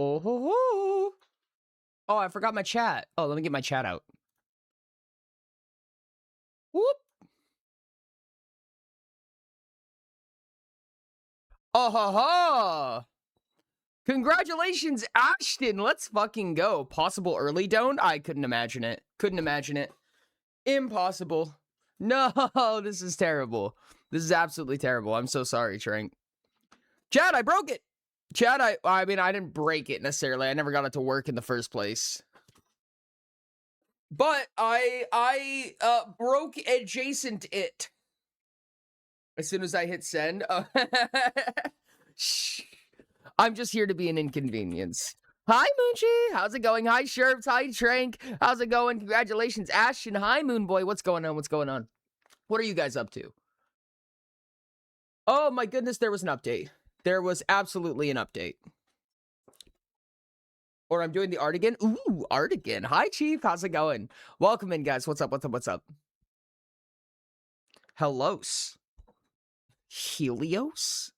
Oh, ho, ho. Oh, I forgot my chat. Oh, let me get my chat out. Whoop. Oh, ha, ha. Congratulations, Ashton. Let's fucking go. Possible early don't? I couldn't imagine it. Couldn't imagine it. Impossible. No, this is terrible. This is absolutely terrible. I'm so sorry, Trank. Chad, I broke it. Chad, I mean, I didn't break it necessarily. I never got it to work in the first place. But I broke adjacent it. As soon as I hit send. Shh. I'm just here to be an inconvenience. Hi, Moochie. How's it going? Hi, Sherps. Hi, Trank. How's it going? Congratulations, Ashton. Hi, Moonboy. What's going on? What's going on? What are you guys up to? Oh, my goodness. There was an update. There was absolutely an update. Or I'm doing the art again. Ooh, art again. Hi, Chief. How's it going? Welcome in, guys. What's up? What's up? What's up? Hellos. Helios?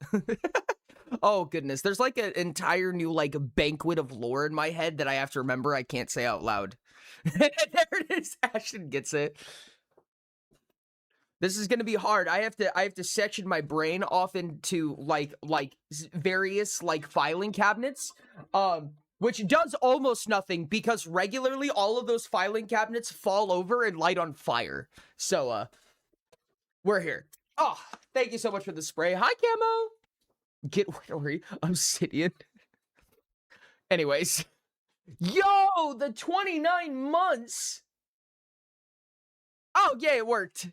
Oh, goodness. There's like an entire new, like, banquet of lore in my head that I have to remember I can't say out loud. There it is. Ashton gets it. This is gonna be hard. I have to section my brain off into like various like filing cabinets, which does almost nothing because regularly all of those filing cabinets fall over and light on fire. So we're here. Oh, thank you so much for the spray. Hi, Camo. Get worried, Obsidian. Anyways, yo, the 29 months. Oh yeah, it worked.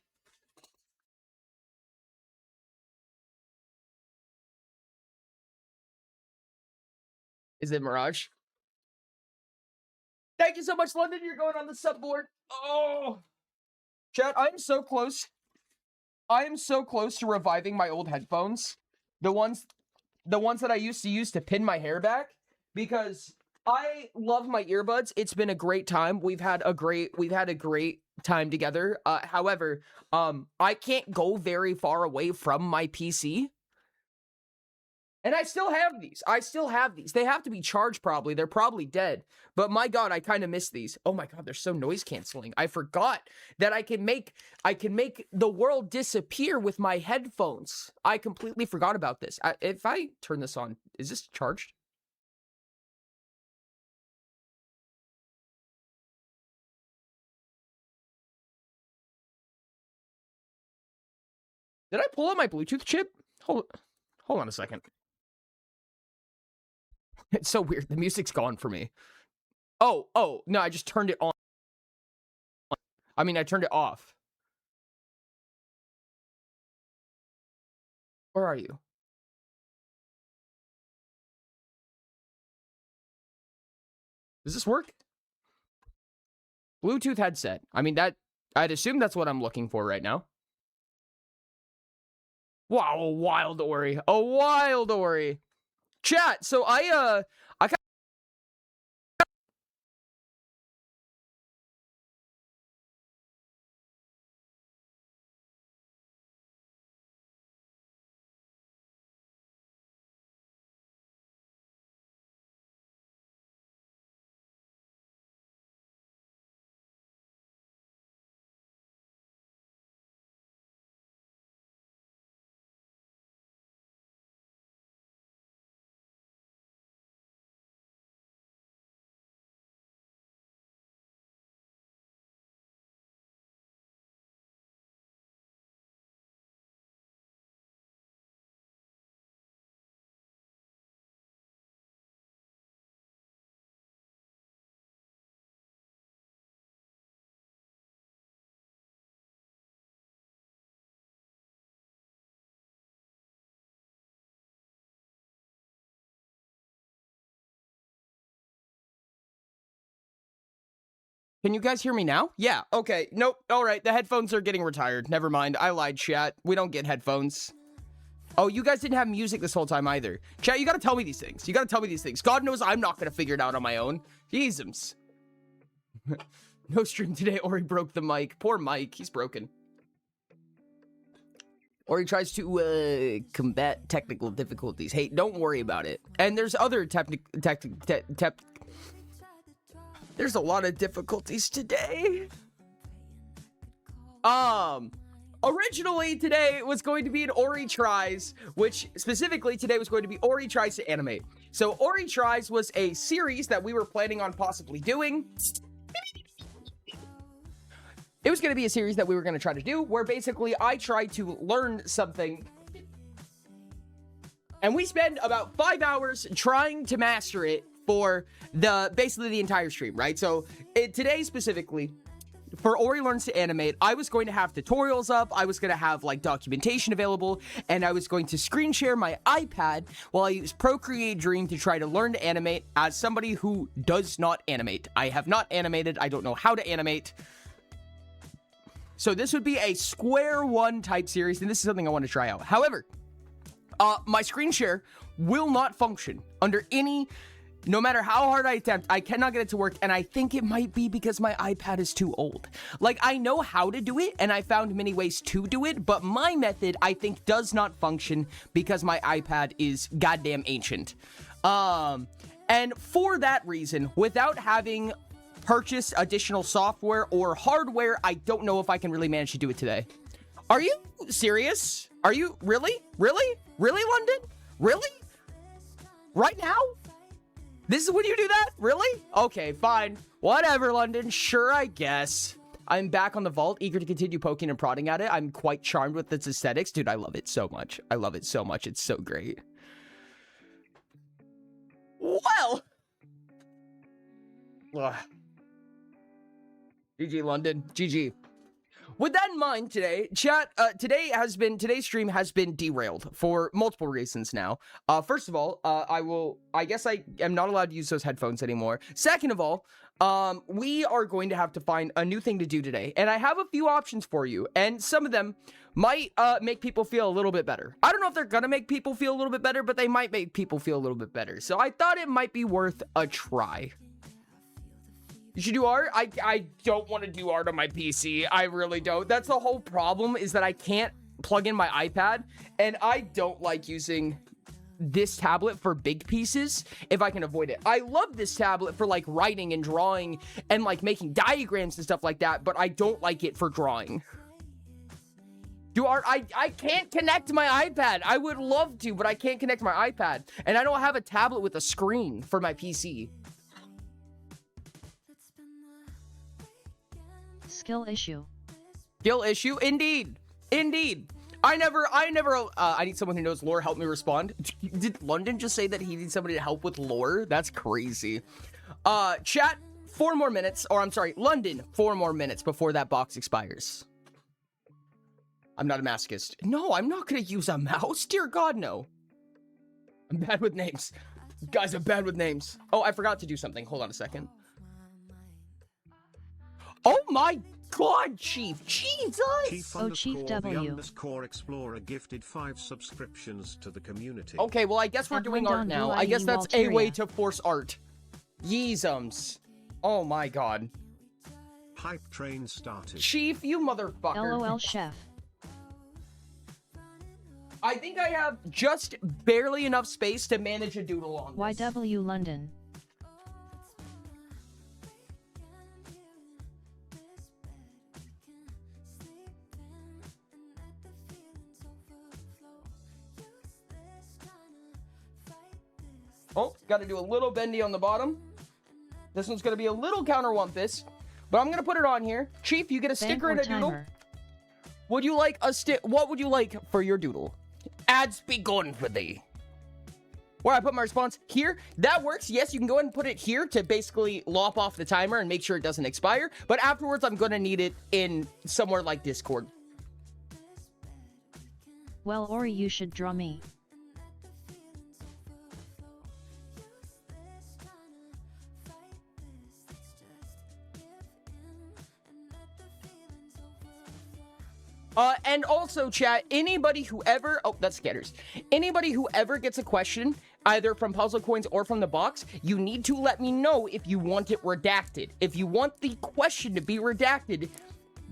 Is it Mirage? Thank you so much, London. You're going on the subboard. Oh, chat, I'm so close. I am so close to reviving my old headphones. The ones that I used to use to pin my hair back, because I love my earbuds. It's been a great time. We've had a great time together. However, I can't go very far away from my PC. And I still have these. They have to be charged probably. They're probably dead. But my God, I kind of miss these. Oh my God, they're so noise canceling. I forgot that I can make the world disappear with my headphones. I completely forgot about this. If I turn this on, is this charged? Did I pull out my Bluetooth chip? Hold on a second. It's so weird. The music's gone for me. Oh, no, I just turned it on. I mean, I turned it off. Where are you? Does this work? Bluetooth headset. I mean, I'd assume that's what I'm looking for right now. Wow, a wild Ori. A wild Ori. Chat, so I Can you guys hear me now? Yeah, okay. Nope. All right, the headphones are getting retired. Never mind. I lied, chat. We don't get headphones. Oh, you guys didn't have music this whole time either. Chat, you gotta tell me these things. You gotta tell me these things. God knows I'm not gonna figure it out on my own. Jesus. No stream today. Ori broke the mic. Poor Mike. He's broken. Or he tries to combat technical difficulties. Hey, don't worry about it. And there's other there's a lot of difficulties today. Originally today was going to be an Ori Tries, which specifically today was going to be Ori Tries to Animate. So Ori Tries was a series that we were planning on possibly doing. It was going to be a series that we were going to try to do where basically I tried to learn something. And we spend about 5 hours trying to master it for basically the entire stream, right? So today specifically, for Ori Learns to Animate, I was going to have tutorials up, I was going to have like documentation available, and I was going to screen share my iPad while I use Procreate Dream to try to learn to animate as somebody who does not animate. I have not animated, I don't know how to animate. So this would be a square one type series, and this is something I want to try out. However, my screen share will not function under no matter how hard I attempt, I cannot get it to work, and I think it might be because my iPad is too old. Like, I know how to do it, and I found many ways to do it, but my method, I think, does not function because my iPad is goddamn ancient. And for that reason, without having purchased additional software or hardware, I don't know if I can really manage to do it today. Are you serious? Are you really? Really? Really, London? Really? Right now? This is when you do that? Really? Okay, fine. Whatever, London. Sure, I guess. I'm back on the vault, eager to continue poking and prodding at it. I'm quite charmed with its aesthetics. Dude, I love it so much. I love it so much. It's so great. Well. Ugh. GG, London. GG. With that in mind, today, chat, today's stream has been derailed for multiple reasons now. First of all, I guess I am not allowed to use those headphones anymore. Second of all, we are going to have to find a new thing to do today. And I have a few options for you, and some of them might make people feel a little bit better. I don't know if they're gonna make people feel a little bit better, but they might make people feel a little bit better. So I thought it might be worth a try. You should do art? I don't want to do art on my PC. I really don't. That's the whole problem, is that I can't plug in my iPad, and I don't like using this tablet for big pieces if I can avoid it. I love this tablet for like writing and drawing and like making diagrams and stuff like that, but I don't like it for drawing. Do art? I can't connect my iPad. I would love to, but I can't connect my iPad, and I don't have a tablet with a screen for my PC. Skill issue. Skill issue? Indeed. Indeed. I need someone who knows lore help me respond. Did London just say that he needs somebody to help with lore? That's crazy. Chat, 4 more minutes, or I'm sorry, London, 4 more minutes before that box expires. I'm not a masochist. No, I'm not gonna use a mouse. Dear God, no. I'm bad with names. Guys, I'm bad with names. Oh, I forgot to do something. Hold on a second. Oh my God, Chief! Jesus! Chief W. Explorer gifted 5 subscriptions to the community. Okay, well, I guess we're doing art now. I guess that's a way to force art. Yeezums. Oh my God. Hype train started. Chief, you motherfucker. LOL, chef. I think I have just barely enough space to manage a doodle on this. YW London. Oh, got to do a little bendy on the bottom. This one's going to be a little counter this, but I'm going to put it on here. Chief, you get a sticker and a doodle. Would you like a what would you like for your doodle? Ads be gone for thee. Where I put my response here, that works. Yes, you can go ahead and put it here to basically lop off the timer and make sure it doesn't expire. But afterwards, I'm going to need it in somewhere like Discord. Well, Ori, you should draw me. And also, chat, anybody who ever, oh, that's Scatters. Anybody who ever gets a question, either from Puzzle Coins or from the box, you need to let me know if you want it redacted. If you want the question to be redacted,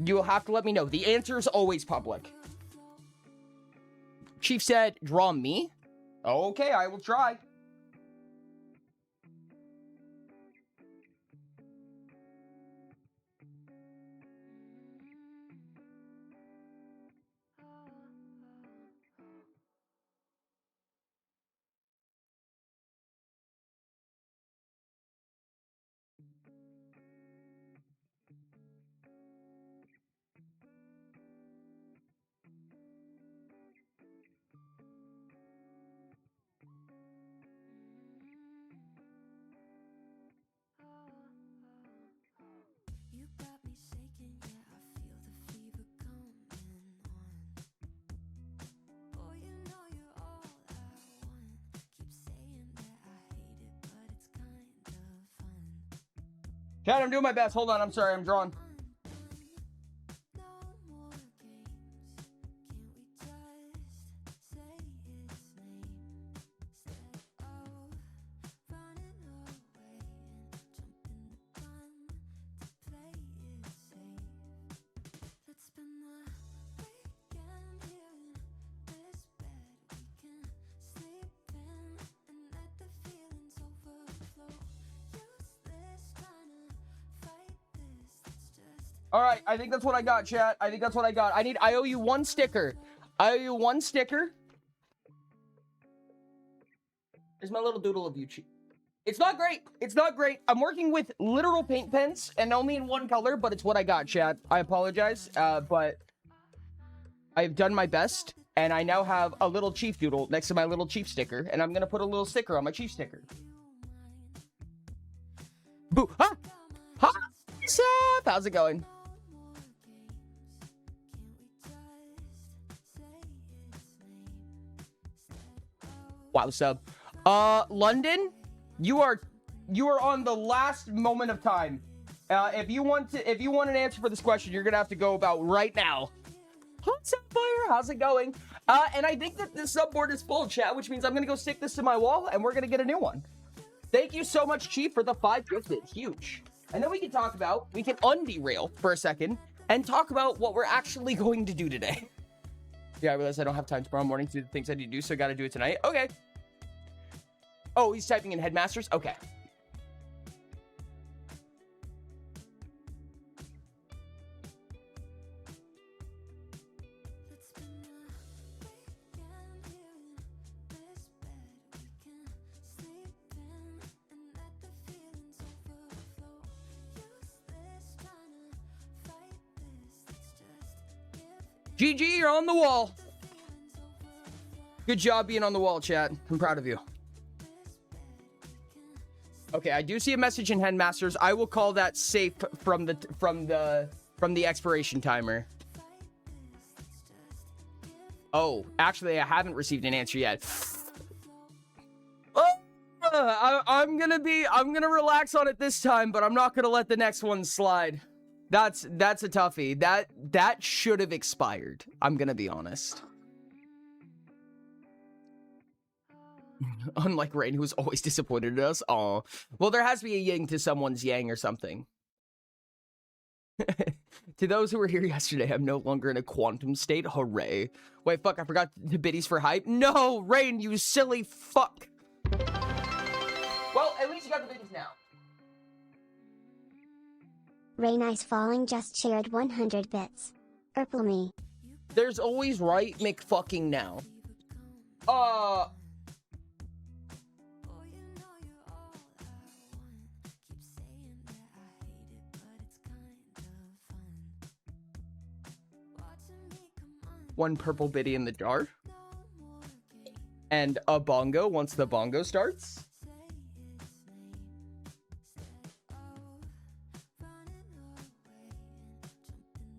you'll have to let me know. The answer is always public. Chief said, draw me? Okay, I will try. You got me shaking, yeah, I feel the fever coming on. Boy, you know you're all I want. Keep saying that I hate it, but it's kind of fun. Chad, I'm doing my best. Hold on, I'm sorry, I'm drawing. No more games. Can't we just say its name instead of running away and jumping the gun to play it safe? Let's spend the weekend here in this bed we can sleep in and let the feelings overflow. Useless trying to fight this. Let's just All right, I think that's what I got, chat. I think that's what I got. I owe you one sticker. I owe you one sticker. There's my little doodle of you, Chief. It's not great. It's not great. I'm working with literal paint pens and only in one color, but it's what I got, chat. I apologize, but I've done my best, and I now have a little Chief doodle next to my little Chief sticker, and I'm gonna put a little sticker on my Chief sticker. Boo! Huh? Huh? What's up? How's it going? Wow, sub. London, you are on the last moment of time. If you want an answer for this question, you're gonna have to go about right now. What's up, Fire? How's it going? And I think that this subboard is full, chat, which means I'm gonna go stick this to my wall, and we're gonna get a new one. Thank you so much, Chief, for the 5 gifted. Huge. And then we can underail for a second and talk about what we're actually going to do today. Yeah, I realize I don't have time tomorrow morning to do the things I need to do, so I gotta do it tonight. Okay. Oh, he's typing in Headmasters? Okay. let's spend the weekend here in this bed we can sleep in and let the feelings overflow. Useless trying to fight this. Let's just give GG, you're on the wall. Good job being on the wall, chat. I'm proud of you. Okay, I do see a message in Headmasters. I will call that safe from the expiration timer. Oh, actually, I haven't received an answer yet. Oh, I'm gonna relax on it this time, but I'm not gonna let the next one slide. That's a toughie. That should have expired. I'm gonna be honest. Unlike Rain, who's always disappointed in us. Aw. Well, there has to be a yin to someone's yang or something. To those who were here yesterday, I'm no longer in a quantum state. Hooray. Wait, fuck, I forgot the biddies for hype. No, Rain, you silly fuck. Well, at least you got the biddies now. Ray Nice Falling just shared 100 bits. Urple me. There's always right McFucking now. Boy, you know you're all I want. Keep saying that I hate it, but it's kind of fun. Watching me come on. One purple biddy in the jar. No more games. And a bongo once the bongo starts. Say its name instead of running away and jumping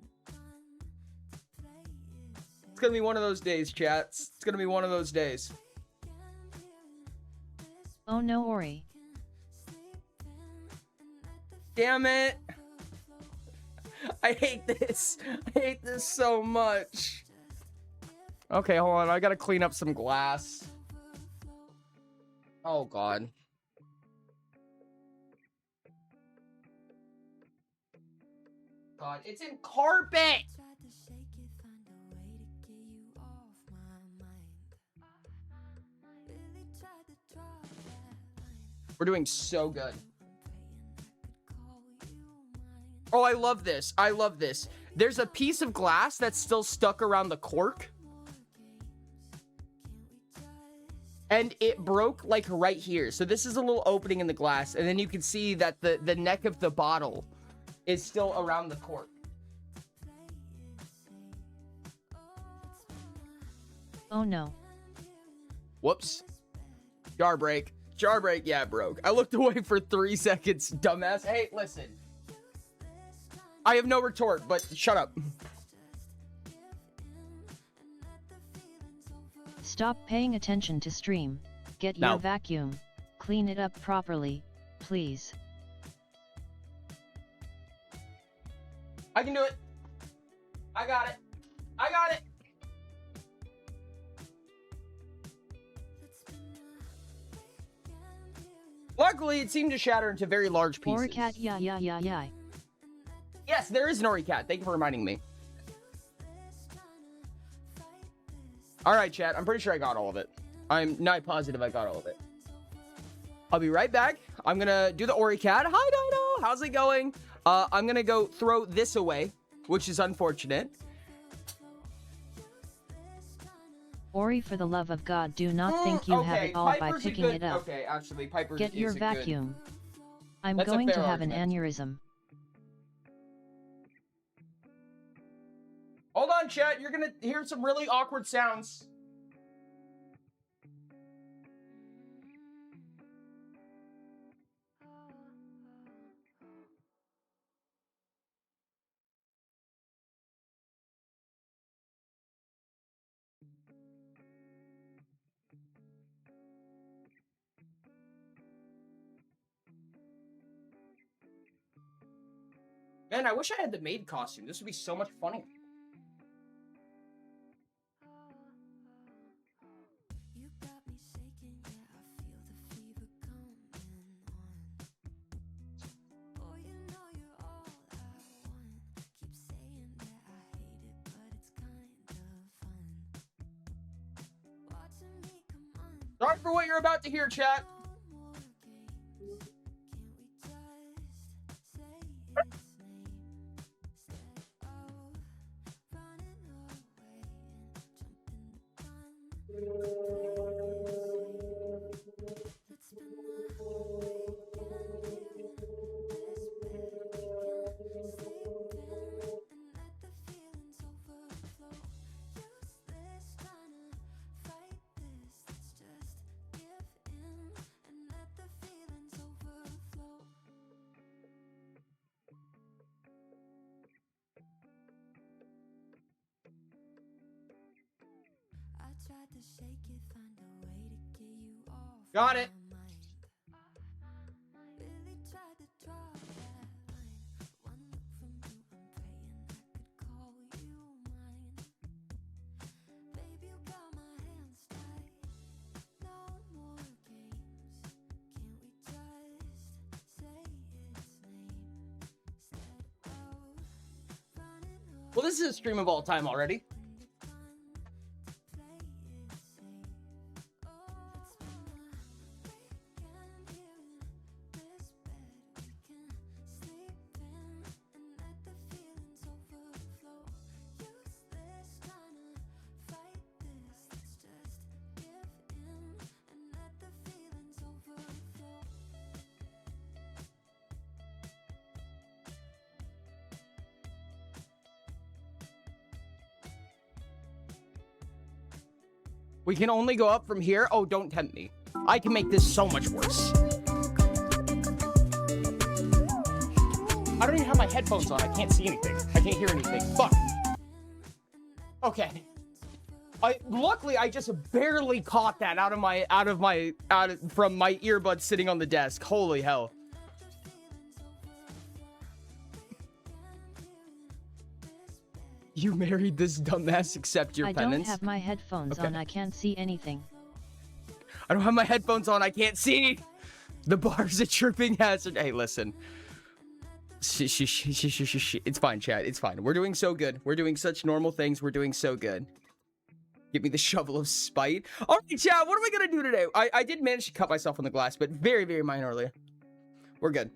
the gun to play it safe. It's gonna be one of those days, chats. It's gonna be one of those days. Oh no, Ori. Damn it. I hate this. I hate this so much. Okay, hold on. I gotta clean up some glass. Oh, God. God, it's in carpet. Tried to shake it, find a way to get you off my mind. We're doing so good. Oh, I love this. I love this. There's a piece of glass that's still stuck around the cork. And it broke like right here. So this is a little opening in the glass. And then you can see that the neck of the bottle is still around the cork. Oh no. Whoops. Jar break. Jar break. Yeah, it broke. I looked away for 3 seconds, dumbass. Hey, listen. I have no retort, but shut up. Stop paying attention to stream. Get your No. vacuum. Clean it up properly, please. I can do it. I got it. I got it. Luckily, it seemed to shatter into very large pieces. Or cat yeah. Yes, there is an Ori cat. Thank you for reminding me. All right, chat. I'm pretty sure I got all of it. I'm not positive I got all of it. I'll be right back. I'm going to do the Ori cat. Hi, Dino. How's it going? I'm going to go throw this away, which is unfortunate. Ori, for the love of God, do not think you have it all by Piper's a picking good- it up. Okay, actually, Piper Get your is a good- vacuum. I'm That's a going to fair have an argument. aneurysm. Hold on, chat. You're going to hear some really awkward sounds. Man, I wish I had the maid costume. This would be so much funnier. You got me shaking, yeah, I feel the fever coming on. Boy, you know you're all I want. Keep saying that I hate it, but it's kind of fun. Watching me come on. Sorry for what you're about to hear, chat. No more games. Can't we just say its name instead of running away and jumping the gun? Let's spend the weekend here in this bed. We can sleep in and let the feelings overflow. Useless trying to fight this. Let's just give in and let the feelings overflow. I tried to shake it, find a way to get you off Got it. my mind. Really tried to draw that line. One look from you, I'm praying I could call you mine. Baby, you got my hands tied. No more games. Can't we just say its name instead of running away? Well, this is a stream of all time already. We can only go up from here. Oh, don't tempt me. I can make this so much worse. I don't even have my headphones on. I can't see anything. I can't hear anything. Fuck. Okay. Luckily I just barely caught that from my earbud sitting on the desk. Holy hell. You married this dumbass, accept your I penance. don't have my headphones Okay. on, I can't see anything. I don't have my headphones on. I can't see. The bar's a chirping hazard. Hey, listen. It's fine, chat. It's fine. We're doing so good. We're doing such normal things. We're doing so good. Give me the shovel of spite. All right, chat, what are we gonna do today? I did manage to cut myself on the glass, but very, very minorly. We're good.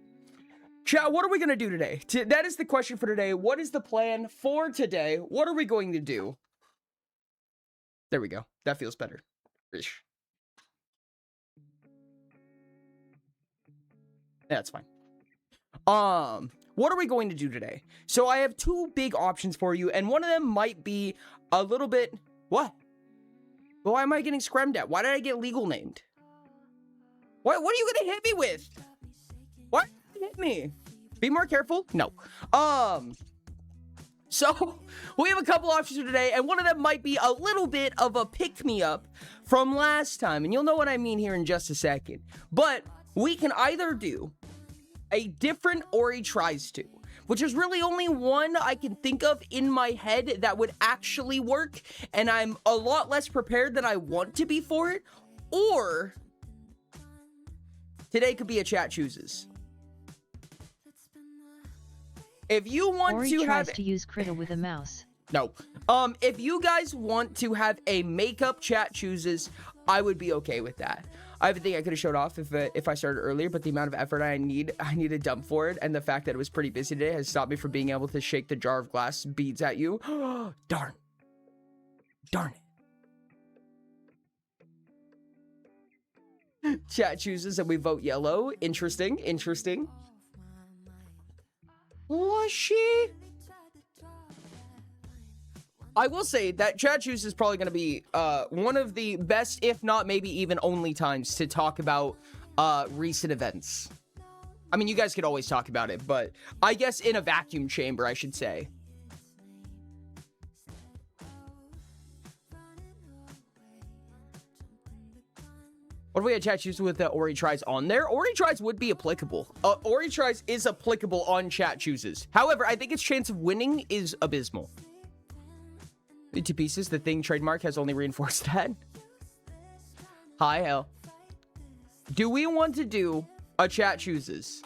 Chat, what are we gonna do today? That is the question for today. What is the plan for today? What are we going to do? There we go. That feels better. Ish. That's fine. What are we going to do today? So I have two big options for you, and one of them might be a little bit... What? Why am I getting scrummed at? Why did I get legal named? What are you gonna hit me with? What? Hit me. Be more careful? No. So, we have a couple options for today, and one of them might be a little bit of a pick-me-up from last time, and you'll know what I mean here in just a second. But we can either do a different Ori Tries To, which is really only one I can think of in my head that would actually work, and I'm a lot less prepared than I want to be for it, or today could be a Chat Chooses. If you want Ori to tries have... to use Critter with a mouse. No. If you guys want to have a makeup Chat Chooses, I would be okay with that. I have a thing I could have showed off if I started earlier, but the amount of effort I need to dump for it, and the fact that it was pretty busy today has stopped me from being able to shake the jar of glass beads at you. Darn. Darn it. Chat Chooses and we vote yellow. Interesting. Interesting. Was she? I will say that Chat Chooses is probably going to be one of the best, if not maybe even only times to talk about recent events. I mean, you guys could always talk about it, but I guess in a vacuum chamber, I should say. What if we had Chat Chooses with Ori Tries on there? Ori Tries would be applicable. Ori Tries is applicable on Chat Chooses. However, I think its chance of winning is abysmal. To pieces, the thing trademark has only reinforced that. Hi, hell. Do we want to do a Chat Chooses?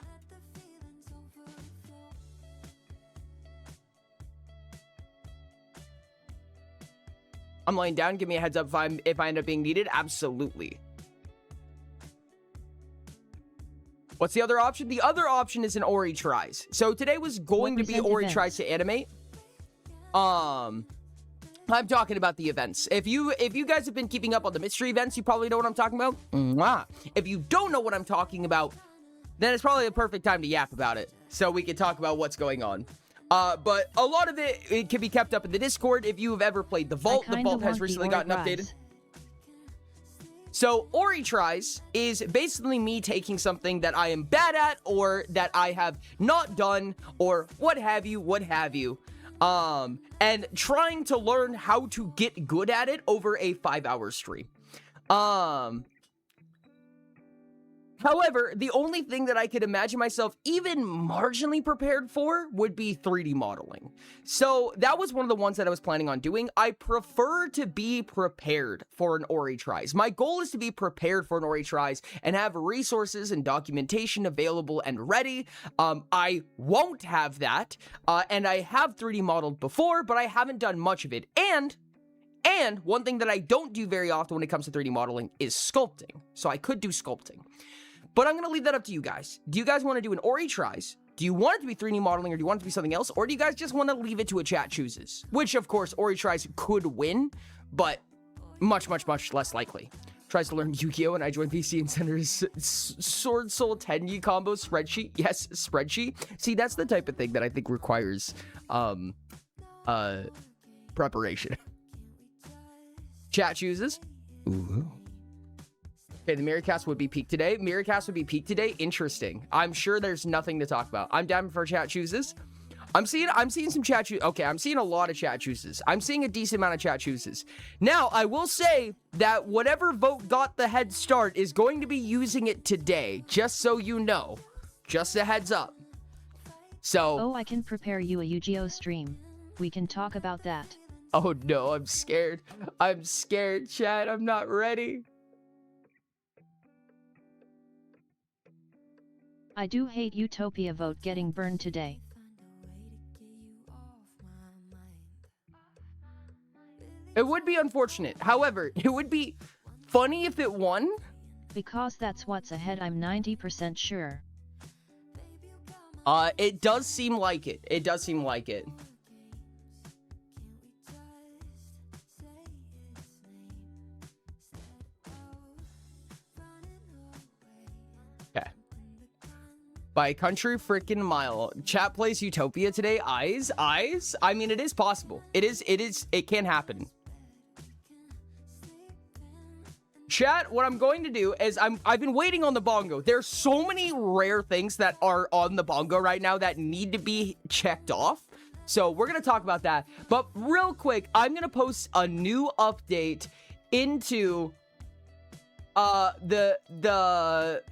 I'm laying down. Give me a heads up if I end up being needed. Absolutely. What's the other option? The other option is an Ori Tries. So today was going to be Ori Tries to animate. I'm talking about the events. If you guys have been keeping up on the mystery events, you probably know what I'm talking about. Mwah. If you don't know what I'm talking about, then it's probably a perfect time to yap about it, so we can talk about what's going on. But a lot of it can be kept up in the Discord. If you have ever played the Vault has recently gotten updated. So Ori Tries is basically me taking something that I am bad at, or that I have not done, or what have you, and trying to learn how to get good at it over a 5-hour stream. However, the only thing that I could imagine myself even marginally prepared for would be 3D modeling. So that was one of the ones that I was planning on doing. I prefer to be prepared for an Ori Tries. My goal is to be prepared for an Ori Tries and have resources and documentation available and ready. I won't have that, and I have 3D modeled before, but I haven't done much of it. And one thing that I don't do very often when it comes to 3D modeling is sculpting. So I could do sculpting. But I'm going to leave that up to you guys. Do you guys want to do an Ori Tries? Do you want it to be 3D modeling, or do you want it to be something else? Or do you guys just want to leave it to a Chat Chooses? Which, of course, Ori Tries could win, but much, much, much less likely. Tries to learn Yu-Gi-Oh! And I joined PC and Center's Sword Soul Tenyi combo spreadsheet. Yes, spreadsheet. See, that's the type of thing that I think requires preparation. Chat Chooses. Ooh. Okay, the Mirrorcast would be peaked today. Mirrorcast would be peaked today. Interesting. I'm sure there's nothing to talk about. I'm down for Chat Chooses. I'm seeing some Chat Chooses. Okay, I'm seeing a lot of Chat Chooses. I'm seeing a decent amount of Chat Chooses. Now, I will say that whatever vote got the head start is going to be using it today, just so you know. Just a heads up. So... Oh, I can prepare you a Yu-Gi-Oh! Stream. We can talk about that. Oh no, I'm scared. I'm scared, chat. I'm not ready. I do hate Utopia vote getting burned today. It would be unfortunate. However, it would be funny if it won. Because that's what's ahead, I'm 90% sure. It does seem like it. It does seem like it. Okay. By a country freaking mile. Chat plays Utopia today. Eyes? I mean, it is possible. It can happen. Chat, what I'm going to do is I've been waiting on the bongo. There's so many rare things that are on the bongo right now that need to be checked off. So we're going to talk about that. But real quick, I'm going to post a new update into the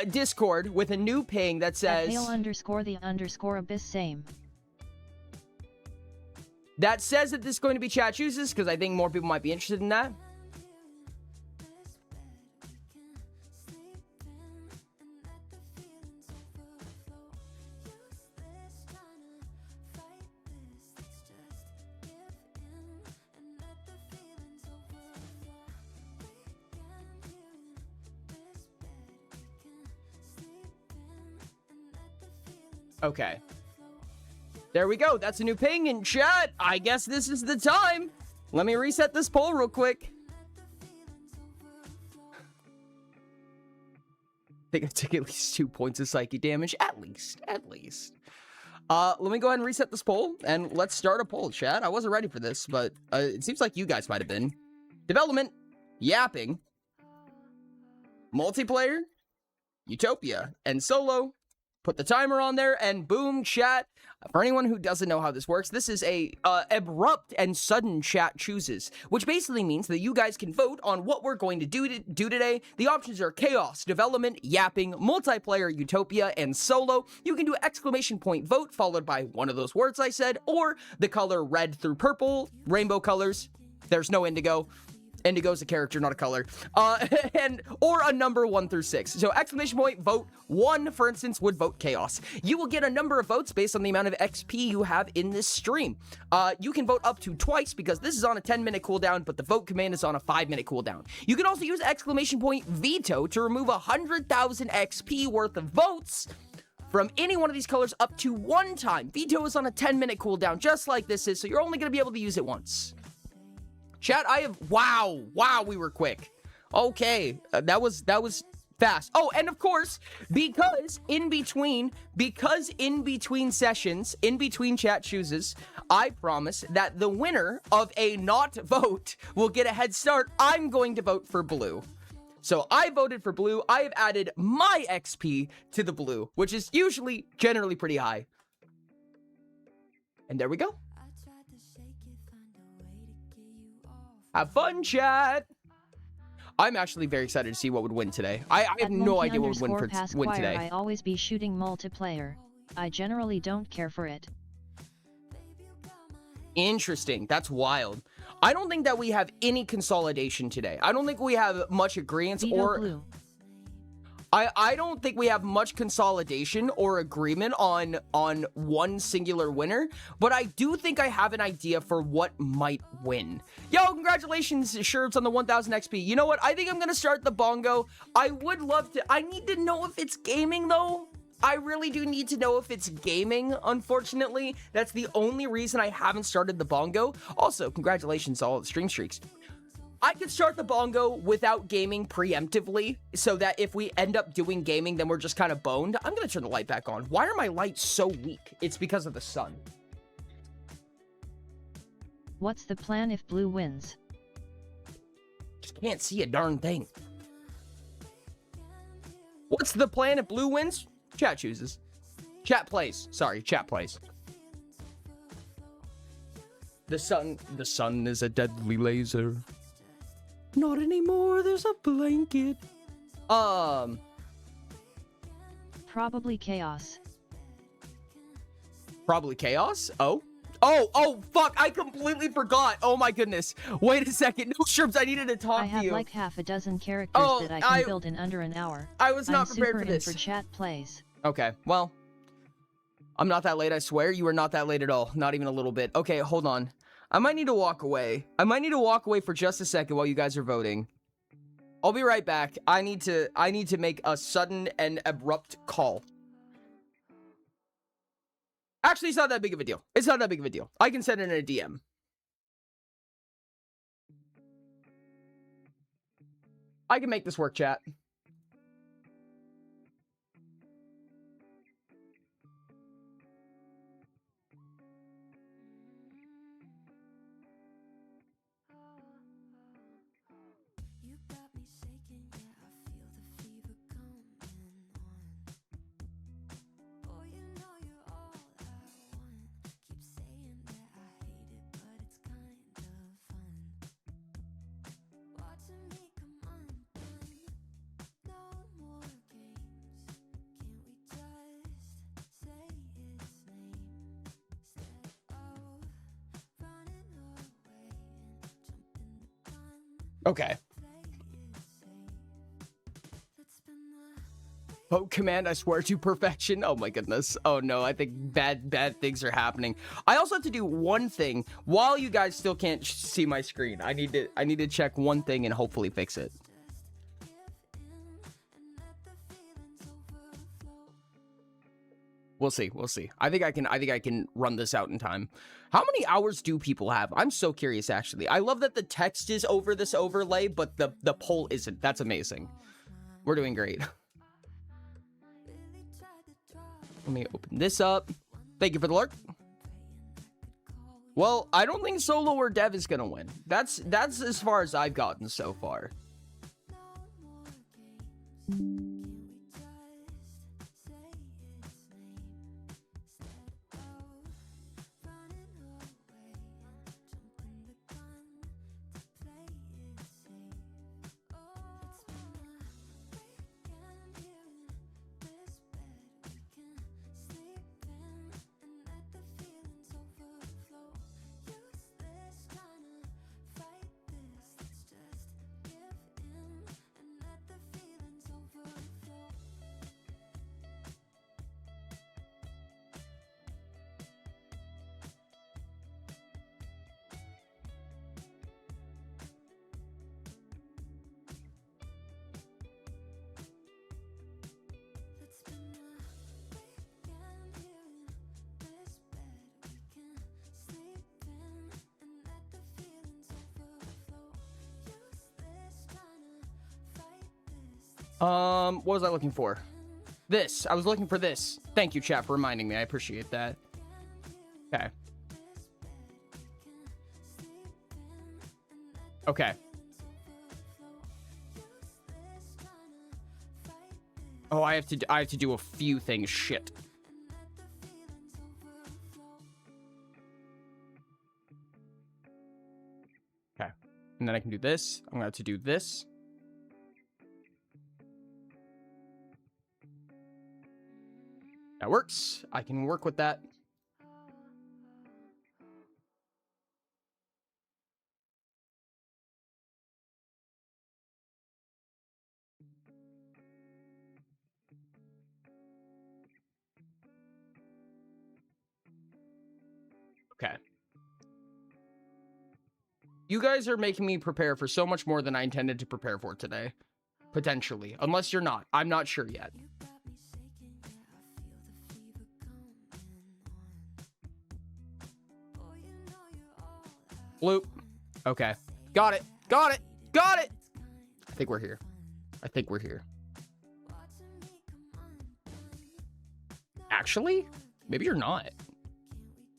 Discord with a new ping that says @hail_the_abyss same. That says that this is going to be chat chooses, because I think more people might be interested in that. Okay. There we go. That's a new ping in chat. I guess this is the time. Let me reset this poll real quick. I think I took at least 2 points of psychic damage. At least. Let me go ahead and reset this poll, and let's start a poll, chat. I wasn't ready for this, but it seems like you guys might have been. Development. Yapping. Multiplayer. Utopia. And solo. Put the timer on there, and boom, chat. For anyone who doesn't know how this works, this is a abrupt and sudden chat chooses, which basically means that you guys can vote on what we're going to do today. The options are chaos, development, yapping, multiplayer, utopia, and solo. You can do exclamation point vote followed by one of those words I said, or the color red through purple, rainbow colors. There's no indigo. Indigo's a character, not a color. Or a number 1 through 6. So exclamation point vote 1, for instance, would vote chaos. You will get a number of votes based on the amount of XP you have in this stream. You can vote up to twice because this is on a 10-minute cooldown, but the vote command is on a 5-minute cooldown. You can also use exclamation point veto to remove 100,000 XP worth of votes from any one of these colors up to 1 time. Veto is on a 10-minute cooldown, just like this is, so you're only going to be able to use it once. Chat, wow, we were quick. Okay, that was fast. Oh, and of course, because in between sessions, in between chat chooses, I promise that the winner of a not vote will get a head start. I'm going to vote for blue. So I voted for blue. I have added my XP to the blue, which is usually generally pretty high. And there we go. Have fun, chat. I'm actually very excited to see what would win today. I have no idea what would win today. I always be shooting multiplayer. I generally don't care for it. Interesting. That's wild. I don't think that we have any consolidation today. I don't think we have much agreement or... Blue. I don't think we have much consolidation or agreement on one singular winner, but I do think I have an idea for what might win. Yo, congratulations, Sherbs, on the 1000 XP. You know what? I think I'm gonna start the bongo. I would love to. I need to know if it's gaming, though. I really do need to know if it's gaming, unfortunately. That's the only reason I haven't started the bongo. Also, congratulations to all the stream streaks. I could start the bongo without gaming preemptively, so that if we end up doing gaming, then we're just kind of boned. I'm going to turn the light back on. Why are my lights so weak? It's because of the sun. What's the plan if blue wins? Just can't see a darn thing. What's the plan if blue wins? Chat chooses. Chat plays. Sorry, chat plays. The sun is a deadly laser. Not anymore, there's a blanket. Probably chaos. Probably chaos? Oh, fuck, I completely forgot. Oh my goodness. Wait a second. No, Sherbs, I needed to talk I to have you. like half a dozen characters that I can build in under an hour. I was not prepared super for this. In for chat plays. Okay, well, I'm not that late, I swear. You are not that late at all. Not even a little bit. Okay, hold on. I might need to walk away. I might need to walk away for just a second while you guys are voting. I'll be right back. I need to make a sudden and abrupt call. Actually, it's not that big of a deal. It's not that big of a deal. I can send it in a DM. I can make this work, chat. You got me shaking, yeah, I feel the fever coming on. Oh, you know you're all I want. Keep saying that I hate it, but it's kind of fun. Watching me come undone. No more games. Can't we just say its name instead of running away and jumping the gun? Okay. Vote command, I swear to perfection. Oh my goodness. Oh no, I think bad things are happening. I also have to do one thing while you guys still can't see my screen. I need to check one thing and hopefully fix it. We'll see. We'll see. I think I can run this out in time. How many hours do people have? I'm so curious, actually. I love that the text is over this overlay, but the poll isn't. That's amazing. We're doing great. Let me open this up. Thank you for the lurk. Well, I don't think solo or dev is gonna win. That's as far as I've gotten so far. What was I looking for? This. I was looking for this. Thank you, chat, for reminding me. I appreciate that. Okay. Okay. Oh, I have to do a few things. Shit. Okay. And then I can do this. I'm gonna have to do this. That works. I can work with that. Okay. You guys are making me prepare for so much more than I intended to prepare for today. Potentially. Unless you're not. I'm not sure yet. Bloop. Okay. Got it. Got it. Got it. I think we're here. I think we're here. Actually? Maybe you're not.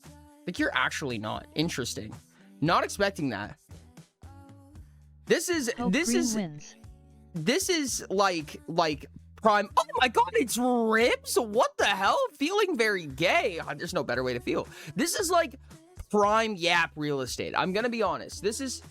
I think you're actually not. Interesting. Not expecting that. This is like prime. Oh my god, it's ribs? What the hell? Feeling very gay. There's no better way to feel. This is like prime yap real estate. I'm gonna be honest. This is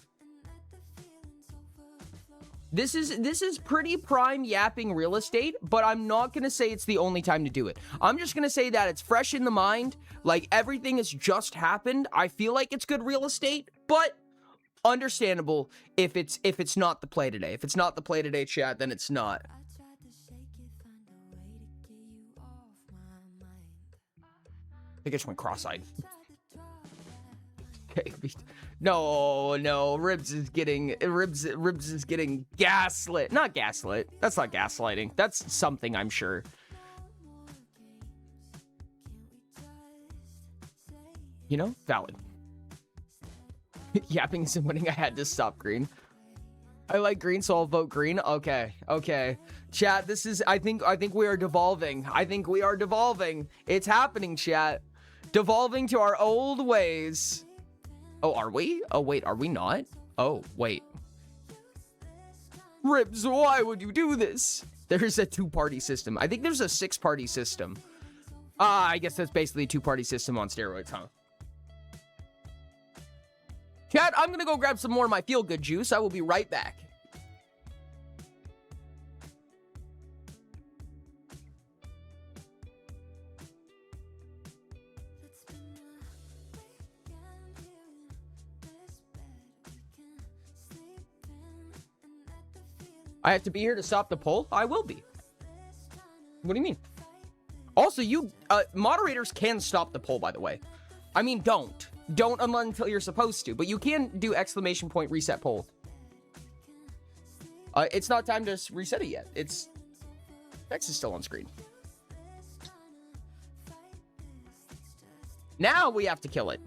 pretty prime yapping real estate, but I'm not gonna say it's the only time to do it. I'm just gonna say that it's fresh in the mind, like everything has just happened. I feel like it's good real estate, but understandable if it's not the play today. If it's not the play today, chat, then it's not. I think I just went cross-eyed. Okay. No, no. Ribs is getting gaslit. Not gaslit. That's not gaslighting. That's something, I'm sure. You know, valid. Yapping isn't winning. I had to stop green. I like green, so I'll vote green. Okay, okay. Chat, this is, I think we are devolving. I think we are devolving. It's happening, chat. Devolving to our old ways. Oh, are we? Oh, wait, are we not? Oh, wait. Ribs, why would you do this? There's a 2-party system. I think there's a 6-party system. I guess that's basically a 2-party system on steroids, huh? Chat, I'm gonna go grab some more of my feel-good juice. I will be right back. I have to be here to stop the poll? I will be. What do you mean? Also, you, moderators can stop the poll, by the way. I mean, don't until you're supposed to, but you can do exclamation point reset poll. It's not time to reset it yet. Text is still on screen. Now we have to kill it.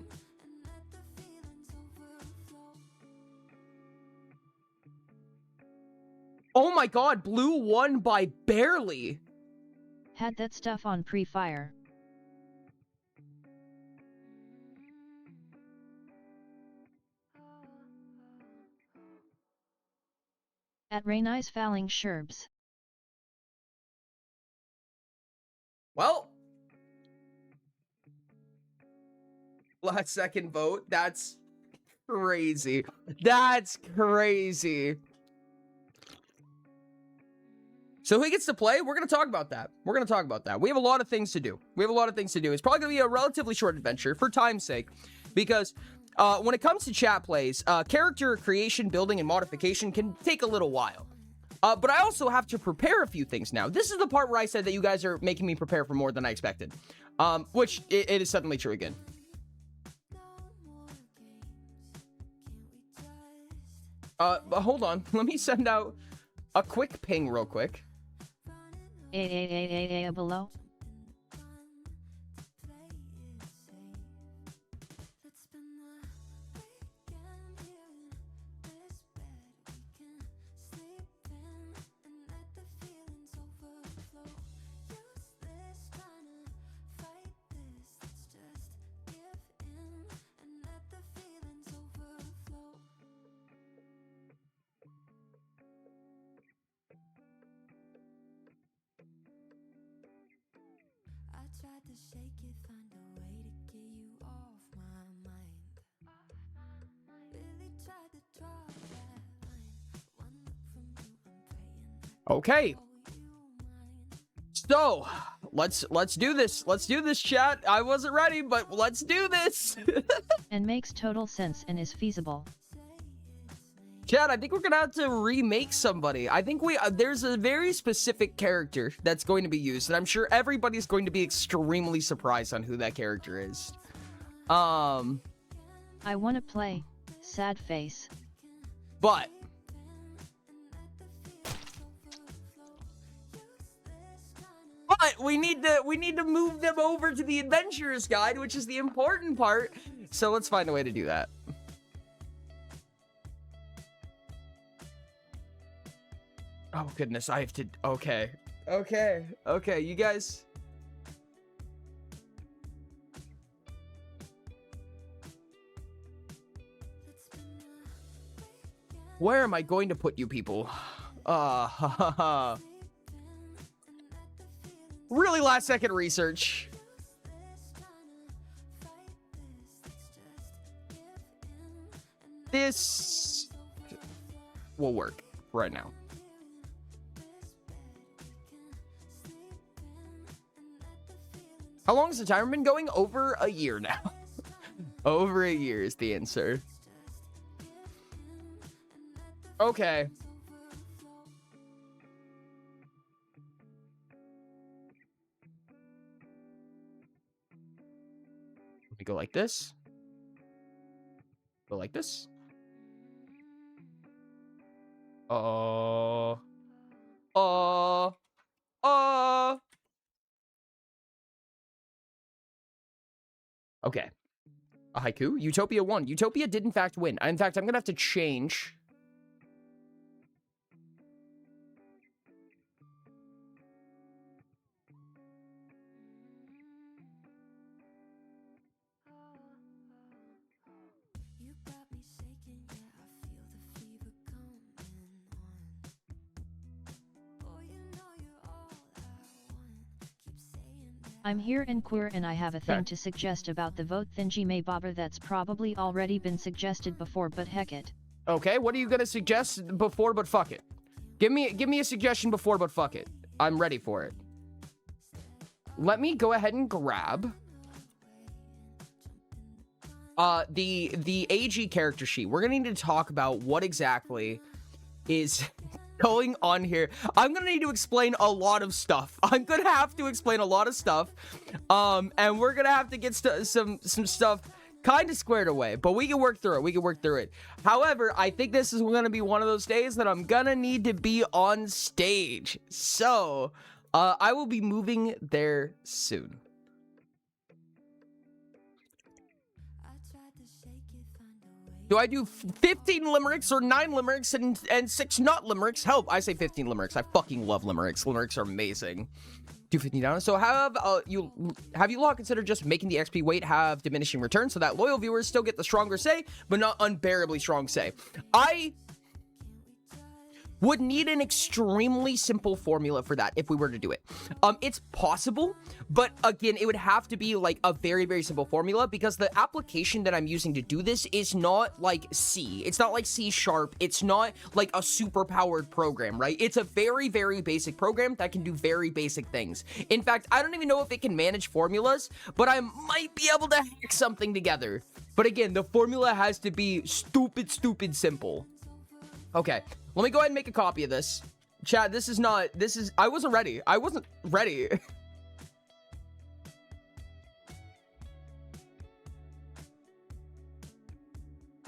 Oh my god, blue won by barely. Had that stuff on pre-fire. At Rainice Falling Sherbs. Well, last second vote. That's crazy. That's crazy. So who gets to play? We're going to talk about that. We're going to talk about that. We have a lot of things to do. It's probably going to be a relatively short adventure for time's sake, because when it comes to chat plays, character creation, building, and modification can take a little while. But I also have to prepare a few things now. This is the part where I said that you guys are making me prepare for more than I expected. Which it is suddenly true again. But hold on. Let me send out a quick ping real quick. Below. Tried to shake it, find a way to get you off my mind. Really tried to draw that line. One look from you, I'm praying that Okay. you mine. So, let's do this. Let's do this, chat. I wasn't ready, but let's do this. And makes total sense and is feasible. Chad, I think we're gonna have to remake somebody. I think there's a very specific character that's going to be used, and I'm sure everybody's going to be extremely surprised on who that character is. I wanna play. Sad face. But we need to move them over to the Adventurer's Guide, which is the important part. So let's find a way to do that. Oh goodness, I have to. Okay, you guys. Where am I going to put you people? Really last second research. This will work right now. How long has the timer been going? Over a year now. Over a year is the answer. Okay. Let me go like this. Go like this. Okay. A haiku. Utopia won. Utopia did in fact win. In fact, I'm gonna have to change. You got me shaking, yeah, I feel the fever coming on. Boy, you know you're all I want. Keep saying that. I'm here in queer and I have a thing Okay. to suggest about the vote Thingy May Bobber that's probably already been suggested before, but heck it. Okay, what are you gonna suggest before but fuck it? Give me a suggestion before but fuck it. I'm ready for it. Let me go ahead and grab the AG character sheet. We're gonna need to talk about what exactly is going on here. I'm gonna need to explain a lot of stuff. I'm gonna have to explain a lot of stuff. And we're gonna have to get some stuff kind of squared away, but we can work through it. However, I think this is gonna be one of those days that I'm gonna need to be on stage. So, I will be moving there soon. I tried to shake it, find a way. Do I do 15 limericks or 9 limericks and 6 not limericks? Help, I say 15 limericks. I fucking love limericks. Limericks are amazing. Do 15 down. So have you lot considered just making the XP weight have diminishing returns so that loyal viewers still get the stronger say, but not unbearably strong say? I would need an extremely simple formula for that if we were to do it. It's possible, but again, it would have to be like a very, very simple formula because the application that I'm using to do this is not like C. It's not like C#. It's not like a super powered program, right? It's a very, very basic program that can do very basic things. In fact, I don't even know if it can manage formulas, but I might be able to hack something together. But again, the formula has to be stupid simple. Okay, let me go ahead and make a copy of this. Chad, I wasn't ready.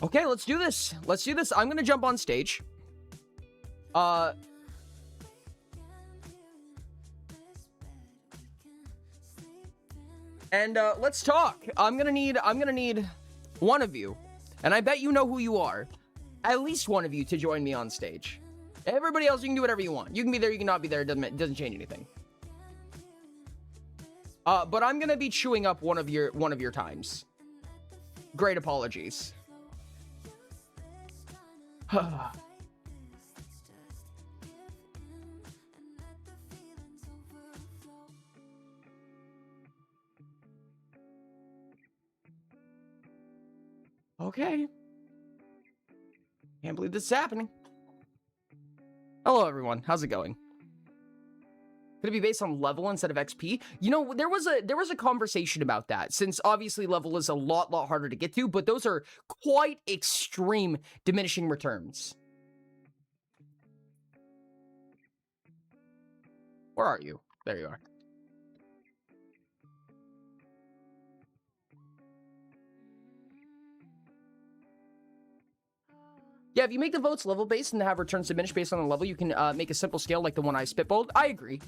Okay, let's do this. I'm gonna jump on stage. And let's talk. I'm gonna need one of you, and I bet you know who you are. At least one of you to join me on stage. Everybody else, you can do whatever you want. You can be there, you can not be there. It doesn't change anything. But I'm gonna be chewing up one of your times. Great apologies. Okay. Can't believe this is happening. Hello, everyone. How's it going? Could it be based on level instead of XP? You know, there was a conversation about that, since obviously level is a lot harder to get to, but those are quite extreme diminishing returns. Where are you? There you are. Yeah, if you make the votes level-based and have returns diminished based on the level, you can make a simple scale like the one I spitballed. I agree.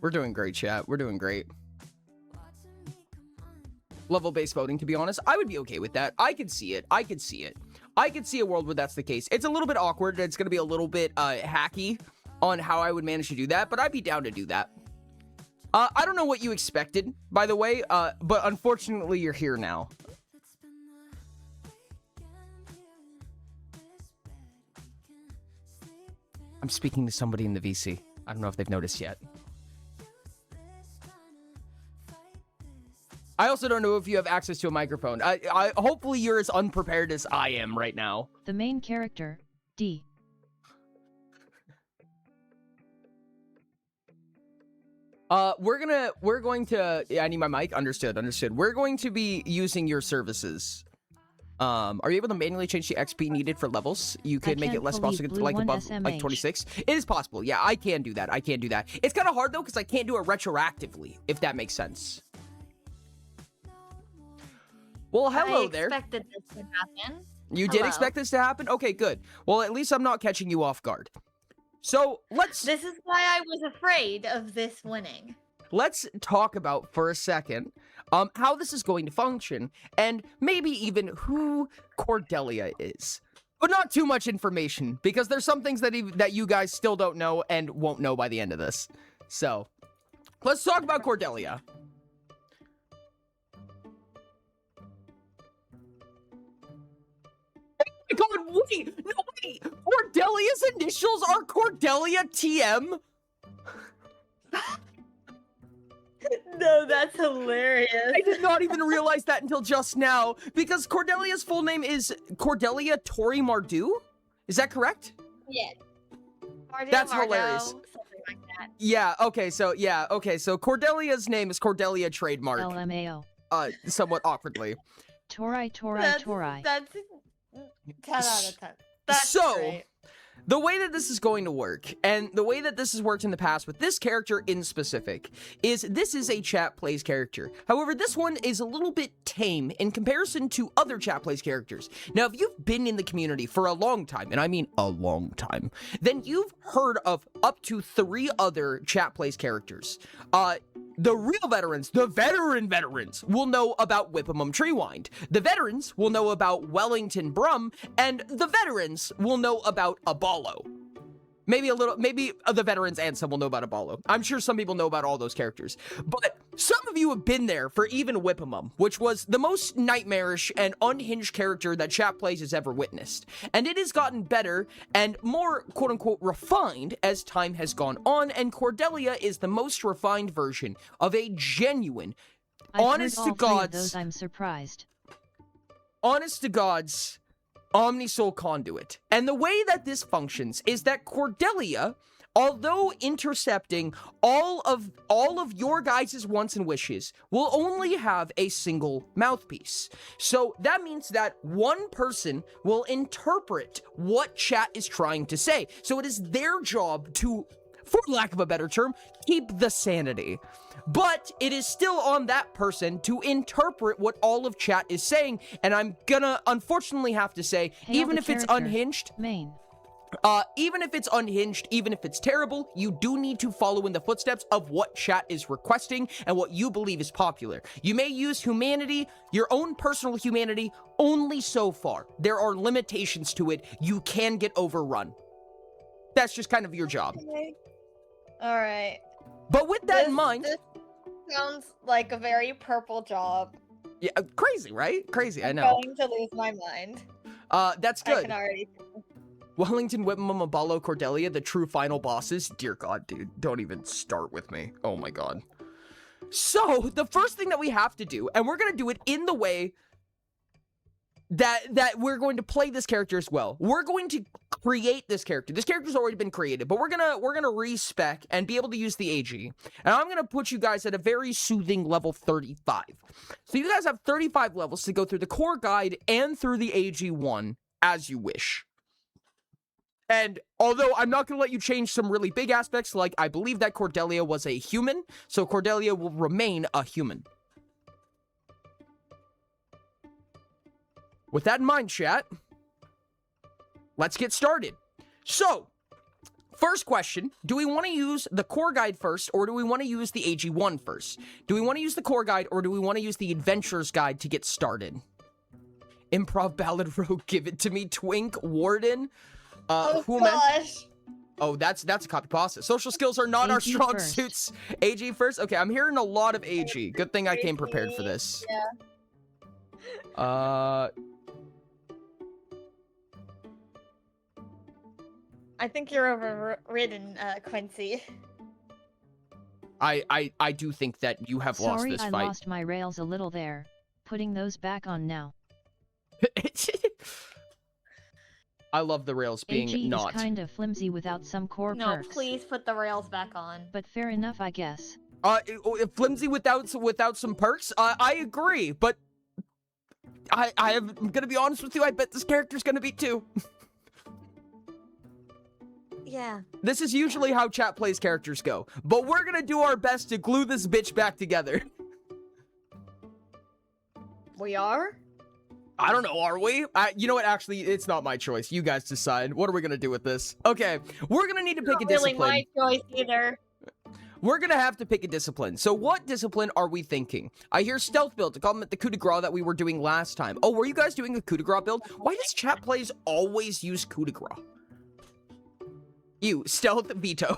We're doing great, chat. We're doing great. Level-based voting, to be honest, I would be okay with that. I could see it. I could see a world where that's the case. It's a little bit awkward. It's going to be a little bit hacky on how I would manage to do that, but I'd be down to do that. I don't know what you expected, by the way, but unfortunately you're here now. I'm speaking to somebody in the VC. I don't know if they've noticed yet. I also don't know if you have access to a microphone. Hopefully you're as unprepared as I am right now. The main character, D. We're going to, yeah, I need my mic. Understood. We're going to be using your services. Are you able to manually change the XP needed for levels? You I could make it can't less believe possible, Blue like won above like SMH. 26. It is possible. Yeah, I can do that. I can do that. It's kind of hard though because I can't do it retroactively, if that makes sense. Well, hello I there. expected this to happen. You did Hello. expect this to happen? Okay, good. Well, at least I'm not catching you off guard. So let's This is why I was afraid of this winning. talk about for a second how this is going to function and maybe even who Cordelia is. But not too much information because there's some things that that you guys still don't know and won't know by the end of this. So let's talk about Cordelia. God, wait, no, wait. Cordelia's initials are Cordelia TM? No, that's hilarious. I did not even realize that until just now, because Cordelia's full name is Cordelia Tori Mardu? Is that correct? Yeah. Mardo, That's Mardo, hilarious. Something like that. Yeah, okay, so Cordelia's name is Cordelia Trademark, LMAO. somewhat awkwardly. Torai, Torai, That's Torai. 10 out of 10. That's So, great. the way that this is going to work, and the way that this has worked in the past with this character in specific, is this is a chat plays character. However, this one is a little bit tame in comparison to other chat plays characters. Now, if you've been in the community for a long time, and I mean a long time, then you've heard of up to 3 other chat plays characters. The real veterans, the veterans, will know about Whippamum Treewind. The veterans will know about Wellington Brum, and the veterans will know about Abalo. Maybe the veterans and some will know about Abalo. I'm sure some people know about all those characters. But some of you have been there for even Whippamum, which was the most nightmarish and unhinged character that Chat Plays has ever witnessed. And it has gotten better and more quote-unquote refined as time has gone on, and Cordelia is the most refined version of a genuine, I've honest heard to all 3 of God's- those, I'm surprised. honest to God's Omnisoul conduit. And the way that this functions is that Cordelia, although intercepting all of your guys' wants and wishes, will only have a single mouthpiece. So that means that one person will interpret what chat is trying to say. So it is their job to, for lack of a better term, keep the sanity. But it is still on that person to interpret what all of chat is saying, and I'm gonna unfortunately have to say, Hail even the if it's character. unhinged, Main. even if it's unhinged, even if it's terrible, you do need to follow in the footsteps of what chat is requesting and what you believe is popular. You may use humanity, your own personal humanity, only so far. There are limitations to it. You can get overrun. That's just kind of your job. Okay. All right. But with that in mind, This sounds like a very purple job. yeah, crazy, right? Crazy, I I'm know. going to lose my mind. That's I good. can already. Wellington, Whippamum, Abalo, Cordelia, the true final bosses. Dear God, dude, don't even start with me. Oh my God. So, the first thing that we have to do, and we're gonna do it in the way that we're going to play this character as well. We're going to create this character. This character's already been created, but we're gonna respec and be able to use the AG. And I'm gonna put you guys at a very soothing level 35. So you guys have 35 levels to go through the core guide and through the AG1 as you wish. And although I'm not going to let you change some really big aspects, like I believe that Cordelia was a human, so Cordelia will remain a human. With that in mind, chat, let's get started. So, first question, do we want to use the core guide first, or do we want to use the AG1 first? Do we want to use the core guide, or do we want to use the adventurer's guide to get started? Improv Ballad Rogue, give it to me, Twink, Warden, Oh who man? gosh. Oh, that's a copy pasta. Social skills are not our AG strong first. suits. AG first? Okay, I'm hearing a lot of AG. Good thing I came prepared for this. Yeah. I think you're overridden, Quincy. I do think that you have lost Sorry, this I fight. lost my rails a little there. Putting those back on now. I love the rails being AG not. is kind of flimsy without some core No, perks. please put the rails back on. But fair enough, I guess. Flimsy without some perks? I agree, but I'm gonna be honest with you. I bet this character's gonna be 2. Yeah. This is usually how chat plays characters go, but we're gonna do our best to glue this bitch back together. We are? I don't know, are we? You know what? Actually, it's not my choice. You guys decide. What are we gonna do with this? Okay, we're gonna need to pick a Not really discipline. my choice either. We're gonna have to pick a discipline. So what discipline are we thinking? I hear stealth build to complement the coup de grace that we were doing last time. Oh, were you guys doing a coup de grace build? Why does chat plays always use coup de grace? You, stealth veto.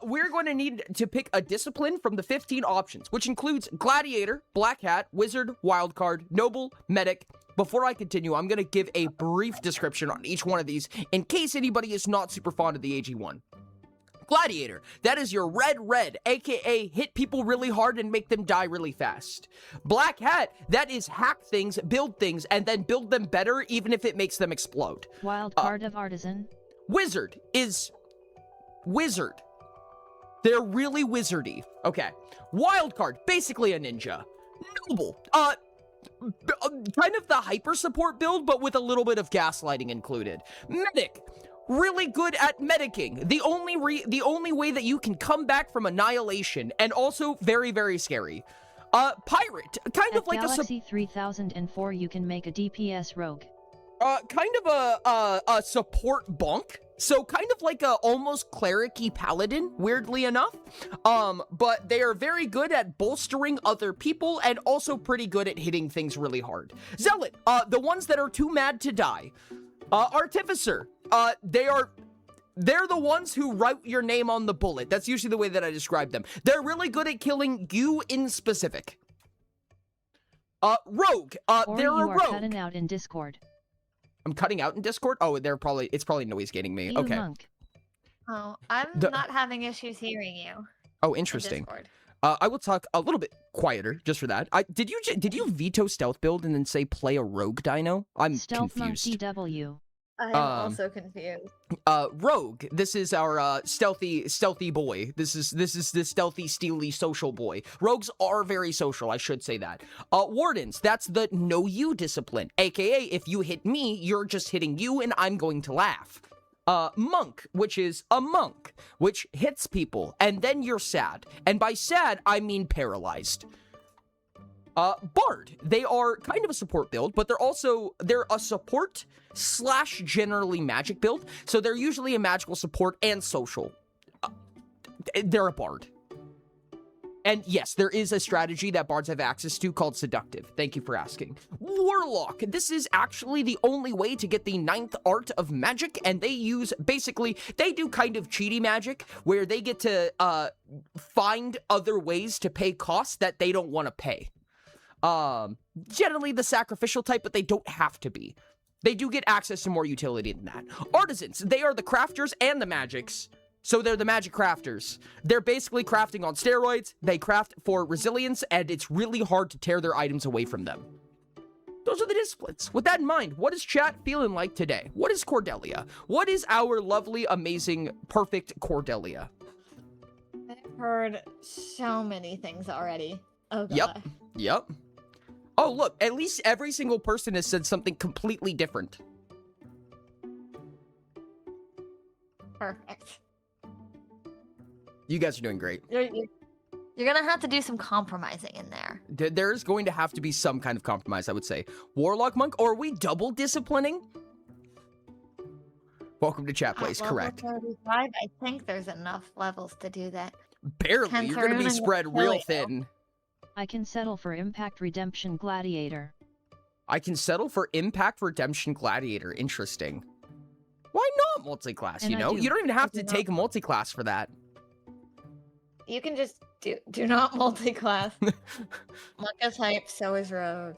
We're going to need to pick a discipline from the 15 options, which includes gladiator, black hat, wizard, wildcard, noble, medic. Before I continue, I'm going to give a brief description on each one of these in case anybody is not super fond of the AG1. Gladiator, that is your red, aka hit people really hard and make them die really fast. Black hat, that is hack things, build things, and then build them better even if it makes them explode. Wild card of artisan. Wizard is wizard. They're really wizardy. Okay. Wild card, basically a ninja. Noble, kind of the hyper support build, but with a little bit of gaslighting included. Medic, really good at medicing. The only way that you can come back from annihilation, and also very, very scary. Pirate, kind of At like Galaxy 3004 you can make a DPS rogue. kind of a support bonk. So kind of like a almost cleric-y paladin, weirdly enough. But they are very good at bolstering other people and also pretty good at hitting things really hard. Zealot, the ones that are too mad to die. Artificer, they're the ones who write your name on the bullet. That's usually the way that I describe them. They're really good at killing you in specific. Rogue, Or they're you a are rogue. cutting out in Discord. I'm cutting out in Discord? Oh, it's probably noise gating me. You Okay. monk. Oh, I'm The- not having issues hearing you. Oh, in interesting. Discord. I will talk a little bit quieter just for that. Did you veto stealth build and then say play a rogue dino? I'm Stealth monk confused. DW. I'm also confused. Rogue. This is our stealthy boy. This is the stealthy, steely, social boy. Rogues are very social, I should say that. Wardens. That's the know you discipline. AKA, if you hit me, you're just hitting you, and I'm going to laugh. Monk, which is a monk, which hits people, and then you're sad. And by sad, I mean paralyzed. Bard. They are kind of a support build, but they're a support / generally magic build. So they're usually a magical support and social. They're a bard. And yes, there is a strategy that bards have access to called seductive. Thank you for asking. Warlock. This is actually the only way to get the 9th art of magic, and they do kind of cheaty magic where they get to find other ways to pay costs that they don't want to pay. Generally the sacrificial type, but they don't have to be. They do get access to more utility than that. Artisans, they are the crafters and the magics. So they're the magic crafters. They're basically crafting on steroids. They craft for resilience, and it's really hard to tear their items away from them. Those are the disciplines. With that in mind, what is chat feeling like today? What is Cordelia? What is our lovely, amazing, perfect Cordelia? I've heard so many things already. Oh god. Yep. Oh, look, at least every single person has said something completely different. Perfect. You guys are doing great. You're gonna have to do some compromising in there. There's going to have to be some kind of compromise, I would say. Warlock Monk, or are we double disciplining? Welcome to Chat Place, At level correct. 35, I think there's enough levels to do that. Barely, you're going to be Tentarune spread and real Kilio. thin. I can settle for Impact Redemption Gladiator. I can settle for Impact Redemption Gladiator, interesting. Why not multi-class, And you I know? do. You don't even have I to do take a multi-class for that. You can just do not multi-class. Monk is hype, so is Rogue.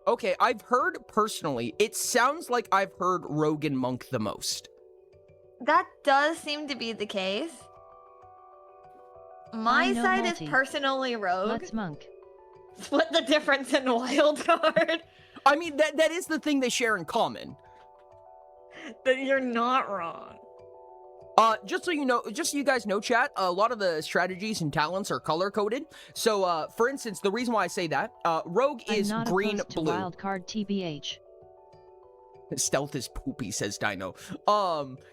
Okay, I've heard personally, it sounds like I've heard Rogue and Monk the most. That does seem to be the case. My I know side multi. is personally Rogue. Let's monk. Split the difference in wild card. I mean, that is the thing they share in common. That you're not wrong. Just so you know, just so you guys know, chat, a lot of the strategies and talents are color-coded. So, for instance, the reason why I say that, Rogue I'm is not green, opposed to blue. wildcard TBH. Stealth is poopy, says Dino.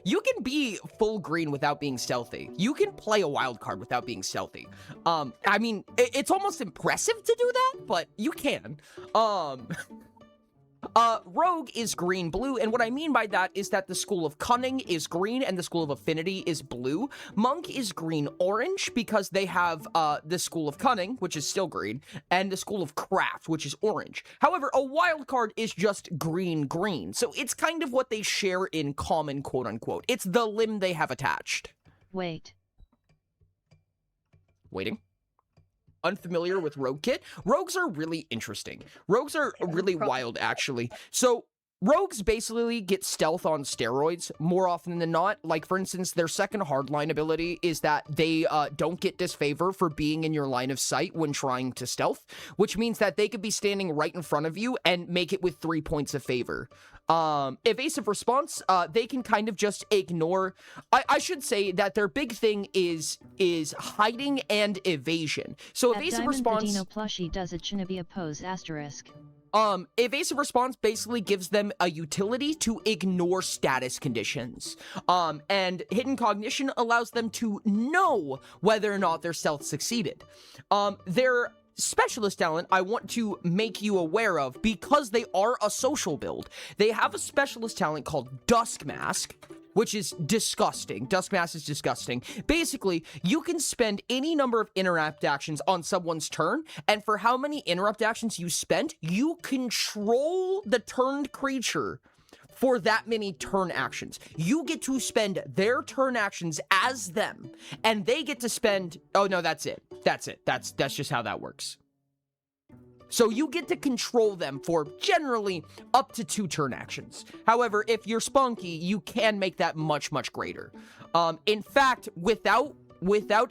You can be full green without being stealthy. You can play a wild card without being stealthy. I mean, it's almost impressive to do that, but you can. Rogue is green-blue, and what I mean by that is that the School of Cunning is green and the School of Affinity is blue. Monk is green-orange because they have, the School of Cunning, which is still green, and the School of Craft, which is orange. However, a wild card is just green-green, so it's kind of what they share in common, quote-unquote. It's the limb they have attached. Wait. Waiting. Unfamiliar with Rogue Kit? Rogues are really interesting. Rogues are really wild, actually. So, Rogues basically get stealth on steroids more often than not. Like, for instance, their second hardline ability is that they don't get disfavor for being in your line of sight when trying to stealth, which means that they could be standing right in front of you and make it with 3 points of favor. Evasive response, they can kind of just ignore. I should say that their big thing is hiding and evasion. So That evasive Diamond response. Vadino plushie does a Shinobi pose asterisk. Evasive response basically gives them a utility to ignore status conditions. And hidden cognition allows them to know whether or not their stealth succeeded. Their specialist talent I want to make you aware of because they are a social build. They have a specialist talent called Dusk Mask, which is disgusting. Dusk Mask is disgusting. Basically, you can spend any number of interrupt actions on someone's turn, and for how many interrupt actions you spent, you control the turned creature for that many turn actions. You get to spend their turn actions as them, and they get to spend... Oh, no, that's it. That's it. That's just how that works. So you get to control them for generally up to 2 turn actions. However, if you're spunky, you can make that much, much greater. In fact, without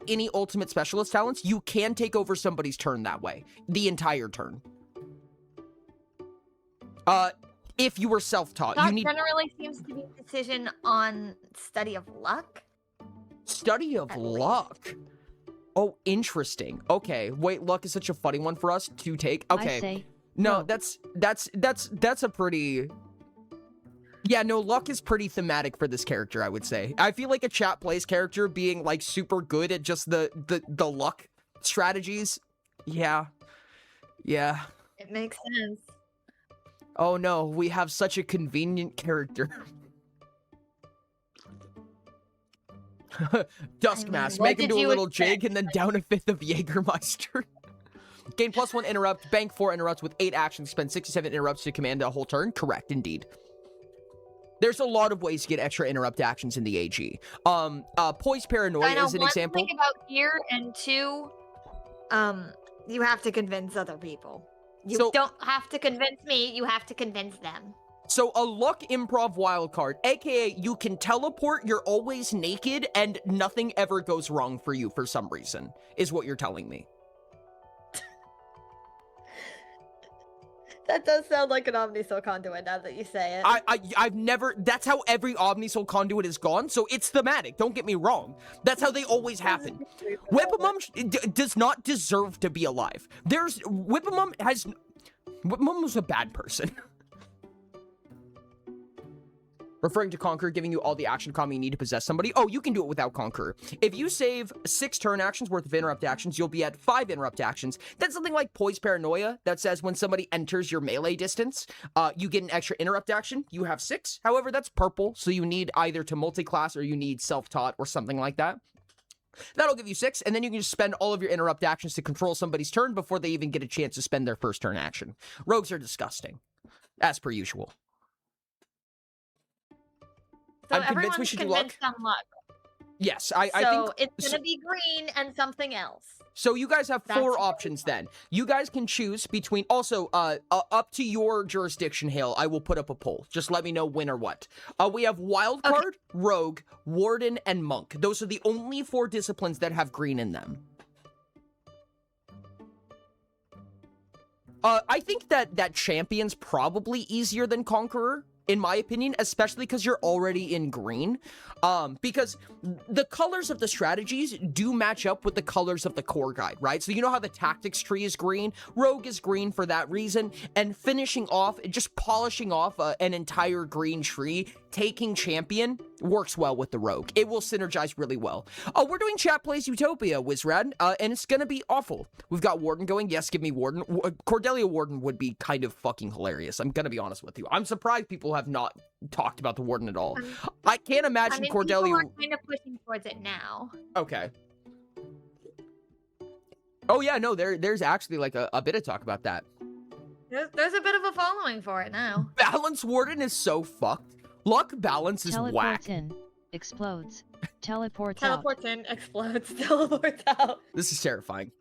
any ultimate specialist talents, you can take over somebody's turn that way. The entire turn. If you were self-taught, That you need... generally seems to be a decision on study of luck. Study of At least. luck. Oh, interesting. Okay, wait, luck is such a funny one for us to take. Okay. I say, No, no. that's a pretty... Yeah, no, luck is pretty thematic for this character, I would say. I feel like a chat plays character being, like, super good at just the luck strategies. Yeah. Yeah. It makes sense. Oh no, we have such a convenient character. Dusk I mean, Mask, what make him did do a you little expect? jig and then down a 5th of Jägermeister. Gain +1 interrupt, bank 4 interrupts with 8 actions, spend 67 interrupts to command a whole turn. Correct, indeed. There's a lot of ways to get extra interrupt actions in the AG. Poise Paranoia I know is an one example. thing about here, and 2, you have to convince other people. You So- don't have to convince me, you have to convince them. So a luck improv wildcard, aka you can teleport, you're always naked, and nothing ever goes wrong for you for some reason, is what you're telling me. That does sound like an Omnisoul conduit now that you say it. I've never, that's how every Omnisoul conduit has gone, so it's thematic, don't get me wrong. That's how they always happen. Whippamum does not deserve to be alive. Whippamum was a bad person. Referring to Conqueror, giving you all the action common you need to possess somebody. Oh, you can do it without Conqueror. If you save 6 turn actions worth of interrupt actions, you'll be at 5 interrupt actions. That's something like Poise Paranoia that says when somebody enters your melee distance, you get an extra interrupt action. You have 6. However, that's purple, so you need either to multi-class or you need self-taught or something like that. That'll give you 6, and then you can just spend all of your interrupt actions to control somebody's turn before they even get a chance to spend their first turn action. Rogues are disgusting, as per usual. So I'm convinced we everyone's should do luck. convinced on luck. Yes, I So think... it's gonna be green and something else. So you guys have That's 4 what options then. You guys can choose between... Also, up to your jurisdiction, Hale, I will put up a poll. Just let me know when or what. We have Wildcard, Rogue, Warden, and Monk. Those are the only 4 disciplines that have green in them. I think that Champion's probably easier than Conqueror. in my opinion, especially because you're already in green. Because the colors of the strategies do match up with the colors of the core guide, right? So you know how the tactics tree is green, rogue is green for that reason, and finishing off, just polishing off an entire green tree, taking champion works well with the rogue. It will synergize really well. We're doing Chat Plays Utopia, Wizrad, and it's gonna be awful. We've got Warden going. Yes, give me Warden. Cordelia Warden would be kind of fucking hilarious. I'm gonna be honest with you. I'm surprised people have not talked about the Warden at all. I can't imagine Cordelia. People are kind of pushing towards it now. Okay. Oh yeah, no, there's actually like a bit of talk about that. There's a bit of a following for it now. Balance Warden is so fucked. Luck balance is Teleports whack. in, explodes. Teleports out. Teleports in, explodes, teleports out. This is terrifying.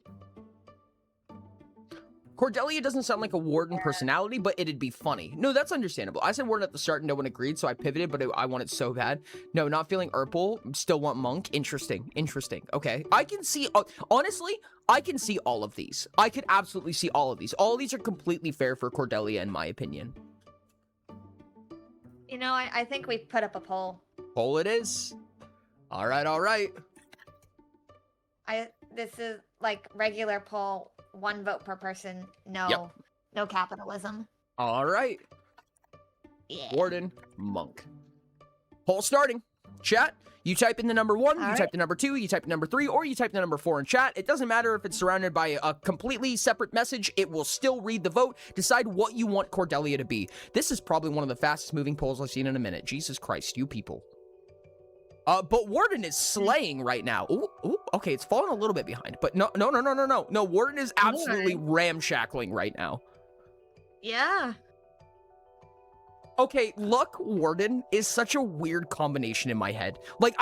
Cordelia doesn't sound like a Warden personality, but it'd be funny. No, that's understandable. I said Warden at the start and no one agreed, so I pivoted, but I want it so bad. No, not feeling Urpal. Still want Monk. Interesting. Interesting. Okay. I can see, honestly, I can see all of these. I could absolutely see all of these. All of these are completely fair for Cordelia, in my opinion. You know, I think we put up a poll. Poll it is. All right, all right. This is like regular poll, 1 vote per person. No, Yep. no capitalism. All right. Yeah. Warden, Monk. Poll starting. Chat, you type in the number 1, you All type right. the number 2, you type the number 3, or you type the number 4 in chat. It doesn't matter if it's surrounded by a completely separate message. It will still read the vote. Decide what you want Cordelia to be. This is probably one of the fastest moving polls I've seen in a minute. Jesus Christ, you people. But Warden is slaying right now. Ooh, okay, it's falling a little bit behind. But no. No, Warden is absolutely ramshackling right now. Yeah. Okay, Luck Warden is such a weird combination in my head. Like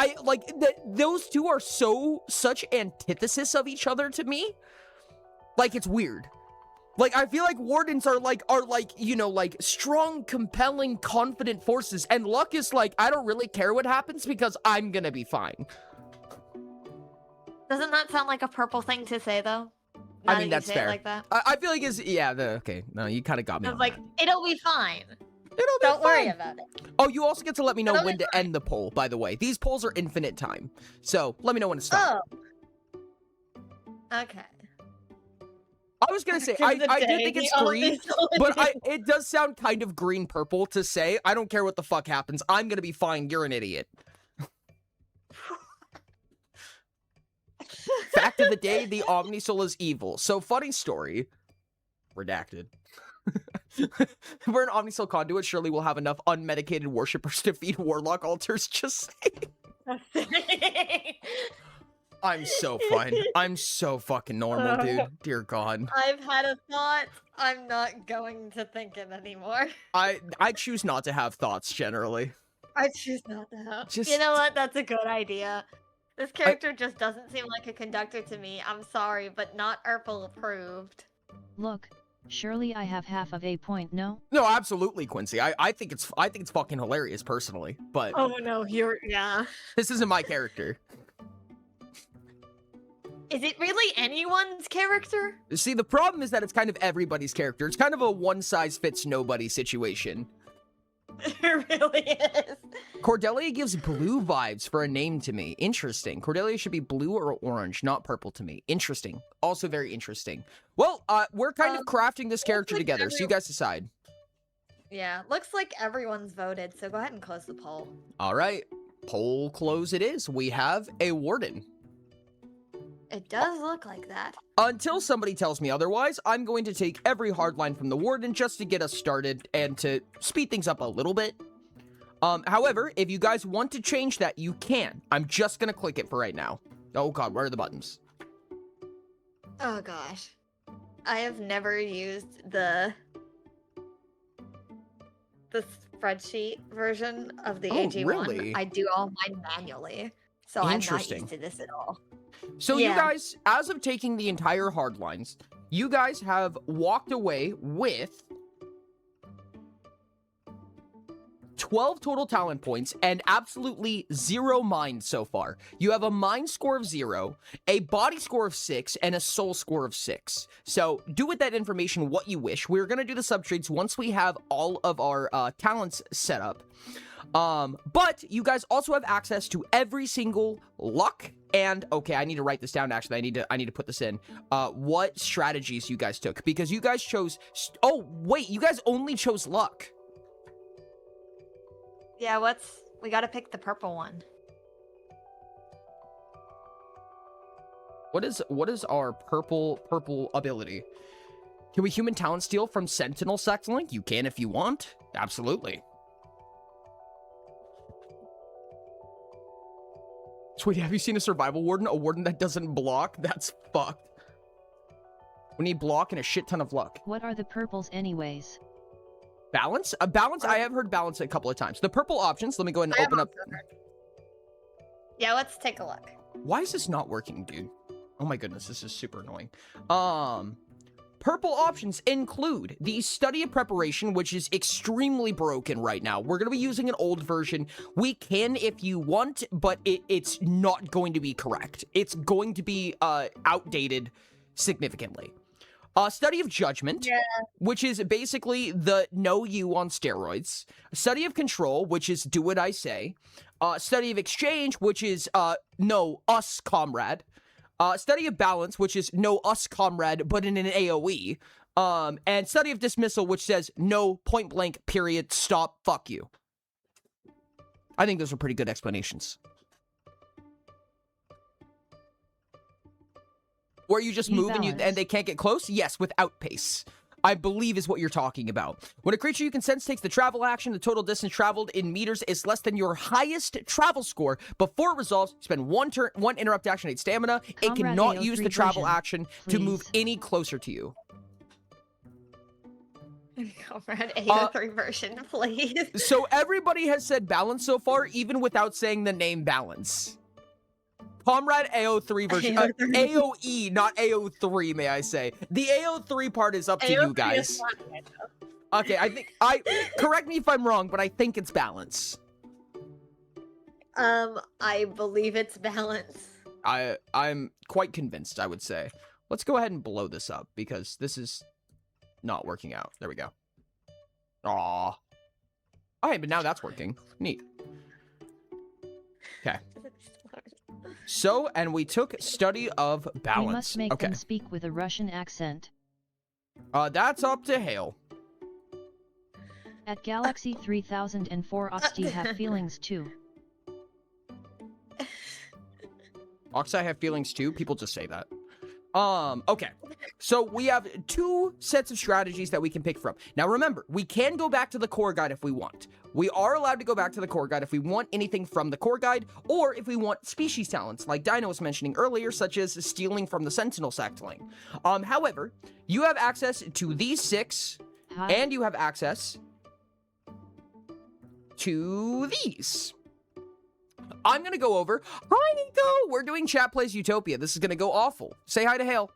those two are such antithesis of each other to me. Like it's weird. Like I feel like Wardens are like you know, like strong, compelling, confident forces, and Luck is like, I don't really care what happens because I'm gonna be fine. Doesn't that sound like a purple thing to say though? I Now mean, that you that's say it fair. like that. I feel like okay. No, you kind of got me. I on was like, that. it'll be fine. It'll be Don't worry fine. about it. Oh, you also get to let me know It'll when be to end the poll, by the way. These polls are infinite time. So let me know when to stop. Oh. Okay. I was gonna say, I do think it's green, but it does sound kind of green-purple to say, I don't care what the fuck happens, I'm gonna be fine, you're an idiot. Fact of the day, the Omnisoul is evil. So, funny story. Redacted. If we're an Omnisoul conduit, surely we'll have enough unmedicated worshippers to feed Warlock altars, just saying. I'm so fun. I'm so fucking normal, dude. Dear God. I've had a thought. I'm not going to think it anymore. I choose not to have thoughts, generally. I choose not to have. Just- You know what? That's a good idea. This character just doesn't seem like a conductor to me. I'm sorry, but not Urpal approved. Look, surely I have half of a point, no? No, absolutely, Quincy. I think it's fucking hilarious, personally. But Oh no, yeah. this isn't my character. Is it really anyone's character? See, the problem is that it's kind of everybody's character. It's kind of a one-size-fits-nobody situation. It really is. Cordelia gives blue vibes for a name to me. Interesting. Cordelia should be blue or orange, not purple to me. Interesting. Also very interesting. Well, we're kind of crafting this character like together, so you guys decide. Yeah, looks like everyone's voted, so go ahead and close the poll. All right. Poll close it is. We have a Warden. It does look like that. Until somebody tells me otherwise, I'm going to take every hardline from the Warden just to get us started and to speed things up a little bit. However, if you guys want to change that, you can. I'm just going to click it for right now. Oh God, where are the buttons? Oh gosh. I have never used the spreadsheet version of the Oh, AG1. really? I do all mine manually. So I'm not Interesting. used to this at all. So you Yeah. guys, as of taking the entire hardlines, you guys have walked away with 12 total talent points and absolutely 0 mind so far. You have a mind score of 0, a body score of 6, and a soul score of 6. So do with that information what you wish. We're going to do the subtrades once we have all of our talents set up. But you guys also have access to every single luck and, okay, I need to write this down, actually. I need to put this in. What strategies you guys took, because you guys chose, oh, wait, you guys only chose luck. Yeah, we gotta pick the purple one. What is our purple ability? Can we human talent steal from Sentinel Sect Link? You can if you want. Absolutely. Sweetie, have you seen a survival warden? A warden that doesn't block? That's fucked. We need block and a shit ton of luck. What are the purples anyways? Balance? Balance, I have heard balance a couple of times. The purple options, let me go ahead and open up. Yeah, let's take a look. Why is this not working, dude? Oh my goodness, this is super annoying. Purple options include the study of preparation, which is extremely broken right now. We're going to be using an old version. We can if you want, but it's not going to be correct. It's going to be outdated significantly. Study of judgment, which is basically the know you on steroids. Study of control, which is do what I say. Study of exchange, which is know us, comrade. Study of balance, which is know us, comrade, but in an AoE. And study of dismissal, which says no, point blank, period, stop, fuck you. I think those are pretty good explanations. Where you just move and they can't get close? Yes, with outpace, I believe is what you're talking about. When a creature you can sense takes the travel action, the total distance traveled in meters is less than your highest travel score. Before it resolves, spend one interrupt action, 8 stamina. It cannot use the travel action to move any closer to you. Comrade AO3 version, please. So everybody has said balance so far, even without saying the name balance. Comrade AO3 version, AOE, not AO3, may I say. The AO3 part is up to you guys. Okay, correct me if I'm wrong, but I think it's balance. I believe it's balance. I'm quite convinced, I would say. Let's go ahead and blow this up, because this is not working out. There we go. Aw. Okay, but now that's working. Neat. Okay. So, and we took study of balance. We must make them speak with a Russian accent. That's up to Hale. At Galaxy 3004 Oxty have feelings too. Oxy have feelings too? People just say that. Okay. So we have 2 sets of strategies that we can pick from. Now remember, we can go back to the core guide if we want. We are allowed to go back to the core guide if we want anything from the core guide, or if we want species talents, like Dino was mentioning earlier, such as stealing from the Sentinel Sect Link. However, you have access to these 6, and you have access to these. I'm going to go over. Hi, Nico. We're doing Chat Plays Utopia. This is going to go awful. Say hi to Hale.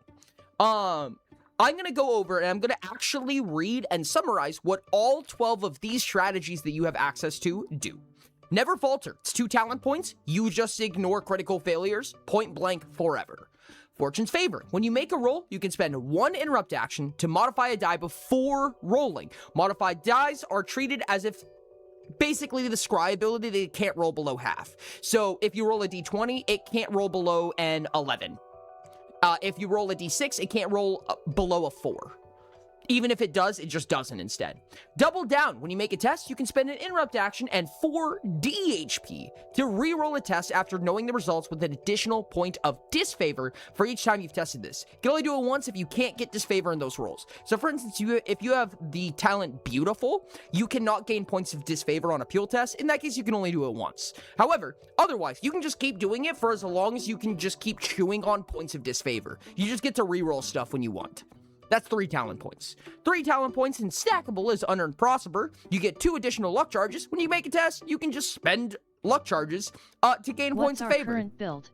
I'm going to go over and I'm going to actually read and summarize what all 12 of these strategies that you have access to do. Never falter. It's 2 talent points. You just ignore critical failures. Point blank forever. Fortune's Favor. When you make a roll, you can spend 1 interrupt action to modify a die before rolling. Modified dies are treated as if basically the scry ability, they can't roll below half. So if you roll a d20, it can't roll below an 11. If you roll a d6, it can't roll below a 4. Even if it does, it just doesn't instead. Double down. When you make a test, you can spend an interrupt action and 4 DHP to re-roll a test after knowing the results with an additional point of disfavor for each time you've tested this. You can only do it once if you can't get disfavor in those rolls. So for instance, if you have the talent Beautiful, you cannot gain points of disfavor on a Pule test. In that case, you can only do it once. However, otherwise, you can just keep doing it for as long as you can just keep chewing on points of disfavor. You just get to re-roll stuff when you want. That's 3 talent points. 3 talent points and stackable is Unearned Prosper. You get 2 additional luck charges. When you make a test, you can just spend luck charges to gain points of favor. What's our current build?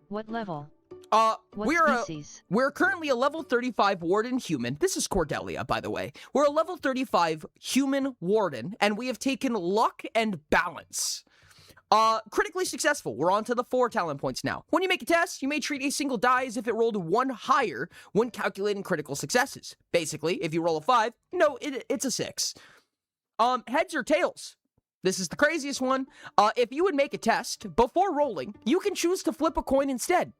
What level? What species? We're currently a level 35 warden human. This is Cordelia, by the way. We're a level 35 human warden, and we have taken luck and balance. Critically successful. We're on to the 4 talent points now. When you make a test, you may treat a single die as if it rolled 1 higher when calculating critical successes. Basically, if you roll a 5, no, it's a 6. Heads or tails? This is the craziest one. If you would make a test, before rolling, you can choose to flip a coin instead.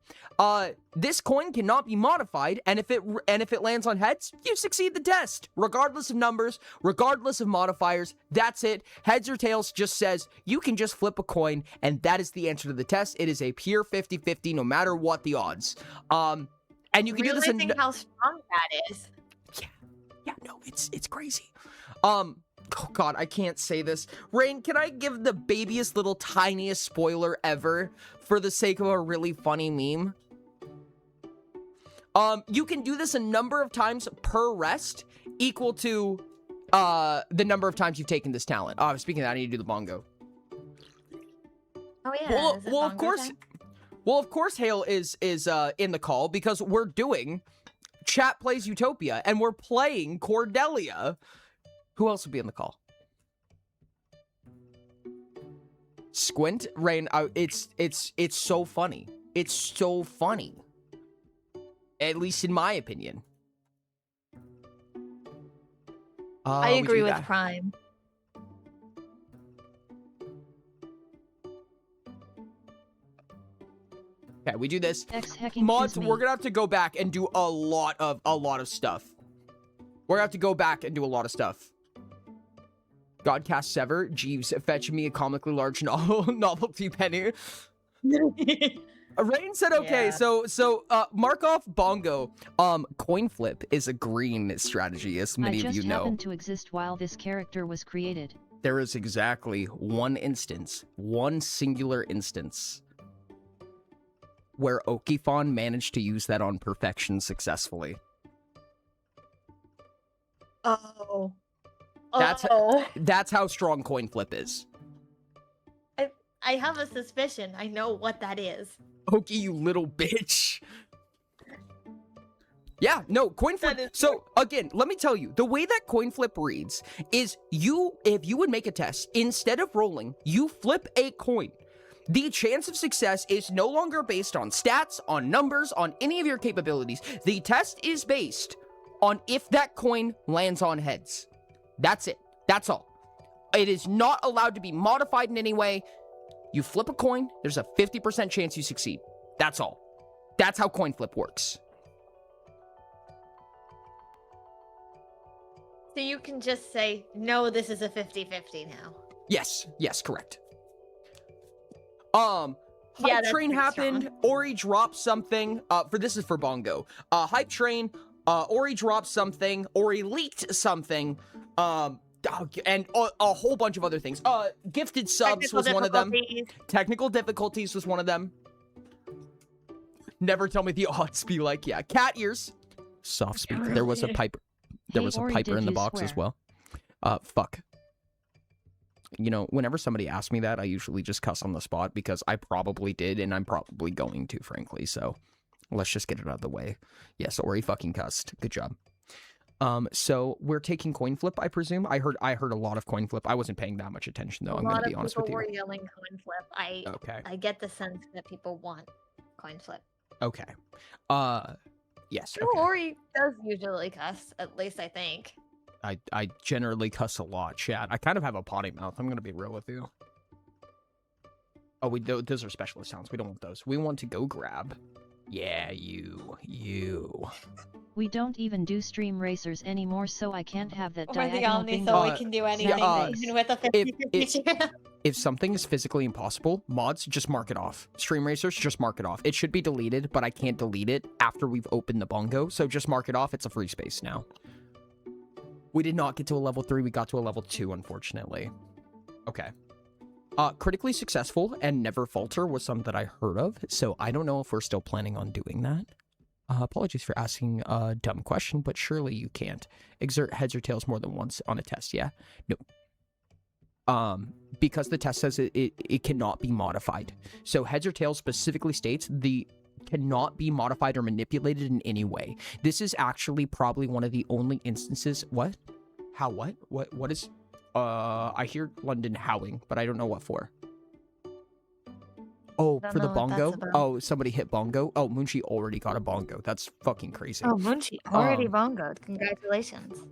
This coin cannot be modified, and if it lands on heads, you succeed the test. Regardless of numbers, regardless of modifiers, that's it. Heads or tails just says you can just flip a coin, and that is the answer to the test. It is a pure 50-50, no matter what the odds. And you can do this Realizing how strong that is. Yeah, no, it's crazy. Oh god, I can't say this. Rain, can I give the babiest little tiniest spoiler ever for the sake of a really funny meme? You can do this a number of times per rest equal to the number of times you've taken this talent. Speaking of that, I need to do the bongo. Oh yeah. Well, is it well of bongo course time? well, of course Hale is in the call because we're doing Chat Plays Utopia and we're playing Cordelia. Who else would be in the call? Squint, Rain. It's so funny. It's so funny. At least in my opinion. I we agree do with that. Prime. Okay, we do this. X hacking Mods, is me. we're gonna have to go back and do a lot of stuff. We're gonna have to go back and do a lot of stuff. Godcast Sever, Jeeves, fetch me a comically large novelty penny. Rain said okay, Yeah. so mark off bongo. Coin flip is a green strategy, as I many of just you know. happened to exist while this character was created. There is exactly one instance, one singular instance, where Okifon managed to use that on perfection successfully. Oh. That's- Oh. That's how strong coin flip is. I have a suspicion. I know what that is. Oki, you little bitch. Yeah, no, coin flip. That is So again, let me tell you, the way that coin flip reads is if you would make a test, instead of rolling, you flip a coin. The chance of success is no longer based on stats, on numbers, on any of your capabilities. The test is based on if that coin lands on heads. That's it. That's all. It is not allowed to be modified in any way. You flip a coin, there's a 50% chance you succeed. That's all. That's how coin flip works. So you can just say, no, this is a 50-50 now. Yes, correct. Yeah, Hype that's Train pretty happened. strong. Ori dropped something. This is for Bongo. Hype Train. Ori dropped something. Ori leaked something. And a whole bunch of other things. Gifted subs Technical was one of them. difficulties. Technical difficulties was one of them. Never tell me the odds be like, yeah. Cat ears. Soft speak. There was a piper. There Hey, was a Ori, piper did in the you box as swear? well. Fuck. You know, whenever somebody asks me that, I usually just cuss on the spot because I probably did and I'm probably going to, frankly. So let's just get it out of the way. Yes, Ori fucking cussed. Good job. So we're taking coin flip, I presume. I heard a lot of coin flip. I wasn't paying that much attention though. I'm gonna be honest with you. A lot of people were yelling coin flip. Okay. I get the sense that people want coin flip. Okay. Yes. True, Okay. Ori does usually cuss, at least I think. I generally cuss a lot, chat. I kind of have a potty mouth. I'm gonna be real with you. Oh, those are specialist sounds. We don't want those. We want to go grab. Yeah, you. We don't even do stream racers anymore, so I can't have that Or the diagonal Omni, bingo. so we can do anything, even with a 50-50 chance. If something is physically impossible, mods, just mark it off. Stream racers, just mark it off. It should be deleted, but I can't delete it after we've opened the bongo, so just mark it off. It's a free space now. We did not get to a level 3. We got to a level 2, unfortunately. Okay. Critically successful and never falter was something that I heard of, so I don't know if we're still planning on doing that. Apologies for asking a dumb question, but surely you can't exert heads or tails more than once on a test, yeah? No. Because the test says it cannot be modified. So heads or tails specifically states the cannot be modified or manipulated in any way. This is actually probably one of the only instances. What? How? What is? I hear London howling, but I don't know what for. Oh, Don't for the know what that's bongo? about. Oh, somebody hit bongo? Oh, Munchie already got a bongo. That's fucking crazy. Oh, Munchie already Um, bongoed. Congratulations.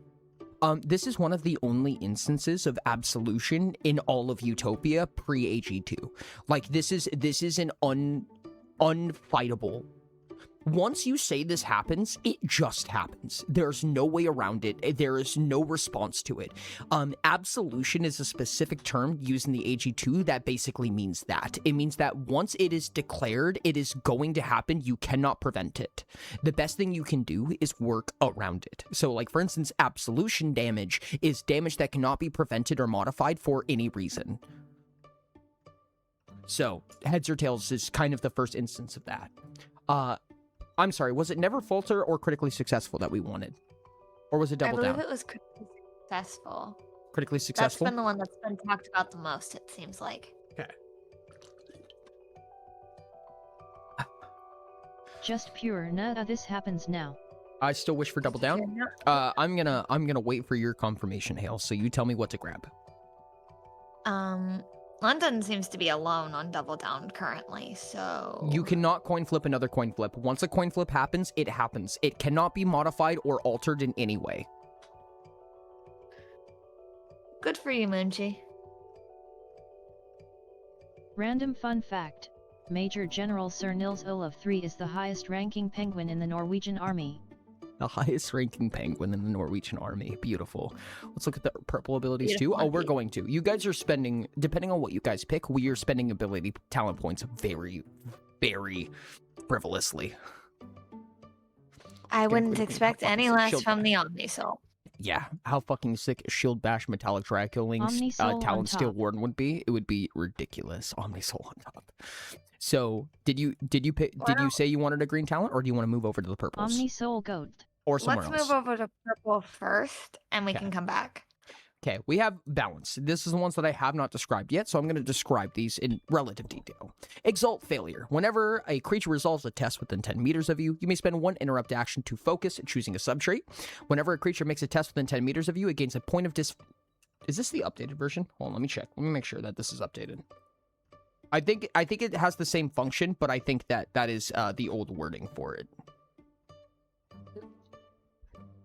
This is one of the only instances of absolution in all of Utopia pre-AG2. Like, this is an unfightable. Once you say this happens, it just happens. There's no way around it. There is no response to it. Absolution is a specific term used in the AG2 that basically means that. It means that once it is declared, it is going to happen. You cannot prevent it. The best thing you can do is work around it. So, like, for instance, absolution damage is damage that cannot be prevented or modified for any reason. So, heads or tails is kind of the first instance of that. I'm sorry, was it never falter or critically successful that we wanted? Or was it double I believe down? it was critically successful. Critically That's successful? been the one that's been talked about the most, it seems like. Okay. Just pure nada this happens now. I still wish for double down. I'm gonna wait for your confirmation, Hale, so you tell me what to grab. London seems to be alone on Double Down currently, so... You cannot coin flip another coin flip. Once a coin flip happens, it happens. It cannot be modified or altered in any way. Good for you, Munchie. Random fun fact. Major General Sir Nils Olav III is the highest ranking penguin in the Norwegian army. The highest ranking penguin in the Norwegian army. Beautiful. Let's look at the purple abilities too. Beautiful Oh, we're indeed. going to. You guys are spending, depending on what you guys pick, we are spending ability talent points very, very frivolously. I Gonna wouldn't quickly expect fucking any some less shield from bash. the Omnisoul. Yeah, how fucking sick Shield Bash Metallic Draculing's Omnisoul on Talon Steel top. Warden would be. It would be ridiculous. Omnisoul on top. So, did you pick, did you Well- say you wanted a green talent, or do you want to move over to the purples? Omni Soul Goat. Or somewhere Let's else? move over to purple first, and we Okay. can come back. Okay, we have balance. This is the ones that I have not described yet, so I'm going to describe these in relative detail. Exalt Failure. Whenever a creature resolves a test within 10 meters of you, you may spend one interrupt action to focus, choosing a subtrait. Whenever a creature makes a test within 10 meters of you, it gains a point of Is this the updated version? Hold on, let me check. Let me make sure that this is updated. I think it has the same function, but I think that is the old wording for it.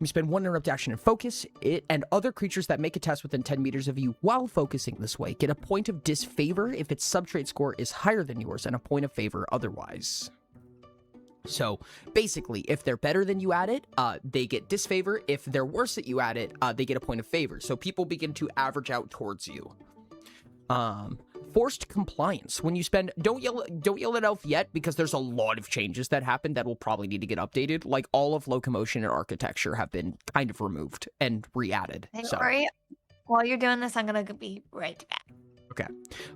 You spend one interrupt action and focus. It and other creatures that make a test within 10 meters of you while focusing this way get a point of disfavor if its subtrait score is higher than yours and a point of favor otherwise. So basically, if they're better than you at it, they get disfavor. If they're worse at you at it, they get a point of favor. So people begin to average out towards you. Forced compliance. When you spend, don't yell at Elf yet, because there's a lot of changes that happen that will probably need to get updated. Like all of locomotion and architecture have been kind of removed and re-added. Hey, So. Ori, while you're doing this, I'm gonna be right back. Okay.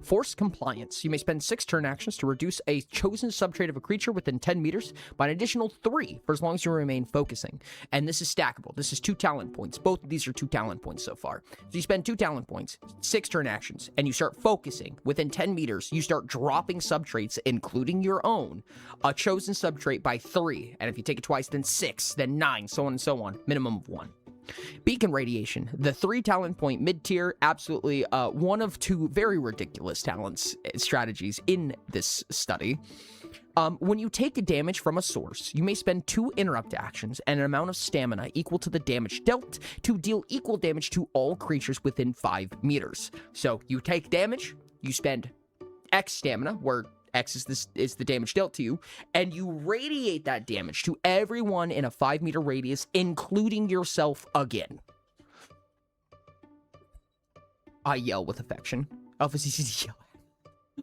Forced compliance. You may spend 6 turn actions to reduce a chosen subtrait of a creature within 10 meters by an additional 3 for as long as you remain focusing. And this is stackable. This is 2 talent points. Both of these are 2 talent points so far. So you spend 2 talent points, 6 turn actions, and you start focusing. Within 10 meters, you start dropping subtraits, including your own, a chosen subtrait by 3. And if you take it twice, then 6, then 9, so on and so on. Minimum of 1. Beacon Radiation, the 3 talent point mid-tier, absolutely one of 2 very ridiculous talents strategies in this study. When you take a damage from a source, you may spend 2 interrupt actions and an amount of stamina equal to the damage dealt to deal equal damage to all creatures within 5 meters. So you take damage, you spend X stamina, where X is the damage dealt to you, and you radiate that damage to everyone in a 5 meter radius, including yourself again. I yell with affection. Alpha CCD yell.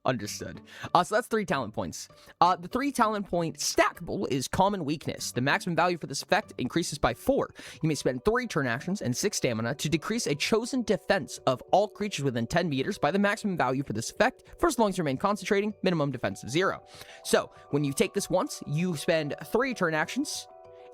Understood. So that's 3 talent points. The 3 talent point stackable is Common Weakness. The maximum value for this effect increases by 4. You may spend 3 turn actions and 6 stamina to decrease a chosen defense of all creatures within 10 meters by the maximum value for this effect for as long as you remain concentrating, minimum defense of 0. So, when you take this once, you spend 3 turn actions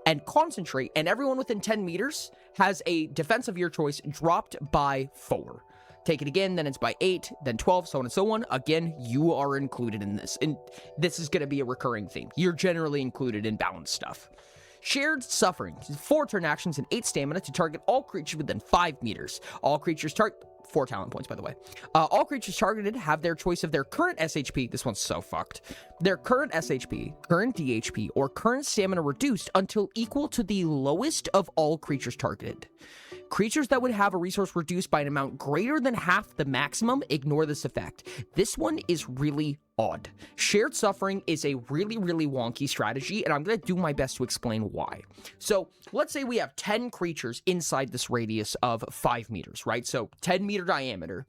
and concentrate, and everyone within 10 meters has a defense of your choice dropped by 4. take it again, then it's by 8, then 12, so on and so on. Again, you are included in this, and this is going to be a recurring theme. You're generally included in balanced stuff. Shared Suffering, 4 turn actions and 8 stamina to target all creatures within 5 meters. All creatures 4 talent points, by the way. All creatures targeted have their choice of their current SHP. This one's so fucked. Their current SHP, current DHP, or current stamina reduced until equal to the lowest of all creatures targeted. Creatures that would have a resource reduced by an amount greater than half the maximum ignore this effect. This one is really odd. Shared Suffering is a really, really wonky strategy, and I'm going to do my best to explain why. So let's say we have 10 creatures inside this radius of 5 meters, right? So 10 meter diameter.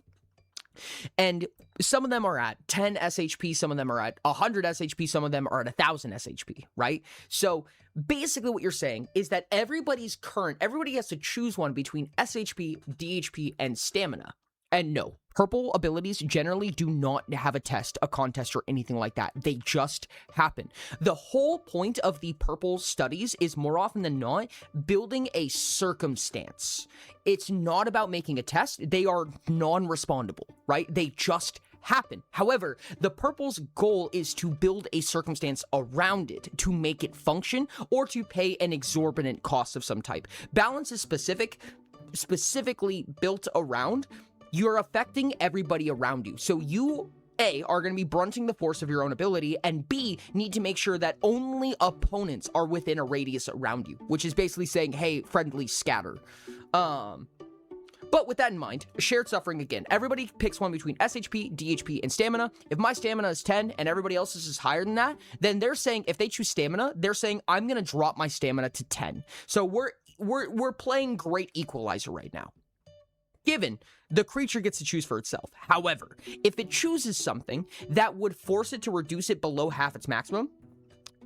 And some of them are at 10 SHP, some of them are at 100 SHP, some of them are at 1,000 SHP, right? So basically what you're saying is that everybody has to choose one between SHP, DHP, and stamina. And no, purple abilities generally do not have a test, a contest, or anything like that. They just happen. The whole point of the purple studies is more often than not building a circumstance. It's not about making a test. They are non-respondable, right? They just happen. However, the purple's goal is to build a circumstance around it to make it function or to pay an exorbitant cost of some type. Balance is specifically built around you're affecting everybody around you. So you, A, are going to be brunting the force of your own ability, and B, need to make sure that only opponents are within a radius around you, which is basically saying, hey, friendly scatter. But with that in mind, Shared Suffering again. Everybody picks one between SHP, DHP, and stamina. If my stamina is 10 and everybody else's is higher than that, then they're saying, if they choose stamina, they're saying, I'm going to drop my stamina to 10. So we're playing Great Equalizer right now. Given the creature gets to choose for itself. However, if it chooses something that would force it to reduce it below half its maximum,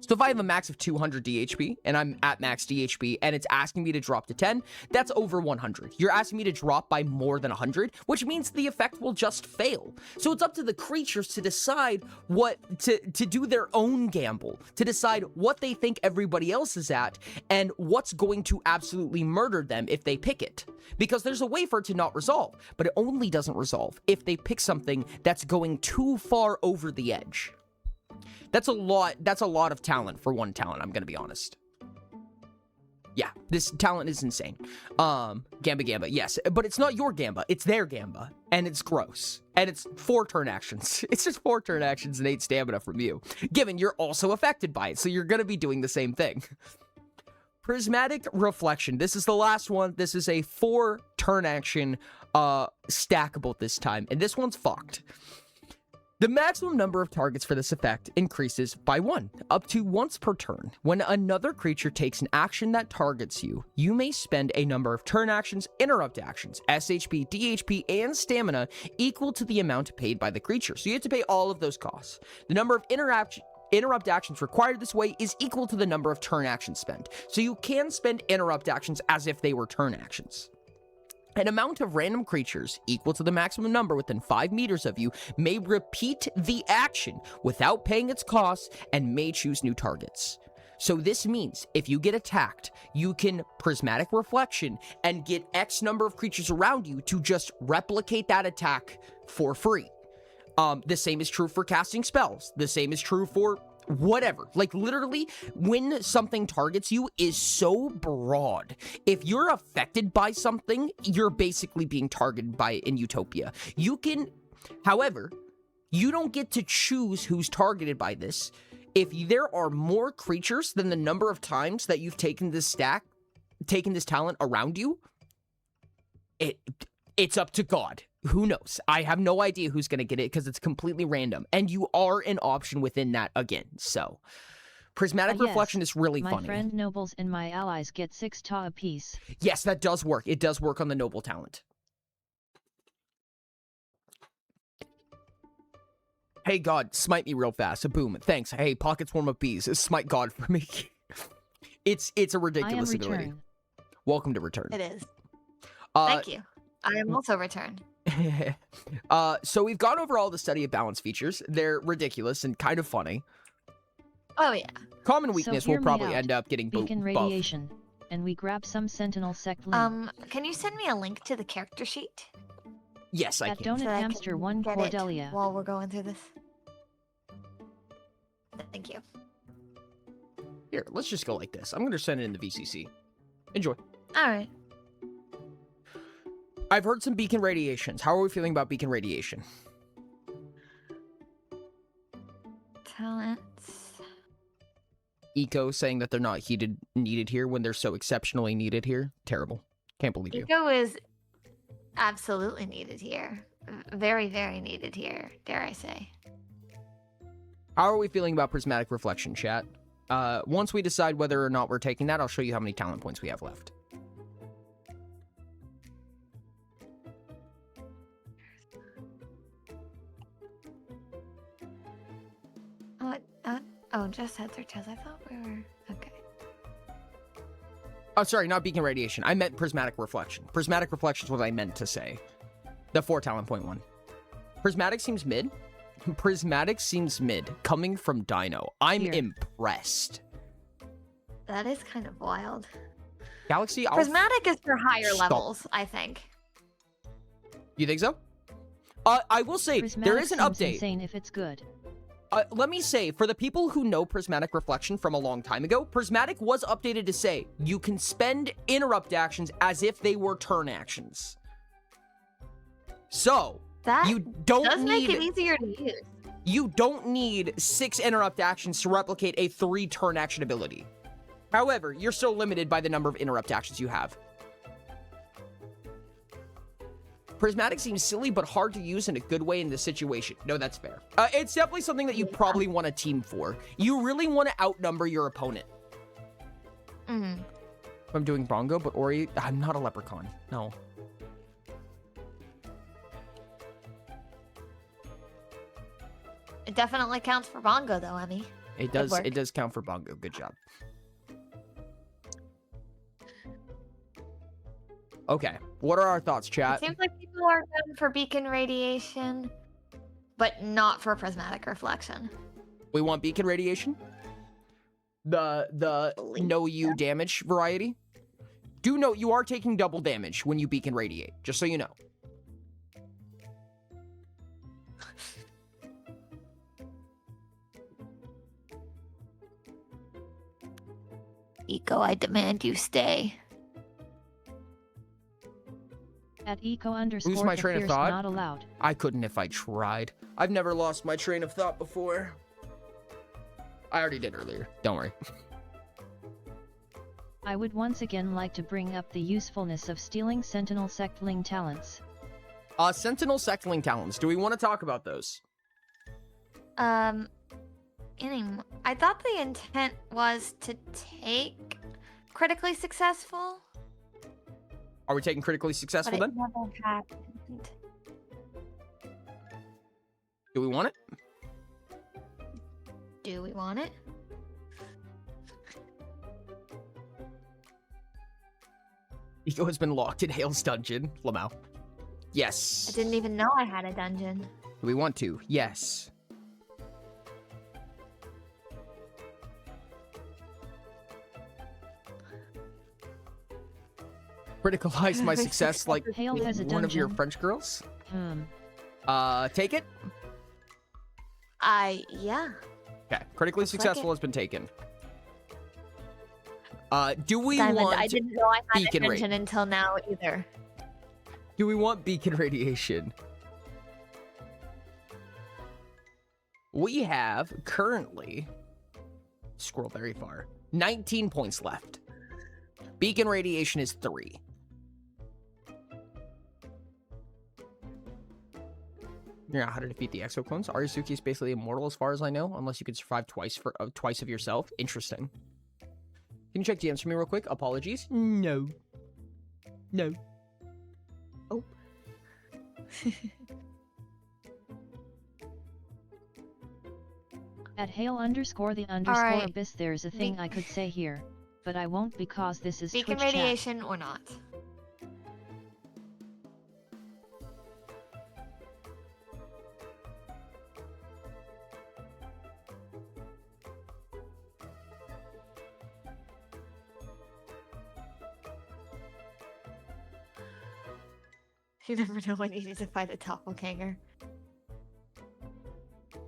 so if I have a max of 200 DHP and I'm at max DHP and it's asking me to drop to 10, that's over 100. You're asking me to drop by more than 100, which means the effect will just fail. So it's up to the creatures to decide what to do their own gamble, to decide what they think everybody else is at and what's going to absolutely murder them if they pick it. Because there's a way for it to not resolve, but it only doesn't resolve if they pick something that's going too far over the edge. That's a lot of talent for one talent, I'm gonna be honest. Yeah, this talent is insane. Gamba, yes, but it's not your Gamba, it's their Gamba, and it's gross. And it's 4 turn actions. It's just 4 turn actions and 8 stamina from you. Given you're also affected by it, so you're gonna be doing the same thing. Prismatic Reflection. This is the last one. This is a 4 turn action, stackable this time, and this one's fucked. The maximum number of targets for this effect increases by 1, up to once per turn. When another creature takes an action that targets you, you may spend a number of turn actions, interrupt actions, SHP, DHP, and stamina equal to the amount paid by the creature. So you have to pay all of those costs. The number of interrupt actions required this way is equal to the number of turn actions spent. So you can spend interrupt actions as if they were turn actions. An amount of random creatures equal to the maximum number within 5 meters of you may repeat the action without paying its costs and may choose new targets. So this means if you get attacked, you can Prismatic Reflection and get X number of creatures around you to just replicate that attack for free. The same is true for casting spells. The same is true for whatever. Like, literally, when something targets you is so broad. If you're affected by something, you're basically being targeted by it in Utopia. You can, however, you don't get to choose who's targeted by this. If there are more creatures than the number of times that you've taken this talent around you, it's up to God. Who knows? I have no idea who's going to get it because it's completely random. And you are an option within that again. So, Prismatic Reflection is really funny. My friend nobles and my allies get 6 Ta apiece. Yes, that does work. It does work on the noble talent. Hey, God, smite me real fast. Boom. Thanks. Hey, pocket swarm of bees. Smite God for me. It's a ridiculous ability. Welcome to Return. It is. Thank you. I am also Return. So we've gone over all the study of balance features. They're ridiculous and kind of funny. Oh yeah. Common weakness So will hear me probably out. end up getting Beacon buffed. radiation, and we grab some Sentinel sect link. Can you send me a link to the character sheet? Yes, I At can. Donut So I Hamster can 1 get it Cordelia. while we're going through this. Thank you. Here, let's just go like this. I'm gonna send it in the VCC. Enjoy. All right. I've heard some beacon radiations. How are we feeling about beacon radiation? Talents. Eco saying that they're not needed here when they're so exceptionally needed here. Terrible. Can't believe you. Eco is absolutely needed here. Very, very needed here, dare I say. How are we feeling about prismatic reflection, chat? Once we decide whether or not we're taking that, I'll show you how many talent points we have left. Oh, just heads or tails. I thought we were okay. Oh, sorry, not beacon radiation. I meant prismatic reflection. Prismatic reflection is what I meant to say. The 4 talent point one. Prismatic seems mid. Prismatic seems mid. Coming from Dino. I'm Here. impressed. That is kind of wild. Galaxy, I'll... Prismatic is for higher Stop. levels, I think. You think so? I will say, there Prismatic is an seems update. insane if it's good. Let me say, for the people who know Prismatic Reflection from a long time ago, Prismatic was updated to say you can spend interrupt actions as if they were turn actions. So, That you don't does make it need easier to use. you don't need 6 interrupt actions to replicate a 3 turn action ability. However, you're still limited by the number of interrupt actions you have. Prismatic seems silly, but hard to use in a good way in this situation. No, that's fair. It's definitely something that you probably want a team for. You really want to outnumber your opponent. Mm. I'm doing Bongo, but Ori, I'm not a leprechaun. No. It definitely counts for Bongo, though, Emmy. It Good does. work. It does count for Bongo. Good job. Okay. What are our thoughts, It chat? seems like people are going for beacon radiation, but not for prismatic reflection. We want beacon radiation. The no you damage variety. Do note you are taking double damage when you beacon radiate, just so you know. Eco, I demand you stay. At eco underscore my the train of fierce thought? not allowed. I couldn't if I tried. I've never lost my train of thought before. I already did earlier. Don't worry. I would once again like to bring up the usefulness of stealing Sentinel Sectling talents. Sentinel Sectling talents. Do we want to talk about those? I thought the intent was to take critically successful, Are we taking critically but successful it then? never happened. Do we want it? Do we want it? Eco has been locked in Hale's dungeon. Lamau. I Yes. didn't even know I had a dungeon. Do we want to? Yes. Criticalize my success like Hale has a one of your dungeon. French girls? Take it? Yeah. Okay. Critically Looks like successful it. has been taken. Do we Diamond, want I didn't know I had a beacon rate? dungeon until now either. Do we want beacon radiation? We have currently, scroll very far, 19 points left. Beacon radiation is 3. You're not how to defeat the exoclones. Arisuki is basically immortal as far as I know, unless you can survive twice of yourself. Interesting. Can you check DMs for me real quick? Apologies. No. No. Oh. At Hale underscore the underscore Alright. abyss there's a thing I could say here, but I won't because this is Beacon Twitch chat. radiation or not? You never know when you need to fight a doppelganger.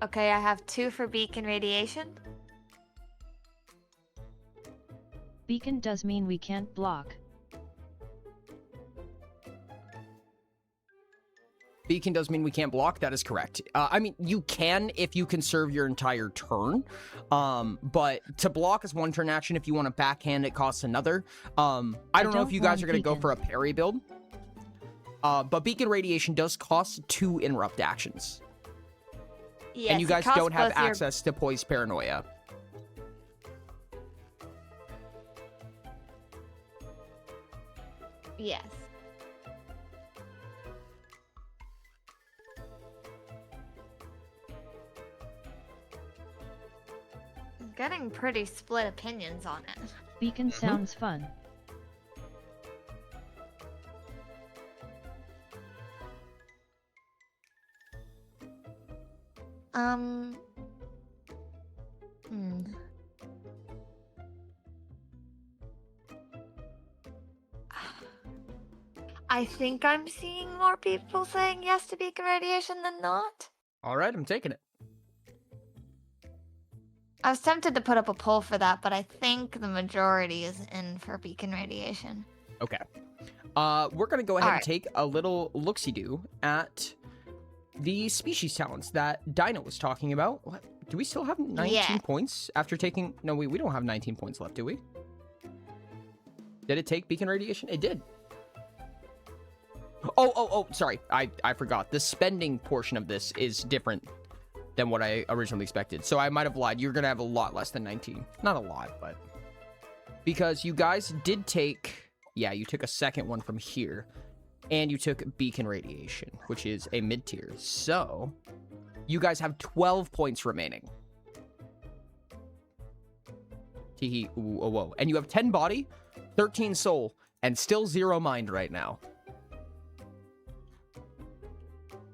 Okay, I have 2 for beacon radiation. Beacon does mean we can't block. Beacon does mean we can't block. That is correct. I mean, you can if you conserve your entire turn. But to block is 1 turn action. If you want to backhand, it costs another. I don't know if don't you guys run are going to go Beacon. for a parry build. But Beacon Radiation does cost 2 interrupt actions. Yes, And you it guys costs don't have both your- access to Poise Paranoia. Yes. I'm getting pretty split opinions on it. Beacon sounds fun. Hmm. I think I'm seeing more people saying yes to beacon radiation than not. All right, I'm taking it. I was tempted to put up a poll for that, but I think the majority is in for beacon radiation. Okay. We're going to go ahead and Alright. take a little look-see-do at the species talents that Dinah was talking about. What? Do we still have 19 Yeah. points after taking... No, we don't have 19 points left, do we? Did it take beacon radiation? It did. Oh, sorry. I forgot. The spending portion of this is different than what I originally expected. So I might have lied. You're going to have a lot less than 19. Not a lot, but... Because you guys did take... Yeah, you took a second one from here. And you took beacon radiation, which is a mid-tier. So, you guys have 12 points remaining. Teehee, ooh, oh, whoa. And you have 10 body, 13 soul, and still 0 mind right now.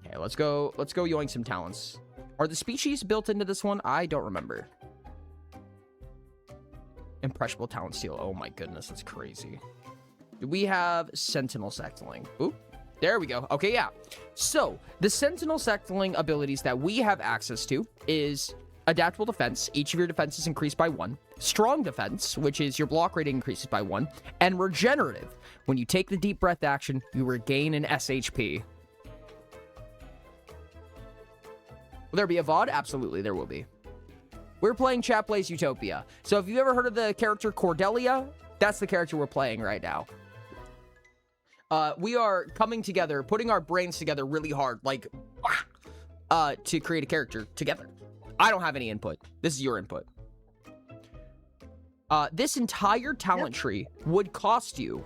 Okay, let's go yoink some talents. Are the species built into this one? I don't remember. Impressionable talent steal. Oh my goodness, that's crazy. Do we have Sentinel Sectling? Oop. There we go. Okay, yeah. So, the Sentinel Sectling abilities that we have access to is Adaptable Defense. Each of your defenses increased by 1. Strong Defense, which is your block rating increases by 1. And Regenerative. When you take the Deep Breath action, you regain an SHP. Will there be a VOD? Absolutely, there will be. We're playing Chat Plays Utopia. So if you've ever heard of the character Cordelia, that's the character we're playing right now. We are coming together, putting our brains together really hard, like, to create a character together. I don't have any input. This is your input. This entire talent tree would cost you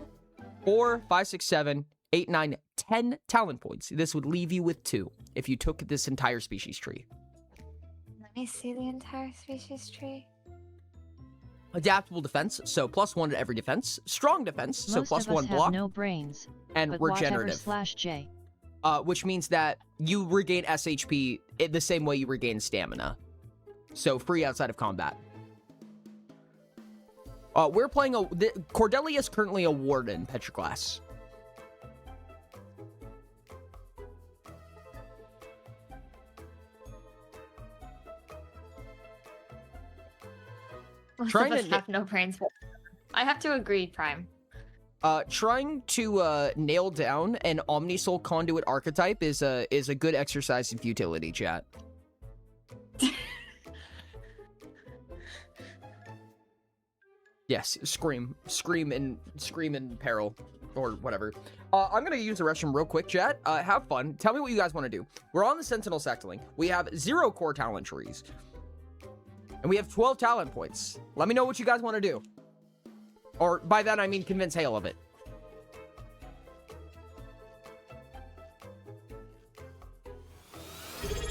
4, 5, 6, 7, 8, 9, 10 talent points. This would leave you with 2 if you took this entire species tree. Let me see the entire species tree. Adaptable defense, so +1 to every defense. Strong defense, so Most of us +1 have block. no brains, And but regenerative. /J. Which means that you regain SHP the same way you regain stamina. So free outside of combat. We're playing Cordelia is currently a warden, Petroglass. Most Trying of us to- have no brains. But I have to agree, Prime. Trying to nail down an Omnisoul conduit archetype is a good exercise in futility, chat. Yes, scream in peril, or whatever. I'm gonna use the restroom real quick, chat. Have fun. Tell me what you guys want to do. We're on the Sentinel Sectling. We have 0 core talent trees, and we have 12 talent points. Let me know what you guys want to do. Or by that I mean convince Hale of it.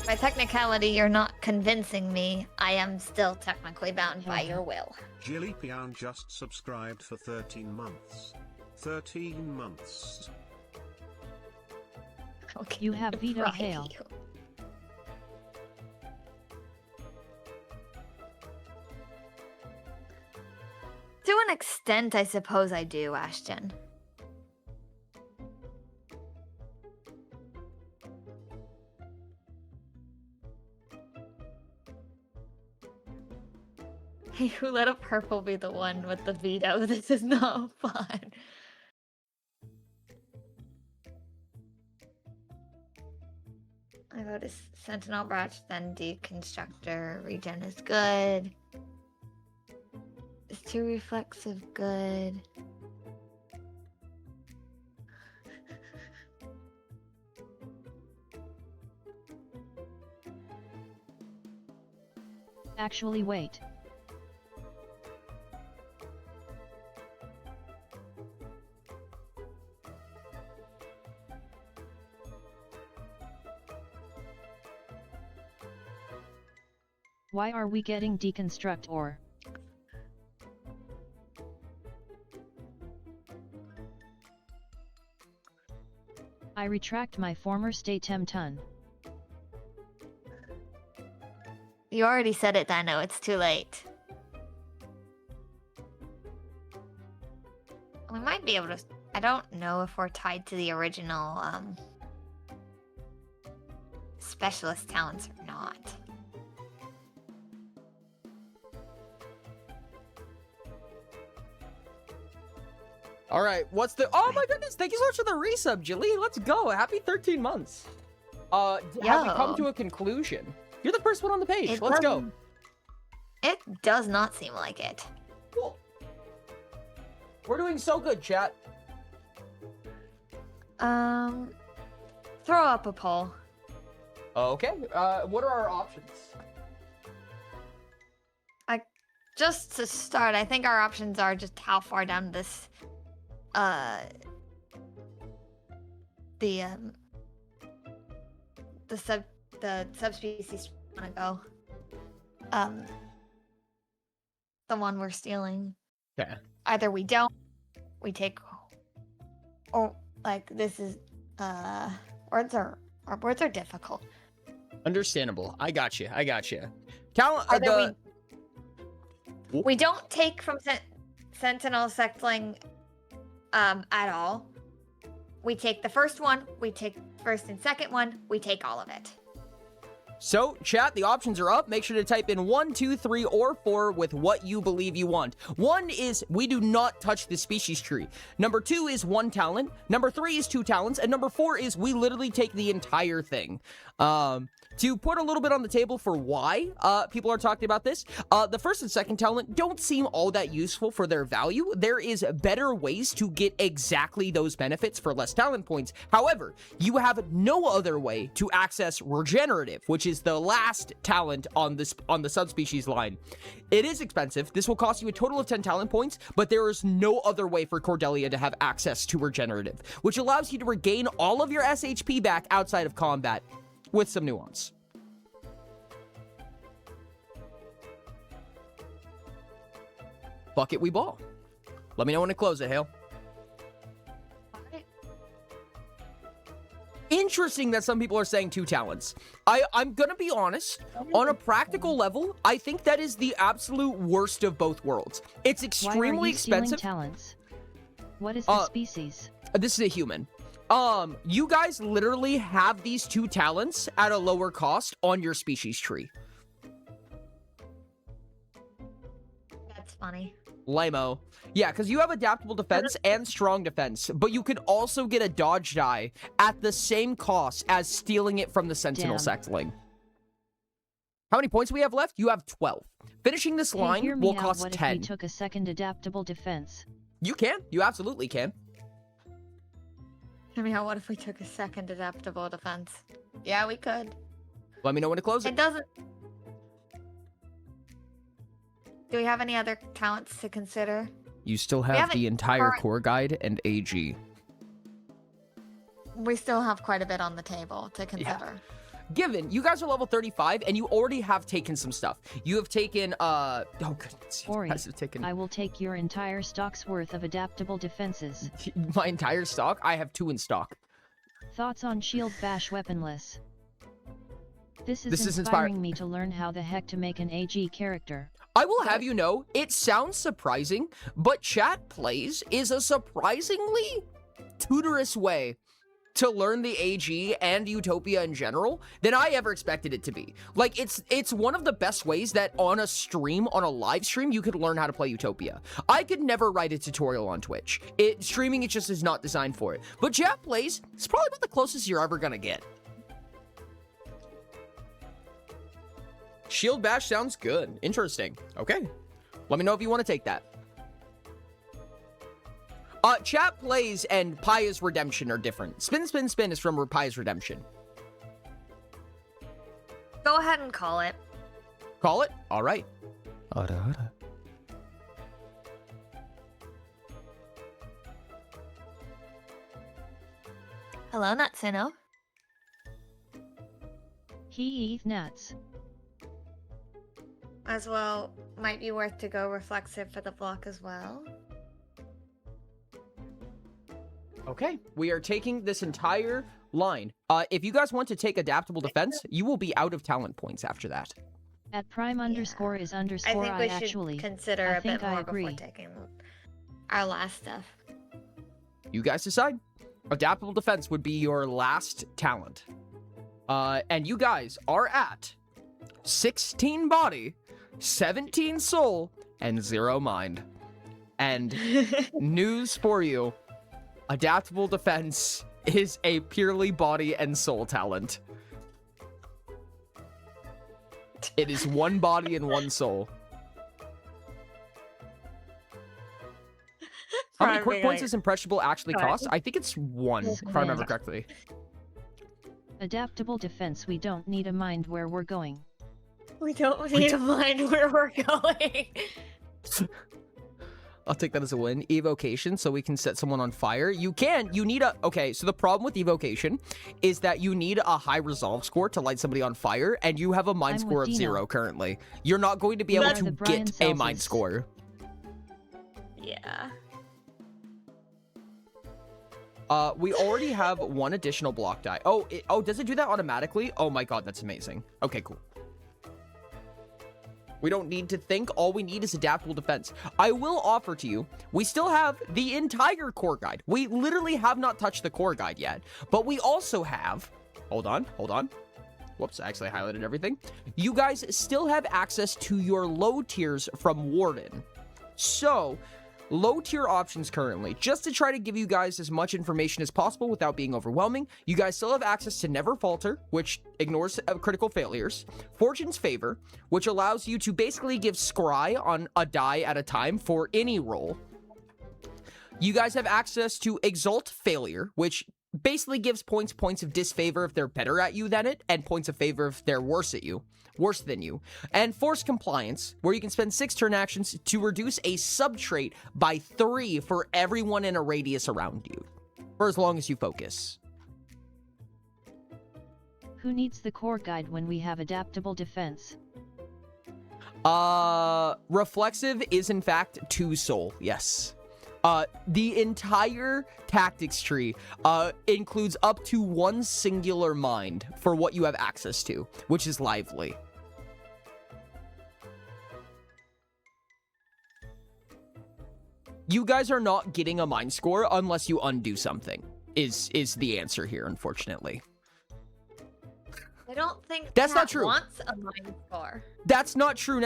By technicality, you're not convincing me. I am still technically bound by your will. Jillipian just subscribed for 13 months. 13 months. Okay. You have veto right, hail. you. To an extent, I suppose I do, Ashton. Hey, who let a purple be the one with the veto? This is not fun. I vote is Sentinel Bratch, then Deconstructor. Regen is good. Is too reflexive good? Actually, wait. Why are we getting deconstruct or? I retract my former statem ton. You already said it, Dino. It's too late. We might be able to. I don't know if we're tied to the original specialist talents or not. All right, what's the? Oh my goodness! Thank you so much for the resub, Jilly. Let's go. Happy 13 months. Have we come Yo. to a conclusion? You're the first one on the page. It Let's go. doesn't- It does not seem like it. Cool. We're doing so good, chat. Throw up a poll. Okay. What are our options? Just to start, I think our options are just how far down this, the subspecies want to go. The one we're stealing. Okay. Either we don't, we take, or like this is, words are difficult. Understandable. I got you. Count Either we don't take from Sentinel Sectling at all. We take the first one, we take first and second one, we take all of it. So, chat, the options are up. Make sure to type in 1, 2, 3, or 4 with what you believe you want. 1 is we do not touch the species tree. Number 2 is 1 talent. Number 3 is 2 talents. And number 4 is we literally take the entire thing. To put a little bit on the table for why people are talking about this, the first and second talent don't seem all that useful for their value. There is better ways to get exactly those benefits for less talent points. However, you have no other way to access regenerative, which is the last talent on the subspecies line. It is expensive. This will cost you a total of 10 talent points, but there is no other way for Cordelia to have access to regenerative, which allows you to regain all of your SHP back outside of combat. With some nuance. Bucket we ball. Let me know when to close it, Hale. Interesting that some people are saying 2 talents. I'm gonna be honest, on a practical level, I think that is the absolute worst of both worlds. It's extremely Why are you stealing expensive. talents? What is the species? This is a human. You guys literally have these 2 talents at a lower cost on your species tree. That's funny. Lamo. Yeah, because you have adaptable defense and strong defense, but you can also get a dodge die at the same cost as stealing it from the Sentinel Damn. Sectling. How many points do we have left? You have 12. Finishing this Hey, line hear me will out. cost What 10. if we took a second adaptable defense? You can. You absolutely can. I mean, what if we took a second adaptable defense? Yeah, we could. Let me know when to close It it. doesn't. Do we have any other talents to consider? You still have have the the entire current- core guide and AG. We still have quite a bit on the table to consider. Given you guys are level 35 and you already have taken some stuff. You have taken oh goodness, you Ori, guys have taken I will take your entire stock's worth of adaptable defenses. my entire stock. I have 2 in stock. Thoughts on Shield Bash weaponless? This This is is inspiring me to learn how the heck to make an AG character. I will have you know, it sounds surprising, but chat plays is a surprisingly tutorous way to learn the AG and Utopia in general than I ever expected it to be. Like, it's one of the best ways that on a stream, on a live stream, you could learn how to play Utopia. I could never write a tutorial on Twitch. Streaming, it just is not designed for it. But Chat Plays, it's probably about the closest you're ever gonna get. Shield Bash sounds good. Interesting. Okay. Let me know if you want to take that. Chat Plays and Paya's Redemption are different. Spin Spin Spin is from Paya's Redemption. Go ahead and call it. Call it? All right. Hello, Natsuno. He eat nuts. As well, might be worth to go reflexive for the block as well. Okay, we are taking this entire line. If you guys want to take Adaptable Defense, you will be out of talent points after that. At prime underscore is I underscore think I we should actually. consider I a bit think I more before agree. taking our last stuff. You guys decide. Adaptable Defense would be your last talent. And you guys are at 16 body, 17 soul, and 0 mind. And news for you. Adaptable Defense is a purely body and soul talent. It is 1 body and 1 soul. How many quick points does Impressionable actually cost? I think it's 1, if I remember correctly. Adaptable defense. We don't need a mind where we're going. We don't need to mind where we're going. I'll take that as a win. Evocation, so we can set someone on fire. You need a... Okay, so the problem with Evocation is that you need a high resolve score to light somebody on fire, and you have a mind I'm score with of Dino. 0 currently. You're not going to be able That's to the Brian get a mind Celsius. score. Yeah. We already have 1 additional block die. Oh, does it do that automatically? Oh my god, that's amazing. Okay, cool. We don't need to think. All we need is Adaptable Defense. I will offer to you, we still have the entire core guide. We literally have not touched the core guide yet, but we also have... Hold on. Whoops, I actually highlighted everything. You guys still have access to your low tiers from Warden. So... low tier options currently, just to try to give you guys as much information as possible without being overwhelming. You guys still have access to Never Falter, which ignores critical failures, Fortune's Favor, which allows you to basically give scry on a die at a time for any roll. You guys have access to Exalt Failure, which basically gives points of disfavor if they're better at you than it, and points of favor if they're worse than you. And Force Compliance, where you can spend 6 turn actions to reduce a subtrait by 3 for everyone in a radius around you, for as long as you focus. Who needs the core guide when we have adaptable defense? Reflexive is in fact 2 soul, yes. The entire tactics tree includes up to 1 singular mind for what you have access to, which is lively. You guys are not getting a mind score unless you undo something, is the answer here, unfortunately. I don't think That's not Cat true. wants a mind score. That's not true.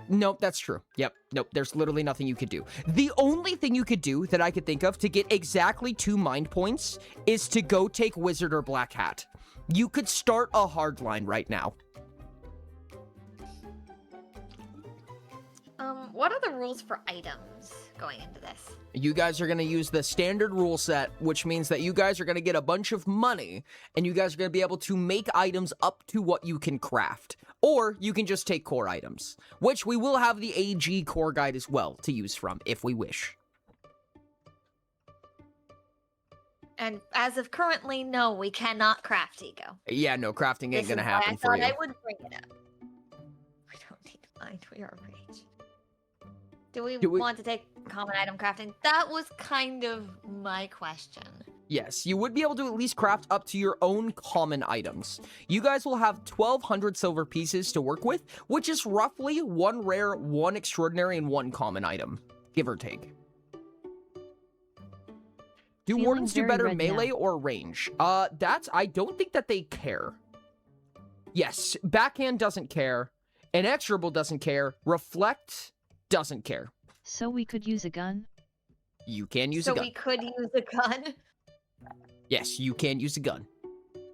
Nope, that's true. Yep, nope, there's literally nothing you could do. The only thing you could do that I could think of to get exactly 2 mind points is to go take Wizard or Black Hat. You could start a hard line right now. What are the rules for items going into this? You guys are going to use the standard rule set, which means that you guys are going to get a bunch of money, and you guys are going to be able to make items up to what you can craft. Or you can just take core items, which we will have the AG core guide as well to use from, if we wish. And as of currently, no, we cannot craft ego. Yeah, no, crafting ain't This going to is why happen I for thought you. I would bring it up. We don't need mind. We are rage. Do we want to take common item crafting? That was kind of my question. Yes, you would be able to at least craft up to your own common items. You guys will have 1,200 silver pieces to work with, which is roughly 1 rare, 1 extraordinary, and 1 common item, give or take. Do Feeling wardens do very better red now. melee or range? I don't think that they care. Yes, backhand doesn't care. Inexorable doesn't care. Reflect doesn't care. So we could use a gun? You can use so a gun. we could use a gun. Yes, you can use a gun.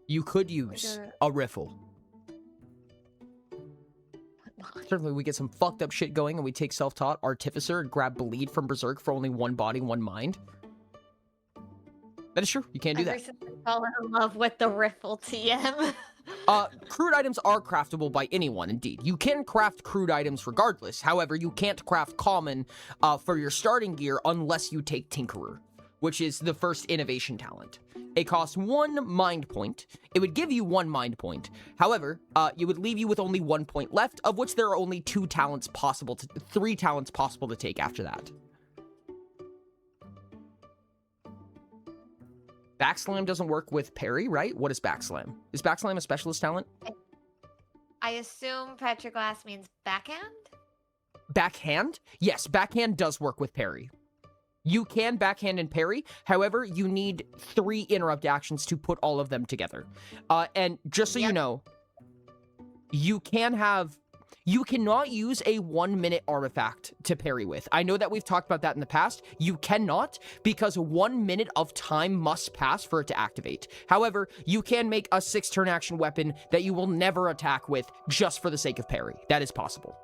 You could use a riffle. Certainly, we get some fucked up shit going and we take self-taught, Artificer, and grab Bleed from Berserk for only one body, one mind. That is true. You can do Ever that. since I fell in love with the riffle TM. Crude items are craftable by anyone, indeed. You can craft crude items regardless. However, you can't craft common for your starting gear unless you take Tinkerer, which is the first innovation talent. It costs 1 mind point. It would give you 1 mind point. However, it would leave you with only 1 point left, of which there are only 3 talents possible to take after that. Backslam doesn't work with parry, right? What is Backslam? Is Backslam a specialist talent? I assume Petroglass means backhand? Backhand? Yes, backhand does work with parry. You can backhand and parry. However, you need 3 interrupt actions to put all of them together. And just so you know, you cannot use a 1-minute artifact to parry with. I know that we've talked about that in the past. You cannot, because 1 minute of time must pass for it to activate. However, you can make a 6-turn action weapon that you will never attack with just for the sake of parry. That is possible.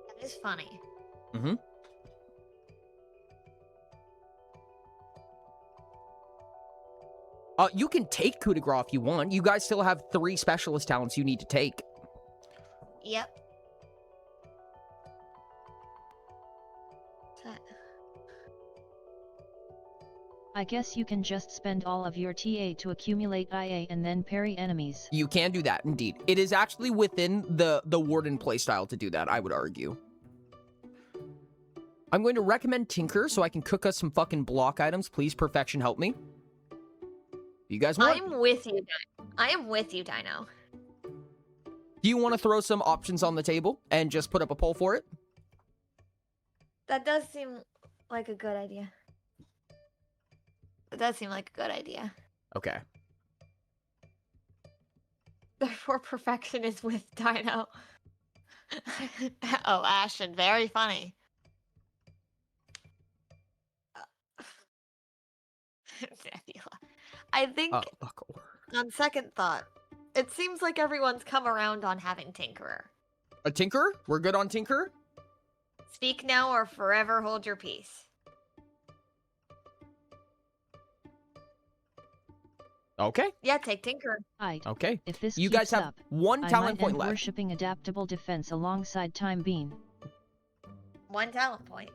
That is funny. Mm-hmm. You can take coup de grace if you want. You guys still have 3 specialist talents you need to take. Yep. I guess you can just spend all of your TA to accumulate IA and then parry enemies. You can do that, indeed. It is actually within the Warden playstyle to do that, I would argue. I'm going to recommend Tinker so I can cook us some fucking block items. Please, Perfection, help me. You guys want? I'm with you, Dino. I am with you, Dino. Do you want to throw some options on the table and just put up a poll for it? That does seem like a good idea. It does seem like a good idea. Okay. Therefore, Perfection is with Dino. Oh, Ashton, very funny. Nebula. I think, on second thought, it seems like everyone's come around on having Tinkerer. A Tinker? We're good on Tinker? Speak now or forever hold your peace. Okay. Yeah, take Tinker. Aight. Okay. If this You keeps guys have up, 1 I talent might point end left. worshipping adaptable defense alongside Time Bean. 1 talent point.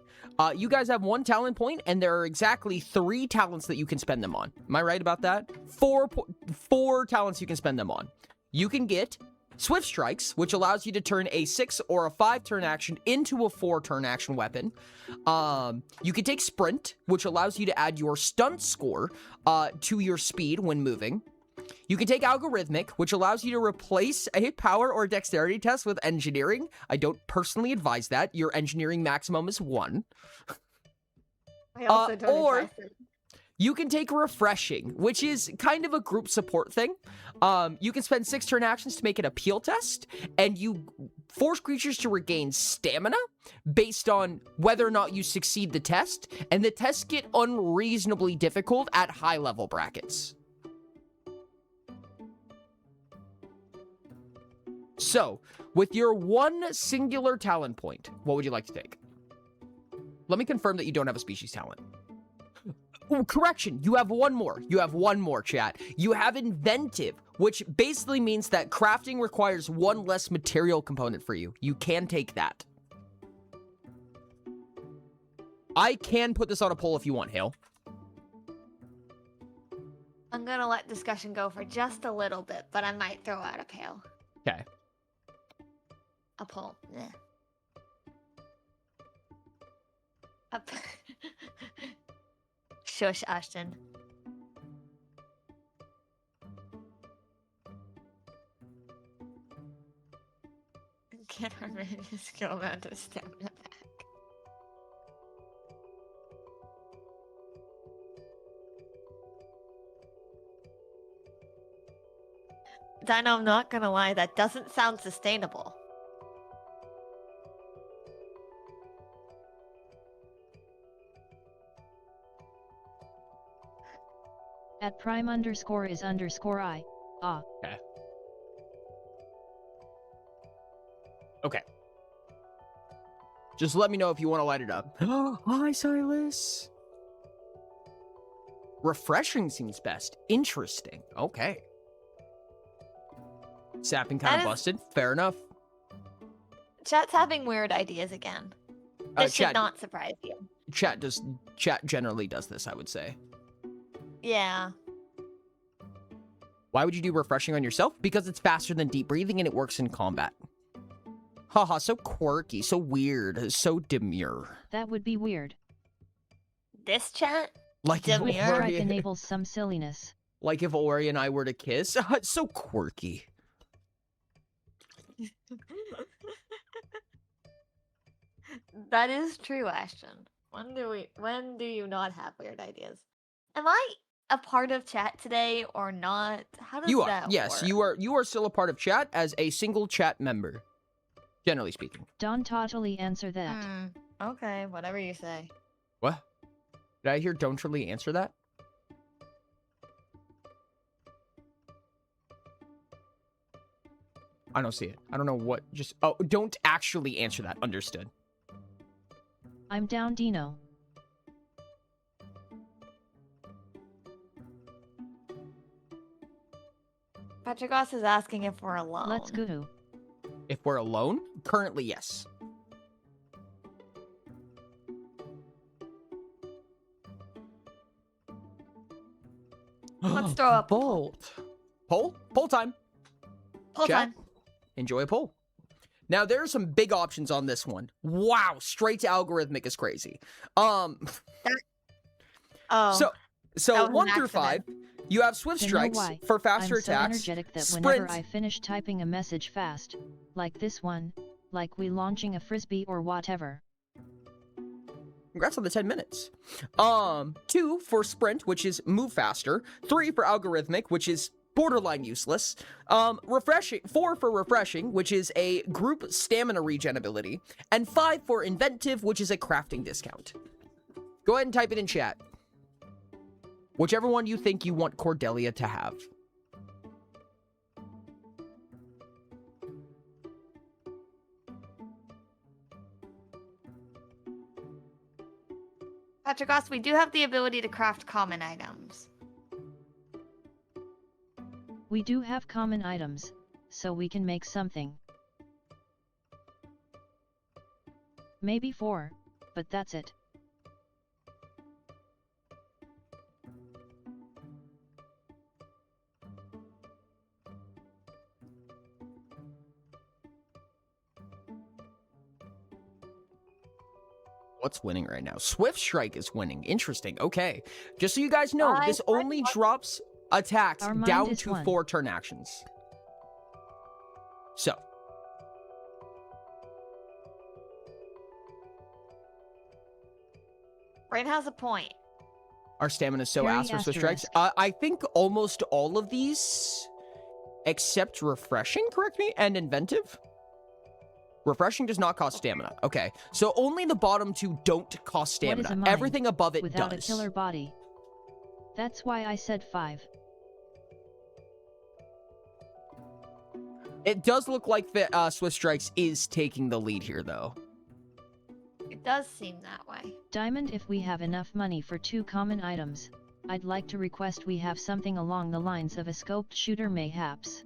You guys have 1 talent point, and there are exactly 3 talents that you can spend them on. Am I right about that? 4 talents you can spend them on. You can get Swift Strikes, which allows you to turn a 6 or a 5-turn action into a 4-turn action weapon. You can take Sprint, which allows you to add your stunt score to your speed when moving. You can take Algorithmic, which allows you to replace a power or dexterity test with engineering. I don't personally advise that. Your engineering maximum is 1. I also don't or- advise it. You can take Refreshing, which is kind of a group support thing. You can spend 6 turn actions to make an appeal test, and you force creatures to regain stamina based on whether or not you succeed the test, and the tests get unreasonably difficult at high level brackets. So, with your 1 singular talent point, what would you like to take? Let me confirm that you don't have a species talent. Oh, correction, you have 1 more. You have 1 more, chat. You have Inventive, which basically means that crafting requires 1 less material component for you. You can take that. I can put this on a poll if you want, Hale. I'm gonna let discussion go for just a little bit, but I might throw out a pail. Okay. A poll. Yeah. A p- Shush, Ashton. Get our minuscule amount of stamina back. Dino, I'm not gonna lie, that doesn't sound sustainable. At prime underscore is underscore I. Ah. Okay. Just let me know if you want to light it up. Hi, Silas. Refreshing seems best. Interesting. Okay. Sapping kind That of is- busted. Fair enough. Chat's having weird ideas again. This should not surprise you. Chat generally does this, I would say. Yeah. Why would you do refreshing on yourself? Because it's faster than deep breathing and it works in combat. Haha, so quirky, so weird, so demure. That would be weird. This chat? Like if, Demure. Strike Ori, enables some silliness. like if Ori and I were to kiss. It's so quirky. That is true, Ashton. When do you not have weird ideas? Am I a part of chat today or not? How does You are. that Yes, work? you are still a part of chat as a single chat member. Generally speaking. Don't totally answer that. Okay, whatever you say. What? Did I hear don't really answer that? I don't see it. I don't know what just... Oh, don't actually answer that. Understood. I'm down, Dino. Petrogos is asking if we're alone. Let's go. If we're alone? Currently, yes. Let's throw up a Bolt. Poll? Poll time. Hold Chat? on. Enjoy a poll. Now, there are some big options on this one. Wow, straight to algorithmic is crazy. Oh, So that was 1 an through 5, you have swift To know strikes why, for faster I'm so attacks. energetic that sprint. whenever I finish typing a message fast, like this one, like we launching a frisbee or whatever. Congrats on the 10 minutes. 2 for sprint, which is move faster. 3 for algorithmic, which is borderline useless. Refreshing. 4 for refreshing, which is a group stamina regen ability. And 5 for inventive, which is a crafting discount. Go ahead and type it in chat. Whichever one you think you want Cordelia to have. Petrogos, we do have the ability to craft common items. We do have common items, so we can make something. Maybe 4, but that's it. What's winning right now? Swift Strike is winning. Interesting. Okay. Just so you guys know, I this only drops attacks Our mind down is to one. 4 turn actions. So. Brain has a point. Our stamina is so Very ass for Swift Strikes. asterisk. I think almost all of these, except Refreshing, correct me, and Inventive. Refreshing does not cost stamina. Okay. So only the bottom 2 don't cost What is stamina. a mind Everything above it without does. a killer body? That's why I said 5. It does look like that Swift Strikes is taking the lead here, though. It does seem that way. Diamond, if we have enough money for 2 common items, I'd like to request we have something along the lines of a scoped shooter mayhaps.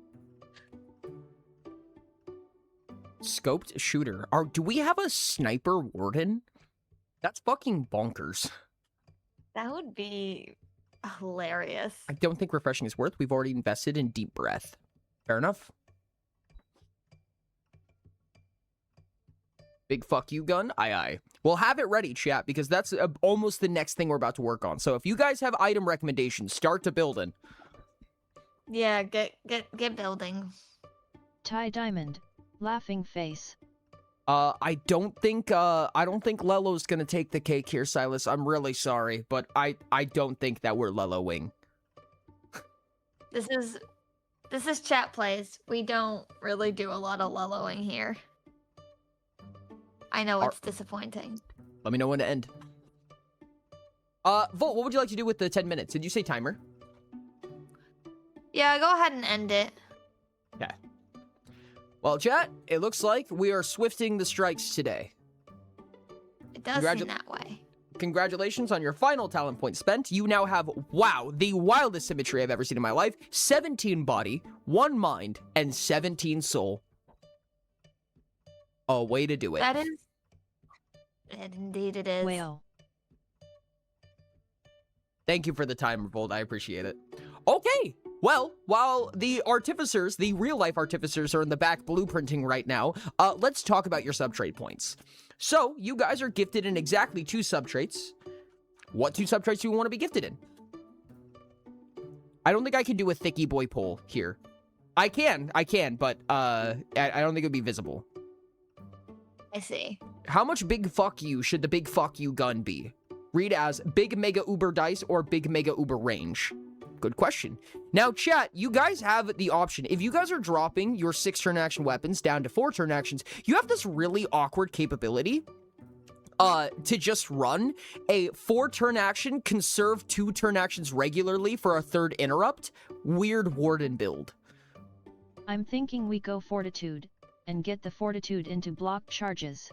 Scoped shooter. Do we have a sniper warden? That's fucking bonkers. That would be hilarious. I don't think refreshing is worth. We've already invested in deep breath. Fair enough. Big fuck you gun? Aye aye. We'll have it ready, chat, because that's almost the next thing we're about to work on. So if you guys have item recommendations, start to building. Yeah, get building. Ty Diamond. Laughing face. I don't think Lelo's gonna take the cake here, Silas. I'm really sorry, but I don't think that we're Lelo Wing. This is This is chat plays. We don't really do a lot of lulling here. I know it's disappointing. Let me know when to end. Volt, what would you like to do with the 10 minutes? Did you say timer? Yeah, go ahead and end it. Okay. Well, chat, it looks like we are swifting the strikes today. It does seem that way. Congratulations on your final talent point spent. You now have, wow, the wildest symmetry I've ever seen in my life. 17 body, 1 mind, and 17 soul. A way to do it. That is... Indeed it is. Well, Thank you for the timer, Volt. I appreciate it. Okay. Well, while the artificers, the real-life artificers, are in the back blueprinting right now, let's talk about your subtrade points. So, you guys are gifted in exactly 2 subtraits. What 2 subtraits do you want to be gifted in? I don't think I can do a thicky boy poll here. I can, but I don't think it would be visible. I see. How much big fuck you should the big fuck you gun be? Read as big mega uber dice or big mega uber range. Good question. Now, chat, you guys have the option. If you guys are dropping your 6 turn action weapons down to 4 turn actions, you have this really awkward capability to just run a 4 turn action, conserve 2 turn actions regularly for a 3rd interrupt. Weird Warden build. I'm thinking we go Fortitude, and get the Fortitude into block charges.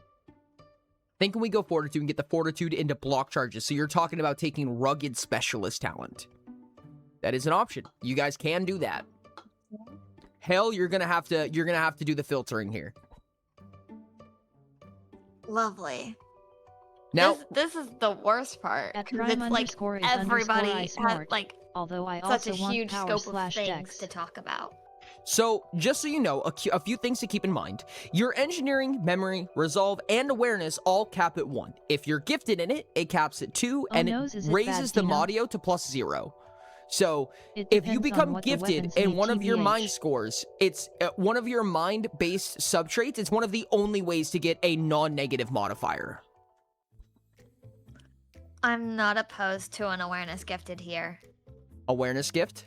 Thinking we go Fortitude and get the Fortitude into block charges. So you're talking about taking Rugged Specialist talent. That is an option. You guys can do that. Hell, you're gonna have to do the filtering here. Lovely. Now, this is the worst part. At 'Cause prime it's like underscore is everybody underscore I has smart, like although I such a also want huge power scope of / things dex. to talk about. so just so you know, a few things to keep in mind. Your engineering, memory, resolve, and awareness all cap at 1. If you're gifted in it, it caps at 2, Oh, and nose, it is it raises bad, the Dino? Madio to +0. So It if you depends on become what the gifted weapons in need, one of your TBH. mind scores, it's one of your mind-based subtraits. It's one of the only ways to get a non-negative modifier. I'm not opposed to an awareness gifted here. Awareness gift.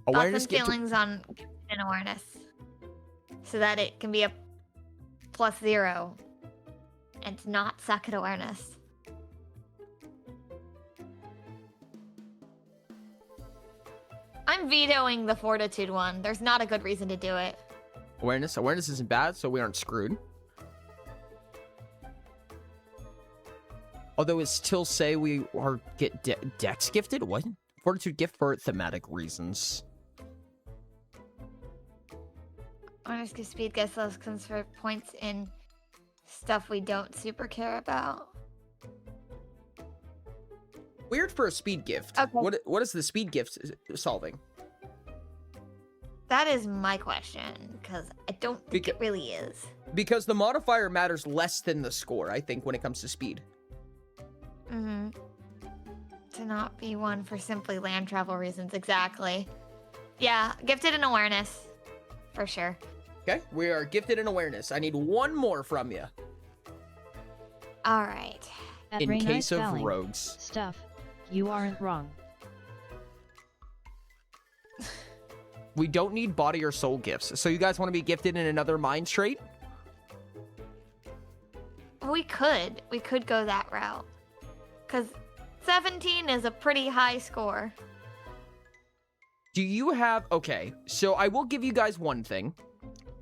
Thoughts Awareness and gift. feelings on an awareness, so that it can be a +0 and not suck at awareness. I'm vetoing the Fortitude one. There's not a good reason to do it. Awareness. Awareness isn't bad, so we aren't screwed. Although it still say we are get dex gifted. What? Fortitude gift for thematic reasons. Awareness gives speed, gets those conserve points in stuff we don't super care about. Weird for a speed gift. Okay. What is the speed gift solving? That is my question, because I don't think it really is. Because the modifier matters less than the score, I think, when it comes to speed. Mm-hmm. To not be one for simply land travel reasons, exactly. Yeah, gifted in awareness, for sure. Okay, we are gifted in awareness. I need 1 more from you. All right. At In Ray case Nice of Valley. rogues. Stuff. You aren't wrong. We don't need body or soul gifts. So you guys want to be gifted in another mind trait? We could go that route. Because 17 is a pretty high score. Do you have... Okay, so I will give you guys one thing.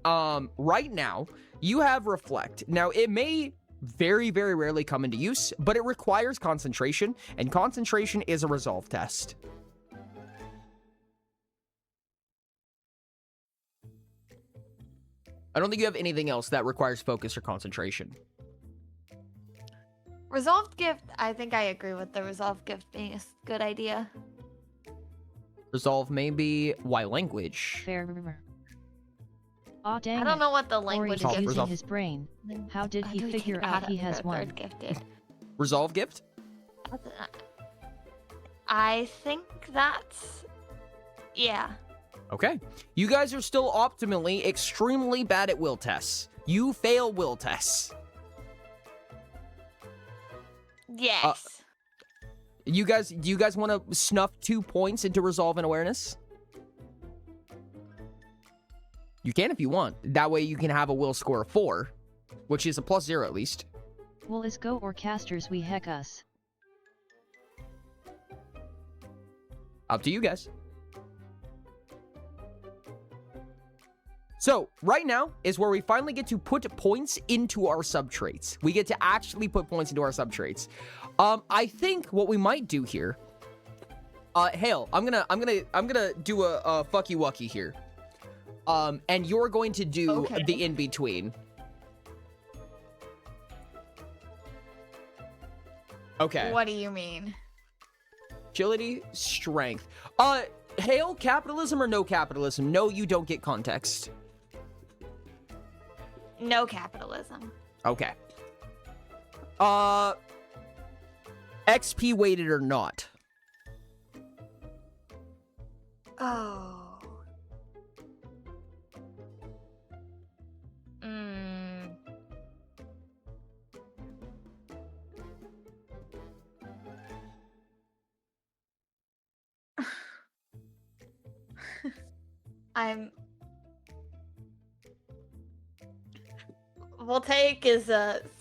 Right now, you have Reflect. Now, it may very, very rarely come into use, but it requires concentration, and concentration is a resolve test. I don't think you have anything else that requires focus or concentration. Resolved gift, I think I agree with the resolved gift being a good idea. Resolve may be... Why language? Fair. Aw dang I don't it. know what the Or language he's Resolve, gift using resolve. his brain. How did he do we figure take out that he has for one? third gifted? Resolve gift? I think that's... Yeah. Okay. You guys are still optimally extremely bad at will tests. You fail will tests. Yes. Do you guys want to snuff 2 points into resolve and awareness? You can if you want. That way you can have a will score of 4, which is a +0 at least. Will is go or casters we heck us. Up to you guys. So, right now is where we finally get to put points into our subtraits. We get to actually put points into our subtraits. I think what we might do here, Hale, I'm gonna do a fucky wucky here. And you're going to do Okay. the in-between. Okay. What do you mean? Agility, strength. Hale, capitalism or no capitalism? No, you don't get context. No capitalism. Okay. XP weighted or not? Oh. Mm. We'll take is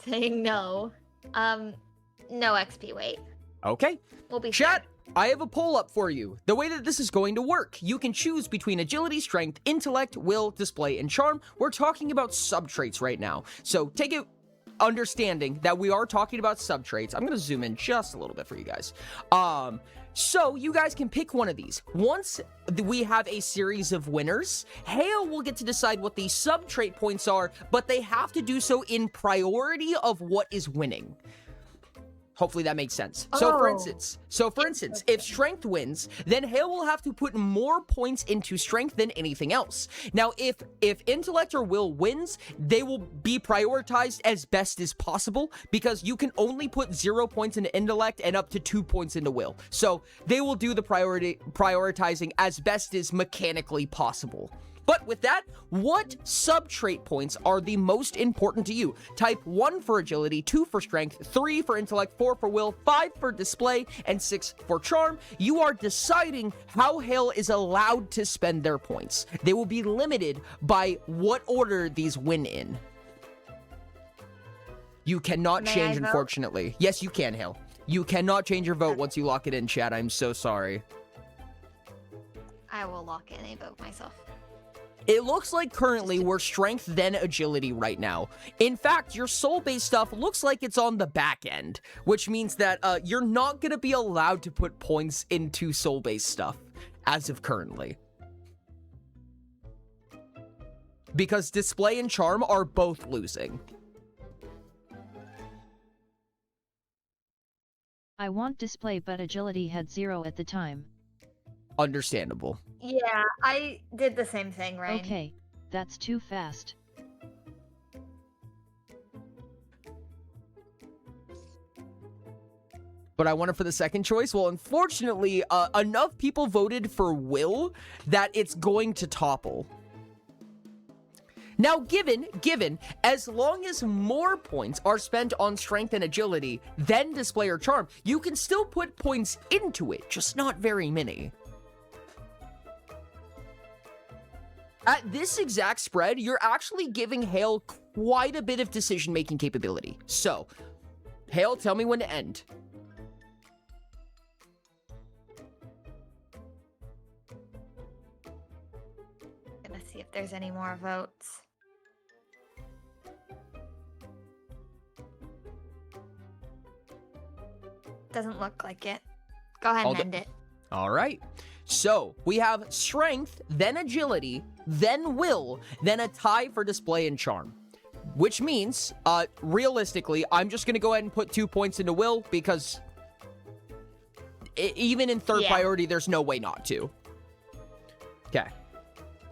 saying no. No XP weight. Okay. We'll be Chat, fair. I have a poll up for you. The way that this is going to work, you can choose between agility, strength, intellect, will, display, and charm. We're talking about subtraits right now. So take it understanding that we are talking about subtraits. I'm going to zoom in just a little bit for you guys. So you guys can pick one of these. Once we have a series of winners, Hale will get to decide what the subtrait points are, but they have to do so in priority of what is winning. Hopefully that makes sense. So for instance, if strength wins, then Hale will have to put more points into strength than anything else. Now, if intellect or will wins, they will be prioritized as best as possible because you can only put 0 points into intellect and up to 2 points into will. So they will do the prioritizing as best as mechanically possible. But with that, what subtrait points are the most important to you? Type 1 for agility, 2 for strength, 3 for intellect, 4 for will, 5 for display, and 6 for charm. You are deciding how Hale is allowed to spend their points. They will be limited by what order these win in. You cannot May change, I vote? unfortunately. Yes, you can, Hale. You cannot change your vote once you lock it in, chat. I'm so sorry. I will lock in a vote myself. It looks like currently we're strength then agility right now. In fact, your soul-based stuff looks like it's on the back end, which means that you're not going to be allowed to put points into soul-based stuff as of currently. Because display and charm are both losing. I want display but agility had 0 at the time. Understandable. Yeah, I did the same thing, right? Okay, that's too fast. But I want it for the second choice. Well, unfortunately, enough people voted for will that it's going to topple. Now, given, as long as more points are spent on strength and agility than display or charm, you can still put points into it, just not very many. At this exact spread, you're actually giving Hale quite a bit of decision-making capability. So, Hale, tell me when to end. Gonna see if there's any more votes. Doesn't look like it. Go ahead and I'll end it. All right. So we have strength, then agility, then will, then a tie for display and charm. Which means, realistically, I'm just going to go ahead and put 2 points into will because even in third Yeah. priority, there's no way not to. Okay.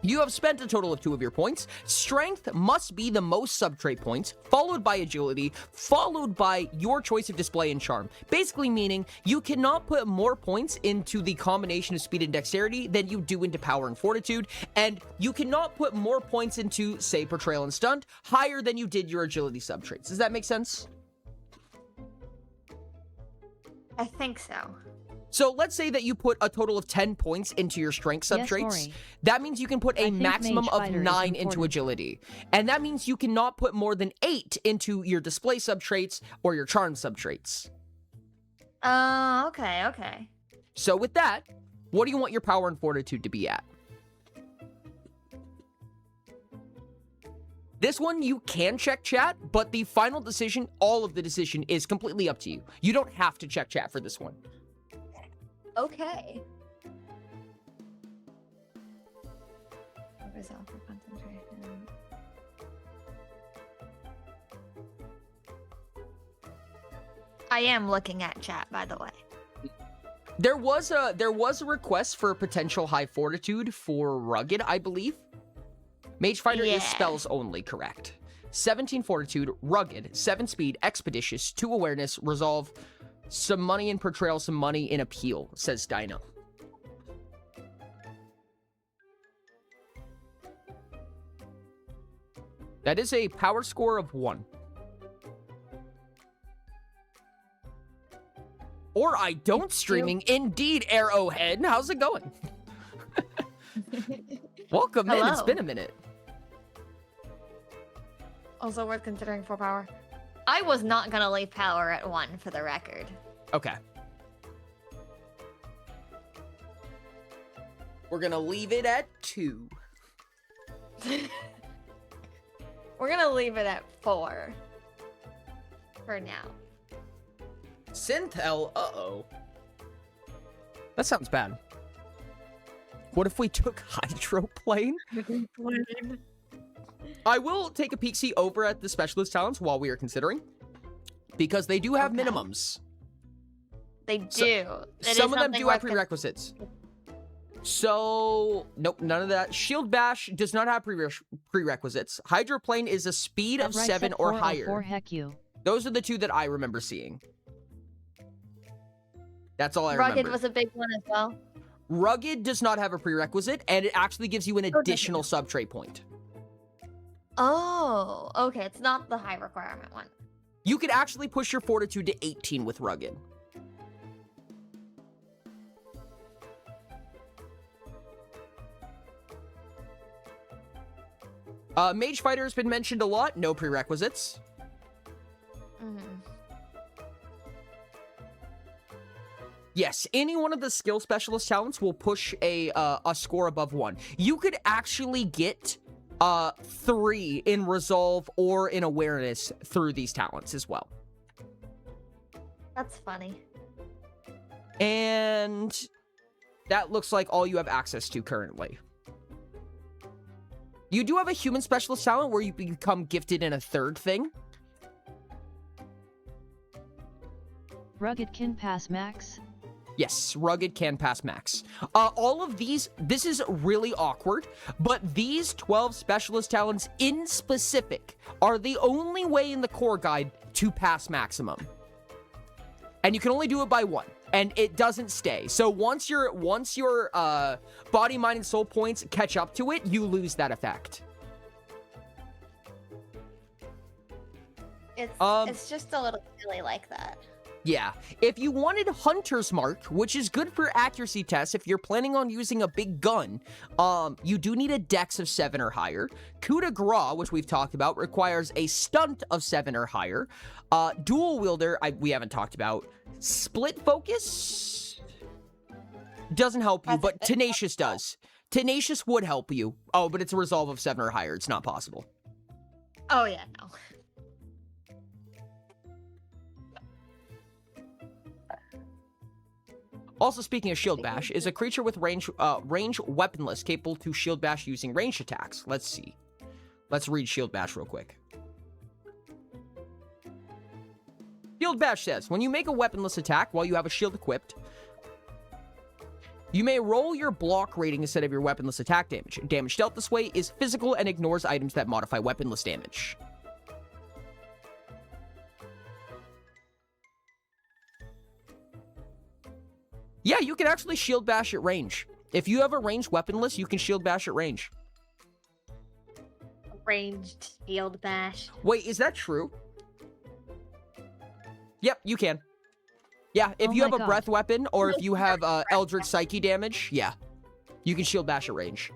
You have spent a total of 2 of your points. Strength must be the most subtrait points, followed by agility, followed by your choice of display and charm. Basically meaning you cannot put more points into the combination of speed and dexterity than you do into power and fortitude, and you cannot put more points into, say, portrayal and stunt higher than you did your agility subtraits. Does that make sense? I think so. So let's say that you put a total of 10 points into your strength Yes, subtraits. Maury. That means you can put I a think maximum Mage of Fighter is 9 into important. agility. And that means you cannot put more than 8 into your display subtraits or your charm subtraits. Okay, okay. So with that, what do you want your power and fortitude to be at? This one you can check chat, but the final decision, all of the decision, is completely up to you. You don't have to check chat for this one. Okay. Resolve for concentration. I am looking at chat, by the way. There was a request for a potential high fortitude for rugged, I believe. Mage Fighter Yeah. is spells only, correct. 17 fortitude, rugged, 7 speed, expeditious, 2 awareness, resolve, some money in portrayal, some money in appeal, says Dino. That is a power score of 1. Or I don't streaming. Indeed, Arrowhead. How's it going? Welcome in. It's Hello. been a minute. Also worth considering for power. I was not gonna leave power at 1 for the record. Okay. We're gonna leave it at 2. We're gonna leave it at 4 for now. Synthel, uh-oh. That sounds bad. What if we took Hydroplane? I will take a peek-see over at the specialist talents while we are considering, because they do have Okay. minimums. They do. It is Some of them something do have worth prerequisites. So, nope, none of that. Shield Bash does not have prerequisites. Hydroplane is a speed of Right 7 set or 404, higher. heck you. Those are the two that I remember seeing. That's all I Rugged remember. was a big one as well. Rugged does not have a prerequisite, and it actually gives you an doesn't it? additional subtrait point. Oh, okay. It's not the high requirement one. You could actually push your fortitude to 18 with Rugged. Mage Fighter has been mentioned a lot. No prerequisites. Mhm. Yes, any one of the skill specialist talents will push a score above 1. You could actually get 3 in resolve or in awareness through these talents as well. That's funny. And that looks like all you have access to currently. You do have a human specialist talent where you become gifted in a third thing. Rugged can pass max. Yes, Rugged can pass max. All of these, this is really awkward, but these 12 specialist talents in specific are the only way in the core guide to pass maximum. And you can only do it by 1, and it doesn't stay. So once your body, mind, and soul points catch up to it, you lose that effect. It's just a little silly like that. Yeah, if you wanted Hunter's Mark, which is good for accuracy tests if you're planning on using a big gun, you do need a dex of 7 or higher. Coup de grace, which we've talked about, requires a stunt of 7 or higher. Dual wielder, we haven't talked about. Split focus doesn't help you, but Tenacious does. Tenacious would help you. Oh, but it's a resolve of 7 or higher. It's not possible. Oh yeah, no. Also, speaking of Shield Bash, is a creature with range weaponless, capable to Shield Bash using ranged attacks. Let's see. Let's read Shield Bash real quick. Shield Bash says, when you make a weaponless attack while you have a shield equipped, you may roll your block rating instead of your weaponless attack damage. Damage dealt this way is physical and ignores items that modify weaponless damage. Yeah, you can actually shield bash at range. If you have a ranged weaponless, you can shield bash at range. Ranged shield bash. Wait, is that true? Yep, you can. Yeah, if Oh you my have a God. breath weapon or if you have Eldritch Psyche damage, yeah. You can shield bash at range.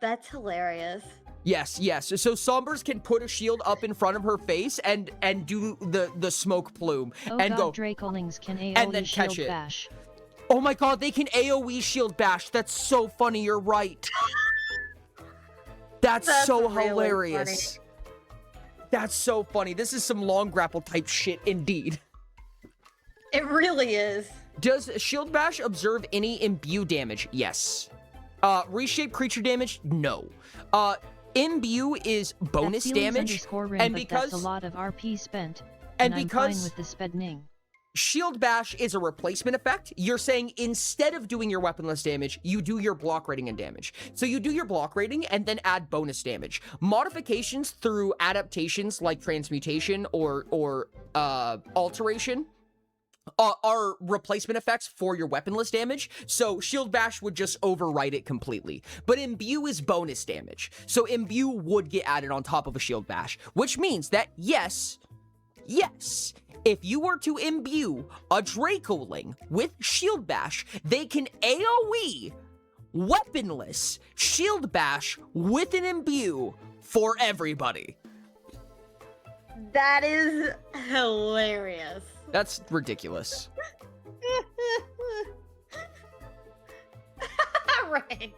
That's hilarious. Yes, yes. So Sombers can put a shield up in front of her face and do the smoke plume Oh and god, go, Dracolings can AoE and then catch shield it. bash. oh my god, they can AoE shield bash. That's so funny, you're right. That's so really hilarious. That's so funny. This is some long grapple type shit indeed. It really is. Does Shield Bash observe any imbue damage? Yes. Reshape creature damage? No. Imbue is bonus That feelings damage, underscore ring, and but because that's a lot of RP spent. and I'm because fine with the spedning. Shield Bash is a replacement effect, you're saying instead of doing your weaponless damage, you do your block rating and damage. So you do your block rating and then add bonus damage. Modifications through adaptations like transmutation or alteration are replacement effects for your weaponless damage, so Shield Bash would just overwrite it completely. But Imbue is bonus damage, so Imbue would get added on top of a Shield Bash, which means that yes, if you were to imbue a Dracoling with Shield Bash, they can AoE weaponless Shield Bash with an imbue for everybody. That is hilarious. That's ridiculous. Right.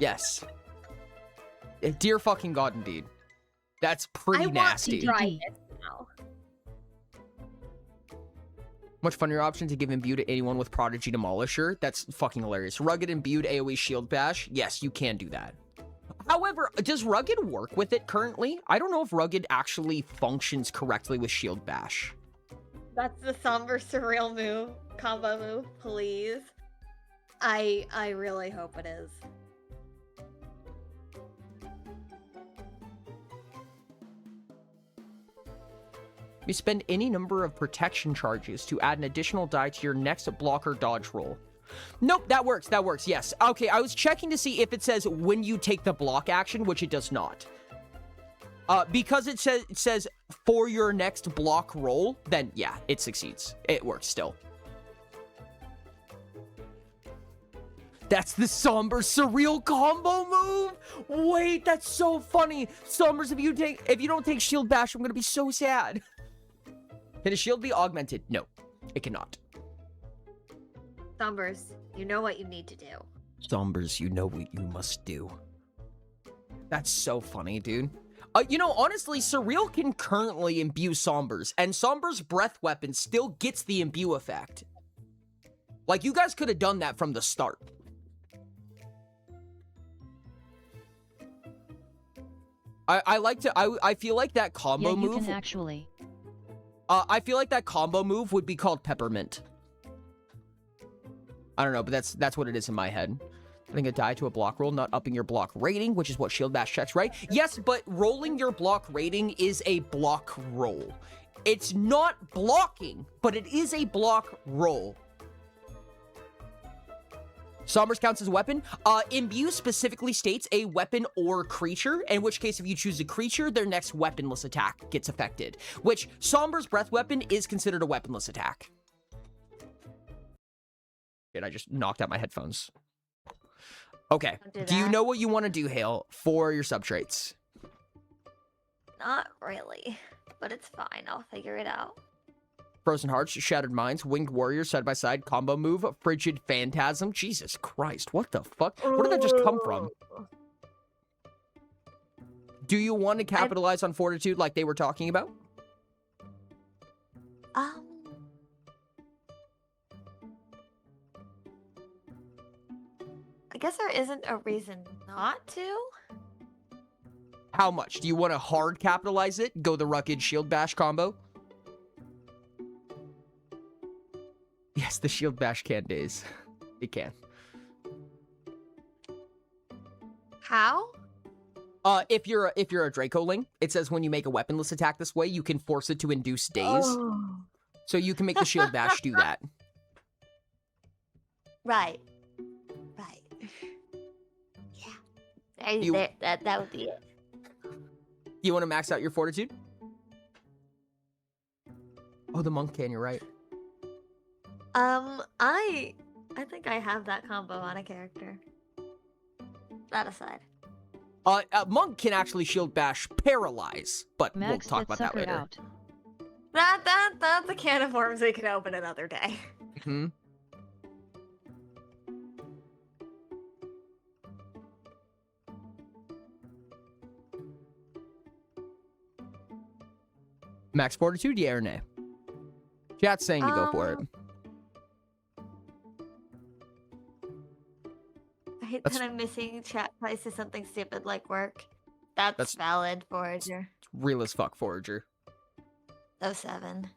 Yes. Dear fucking god, indeed. That's pretty I want nasty. to try this now. Much funnier option to give imbue to anyone with Prodigy Demolisher. That's fucking hilarious. Rugged imbued AoE Shield Bash. Yes, you can do that. However, does Rugged work with it currently? I don't know if Rugged actually functions correctly with Shield Bash. That's the somber surreal move, combo move, please. I really hope it is. You spend any number of protection charges to add an additional die to your next blocker dodge roll. Nope, that works, yes. Okay, I was checking to see if it says when you take the block action, which it does not. Because it says for your next block roll, then yeah, it succeeds. It works still. That's the Somber Surreal combo move? Wait, that's so funny. Sombers, if you don't take Shield Bash, I'm gonna be so sad. Can a shield be augmented? No, it cannot. Sombers, you know what you need to do. Sombers, you know what you must do. That's so funny, dude. You know, honestly, Surreal can currently imbue Sombers, and Somber's breath weapon still gets the imbue effect. Like, you guys could have done that from the start. I feel like that combo Yeah, you move. can actually. I feel like that combo move would be called Peppermint. I don't know, but that's what it is in my head. Adding a die to a block roll, not upping your block rating, which is what Shield Bash checks, right? Yes, but rolling your block rating is a block roll. It's not blocking, but it is a block roll. Sombers counts as a weapon. Imbue specifically states a weapon or creature, in which case if you choose a creature, their next weaponless attack gets affected, which Somber's breath weapon is considered a weaponless attack. Shit, I just knocked out my headphones. Okay, Don't do you that. know what you want to do, Hale, for your subtraits? Not really, but it's fine. I'll figure it out. Frozen Hearts, Shattered Minds, Winged Warrior, Side by Side, Combo Move, Frigid Phantasm. Jesus Christ, what the fuck? Where did that just come from? Do you want to capitalize on Fortitude like they were talking about? I guess there isn't a reason not to. How much? Do you want to hard capitalize it? Go the Rugged Shield Bash combo? Yes, the Shield Bash can daze. It can. How? If you're a Dracoling, it says when you make a weaponless attack this way, you can force it to induce daze. Oh. So you can make the Shield Bash do that. Right. Yeah. You- That would be it. You want to max out your Fortitude? Oh, the monk can, you're right. I think I have that combo on a character. That aside. Monk can actually shield bash paralyze, but we'll Max, talk that about that sucker later. out. That's a can of worms we can open another day. Hmm. Max Fortitude, yeah or nay? Chat's saying to go for it. I hate That's- that I'm missing chat price to something stupid like work. That's valid, Forager. Real as fuck, Forager. 07.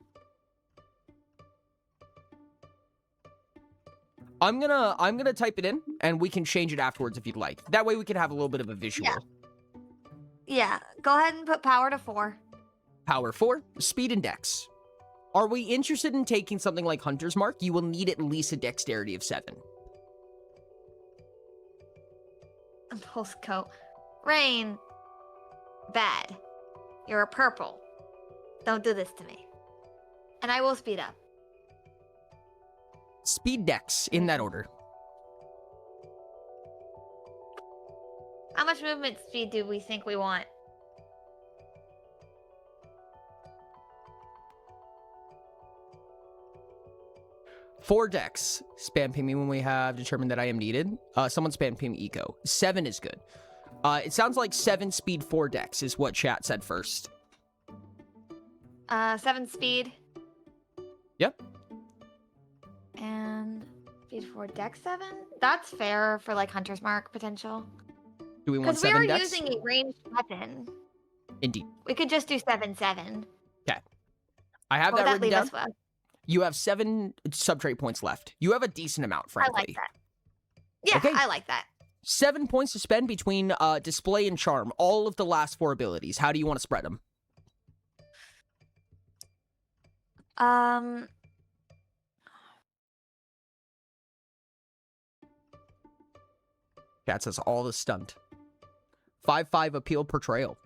I'm gonna type it in, and we can change it afterwards if you'd like. That way we can have a little bit of a visual. Yeah, go ahead and put power to 4. Power 4, speed and dex. Are we interested in taking something like Hunter's Mark? You will need at least a dexterity of 7. Pulse coat. Rain. Bad. You're a purple. Don't do this to me. And I will speed up. Speed dex, in that order. How much movement speed do we think we want? Four dex. Spam ping me when we have determined that I am needed. Someone spam ping me eco. 7 is good. It sounds like 7 speed, 4 dex is what chat said first. 7 speed. Yep. And speed 4 dex 7? That's fair for like Hunter's Mark potential. Do we want Because we 7 are dex? using a ranged weapon. Indeed. We could just do 7/7. I have What would that that written leave down. us with? You have 7 subtrate points left. You have a decent amount, frankly. I like that. Yeah, Okay. I like that. 7 points to spend between display and charm. All of the last 4 abilities. How do you want to spread them? Chat says all the stunt. 5/5 appeal portrayal.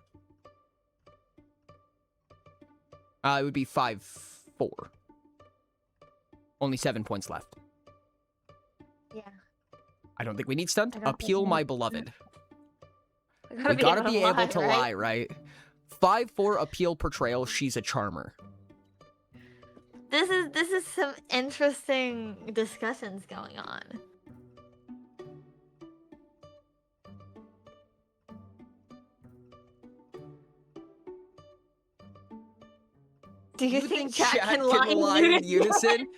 It would be 5/4. Only 7 points left. Yeah. I don't think we need stunt. I don't think Appeal, we my need beloved. We We gotta be able to right? lie, right? 5/4 appeal portrayal. She's a charmer. This is some interesting discussions going on. Do you think chat can lie in unison?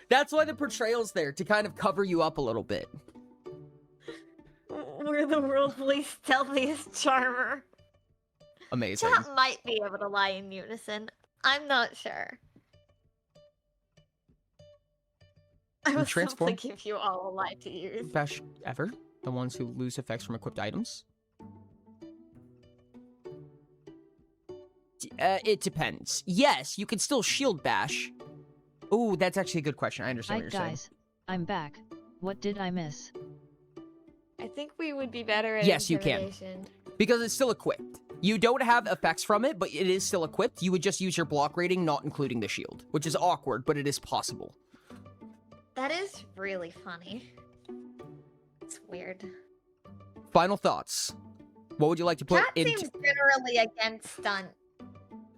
That's why the portrayal's there, to kind of cover you up a little bit. We're the world's least stealthiest charmer. Amazing. Chat might be able to lie in unison. I'm not sure. I You will transform? simply give you all a lie to use. Bash ever? The ones who lose effects from equipped items? It depends. Yes, you can still shield bash. Ooh, that's actually a good question. I understand Hi what you're saying. guys, I'm back. What did I miss? I think we would be better at Yes, you can. intimidation. Because it's still equipped. You don't have effects from it, but it is still equipped. You would just use your block rating, not including the shield, which is awkward, but it is possible. That is really funny. It's weird. Final thoughts. What would you like to put Chat into... seems generally against stunt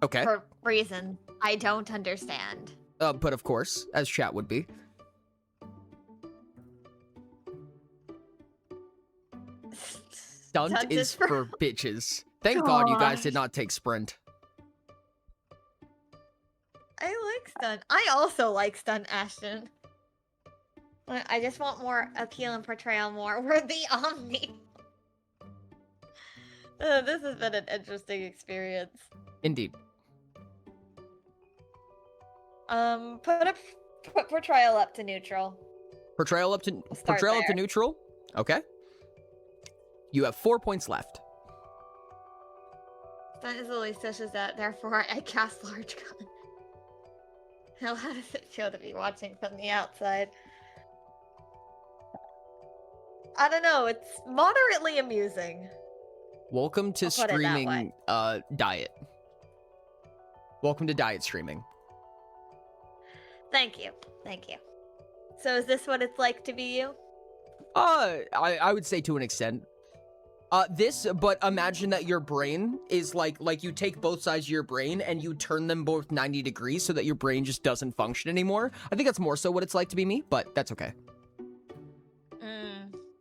Okay. for reasons I don't understand. But of course, as chat would be. Stunt is for bitches. Thank God you guys did Gosh. not take sprint. I like stunt. I also like stunt, Ashton. I just want more appeal and portrayal more. We're the Omni. This has been an interesting experience. Indeed. Put portrayal up to neutral. Portrayal up to start portrayal up to there. neutral. Okay. You have 4 points left. Stunt is the least such as that, therefore I cast large gun. Now how does it feel to be watching from the outside? I don't know, it's moderately amusing. Welcome to I'll put it that streaming way. diet. Welcome to diet streaming. Thank you. Thank you. So is this what it's like to be you? I would say to an extent. But imagine that your brain is like you take both sides of your brain and you turn them both 90 degrees so that your brain just doesn't function anymore. I think that's more so what it's like to be me, but that's okay.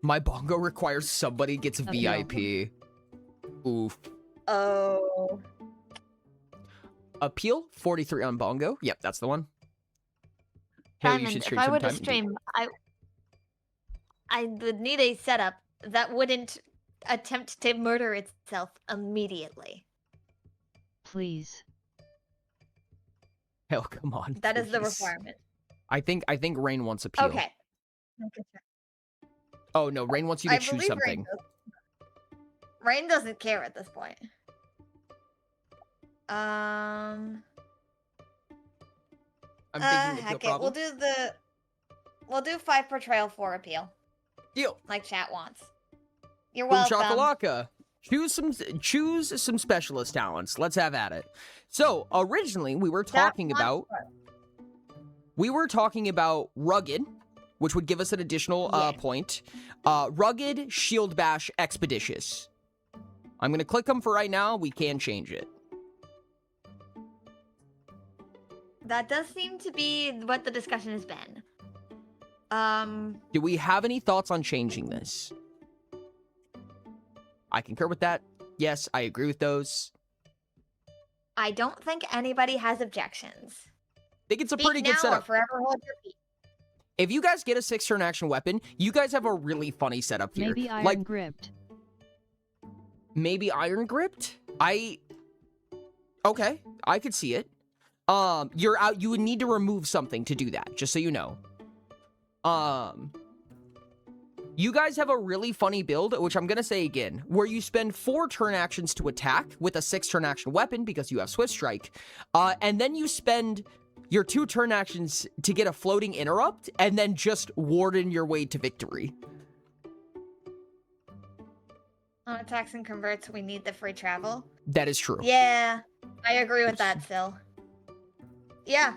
My bongo requires somebody gets VIP. Oof. Oh. Appeal 43 on bongo. Yep, that's the one. Hey, you Simon, should if stream I were to sometime. stream, I would need a setup that wouldn't attempt to murder itself immediately. Please. Hell, come on. That is the please. requirement. I think Rain wants appeal. Okay. Oh no, Rain wants you to I choose believe something. Rain doesn't care at this point. I'm thinking appeal heck it. problem. We'll do 5 portrayal 4 appeal, Deal. like chat wants. You're Boom welcome. shakalaka. Choose some specialist talents. Let's have at it. So originally we were Chat talking wants about rugged, which would give us an additional Yeah. point. Rugged, shield bash, expeditious. I'm gonna click them for right now. We can change it. That does seem to be what the discussion has been. Do we have any thoughts on changing this? I concur with that. Yes, I agree with those. I don't think anybody has objections. I think it's a Speak pretty good now or setup. forever hold your peace. If you guys get a 6-turn action weapon, you guys have a really funny setup here. Maybe iron Like, gripped. maybe iron gripped? Okay, I could see it. You would need to remove something to do that, just so you know. You guys have a really funny build, which I'm gonna say again, where you spend 4 turn actions to attack with a 6-turn action weapon because you have Swift Strike, and then you spend your 2 turn actions to get a floating interrupt, and then just warden your way to victory. On attacks and converts, we need the free travel. That is true. Yeah, I agree with that still. Yeah,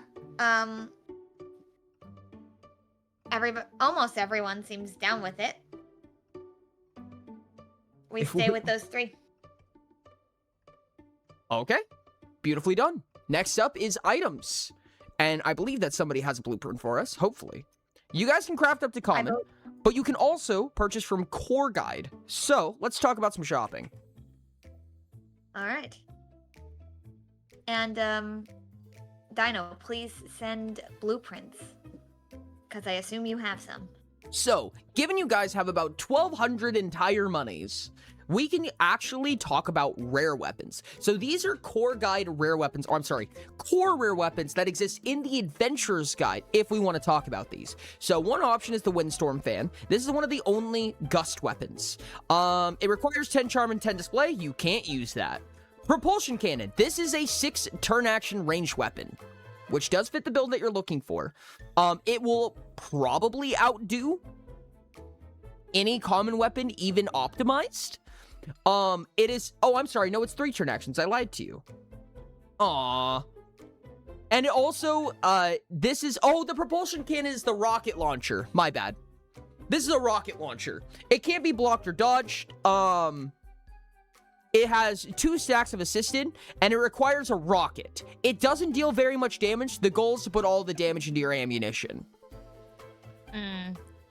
almost everyone seems down with it. We If stay we- with those 3. Okay, beautifully done. Next up is items. And I believe that somebody has a blueprint for us, hopefully. You guys can craft up to common, but you can also purchase from Core Guide. So, let's talk about some shopping. All right. And, Dino, please send blueprints. Because I assume you have some. So, given you guys have about 1,200 entire monies, we can actually talk about rare weapons. So these are Core Guide rare weapons, Core rare weapons that exist in the Adventurer's Guide, if we want to talk about these. So one option is the Windstorm Fan. This is one of the only Gust weapons. It requires 10 Charm and 10 Display. You can't use that. Propulsion Cannon. This is a 6-turn action ranged weapon, which does fit the build that you're looking for. It will probably outdo any common weapon, even optimized. It is, no, it's 3 turn actions. I lied to you. Aww. And it also, the propulsion cannon is the rocket launcher. My bad. This is a rocket launcher. It can't be blocked or dodged. It has 2 stacks of assisted, and it requires a rocket. It doesn't deal very much damage. The goal is to put all the damage into your ammunition.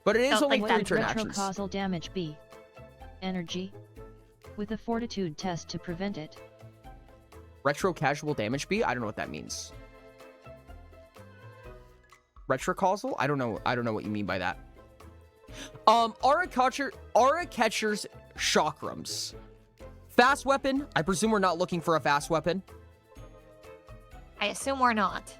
But it is Don't only think 3 that's turn actions. Retrocausal damage B. Energy. With a fortitude test to prevent it. Retro casual damage B? I don't know what that means. Retrocausal? I don't know what you mean by that. Aura Catcher's Chakrams. Fast weapon. I presume we're not looking for a fast weapon. I assume we're not.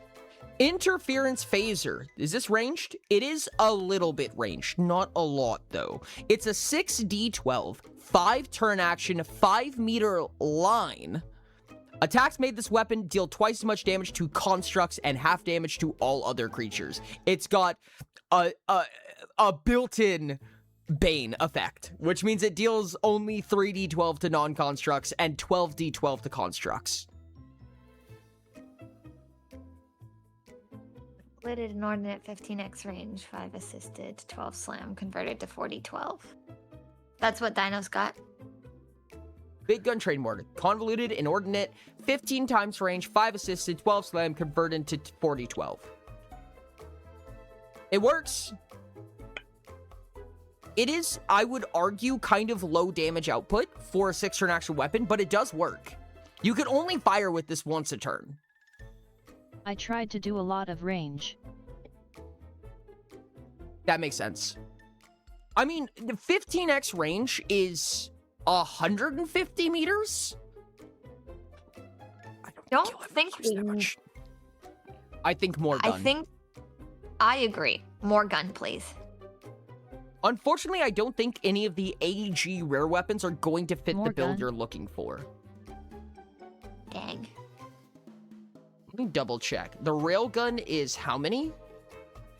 Interference Phaser. Is this ranged? It is a little bit ranged. Not a lot, though. It's a 6d12, 5-turn action, 5-meter line. Attacks made this weapon deal twice as much damage to constructs and half damage to all other creatures. It's got a built-in Bane effect, which means it deals only 3d12 to non-constructs and 12d12 to constructs. convoluted inordinate 15x range, 5 assisted, 12 slam, converted to 40-12. That's what Dino's got. Big gun trade mode. Convoluted, inordinate, 15 times range, 5 assisted, 12 slam, converted to 40-12. It works. It is, I would argue, kind of low damage output for a 6-turn action weapon, but it does work. You can only fire with this once a turn. I tried to do a lot of range. That makes sense. I mean, the 15x range is 150 meters? I Don't kill everyone think who's that we- much. I think more gun. I agree. More gun, please. Unfortunately, I don't think any of the AG rare weapons are going to fit More the build gun. you're looking for. Dang. Let me double check. The railgun is how many?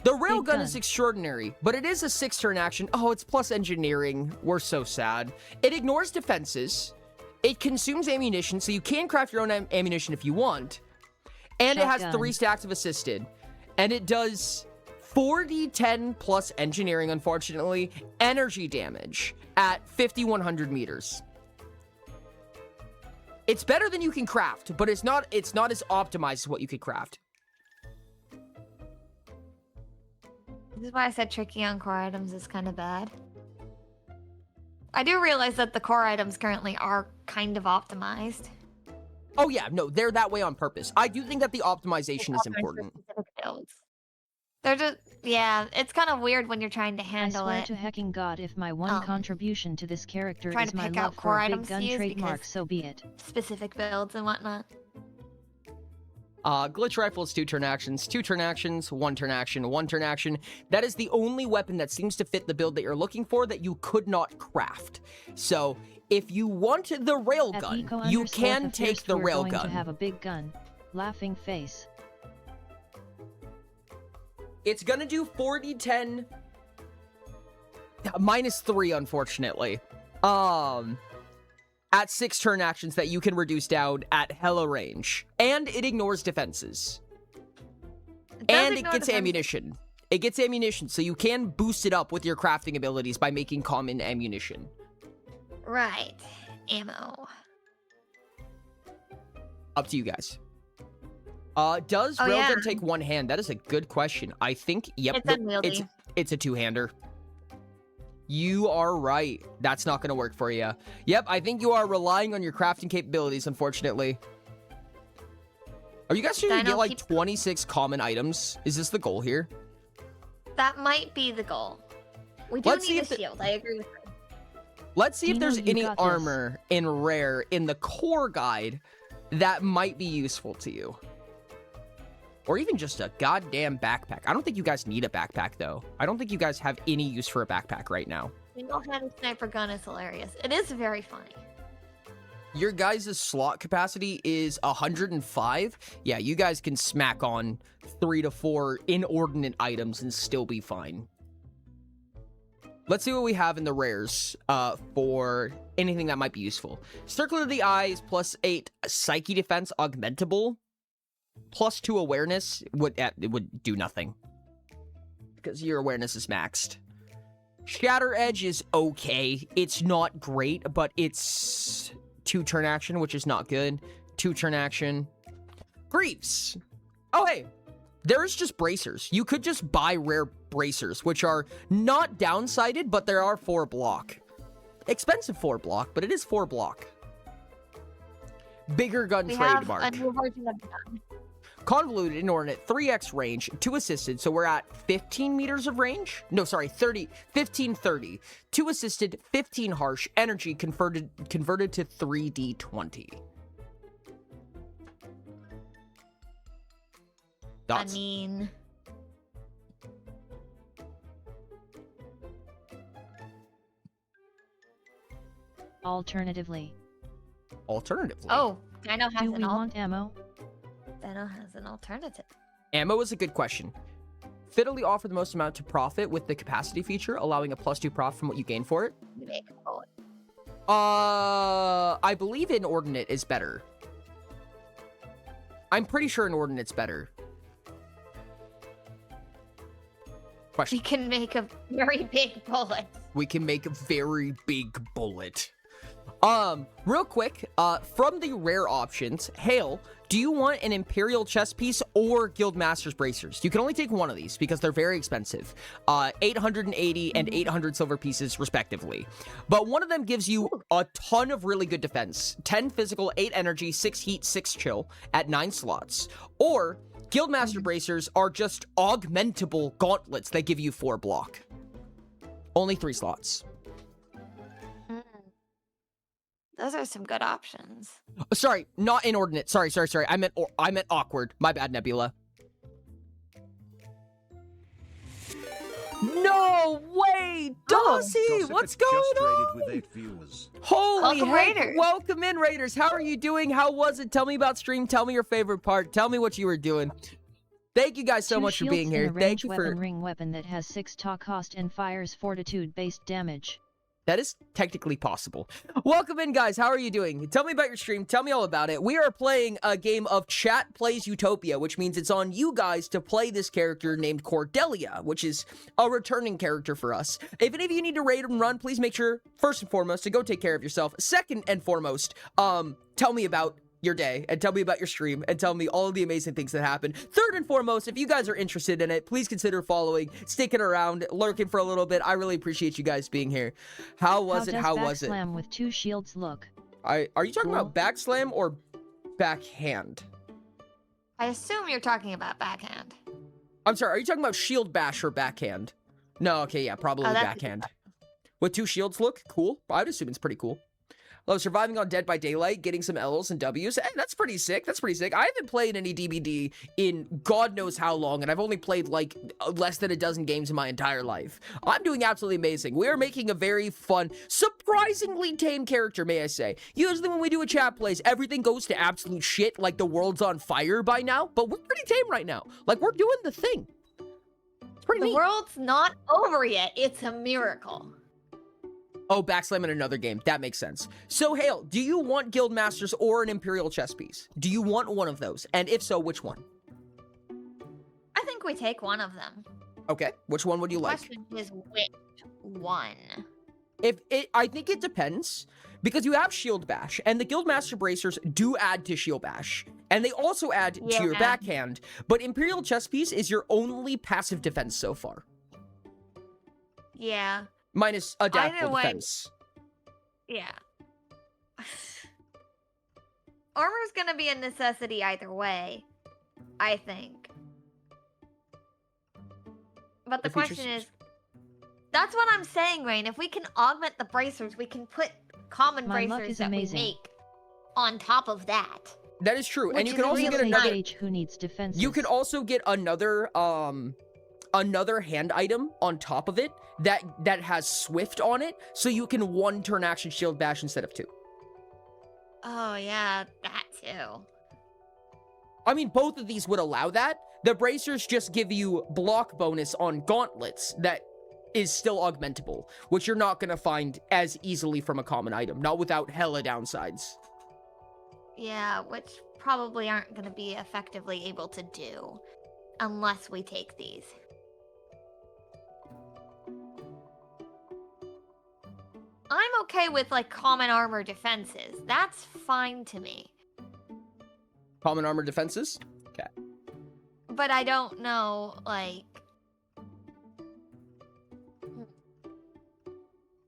The railgun gun. is extraordinary, but it is a 6-turn action. Oh, it's plus engineering. We're so sad. It ignores defenses. It consumes ammunition, so you can craft your own ammunition if you want. And it has Shotgun. 3 stacks of assisted. And it does 4d10 plus engineering, unfortunately, energy damage at 5,100 meters. It's better than you can craft, but it's not as optimized as what you could craft. This is why I said tricky on core items is kind of bad. I do realize that the core items currently are kind of optimized. Oh yeah, no, they're that way on purpose. I do think that the optimization is Optimized for important. specific builds. They're just, yeah, it's kind of weird when you're trying to I handle swear it. to hecking God, if my one Um, contribution to this character trying is to my pick love out core for a big items to gun use trademark, because- so be it. Specific builds and whatnot. Glitch rifle is 2-turn actions, 2-turn actions, 1-turn action, 1-turn action. That is the only weapon that seems to fit the build that you're looking for that you could not craft. So, if you want the At railgun, Eco you _ can the take first the we're going to railgun. have a big gun. Laughing face. It's gonna do 40-10 -3, unfortunately. At 6-turn actions that you can reduce down at hella range. And it ignores defenses. And it gets ammunition. It gets ammunition, so you can boost it up with your crafting abilities by making common ammunition. Right. Ammo. Up to you guys. Does Oh, railgun yeah. take one hand? That is a good question. I think, yep. It's nope, unwieldy. It's a 2-hander. You are right. That's not going to work for you. Yep, I think you are relying on your crafting capabilities, unfortunately. Are you guys trying to Dino, get like keep- 26 common items? Is this the goal here? That might be the goal. We do Let's see need a if the- shield. I agree with you. Let's see if Dino, there's you any got this. armor in rare in the core guide that might be useful to you. Or even just a goddamn backpack. I don't think you guys need a backpack, though. I don't think you guys have any use for a backpack right now. Single-handed sniper gun is hilarious. It is very funny. Your guys' slot capacity is 105. Yeah, you guys can smack on 3 to 4 inordinate items and still be fine. Let's see what we have in the rares for anything that might be useful. Circle of the Eyes, +8 Psyche Defense Augmentable, +2 Awareness. It would do nothing because your awareness is maxed. Shatter Edge is okay. It's not great, but it's 2-turn action, which is not good. 2-turn action. Greaves. Oh, hey. There's just bracers. You could just buy rare bracers, which are not downsided, but there are 4 block. Expensive 4 block, but it is 4 block. Bigger gun We have trademark. a new version of the gun. Convoluted, inordinate, 3x range, 2 assisted, so we're at 15 meters of range? No, sorry, 1530. 2 assisted, 15 harsh, energy converted to 3d20. Thoughts? I mean, Alternatively, Alternatively. oh, Dino has do an we want ammo? Dino has an alternative. Ammo is a good question. Fiddly offer the most amount to profit with the capacity feature, allowing a +2 prof from what you gain for it. You make a bullet. I believe inordinate is better. I'm pretty sure inordinate's better. Question. We can make a very big bullet. We can make a very big bullet. Real quick, from the rare options, Hale, do you want an Imperial chess piece or Guildmaster's bracers? You can only take one of these because they're very expensive. 880 and 800 silver pieces respectively. But one of them gives you a ton of really good defense. 10 physical, 8 energy, 6 heat, 6 chill at 9 slots. Or Guildmaster bracers are just augmentable gauntlets that give you 4 block. Only 3 slots. Those are some good options. Sorry, not inordinate. Sorry. I meant awkward. My bad, Nebula. No way, Dossie! Gossip What's it going just raided on? with 8 viewers. Holy Welcome, heck! Raiders. Welcome in, Raiders. How are you doing? How was it? Tell me about stream. Tell me your favorite part. Tell me what you were doing. Thank you guys so 2 much for shields being and here. a Thank ranged you weapon for. ring weapon that has 6 ta cost and fires fortitude-based damage. That is technically possible. Welcome in, guys. How are you doing? Tell me about your stream. Tell me all about it. We are playing a game of Chat Plays Utopia, which means it's on you guys to play this character named Cordelia, which is a returning character for us. If any of you need to raid and run, please make sure, first and foremost, to go take care of yourself. Second and foremost, tell me about your day and tell me about your stream and tell me all of the amazing things that happen. Third and foremost, if you guys are interested in it, please consider following, sticking around, lurking for a little bit. I really appreciate you guys being here. How was it? How was it? Backslam with 2 shields look? Are you talking about Cool. backslam or backhand? I assume you're talking about backhand. I'm sorry, are you talking about shield bash or backhand? No, okay, yeah, probably Oh, that's- backhand. With 2 shields look? Cool. I'd assume it's pretty cool. Love surviving on Dead by Daylight, getting some L's and W's. Hey, that's pretty sick. That's pretty sick. I haven't played any DBD in God knows how long, and I've only played like less than a dozen games in my entire life. I'm doing absolutely amazing. We are making a very fun, surprisingly tame character, may I say. Usually when we do a chat plays, everything goes to absolute shit, like the world's on fire by now, but we're pretty tame right now. Like, we're doing the thing. It's pretty The neat. world's not over yet. It's a miracle. Oh, backslam in another game. That makes sense. So, Hale, do you want Guildmasters or an Imperial chess piece? Do you want one of those? And if so, which one? I think we take one of them. Okay, which one would you like? Question is which one? I think it depends, because you have Shield Bash, and the Guildmaster Bracers do add to Shield Bash, and they also add to your Yeah. backhand, but Imperial chess piece is your only passive defense so far, Yeah. minus adaptable way- defense. Yeah. Armor's gonna be a necessity either way, I think. But the The features- question is, that's what I'm saying, Rain. If we can augment the bracers, we can put common My luck bracers is that amazing. we make on top of that. That is true, and Which you is can also really get Say another. Gage who needs defenses. You can also get another hand item on top of it that has Swift on it, so you can 1 turn action Shield Bash instead of 2. Oh yeah, that too. I mean, both of these would allow that. The bracers just give you block bonus on gauntlets that is still augmentable, which you're not gonna find as easily from a common item, not without hella downsides. Yeah, which probably aren't going to be effectively able to do unless we take these. I'm okay with like common armor defenses. That's fine to me. Common armor defenses? But I don't know like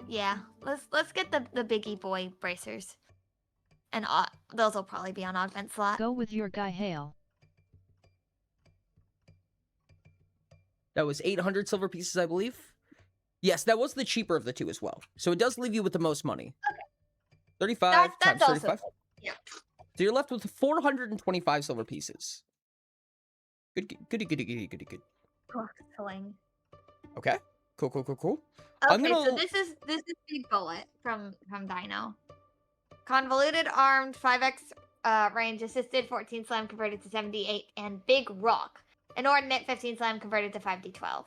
Yeah, let's get the biggie boy bracers. And those will probably be on augment slot. Go with your guy Hale. That was 800 silver pieces, I believe. Yes, that was the cheaper of the two as well. So it does leave you with the most money. Okay. 35 That's times also 35. good. Yeah. So you're left with 425 silver pieces. Good. Excellent. Okay. Cool. Okay, I'm so gonna- this is Big Bullet from Dino. Convoluted armed 5x range assisted 14 slam converted to 78 and Big Rock. Inordinate 15 slam converted to 5d12.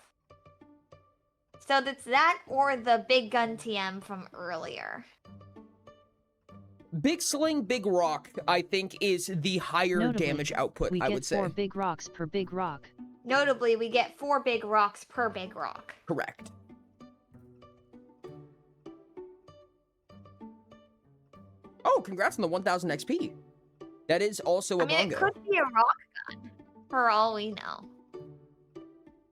So that's that or the Big Gun TM from earlier. Big Sling, Big Rock, I think, is the higher Notably, damage output, We I get would say. 4 big rocks per big rock. Notably, we get 4 big rocks per big rock. Correct. Oh, congrats on the 1000 XP. That is also a I mean, bongo. it could be a rock gun, for all we know.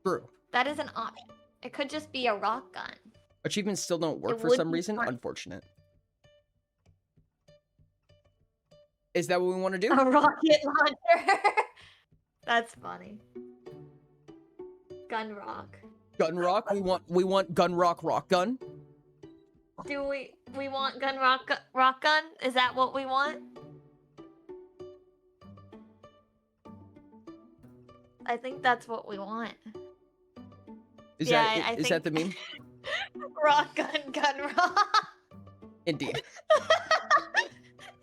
True. That is an option. It could just be a rock gun. Achievements still don't work It for would some be reason. fun. Unfortunate. Is that what we want to do? A rocket launcher. That's funny. Gun rock. Gun rock. We want gun rock gun. Do we want gun rock gun? Is that what we want? I think that's what we want. Is Yeah, that I is that the think- meme? Rock gun rock. Indeed.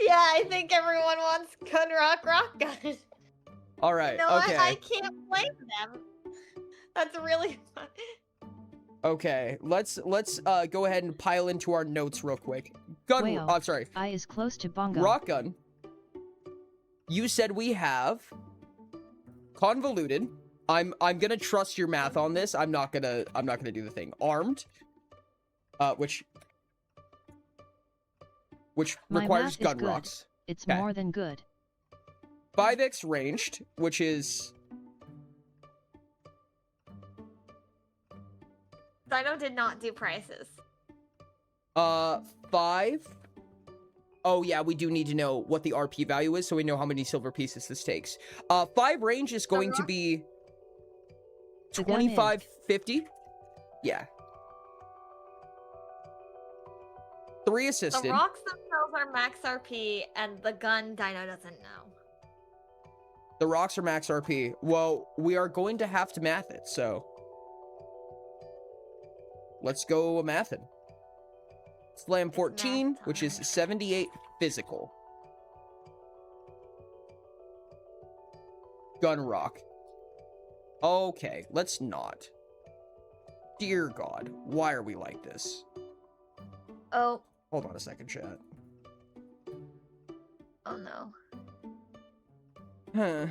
Yeah, I think everyone wants gun rock gun. All right. No, okay. I can't blame them. That's really fun. Okay. Let's go ahead and pile into our notes real quick. Gun. Whale. Oh, sorry. I is close to bongo. Rock gun. You said we have convoluted. I'm gonna trust your math on this. I'm not gonna do the thing. Armed. Which My requires math is gun good. rocks. It's Okay. more than good. 5x ranged, which is Dino did not do prices. 5. Oh yeah, we do need to know what the RP value is so we know how many silver pieces this takes. 5 range is going to be The gun is- 2550. Yeah. 3 The assisted. rocks themselves are max RP, and the gun Dino doesn't know. The rocks are max RP. Well, we are going to have to math it, so let's go mathin'. Slam 14, math which is time. 78 physical. Gun rock. Okay, let's not. Dear God, why are we like this? Oh, Hold on a second, chat. oh no. Huh.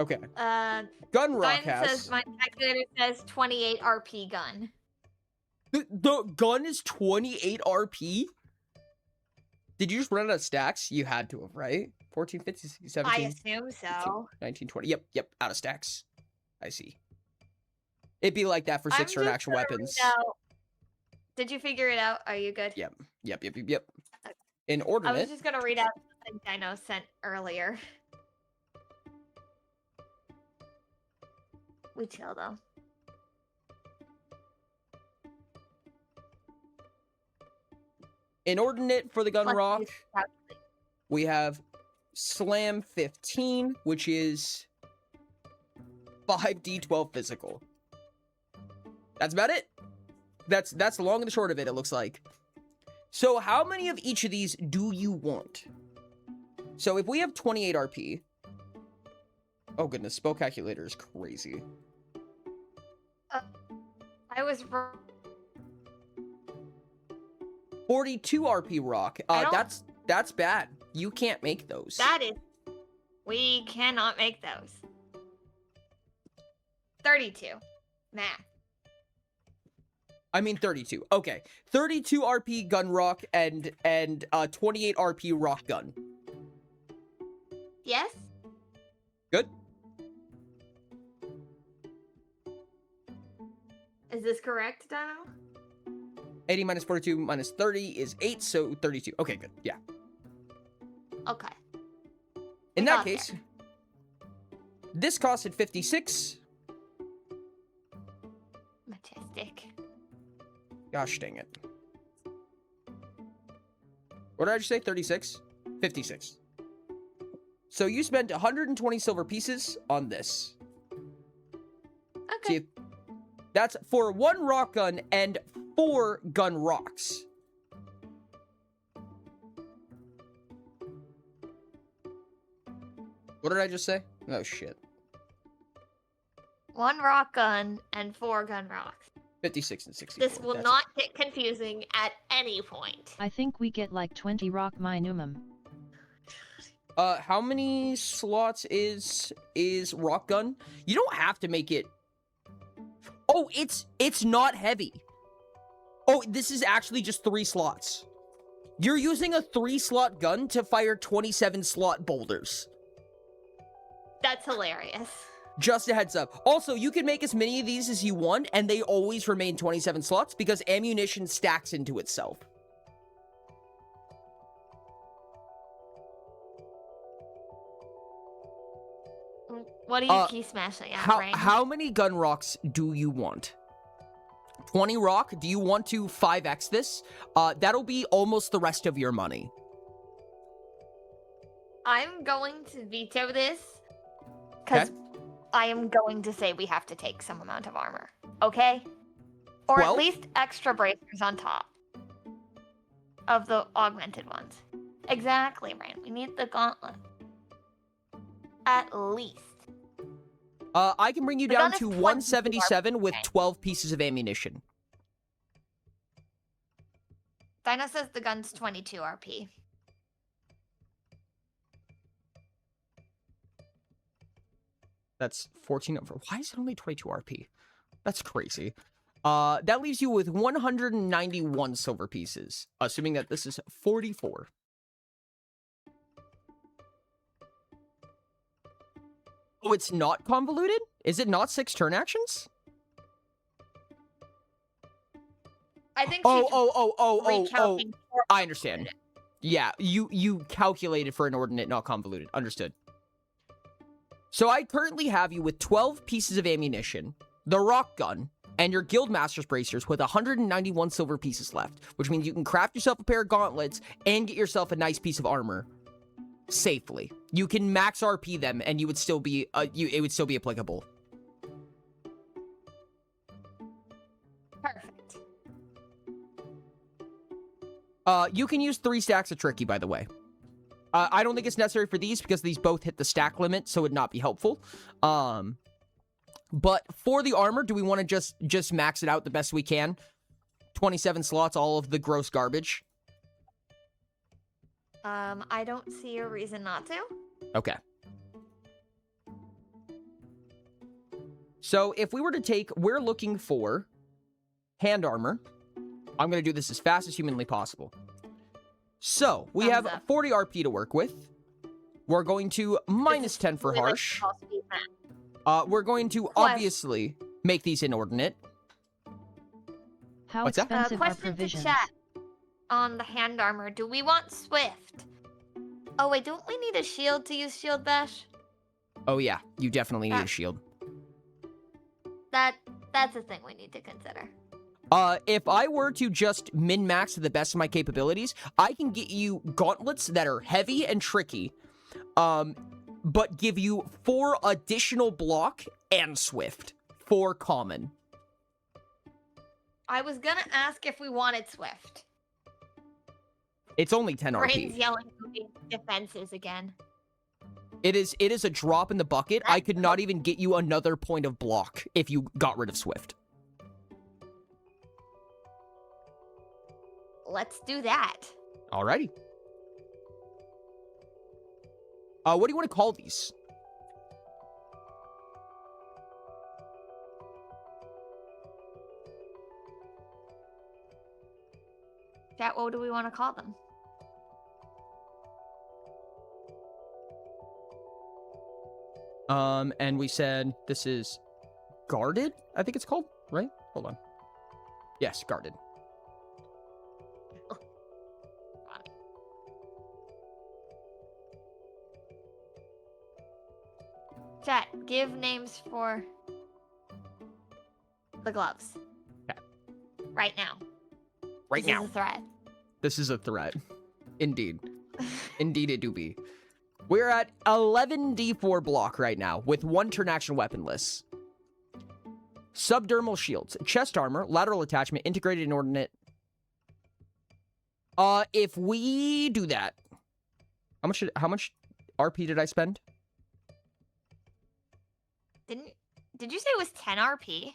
Okay, gun rock Dino has... says my calculator says 28 RP gun. The gun is 28 RP? Did you just run out of stacks? You had to have, right? 14, 15, 16, 17, I assume so. 19, 20. Yep, out of stacks. I see. It'd be like that for I'm 6 turn just action gonna read weapons. out- Did you figure it out? Are you good? Yep. In I was ordinate, just gonna read out something Dino sent earlier. We chill though. inordinate for the gun Plus rock, use calculator. we have slam 15, which is 5d12 physical. That's about it. That's the long and the short of it, it looks like. So how many of each of these do you want? So if we have 28 RP... Oh goodness, spell calculator is crazy. I was wrong. 42 RP rock. I don't- That's bad. You can't make those. That is. We cannot make those. 32. Math. I mean 32. Okay. 32 RP gun rock and 28 RP rock gun. Yes? Good. Is this correct, Dino? 80 minus 42 minus 30 is 8, so 32. Okay, good. Yeah. Okay. In We that got case, there. this costed 56. Majestic. Gosh dang it. What did I just say? 36? 56. So you spent 120 silver pieces on this. Okay. See, that's for 1 rock gun and 4 gun rocks. What did I just say? Oh shit. 1 rock gun and 4 gun rocks. 56 and 64. This will that's not get confusing at any point. I think we get like 20 rock minimum. How many slots is rock gun? You don't have to make it. Oh, it's not heavy. Oh, this is actually just 3 slots. You're using a 3-slot gun to fire 27-slot boulders. That's hilarious. Just a heads up. Also, you can make as many of these as you want, and they always remain 27 slots because ammunition stacks into itself. What are you key smashing at, Rain? How many gun rocks do you want? 20 rock? Do you want to 5x this? That'll be almost the rest of your money. I'm going to veto this because I am going to say we have to take some amount of armor. Okay? Or Well- at least extra bracers on top of the augmented ones. Exactly, Rain. We need the gauntlet. At least. I can bring you The down gun is to 22 177 with RP. 12 pieces of ammunition. Dino says the gun's 22 RP. That's 14 over. Why is it only 22 RP? That's crazy. That leaves you with 191 silver pieces, assuming that this is 44. Oh, it's not convoluted? Is it not 6 turn actions? I think Oh, recounting for- I understand. Yeah, you calculated for inordinate, not convoluted. Understood. So I currently have you with 12 pieces of ammunition, the rock gun, and your Guildmaster's bracers with 191 silver pieces left, which means you can craft yourself a pair of gauntlets and get yourself a nice piece of armor safely. You can max RP them, and you would still be it would still be applicable. Perfect. You can use 3 stacks of Tricky, by the way. I don't think it's necessary for these because these both hit the stack limit, so it would not be helpful. But for the armor, do we want to just max it out the best we can? 27 slots, all of the gross garbage. I don't see a reason not to. Okay. So if we were to take, we're looking for hand armor. I'm going to do this as fast as humanly possible. So we Thumbs have up. 40 RP to work with. We're going to minus 10 for We like harsh. to call speed math. We're going to obviously make these inordinate. How What's that? expensive are Question to provisions? chat on the hand armor. Do we want Swift? Oh wait, don't we need a shield to use shield bash? Oh yeah, you definitely need Ah. a shield. That's a thing we need to consider. If I were to just min-max to the best of my capabilities, I can get you gauntlets that are heavy and tricky, but give you 4 additional block and swift for common. I was gonna ask if we wanted Swift. It's only 10 Rain's RP. yelling moving defenses again. It is a drop in the bucket. I could not even get you another point of block if you got rid of swift. Let's do that. Alrighty. What do you want to call these? Chat, what do we want to call them? And we said this is guarded, I think it's called, right? Hold on. Yes, guarded. Chat, give names for the gloves. Okay. Right now. Right This now. is a threat. This is a threat. Indeed. Indeed it do be. We're at 11 D4 block right now with 1 turn action weaponless. Subdermal shields, chest armor, lateral attachment, integrated inordinate. If we do that, how much RP did I spend? Did you say it was 10 RP?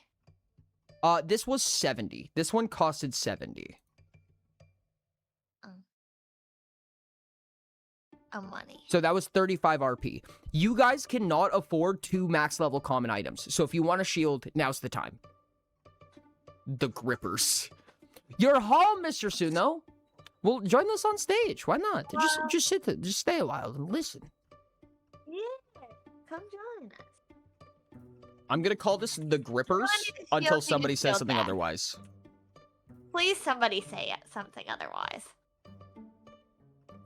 This was 70. This one costed 70. of money. So that was 35 RP. You guys cannot afford 2 max level common items. So if you want a shield, now's the time. The grippers. You're home, Mr. Suno. Well, join us on stage. Why not? Just sit there. Just stay a while and listen. Yeah, come join us. I'm gonna call this the grippers Shield until needs somebody to says shield something back. otherwise. Please, somebody say it, something otherwise.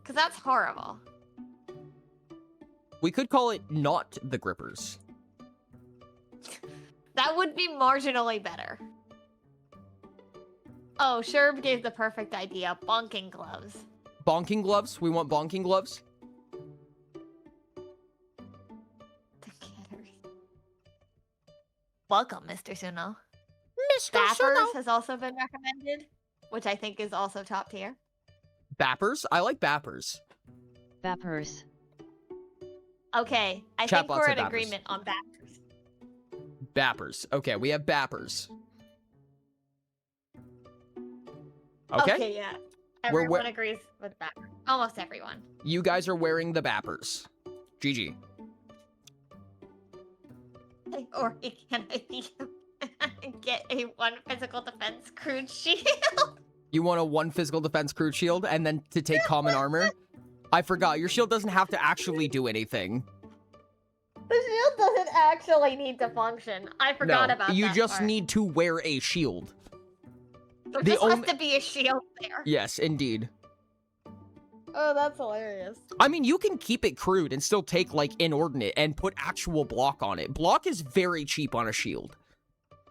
Because that's horrible. We could call it not the grippers. That would be marginally better. Oh, Sherb gave the perfect idea. Bonking gloves. Bonking gloves? We want bonking gloves? The getters. Welcome, Mr. Suno. Mr. Bappers has also been recommended, which I think is also top tier. Bappers? I like bappers. Bappers. Okay, I Chat think bots we're are in bappers. agreement on bappers. Bappers. Okay, we have bappers. Okay. Yeah. We're Everyone agrees with bappers. Almost everyone. You guys are wearing the bappers. GG. Or can I get a 1 physical defense crude shield? You want a 1 physical defense crude shield and then to take common armor? I forgot, your shield doesn't have to actually do anything. The shield doesn't actually need to function. I forgot No, about you that just part. need to wear a shield. There the just only- has to be a shield there. Yes, indeed. Oh, that's hilarious. I mean, you can keep it crude and still take, like, inordinate and put actual block on it. Block is very cheap on a shield.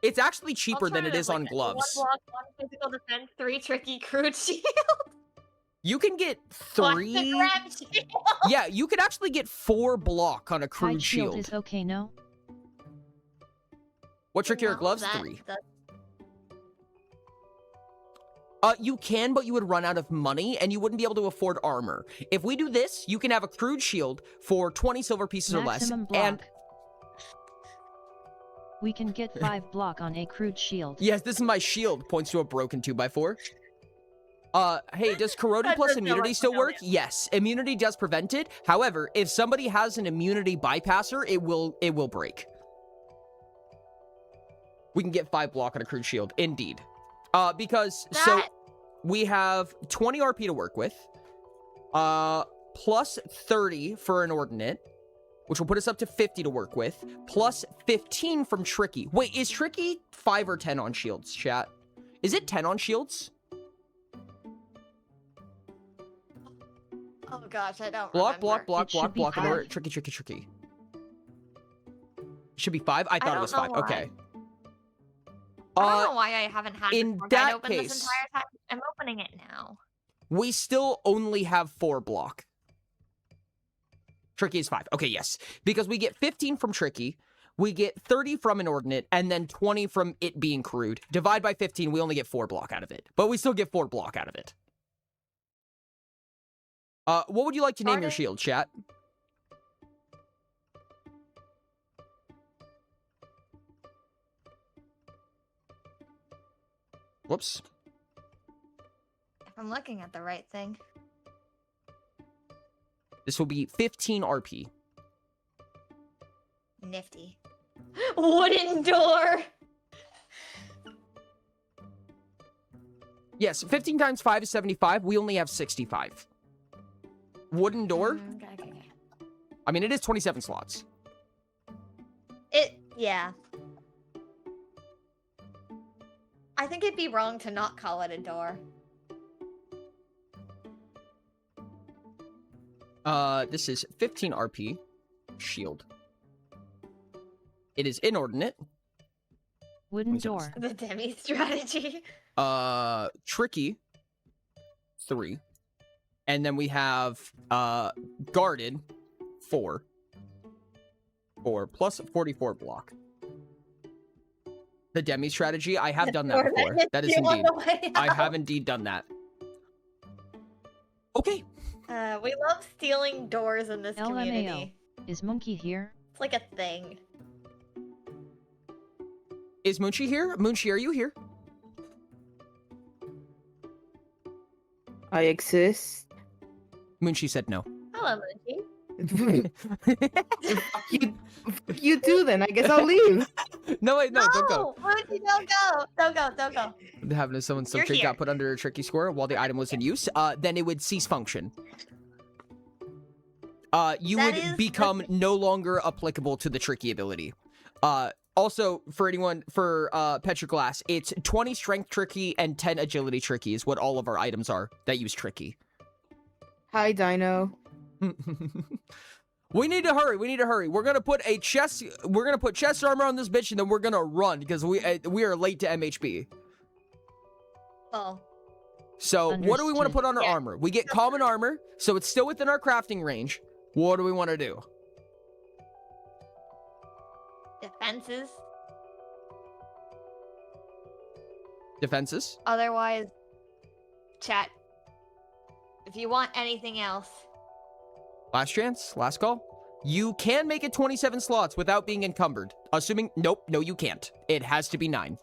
It's actually cheaper than it is on gloves. 1 block, 1 physical defense, 3 tricky crude shield. You can get Plus 3... the grab shield. Yeah, you could actually get 4 block on a Hide crude shield shield. is okay, no? What trickier No, gloves? that 3. does- You can, but you would run out of money, and you wouldn't be able to afford armor. If we do this, you can have a crude shield for 20 silver pieces or less, Maximum block. and We can get 5 block on a crude shield. yes, this is my shield, points to a broken 2x4. Hey, does corroded That plus does not immunity like still work? Corroded. Yes, immunity does prevent it. However, if somebody has an immunity bypasser, it will break. We can get 5 block on a crude shield, indeed. Because so That- we have 20 RP to work with, plus 30 for inordinate, which will put us up to 50 to work with, plus 15 from Tricky. Wait, is Tricky 5 or 10 on shields, chat? Is it 10 on shields? Oh gosh, I don't Block, remember. block, block, It should block, be block, and 5. order. Tricky. Should be 5? I thought it don't was know 5. why. Okay. I don't know why I haven't had in this book that open case- this entire time. I'm opening it now. We still only have 4 block. Tricky is 5. Okay, yes. Because we get 15 from Tricky, we get 30 from Inordinate, and then 20 from it being crude. Divide by 15, we only get 4 block out of it. But we still get 4 block out of it. What would you like to name your Starting- shield, chat? Whoops. If I'm looking at the right thing. This will be 15 RP. Nifty. Wooden door! Yes, 15 times 5 is 75. We only have 65. Wooden door? Okay. I mean, it is 27 slots. Yeah. I think it'd be wrong to not call it a door. This is 15 RP. Shield. It is inordinate. Wooden 27. door. The demi strategy. Tricky. 3. And then we have, guarded. 4. 4 plus 44 block. The demi strategy, I have done that Door before. hits That is you on indeed. the way I out. have indeed done that. Okay. We love stealing doors in this LMAO. community. Is Monkey here? It's like a thing. Is Munchie here? Munchie, are you here? I exist. Munchie said no. Hello, Mochi. You do then. I guess I'll leave. No, wait, no, don't go. Mochi, don't go. Don't go. Don't go. Having if someone's You're subject here. got put under a tricky score while the item was in use, then it would cease function. You That would is become no longer applicable to the tricky ability. Also, for anyone, for Petroglass, it's 20 strength tricky and 10 agility tricky is what all of our items are that use tricky. Hi, Dino. We need to hurry. We need to hurry. We're gonna put chest armor on this bitch, and then we're gonna run because we are late to MHB. Oh. So what do we want to Understood. put on our Yeah. armor? We get common armor, so it's still within our crafting range. What do we want to do? Defenses. Defenses? Otherwise, chat. If you want anything else, Last chance? Last call? You can make it 27 slots without being encumbered. Assuming, nope, no you can't. It has to be 9.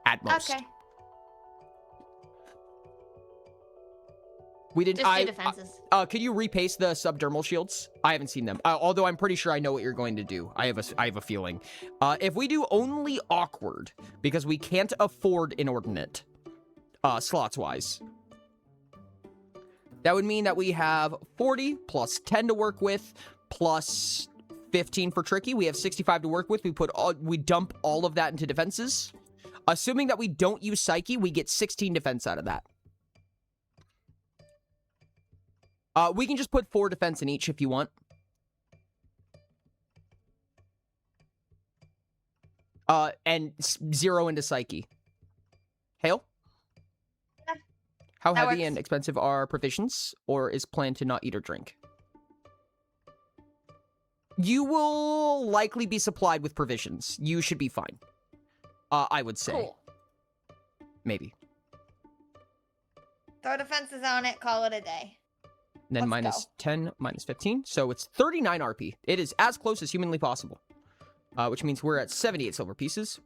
At most. okay. We did, Just do defenses. Could you repaste the subdermal shields? I haven't seen them. Although I'm pretty sure I know what you're going to do. I have a feeling. If we do only awkward, because we can't afford inordinate, slots-wise, that would mean that we have 40 plus 10 to work with, plus 15 for tricky. We have 65 to work with. We dump all of that into defenses. Assuming that we don't use psyche, we get 16 defense out of that. We can just put 4 defense in each if you want. And 0 into psyche. Hale? How That heavy works. and expensive are provisions, or is planned to not eat or drink? You will likely be supplied with provisions. You should be fine. I would say. Cool. Maybe. Throw defenses on it. Call it a day. And then Let's minus go. 10, minus 15. So it's 39 RP. It is as close as humanly possible. Which means we're at 78 silver pieces.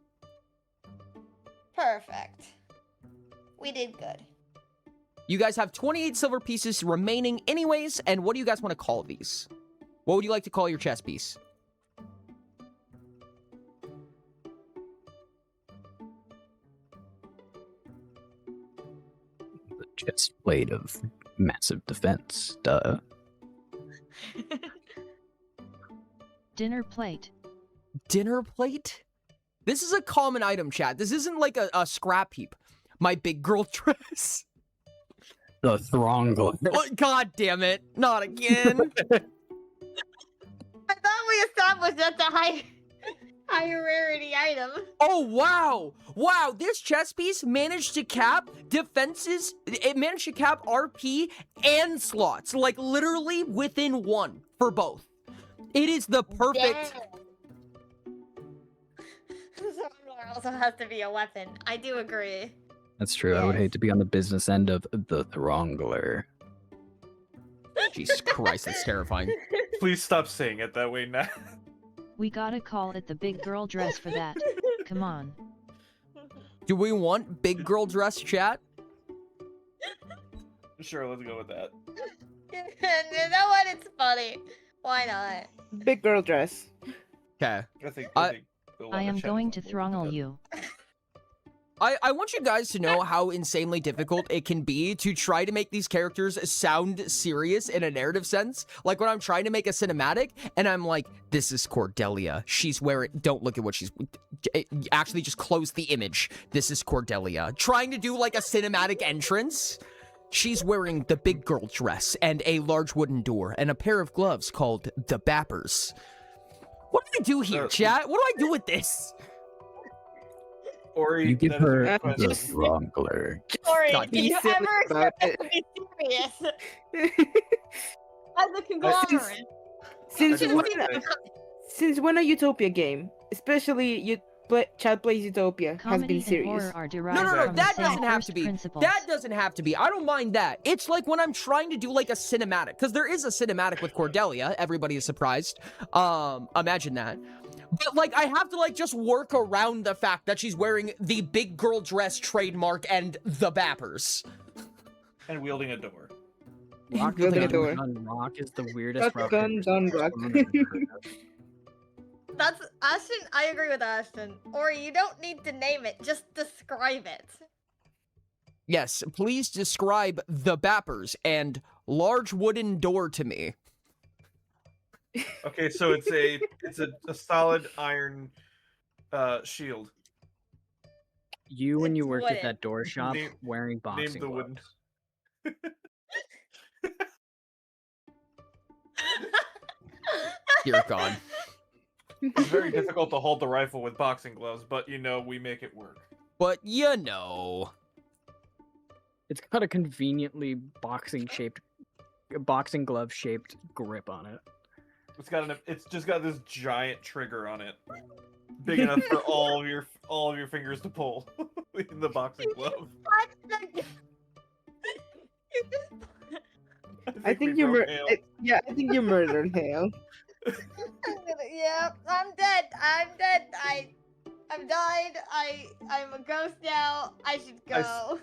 Perfect. We did good. You guys have 28 silver pieces remaining anyways, and what do you guys want to call these? What would you like to call your chess piece? The chest plate of massive defense. Duh. Dinner plate. Dinner plate? This is a common item, chat. This isn't like a scrap heap. My big girl dress. The Throngler. Oh, God damn it. Not again. I thought we established that's a higher rarity item. Oh, wow. Wow, this chess piece managed to cap defenses. It managed to cap RP and slots. Like, literally within 1 for both. It is the perfect... Throngler also has to be a weapon. I do agree. That's true. I would Yes. hate to be on the business end of the Throngler. Jesus Christ, that's terrifying. Please stop saying it that way now. We gotta call it the big girl dress for that. Come on. Do we want big girl dress, chat? Sure, let's go with that. You know what? It's funny. Why not? Big girl dress. Okay. I think they'll I am wanna going chat to about throttle that. you. I want you guys to know how insanely difficult it can be to try to make these characters sound serious in a narrative sense. Like when I'm trying to make a cinematic and I'm like, this is Cordelia. She's wearing, don't look at what she's, actually just close the image. This is Cordelia. Trying to do like a cinematic entrance. She's wearing the big girl dress and a large wooden door and a pair of gloves called the Bappers. What do I do here, chat? What do I do with this? Ori, You give that is a her good the question. Throngler. Corey, God, did be you silly ever about expect us to be serious? As a conglomerate. Since Should've when, seen that coming. since when a Utopia game, especially Child Plays Utopia, has Comedy been and serious? horror are derived No, from that the same doesn't have first to be. principles. That doesn't have to be. I don't mind that. It's like when I'm trying to do like a cinematic, because there is a cinematic with Cordelia. Everybody is surprised. Imagine that. But like, I have to like just work around the fact that she's wearing the big girl dress trademark and the Bappers. And wielding a door. Rock Building a Gun door. Gun Rock is the weirdest Rock rock paper Gun scissors Rock. clone I've ever heard of. That's Ashton. I agree with Ashton. Or you don't need to name it, just describe it. Yes, please describe the Bappers and large wooden door to me. Okay, so it's a solid iron shield. You, when you It's worked at wooden. that door shop, Name- wearing Name boxing the gloves. wooden. Dear God. It's very difficult to hold the rifle with boxing gloves, but we make it work. But you know. It's got a conveniently boxing glove shaped grip on it. It's just got this giant trigger on it, big enough for all of your fingers to pull in the boxing glove. I think we you broke murdered. Hale. Yeah, I think you murdered Hale. Yeah, I'm dead. I'm dead. I've died. I'm a ghost now. I should I s- go.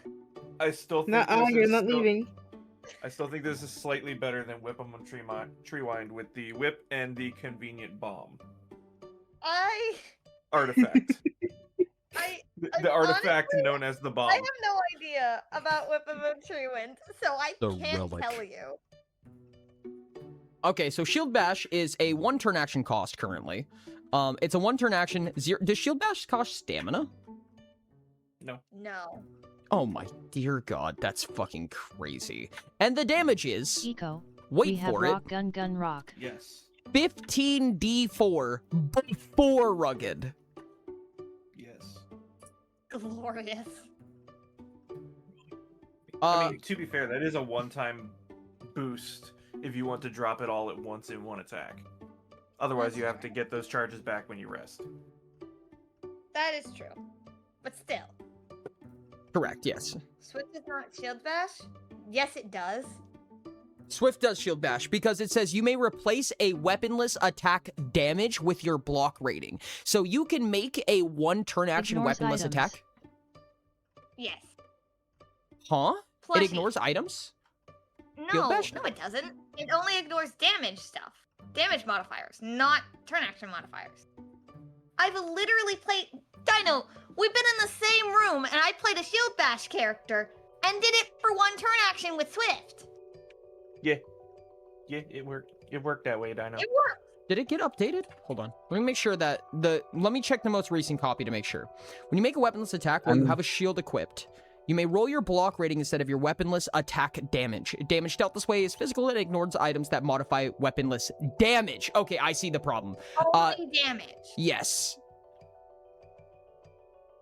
I still think Nuh-uh, this you're is not still- leaving. I still think this is slightly better than Whip 'em on Treewind with the whip and the convenient bomb I artifact. I'm The artifact honestly- known as the bomb. I have no idea about Whip of a Tree Wind, so I The can't relic. tell you. Okay, so Shield Bash is a 1-turn action cost currently. It's a 1-turn action. Does Shield Bash cost stamina? No. Oh my dear God, that's fucking crazy. And the damage is, Eco. wait we have for rock, gun, rock. Yes. 15d4 before rugged. Yes. Glorious. I mean, to be fair, that is a one-time boost if you want to drop it all at once in one attack. Otherwise, That's you have to true. get those charges back when you rest. That is true. But still, Correct, yes. Switch does not shield bash? Yes, it does. Swift does Shield Bash because it says you may replace a weaponless attack damage with your block rating. So you can make a 1-turn action Ignores weaponless items. attack. Yes. Huh? Plushie. It ignores items? No, bash? no, it doesn't. It only ignores damage stuff. Damage modifiers, not turn action modifiers. I've literally played... Dino, we've been in the same room, and I played a Shield Bash character, and did it for 1 turn action with Swift. Yeah, it worked. It worked that way, Dino. It worked. Did it get updated? Hold on. Let me make sure that let me check the most recent copy to make sure. When you make a weaponless attack while you have a shield equipped, you may roll your block rating instead of your weaponless attack damage. Damage dealt this way is physical and ignores items that modify weaponless damage. Okay, I see the problem. Only damage. Yes.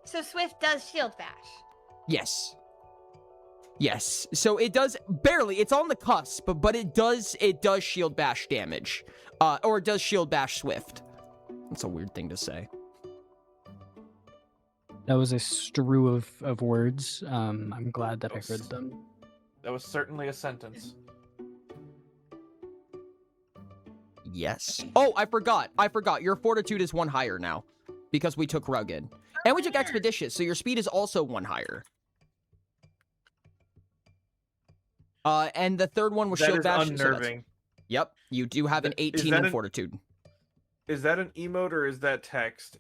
So Swift does Shield Bash. Yes. Yes. So it does barely. It's on the cusp, but it does shield bash damage. Or it does shield bash Swift. That's a weird thing to say. That was a strew of words. I'm glad that I heard them. That was certainly a sentence. Yes. Oh, I forgot. Your fortitude is 1 higher now because we took rugged. And we took expeditious, so your speed is also 1 higher. And the third one was That shield is bash. so that's- unnerving. Yep, you do have an Is 18 that in an- fortitude. Is that an emote or is that text?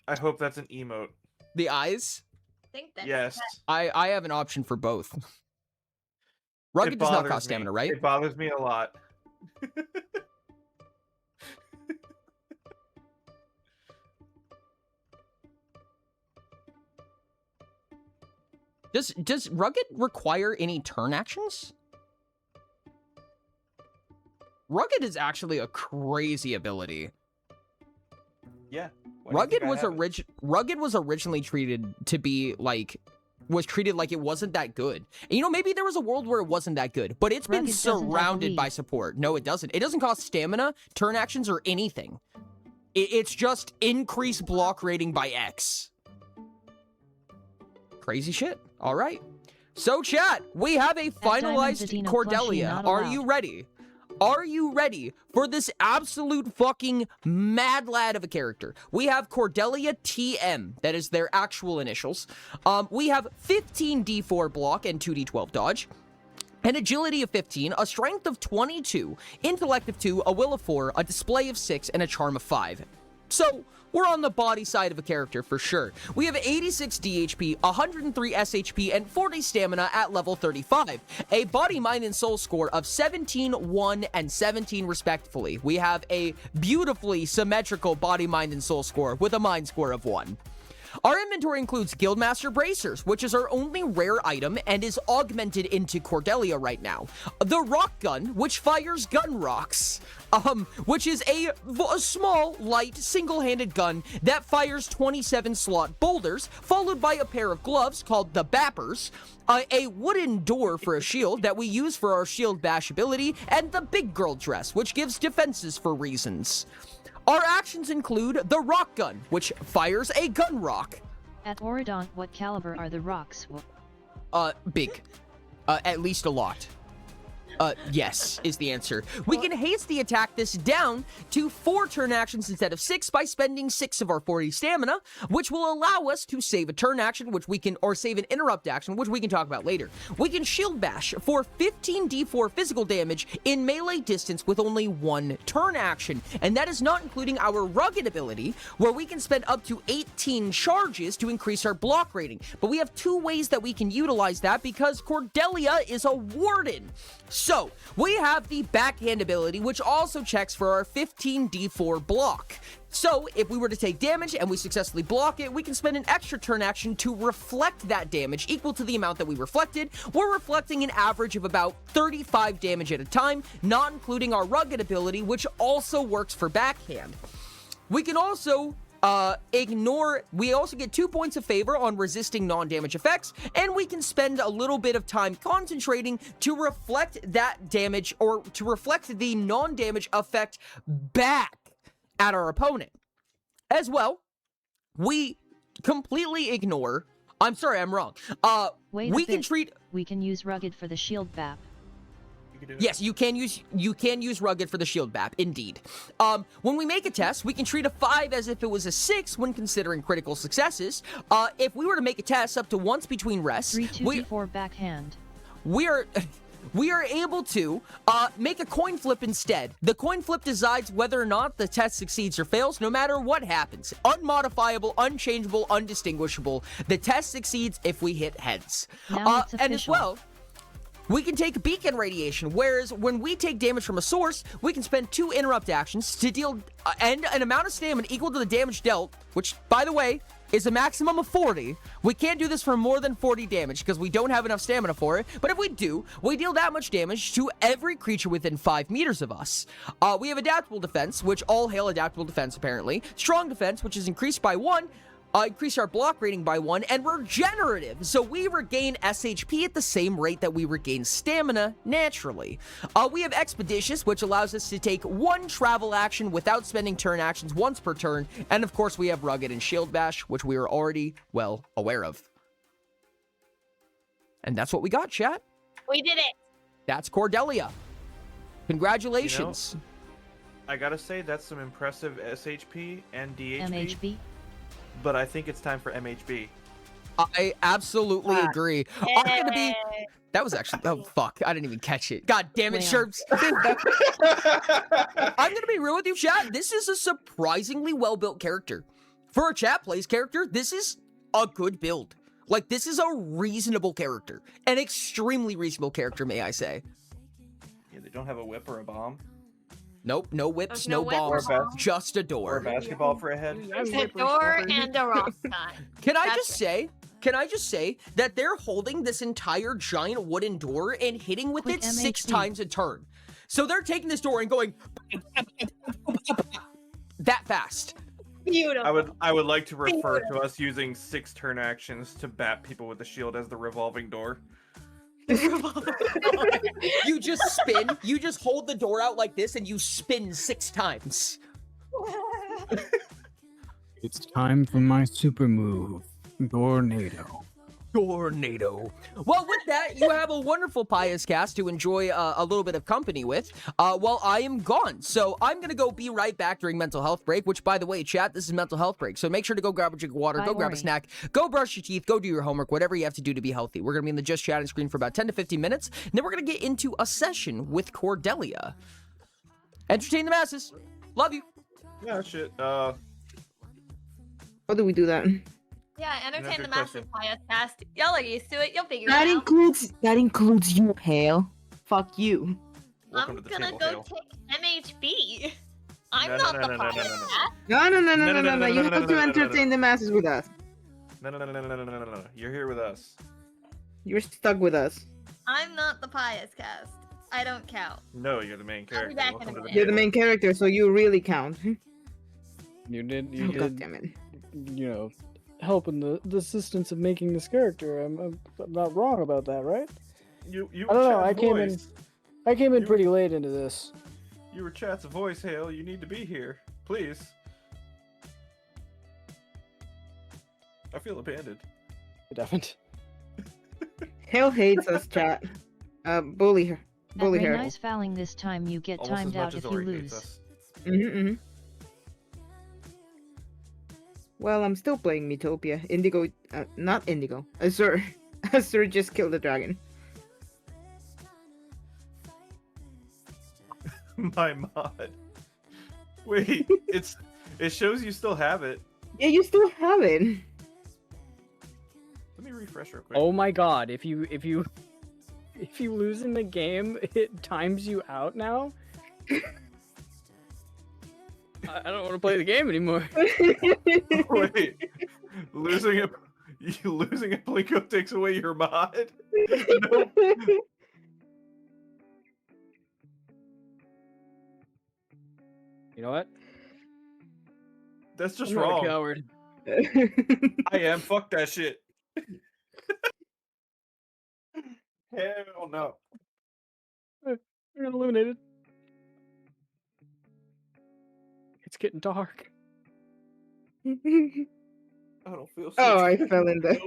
I hope that's an emote. The eyes? I think that's Yes. I have an option for both. Rugged It does not bothers cost me. stamina, right? It bothers me a lot. Does Rugged require any turn actions? Rugged is actually a crazy ability. Yeah. Why do you think I have it? Rugged was originally treated to be like it wasn't that good. And maybe there was a world where it wasn't that good, but it's been Rugged doesn't have a surrounded by lead. support. No, it doesn't. It doesn't cost stamina, turn actions, or anything. It's just increase block rating by X. Crazy shit. All right. So, chat, we have a finalized Zadino plushie Cordelia. not Are allowed. you ready? Are you ready for this absolute fucking mad lad of a character? We have Cordelia TM. That is their actual initials. We have 15d4 block and 2d12 dodge. an agility of 15, a strength of 22, intellect of 2, a will of 4, a display of 6, and a charm of 5. So, we're on the body side of a character for sure. We have 86 DHP, 103 SHP, and 40 stamina at level 35. A body, mind, and soul score of 17, 1, and 17 respectively. We have a beautifully symmetrical body, mind, and soul score with a mind score of 1. Our inventory includes Guildmaster Bracers, which is our only rare item and is augmented into Cordelia right now. The Rock Gun, which fires gun rocks, which is a small, light, single-handed gun that fires 27 slot boulders, followed by a pair of gloves called the Bappers, a wooden door for a shield that we use for our shield bash ability, and the Big Girl Dress, which gives defenses for reasons. Our actions include the Rock Gun, which fires a gun rock. At Auridon, what caliber are the rocks? Big. At least a lot. Yes, is the answer. We can haste the attack this down to 4 turn actions instead of 6 by spending 6 of our 40 stamina, which will allow us to save a turn action, or save an interrupt action, which we can talk about later. We can shield bash for 15d4 physical damage in melee distance with only 1 turn action, and that is not including our rugged ability, where we can spend up to 18 charges to increase our block rating. But we have 2 ways that we can utilize that because Cordelia is a warden. So, we have the backhand ability, which also checks for our 15d4 block. So, if we were to take damage and we successfully block it, we can spend an extra turn action to reflect that damage equal to the amount that we reflected. We're reflecting an average of about 35 damage at a time, not including our rugged ability, which also works for backhand. We can also we also get 2 points of favor on resisting non-damage effects, and we can spend a little bit of time concentrating to reflect that damage, or to reflect the non-damage effect back at our opponent. As well, we completely ignore, I'm sorry, I'm wrong. Wait a We can bit. treat, We can use rugged for the shield bap. yes, you can use rugged for the shield bap, indeed. When we make a test, we can treat a 5 as if it was a 6 when considering critical successes. If we were to make a test up to once between rests, 3 2d4 backhand. we are able to make a coin flip instead. The coin flip decides whether or not the test succeeds or fails, no matter what happens. Unmodifiable, unchangeable, undistinguishable. The test succeeds if we hit heads. Now it's and as official. well, we can take beacon radiation, whereas when we take damage from a source, we can spend 2 interrupt actions to deal and an amount of stamina equal to the damage dealt, which, by the way, is a maximum of 40. We can't do this for more than 40 damage because we don't have enough stamina for it, but if we do, we deal that much damage to every creature within 5 meters of us. We have adaptable defense, which all hail adaptable defense apparently, strong defense, which is increased by 1, increase our block rating by 1, and regenerative, so we regain SHP at the same rate that we regain stamina naturally. We have expeditious, which allows us to take 1 travel action without spending turn actions once per turn, and of course we have rugged and shield bash, which we are already well aware of. And that's what we got, chat. We did it. That's Cordelia. Congratulations. I gotta say, that's some impressive SHP and DHP. MHB. But I think it's time for MHB. I absolutely agree. I'm gonna be. That was actually. Oh fuck! I didn't even catch it. God damn it, Wow. Sherps. I'm gonna be real with you, chat. This is a surprisingly well-built character. For a chat plays character, this is a good build. Like, this is a reasonable character, an extremely reasonable character, may I say. Yeah, they don't have a whip or a bomb. Nope, no whips, There's no no whip or bombs, bomb. just a Or a door. basketball for a head. There's a door and a rock gun. Can I That's just say that they're holding this entire giant wooden door and hitting with Quick it 6 MHB. times a turn. So they're taking this door and going that fast. Beautiful. I would like to refer to us using 6 turn actions to bat people with the shield as the revolving door. You just spin, you just hold the door out like this and you spin 6 times. It's time for my super move, Tornado. Tornado. Well, with that, you have a wonderful Pious cast to enjoy a little bit of company with while I am gone. So I'm going to go be right back during mental health break, which, by the way, chat, this is mental health break. So make sure to go grab a drink of water, Bye, go grab a Ori. snack, go brush your teeth, go do your homework, whatever you have to do to be healthy. We're going to be in the just chatting screen for about 10 to 15 minutes. And then we're going to get into a session with Cordelia. Entertain the masses. Love you. Yeah, shit. How do we do that? Yeah, entertain good the masses, question. Pious cast. Y'all are used to it. You'll figure That it out. includes you, Hale. Fuck you. Welcome I'm to the gonna table, go Hale. take MHB. I'm No, not no, the no, no, no, Pious no, no. cast. No. You have to entertain the masses with us. No. You're here with us. You're stuck with us. I'm not the Pious cast. I don't count. No, you're the main I'll character. be back in Welcome a to the minute. You're the table. main character, so you really count. You did, Oh, God damn it. you know, help in the assistance of making this character. I'm not wrong about that, right? You I don't know. Chad's voice. I came in You- pretty late into this. You were Chat's voice, Hale. You need to be here, please. I feel abandoned. I haven't. Hale hates us, chat. Bully her. At Bully her. Nice fouling this time you get Almost as timed much out as if you Ori hates lose. us. Mm-hmm. Well, I'm still playing Metopia. Indigo, not Indigo. Azur. Azur just killed the dragon. My mod. Wait, it shows you still have it. Yeah, you still have it. Let me refresh real quick. Oh my god! If you lose in the game, it times you out now. I don't want to play the game anymore. Wait, losing a Plinko takes away your mod. Nope. You know what? That's just I'm not a wrong. coward. I am. Fuck that shit. Hell no. You're eliminated. It's getting dark. I don't feel so Oh, I good. fell in there.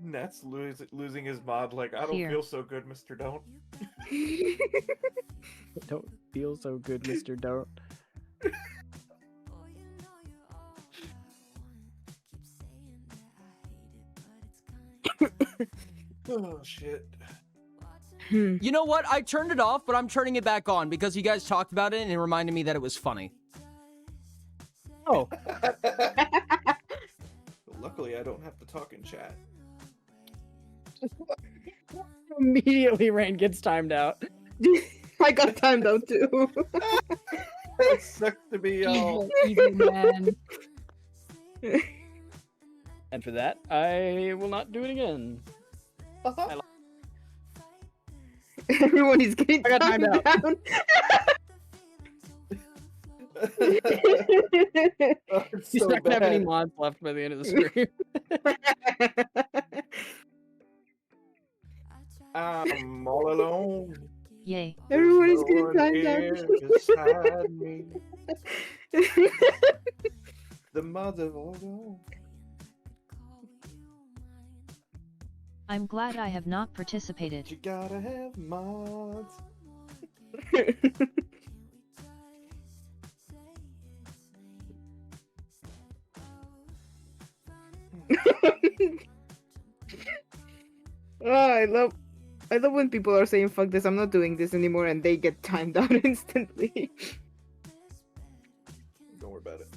Nat's losing his mod like, I don't Fear. feel so good, Mr. Don't. Don't feel so good, Mr. Don't. Oh shit. You know what? I turned it off, but I'm turning it back on because you guys talked about it and it reminded me that it was funny. Oh, Luckily, I don't have to talk in chat. immediately Rain gets timed out. I got timed out too. It sucks to be y'all. Evil man. And for that, I will not do it again. Everyone is getting I got timed timed down. Oh, it's He's so not gonna have any bad. mods left by the end of the stream. I'm all alone. Yay. Everyone is There's getting no one timed here down. beside me. The mods have all gone. I'm glad I have not participated. You gotta have mods. Oh, I love when people are saying fuck this, I'm not doing this anymore, and they get timed out instantly. Don't worry about it.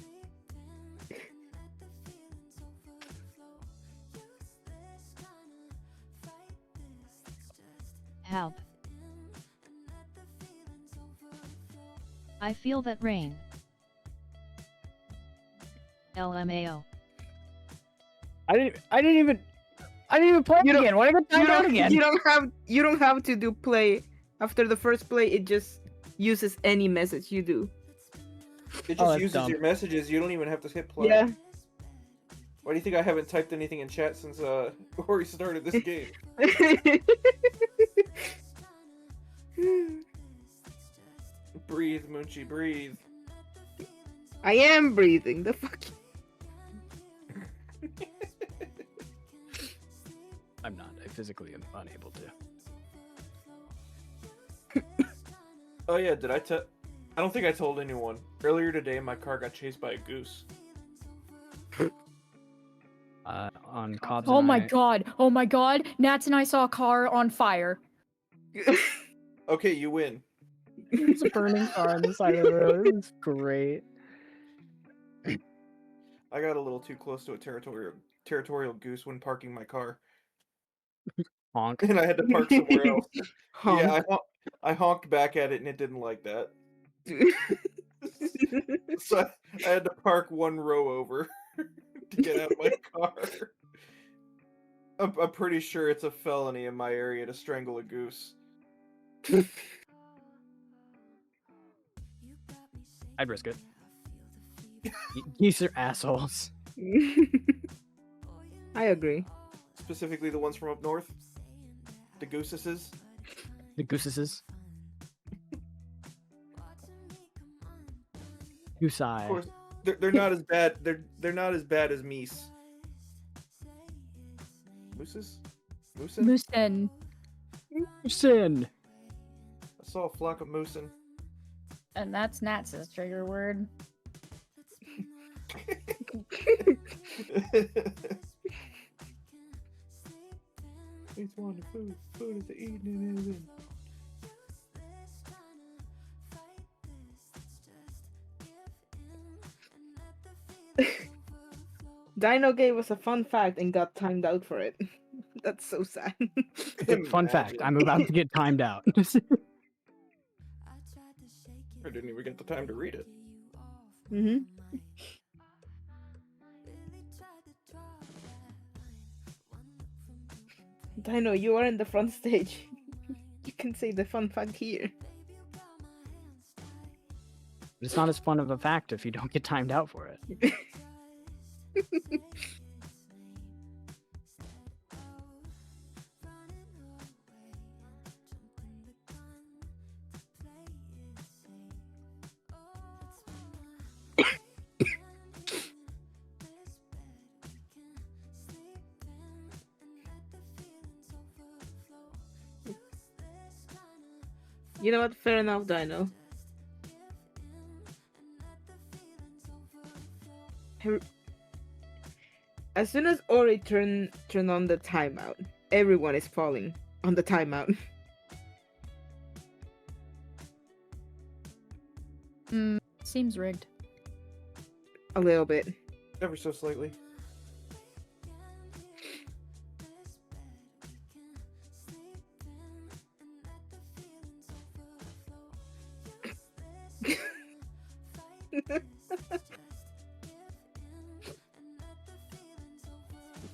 Help. I feel that rain. LMAO. I didn't even play You it don't- again. Why did I get timed out again? You don't have to do play. After the first play, it just uses any message you do. It Oh, just that's uses dumb. your messages. You don't even have to hit play. Yeah. Why do you think I haven't typed anything in chat since Ori started this game? Breathe, Munchie, breathe. I am breathing. The fuck. physically unable to. Oh yeah, did I tell? I don't think I told anyone. Earlier today, my car got chased by a goose. On Cobb's. Oh and my I- god. Oh my god. Nats and I saw a car on fire. Okay, you win. There's a burning car on the side of the road. It was great. I got a little too close to a territorial goose when parking my car, Honk. and I had to park somewhere else. Honk. Yeah, I honked back at it, and it didn't like that. So I had to park one row over to get out of my car. I'm pretty sure it's a felony in my area to strangle a goose. I'd risk it. Geese are assholes. I agree. Specifically the ones from up north. The gooses. The gooses. Goose eye. Of course, they're not as bad. They're not as bad as meese. Mooses? Moosin? Moosin. Sin. I saw a flock of moosin. And that's Nats's trigger word. It's wonderful. Food is the evening. Dino gave us a fun fact and got timed out for it. That's so sad. Fun fact, I'm about to get timed out. I didn't even get the time to read it. Mm-hmm. Dino, you are in the front stage. You can say the fun fact here. It's not as fun of a fact if you don't get timed out for it. You know what? Fair enough, Dino. As soon as Ori turn on the timeout, everyone is falling on the timeout. Seems rigged. A little bit. Ever so slightly.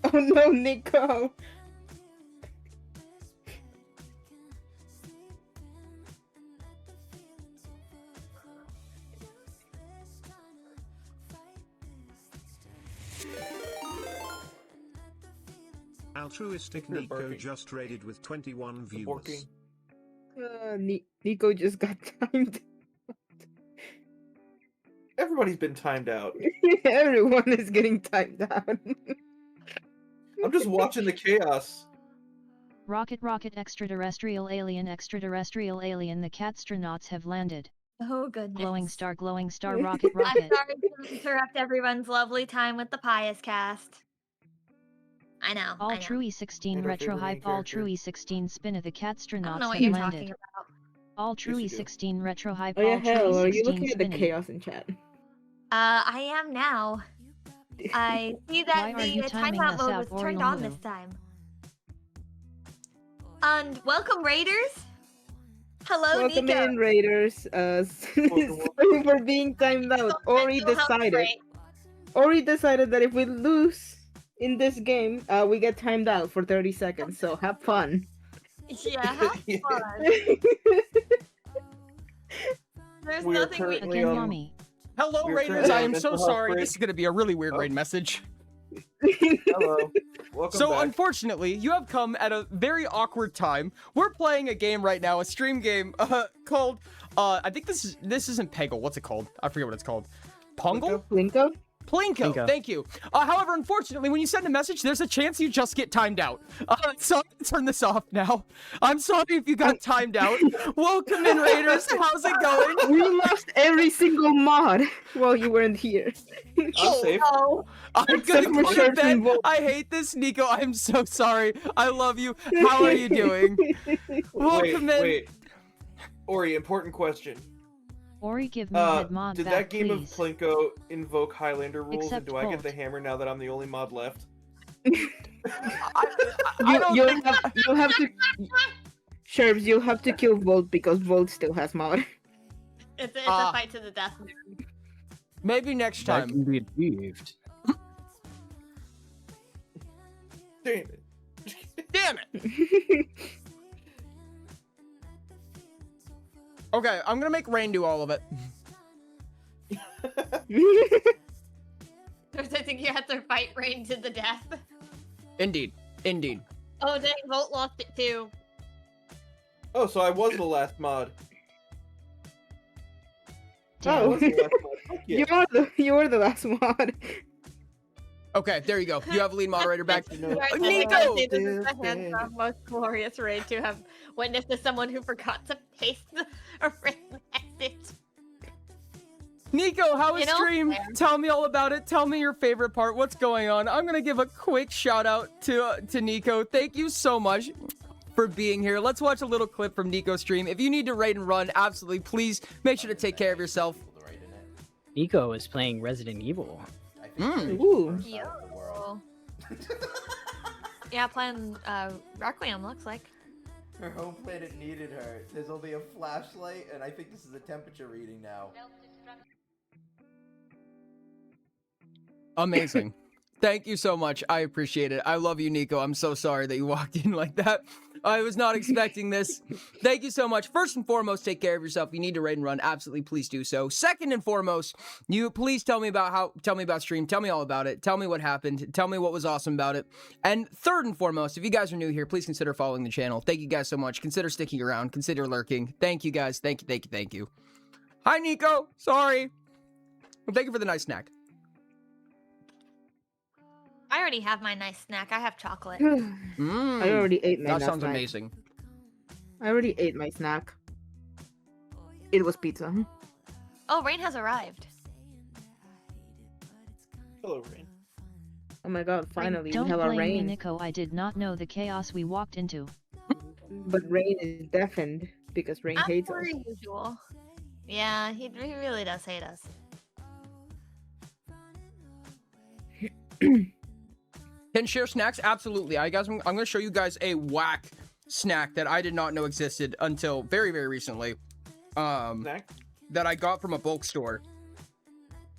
Oh no, Nico! Altruistic You're Nico barking. just raided with 21 Borking. viewers. Nico just got timed. Everybody's been timed out. Everyone is getting timed out. I'm just watching the chaos. Rocket extraterrestrial alien the Catstronauts have landed. Oh goodness. Glowing star rocket I'm rocket. sorry to interrupt everyone's lovely time with the Pious cast. I know. All I know. true E16 Made our retro favorite hype main all true character. E16 spin of the I don't Catstronauts know what have you're landed. talking about. All true Yes, you do. E16 retro hype Oh yeah, all true hell, are you E16 looking at the spinning. chaos in chat? I am now. I see Why that are you the timing timeout us mode out, was turned on Oriolu? this time. And welcome, Raiders. Hello, Welcome Nico. in, Raiders. Sorry for being timed out. Ori Mental health decided. break. Ori decided that if we lose in this game, we get timed out for 30 seconds. So have fun. Yeah, have fun. There's We are nothing we currently Again, on- yummy. Hello, We're Raiders. currently I on am so mental health sorry. break. This is going to be a really weird Oh. raid message. Hello. Welcome So, back. unfortunately, you have come at a very awkward time. We're playing a game right now, a stream game called. I think this isn't Peggle. What's it called? I forget what it's called. Pongle? Linko? Plinko, Plinko. thank you. However, unfortunately, when you send a message, there's a chance you just get timed out. So I'm gonna turn this off now. I'm sorry if you got timed out. Welcome in, Raiders. How's it going? We lost every single mod while you weren't here. I'm safe. Oh, I'm Except gonna for go to Sheriff bed. and Volt. I hate this, Nico. I'm so sorry. I love you. How are you doing? Welcome in. Wait. Ori, important question. Ori, give me head mod Did back, that game please. of Plinko invoke Highlander rules, Except and do I get Volt. the hammer now that I'm the only mod left? I don't You'll think... have to. Sheriffs, you'll have to kill Volt because Volt still has mod. it's a Ah. fight to the death. Maybe next That time. can be achieved. Damn it. Damn it. Okay, I'm gonna make Rain do all of it. I think you had to fight Rain to the death. Indeed. Indeed. Oh dang, Volt lost it too. Oh, so I was the last mod. I Oh, was the last mod. Fuck yeah. you're the last mod. Okay, there you go. You have lead moderator back. Nico! Nico! This is the hands-off, most glorious raid to have witnessed as someone who forgot to paste a written message. Nico, how was You know, stream? fair. Tell me all about it. Tell me your favorite part. What's going on? I'm gonna give a quick shout out to Nico. Thank you so much for being here. Let's watch a little clip from Nico's stream. If you need to raid and run, absolutely, please make sure to take care of yourself. Nico is playing Resident Evil. Ooh. Yo. Yeah, playing Requiem looks like. Her home planet needed her. There's only a flashlight, and I think this is a temperature reading now. Amazing. Thank you so much. I appreciate it. I love you, Nico. I'm so sorry that you walked in like that. I was not expecting this. Thank you so much. First and foremost, take care of yourself. You need to raid and run. Absolutely, please do so. Second and foremost, you please tell me about stream. Tell me all about it. Tell me what happened. Tell me what was awesome about it. And third and foremost, if you guys are new here, please consider following the channel. Thank you guys so much. Consider sticking around. Consider lurking. Thank you guys. Thank you. Thank you. Thank you. Hi, Nico. Sorry. Well, thank you for the nice snack. I already have my nice snack. I have chocolate. I already ate my That last sounds night. amazing. I already ate my snack. It was pizza. Oh, Rain has arrived. Hello, Rain. Oh my god, finally Don't we have a blame me, rain. Nico. I did not know the chaos we walked into. But Rain is deafened because Rain As hates per us. usual. Yeah, he really does hate us. Can share snacks? Absolutely. I'm going to show you guys a whack snack that I did not know existed until very, very recently. Snack? That I got from a bulk store.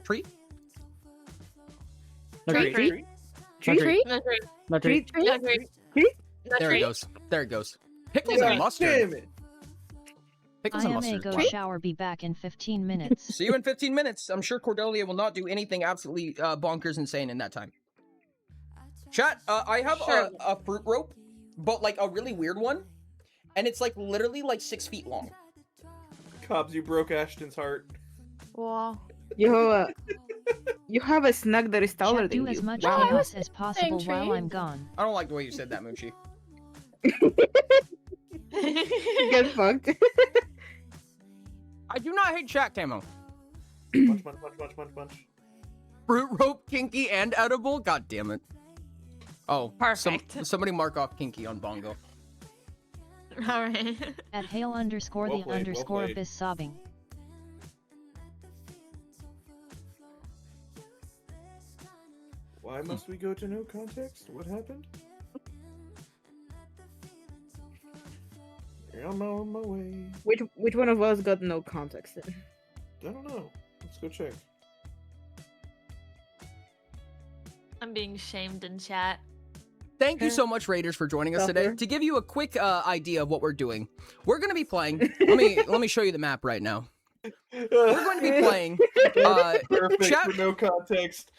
Treat? No Treat, treat. treat. No treat. No treat. No treat. No treat. No There it treat. goes. There it goes. Pickles God and mustard. damn it. Pickles I and am a mustard. go shower. Be back in 15 minutes. See you in 15 minutes. I'm sure Cordelia will not do anything absolutely bonkers insane in that time. Chat, I have Sure. a fruit rope, but like a really weird one. And it's like literally like 6 feet long. Cobbs, you broke Ashton's heart. Wow. You have a snack that is taller Chat, than do you. as much Wow. chaos as possible saying while treat. I'm gone. I don't like the way you said that, Moochie. Get fucked. I do not hate chat camo. Munch, munch, munch, munch, munch, munch. Fruit rope, kinky, and edible? God damn it. Oh, Perfect. Somebody mark off kinky on bongo. Alright. At Hale underscore Well the played, well underscore played. abyss sobbing. Why must we go to no context? What happened? I'm on my way. Which one of us got no context? I don't know. Let's go check. I'm being shamed in chat. Thank you so much, Raiders, for joining us today. Suffer. To give you a quick idea of what we're doing, we're going to be playing. let me show you the map right now. We're going to be playing. Perfect chat- for no context.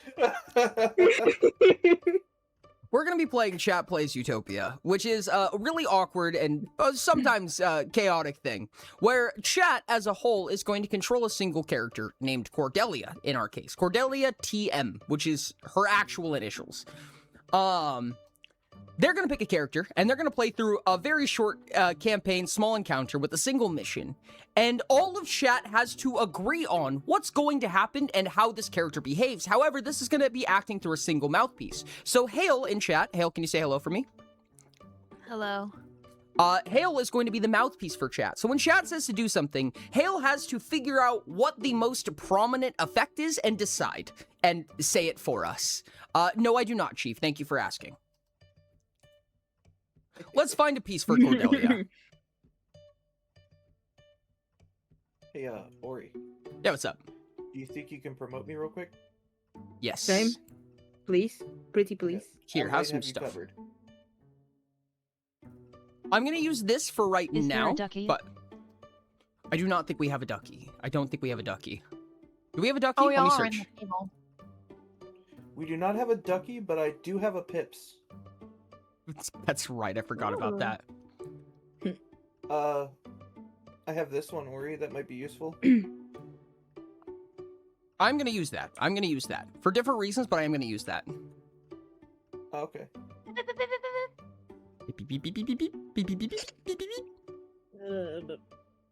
we're going to be playing Chat Plays Utopia, which is a really awkward and sometimes chaotic thing, where Chat as a whole is going to control a single character named Cordelia, in our case. Cordelia TM, which is her actual initials. They're going to pick a character, and they're going to play through a very short campaign, small encounter with a single mission. And all of chat has to agree on what's going to happen and how this character behaves. However, this is going to be acting through a single mouthpiece. So Hale in chat, Hale, can you say hello for me? Hello. Hale is going to be the mouthpiece for chat. So when chat says to do something, Hale has to figure out what the most prominent effect is and decide and say it for us. No, I do not, Chief. Thank you for asking. Let's find a piece for Cordelia. Hey, Ori. Yeah, what's up? Do you think you can promote me real quick? Yes. Same. Please. Pretty please. Here, I have might some you stuff. covered. I'm gonna use this for right Is there now, a ducky? but I do not think we have a ducky. I don't think we have a ducky. Do we have a ducky? Oh, we Let me all are in search. the table. We do not have a ducky, but I do have a pips. That's right, I forgot about that. I have this one, Ori, that might be useful. I'm gonna use that. I'm gonna use that. For different reasons, but I am gonna use that. Oh, okay. Beep, beep, beep, beep, beep, beep, beep, beep, beep, beep, beep, beep.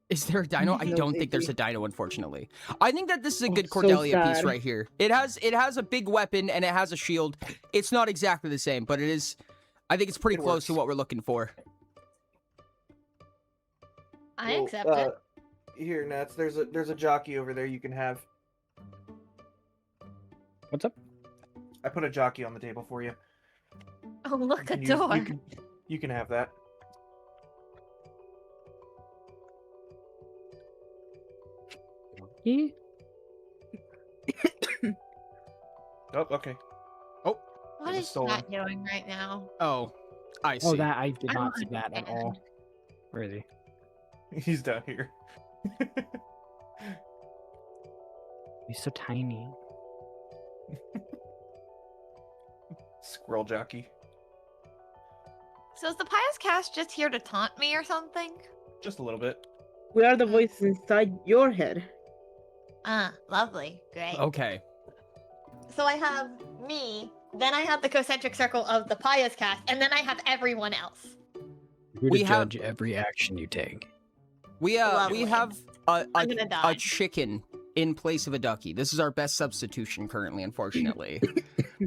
Is there a dino? I No, don't thank think there's you. a dino, unfortunately. I think that this is a Oh, good so Cordelia piece sad. right here. It has a big weapon and it has a shield. It's not exactly the same, but it is. I think it's pretty It close works. to what we're looking for. I Well, accept it. Here, Nats, there's a jockey over there you can have. What's up? I put a jockey on the table for you. Oh, look, a You can use- door. you can have that. Yeah. Oh, okay. What It was is stolen. that doing right now? Oh, I see. Oh, that I did I not don't see that at all. understand. Where is he? He's down here. He's so tiny. Squirrel jockey. So is the Pious Cast just here to taunt me or something? Just a little bit. We are the voices inside your head. Ah, lovely. Great. Okay. So I have me, then I have the concentric circle of the Pious Cast, and then I have everyone else. Here We to have- judge every action you take. We Lovely. have a I'm gonna die. chicken in place of a ducky. This is our best substitution currently, unfortunately. No.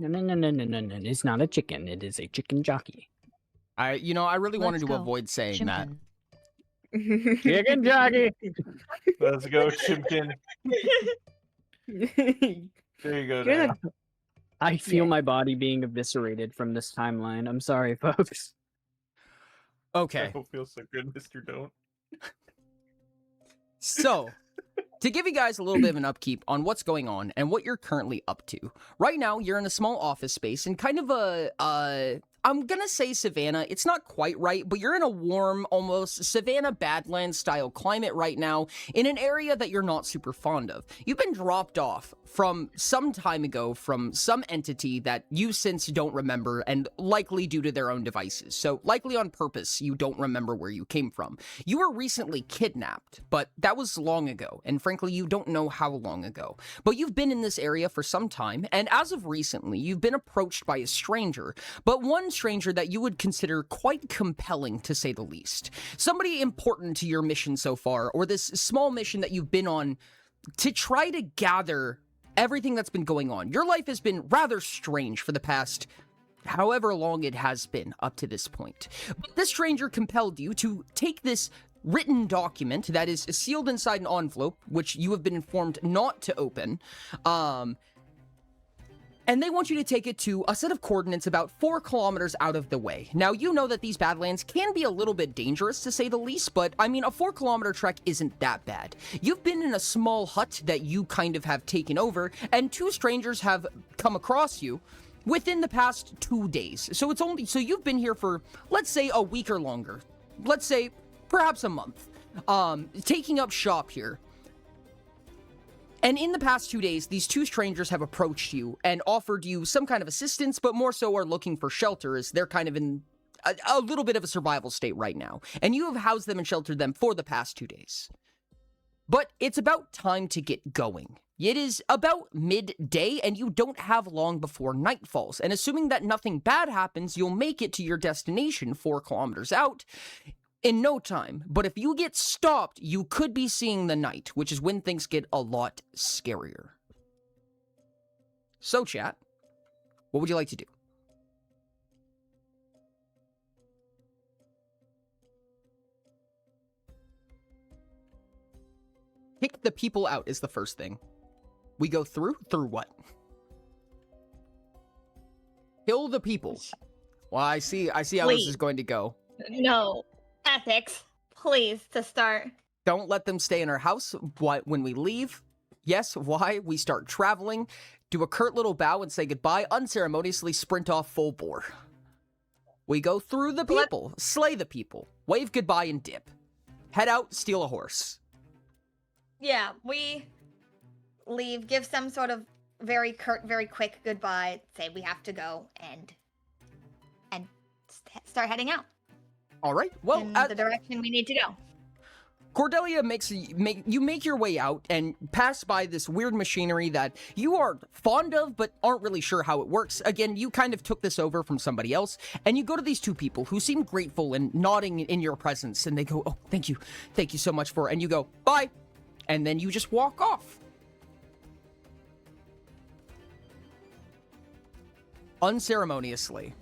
It's not a chicken. It is a chicken jockey. I really wanted Let's to go. avoid saying that. Chimkin. Chicken jockey. Let's go, Chimkin. There you go. You're Nat. the- I feel Yeah. my body being eviscerated from this timeline. I'm sorry, folks. I Okay. don't feel so good, Mr. Don't. So, to give you guys a little bit of an upkeep on what's going on and what you're currently up to. Right now, you're in a small office space in kind of a I'm gonna say savanna. It's not quite right, but you're in a warm, almost savanna badlands style climate right now in an area that you're not super fond of. You've been dropped off from some time ago from some entity that you since don't remember, and likely due to their own devices. So likely on purpose, you don't remember where you came from. You were recently kidnapped, but that was long ago, and frankly, you don't know how long ago. But you've been in this area for some time, and as of recently, you've been approached by a stranger, but one stranger that you would consider quite compelling, to say the least. Somebody important to your mission so far, or this small mission that you've been on to try to gather everything that's been going on. Your life has been rather strange for the past however long it has been up to this point. But this stranger compelled you to take this written document that is sealed inside an envelope, which you have been informed not to open, and they want you to take it to a set of coordinates about 4 kilometers out of the way. Now, you know that these Badlands can be a little bit dangerous, to say the least, but, I mean, a 4-kilometer trek isn't that bad. You've been in a small hut that you kind of have taken over, and 2 strangers have come across you within the past 2 days. So you've been here for, let's say, a week or longer. Let's say, perhaps a month. Taking up shop here. And in the past 2 days, these two strangers have approached you and offered you some kind of assistance, but more so are looking for shelter, as they're kind of in a little bit of a survival state right now. And you have housed them and sheltered them for the past 2 days. But it's about time to get going. It is about midday, and you don't have long before night falls. And assuming that nothing bad happens, you'll make it to your destination 4 kilometers out in no time. But if you get stopped, you could be seeing the night, which is when things get a lot scarier. So, chat, what would you like to do? Kick the people out is the first thing. We go through what? Kill the people. Well, I see how this Please. is going to go. No. Ethics. Please, to start. Don't let them stay in our house when we leave. Yes, why? We start traveling, do a curt little bow and say goodbye, unceremoniously sprint off full bore. We go through the people, slay the people, wave goodbye and dip. Head out, steal a horse. Yeah, we leave, give some sort of very curt, very quick goodbye, say we have to go, and start heading out. All right. Well, in the direction we need to go. Cordelia make your way out and pass by this weird machinery that you are fond of but aren't really sure how it works. Again, you kind of took this over from somebody else, and you go to these two people who seem grateful and nodding in your presence, and they go, "Oh, thank you so much for," and you go, "Bye," and then you just walk off. Unceremoniously.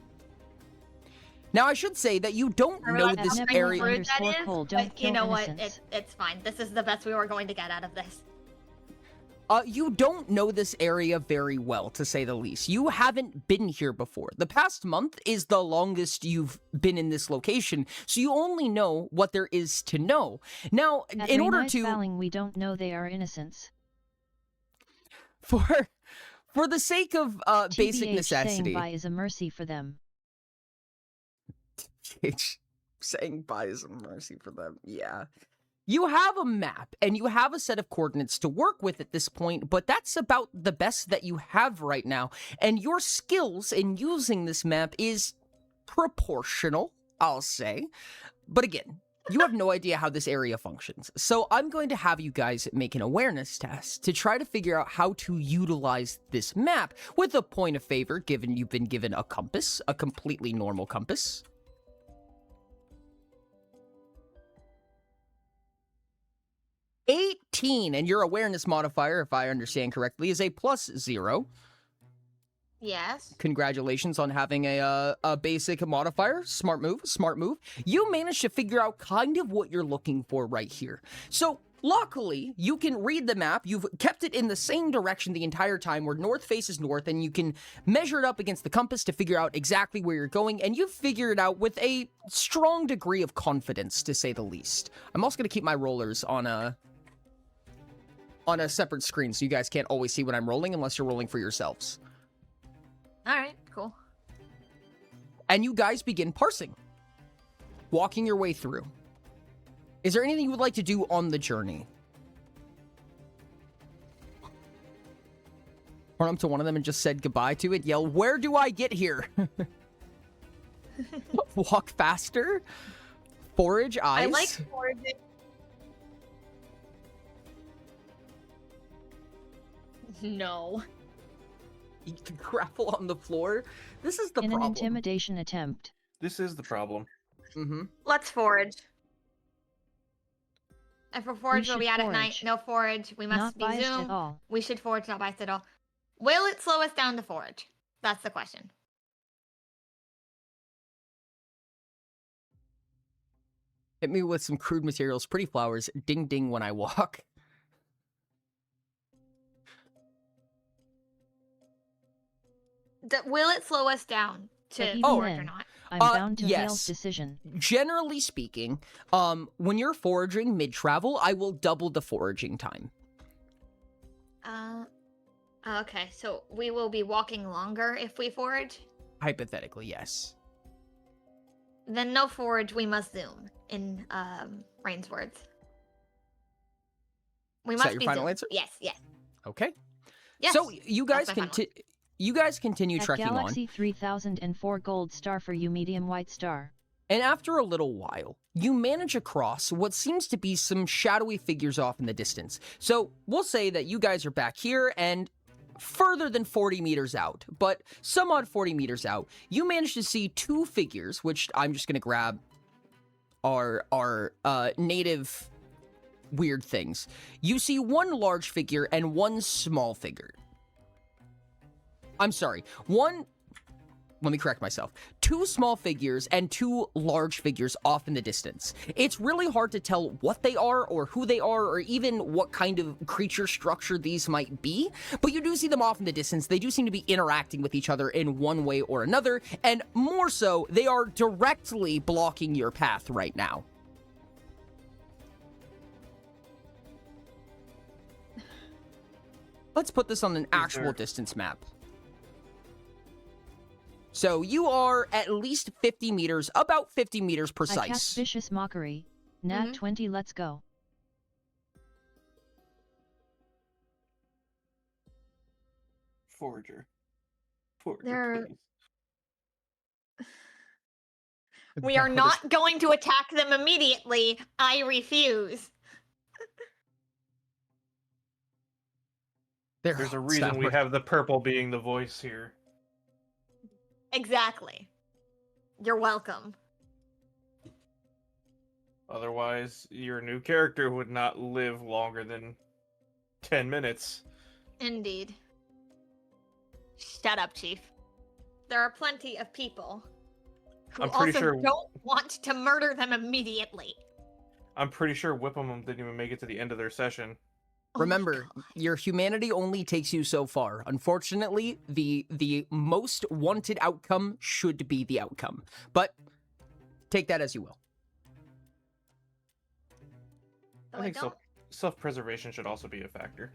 Now, I should say that you don't know this area. But you know what? It's fine. This is the best we were going to get out of this. You don't know this area very well, to say the least. You haven't been here before. The past month is the longest you've been in this location, so you only know what there is to know. Now, in order to... Spelling, we don't know they are innocents. For the sake of basic TBH, necessity... saying bye is a mercy for them. Saying bye is a mercy for them, yeah. You have a map, and you have a set of coordinates to work with at this point, but that's about the best that you have right now. And your skills in using this map is proportional, I'll say. But again, you have no idea how this area functions. So I'm going to have you guys make an awareness test to try to figure out how to utilize this map with a point of favor, given you've been given a compass, a completely normal compass. 18, and your awareness modifier, if I understand correctly, is a +0. Yes. Congratulations on having a basic modifier. Smart move, smart move. You managed to figure out kind of what you're looking for right here. So, luckily, you can read the map. You've kept it in the same direction the entire time, where north faces north, and you can measure it up against the compass to figure out exactly where you're going, and you've figured it out with a strong degree of confidence, to say the least. I'm also going to keep my rollers on a separate screen, so you guys can't always see what I'm rolling unless you're rolling for yourselves. Alright, cool. And you guys begin parsing. Walking your way through. Is there anything you would like to do on the journey? Run up to one of them and just said goodbye to it. Yell, "Where do I get here?" Walk faster. Forage eyes. I like foraging. No. You can grapple on the floor. This is the In problem. an intimidation attempt. This is the problem. Mm-hmm. Let's forage. If we're forage, we'll should be out at night. forage. No forage. We must Not be biased Zoom. at all. We should forage, not biased at all. Will it slow us down to forage? That's the question. Hit me with some crude materials, pretty flowers, ding ding when I walk. Will it slow us down But to even forage or then, not? I'm bound to Hale's yes. decision. Generally speaking, when you're foraging mid-travel, I will double the foraging time. Okay, so we will be walking longer if we forage? Hypothetically, yes. Then no forage, we must zoom, in Rain's words. We Is must that your be final zoom. answer? Yes, yes. Okay. Yes. So you guys that's my final you guys continue At trekking on. Galaxy 3004 gold star for you, medium white star. And after a little while, you manage across what seems to be some shadowy figures off in the distance. So we'll say that you guys are back here and further than 40 meters out, but some odd 40 meters out, you manage to see two figures, which I'm just going to grab our native weird things. You see one large figure and one small figure. I'm sorry, let me correct myself. Two small figures and two large figures off in the distance. It's really hard to tell what they are or who they are or even what kind of creature structure these might be, but you do see them off in the distance. They do seem to be interacting with each other in one way or another, and more so, they are directly blocking your path right now. Let's put this on an actual distance map. So you are at least 50 meters, about 50 meters I precise. cast Vicious Mockery. Nat 20, let's go. Forager. They're- please. We are not going to attack them immediately. I refuse. There's a reason we have the purple being the voice here. Exactly. You're welcome. Otherwise, your new character would not live longer than 10 minutes. Indeed. Shut up, Chief. There are plenty of people who I'm pretty also sure- don't want to murder them immediately. I'm pretty sure Whipham didn't even make it to the end of their session. Remember, your humanity only takes you so far. Unfortunately, the most wanted outcome should be the outcome. But take that as you will. Though I think don't- self-preservation should also be a factor.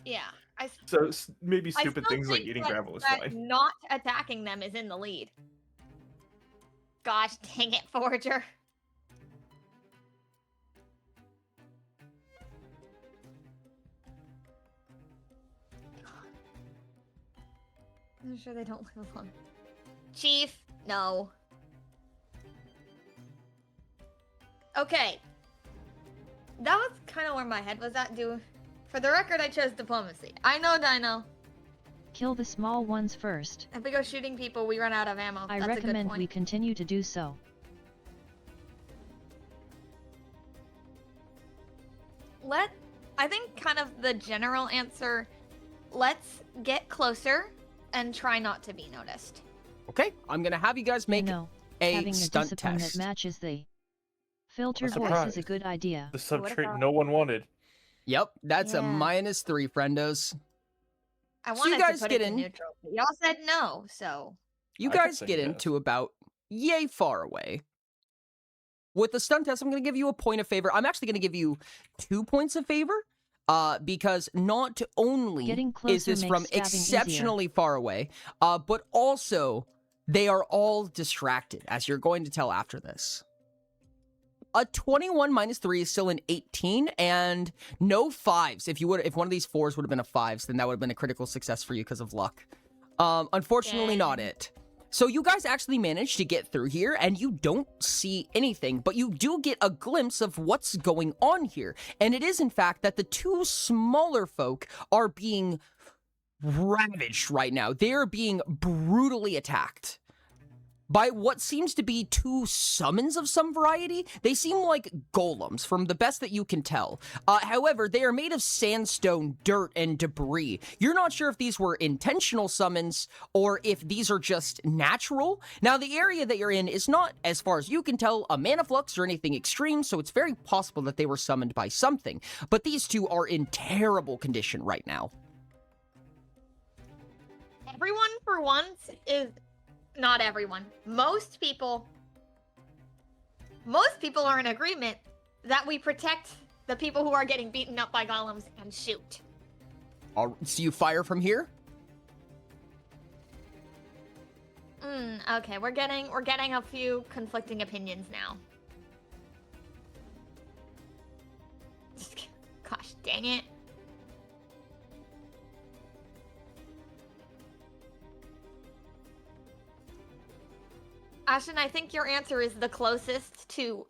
Yeah. So maybe I stupid still things like think eating that- gravel is that fine. Not attacking them is in the lead. Gosh dang it, Forager. I'm sure they don't live long. Chief, no. Okay. That was kind of where my head was at. For the record, I chose diplomacy. I know, Dino. Kill the small ones first. If we go shooting people, we run out of ammo. I That's a good recommend point. we continue to do so. I think kind of the general answer, let's get closer and try not to be noticed. Okay, I'm gonna have you guys make No, a having a stunt discipline test. that matches the filter I'm voice is surprised. a good idea. The subtrait no one wanted. Yep, that's a Yeah. -3, friendos. I So wanted you guys to put get it to in. neutral, but y'all said no, so You I could guys say get yes. into about yay far away. With the stunt test, I'm going to give you a point of favor. I'm actually going to give you 2 points of favor, because not only Getting is closer this makes from stabbing easier. exceptionally far away, but also they are all distracted, as you're going to tell after this. A 21 minus 3 is still an 18, and no 5s. If one of these 4s would have been a 5s, then that would have been a critical success for you because of luck. Unfortunately, not it. So you guys actually managed to get through here, and you don't see anything, but you do get a glimpse of what's going on here. And it is, in fact, that the two smaller folk are being ravaged right now. They are being brutally attacked by what seems to be two summons of some variety. They seem like golems, from the best that you can tell. However, they are made of sandstone, dirt, and debris. You're not sure if these were intentional summons or if these are just natural. Now, the area that you're in is not, as far as you can tell, a mana flux or anything extreme, so it's very possible that they were summoned by something. But these two are in terrible condition right now. everyone for once is not everyone. Most people are in agreement that we protect the people who are getting beaten up by golems and shoot. So you fire from here? Okay, we're getting a few conflicting opinions now. Gosh dang it. Ashton, I think your answer is the closest to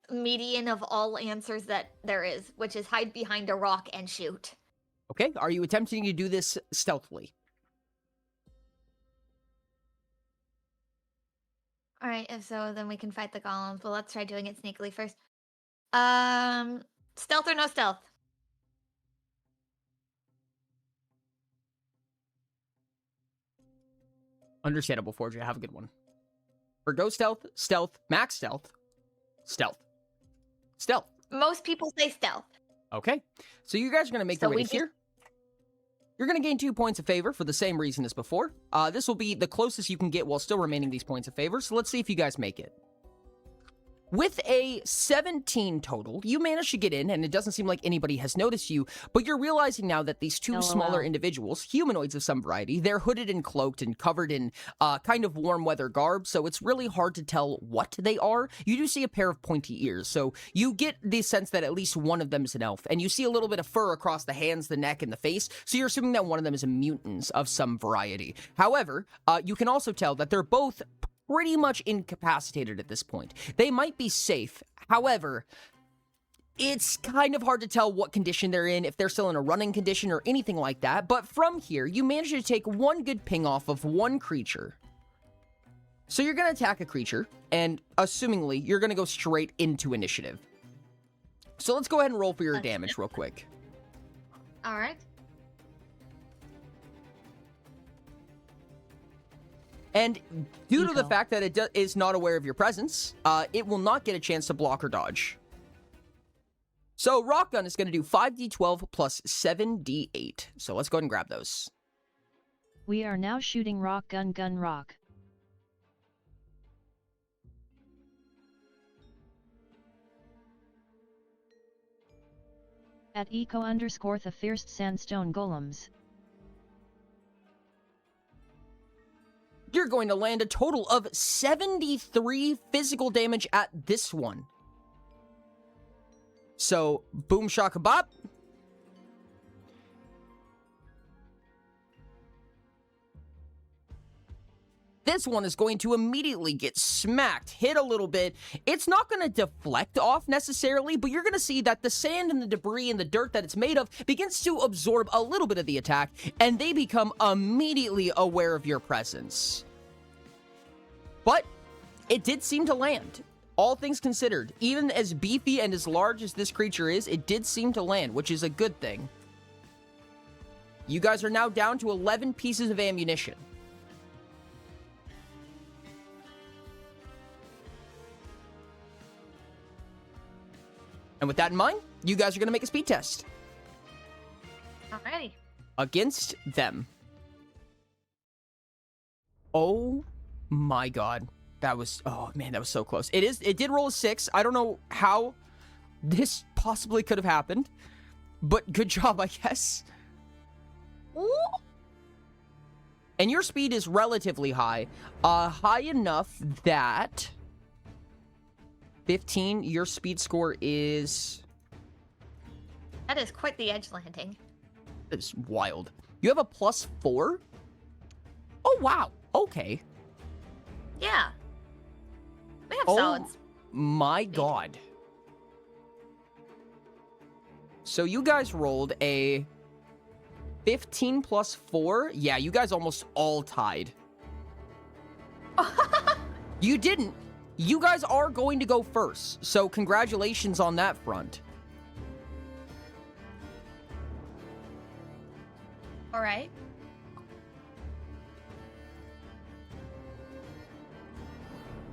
median of all answers that there is, which is hide behind a rock and shoot. Okay, are you attempting to do this stealthily? All right, if so, then we can fight the golems. But let's try doing it sneakily first. Stealth or no stealth? Understandable, Forger. Have a good one. For go stealth, stealth, max stealth, stealth, stealth. Most people say stealth. Okay, so you guys are going to make So your way we to just- here. You're going to gain 2 points of favor for the same reason as before. This will be the closest you can get while still remaining these points of favor, so let's see if you guys make it. With a 17 total, you manage to get in, and it doesn't seem like anybody has noticed you, but you're realizing now that these two LOL. smaller individuals, humanoids of some variety, they're hooded and cloaked and covered in kind of warm weather garb, so it's really hard to tell what they are. You do see a pair of pointy ears, so you get the sense that at least one of them is an elf, and you see a little bit of fur across the hands, the neck, and the face, so you're assuming that one of them is a mutant of some variety. However, you can also tell that they're both pretty much incapacitated at this point. They might be safe. However, it's kind of hard to tell what condition they're in, if they're still in a running condition or anything like that. But from here, you manage to take one good ping off of one creature. So you're going to attack a creature, and assumingly, you're going to go straight into initiative. So let's go ahead and roll for your damage real quick. All right. And due to the Eco. fact that it is not aware of your presence, it will not get a chance to block or dodge. So Rock Gun is going to do 5d12 plus 7d8. So let's go ahead and grab those. We are now shooting rock gun gun rock. At eco _ the fierce sandstone golems. You're going to land a total of 73 physical damage at this one. So, boom shaka bop. This one is going to immediately get smacked, hit a little bit. It's not going to deflect off necessarily, but you're going to see that the sand and the debris and the dirt that it's made of begins to absorb a little bit of the attack, and they become immediately aware of your presence. But it did seem to land. All things considered, even as beefy and as large as this creature is, it did seem to land, which is a good thing. You guys are now down to 11 pieces of ammunition. And with that in mind, you guys are going to make a speed test Alrighty. against them. Oh my god. That was, oh man, that was so close. It did roll a 6. I don't know how this possibly could have happened, but good job, I guess. Ooh. And your speed is relatively high. High enough that 15, your speed score is... That is quite the edge landing. It's wild. You have a +4? Oh, wow. Okay. Yeah. We have Oh solids. my god. So you guys rolled a 15 plus 4. Yeah, you guys almost all tied. You didn't. You guys are going to go first, so congratulations on that front. All right.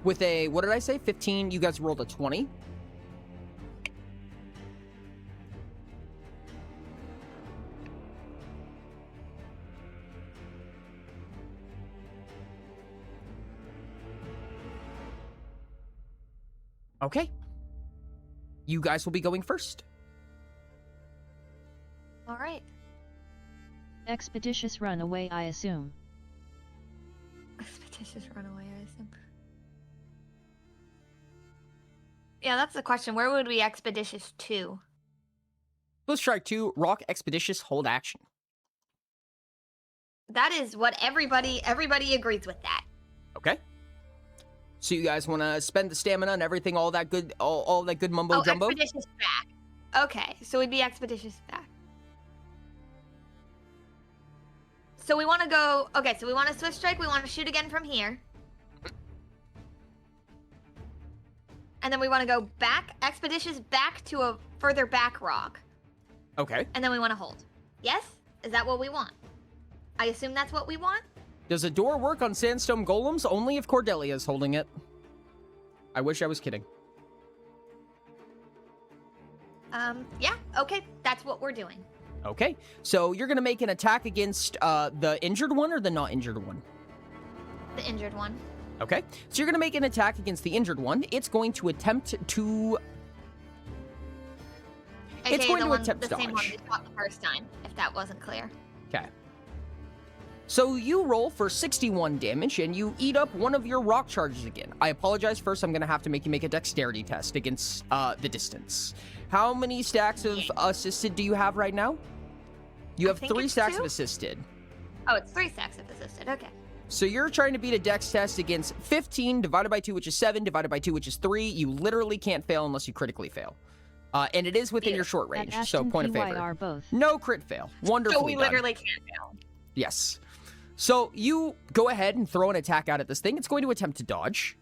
With a, what did I say, 15, you guys rolled a 20. Okay. You guys will be going first. All right. Expeditious runaway, I assume. Expeditious runaway, I assume. Yeah, that's the question. Where would we expeditious to? Let's try 2, Rock Expeditious, hold action. That is what everybody agrees with that. Okay. So you guys want to spend the stamina and everything, all that good, all that good mumbo jumbo? Expeditious back. Okay, so we'd be expeditious back. So we want to go. Okay, so we want to Swift Strike. We want to shoot again from here. And then we want to go back, expeditious back to a further back rock. Okay. And then we want to hold. Yes? Is that what we want? I assume that's what we want? Does a door work on sandstone golems? Only if Cordelia is holding it. I wish I was kidding. Yeah, okay, that's what we're doing. Okay, so you're gonna make an attack against the injured one or the not injured one? The injured one. Okay, so you're gonna make an attack against the injured one. It's going to attempt to... It's going to attempt to the same one dodge. we fought the first time, if that wasn't clear. Okay. So you roll for 61 damage, and you eat up one of your rock charges again. I apologize. First, I'm going to have to make you make a dexterity test against the distance. How many stacks of assisted do you have right now? You have 3 stacks of assisted. Oh, it's 3 stacks of assisted. Okay. So you're trying to beat a dex test against 15 divided by 2, which is 7, divided by 2, which is 3. You literally can't fail unless you critically fail. And it is within your short range, so point of favor. Both. No crit fail. Wonderfully So we done. literally can't fail. Yes. So you go ahead and throw an attack out at this thing. It's going to attempt to dodge.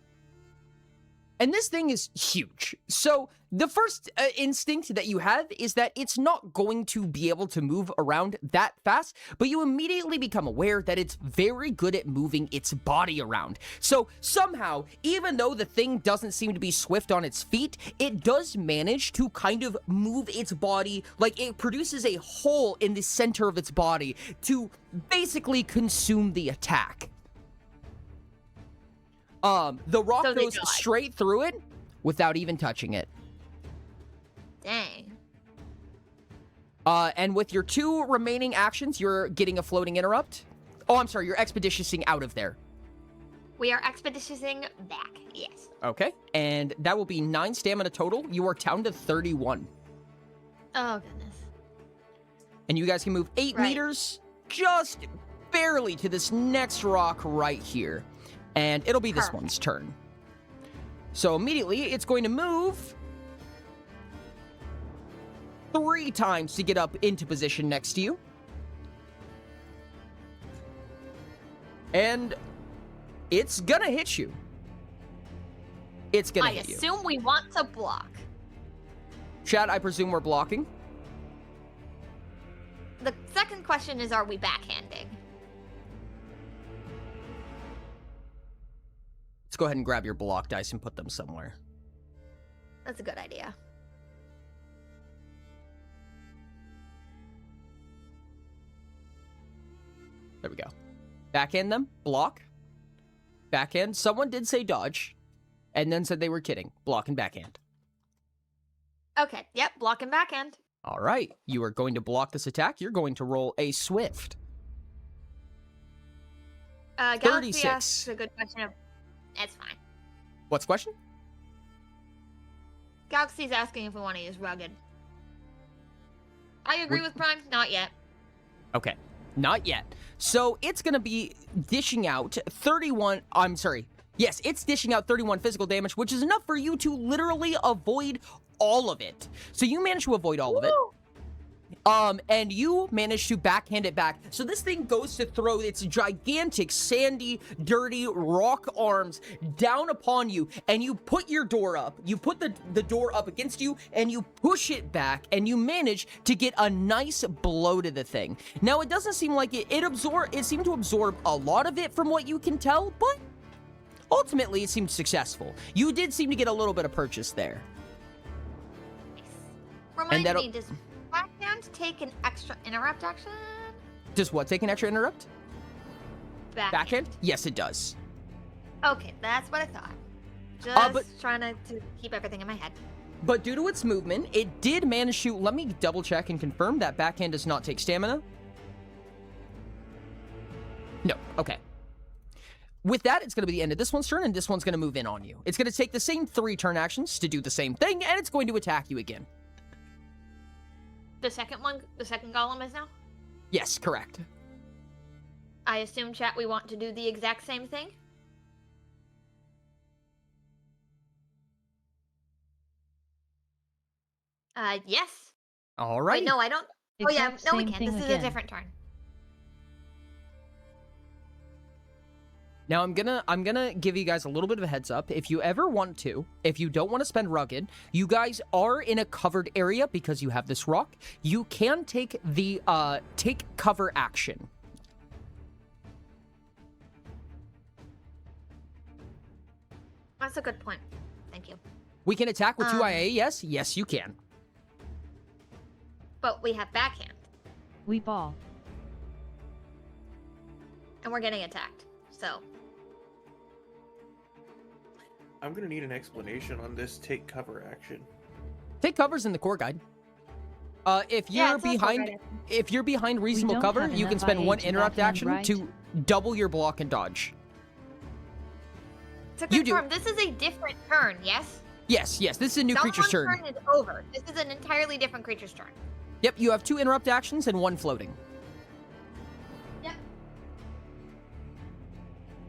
And this thing is huge. So the first instinct that you have is that it's not going to be able to move around that fast, but you immediately become aware that it's very good at moving its body around. So somehow, even though the thing doesn't seem to be swift on its feet, it does manage to kind of move its body, like it produces a hole in the center of its body to basically consume the attack. The rock goes straight through it without even touching it. Dang. And with your 2 remaining actions, you're getting a floating interrupt. Oh, I'm sorry, you're expeditiousing out of there. We are expeditiousing back, yes. Okay, and that will be 9 stamina total. You are down to 31. Oh, goodness. And you guys can move 8 meters, just barely, to this next rock right here. And it'll be this one's turn. So immediately, it's going to move 3 times to get up into position next to you. And it's gonna hit you. It's gonna hit you. I assume we want to block. Chat, I presume we're blocking. The second question is, are we backhanding? Let's go ahead and grab your block dice and put them somewhere. That's a good idea. There we go. Backhand them. Block. Backhand. Someone did say dodge. And then said they were kidding. Block and backhand. Okay, yep, block and backhand. All right. You are going to block this attack. You're going to roll a swift. Galaxy 36. asks a good question. It's fine. What's the question? Galaxy's asking if we want to use rugged. I agree with Prime. Not yet. Okay. Not yet. So it's going to be dishing out 31... I'm sorry. Yes, it's dishing out 31 physical damage, which is enough for you to literally avoid all of it. So you managed to avoid all of it. And you managed to backhand it back. So this thing goes to throw its gigantic, sandy, dirty rock arms down upon you, and you put your door up. You put the door up against you, and you push it back, and you manage to get a nice blow to the thing. Now, it doesn't seem like it seemed to absorb a lot of it from what you can tell, but ultimately it seemed successful. You did seem to get a little bit of purchase there. Remind me, does backhand take an extra interrupt action? Does what take an extra interrupt? Backhand? Yes, it does. Okay, that's what I thought. Just but- trying to keep everything in my head. But due to its movement, it did manage to... Let me double check and confirm that backhand does not take stamina. No, okay. With that, it's going to be the end of this one's turn, and this one's going to move in on you. It's going to take the same 3 turn actions to do the same thing, and it's going to attack you again. The second golem is now? Yes, correct. I assume, chat, we want to do the exact same thing? Yes. All right. Wait, no, I don't. Oh yeah, Exact no, we same can't. thing This is a again. different turn. Now I'm gonna give you guys a little bit of a heads up. If you ever want to, if you don't want to spend rugged, you guys are in a covered area because you have this rock. You can take the take cover action. That's a good point. Thank you. We can attack with 2 Um, IA, yes? Yes, you can. But we have backhand, We ball. and we're getting attacked. So I'm gonna need an explanation on this take cover action. Take cover's in the core guide. If Yeah, you're it's also behind right. if you're behind reasonable don't cover, have you can enough spend IA one to interrupt backhand, action right? to double your block and dodge. to You do. confirm, this is a different turn. Yes. Yes, this is a new creature's Someone's turn. turn is over. This is an entirely different creature's turn. Yep, you have 2 interrupt actions and 1 floating. Yep.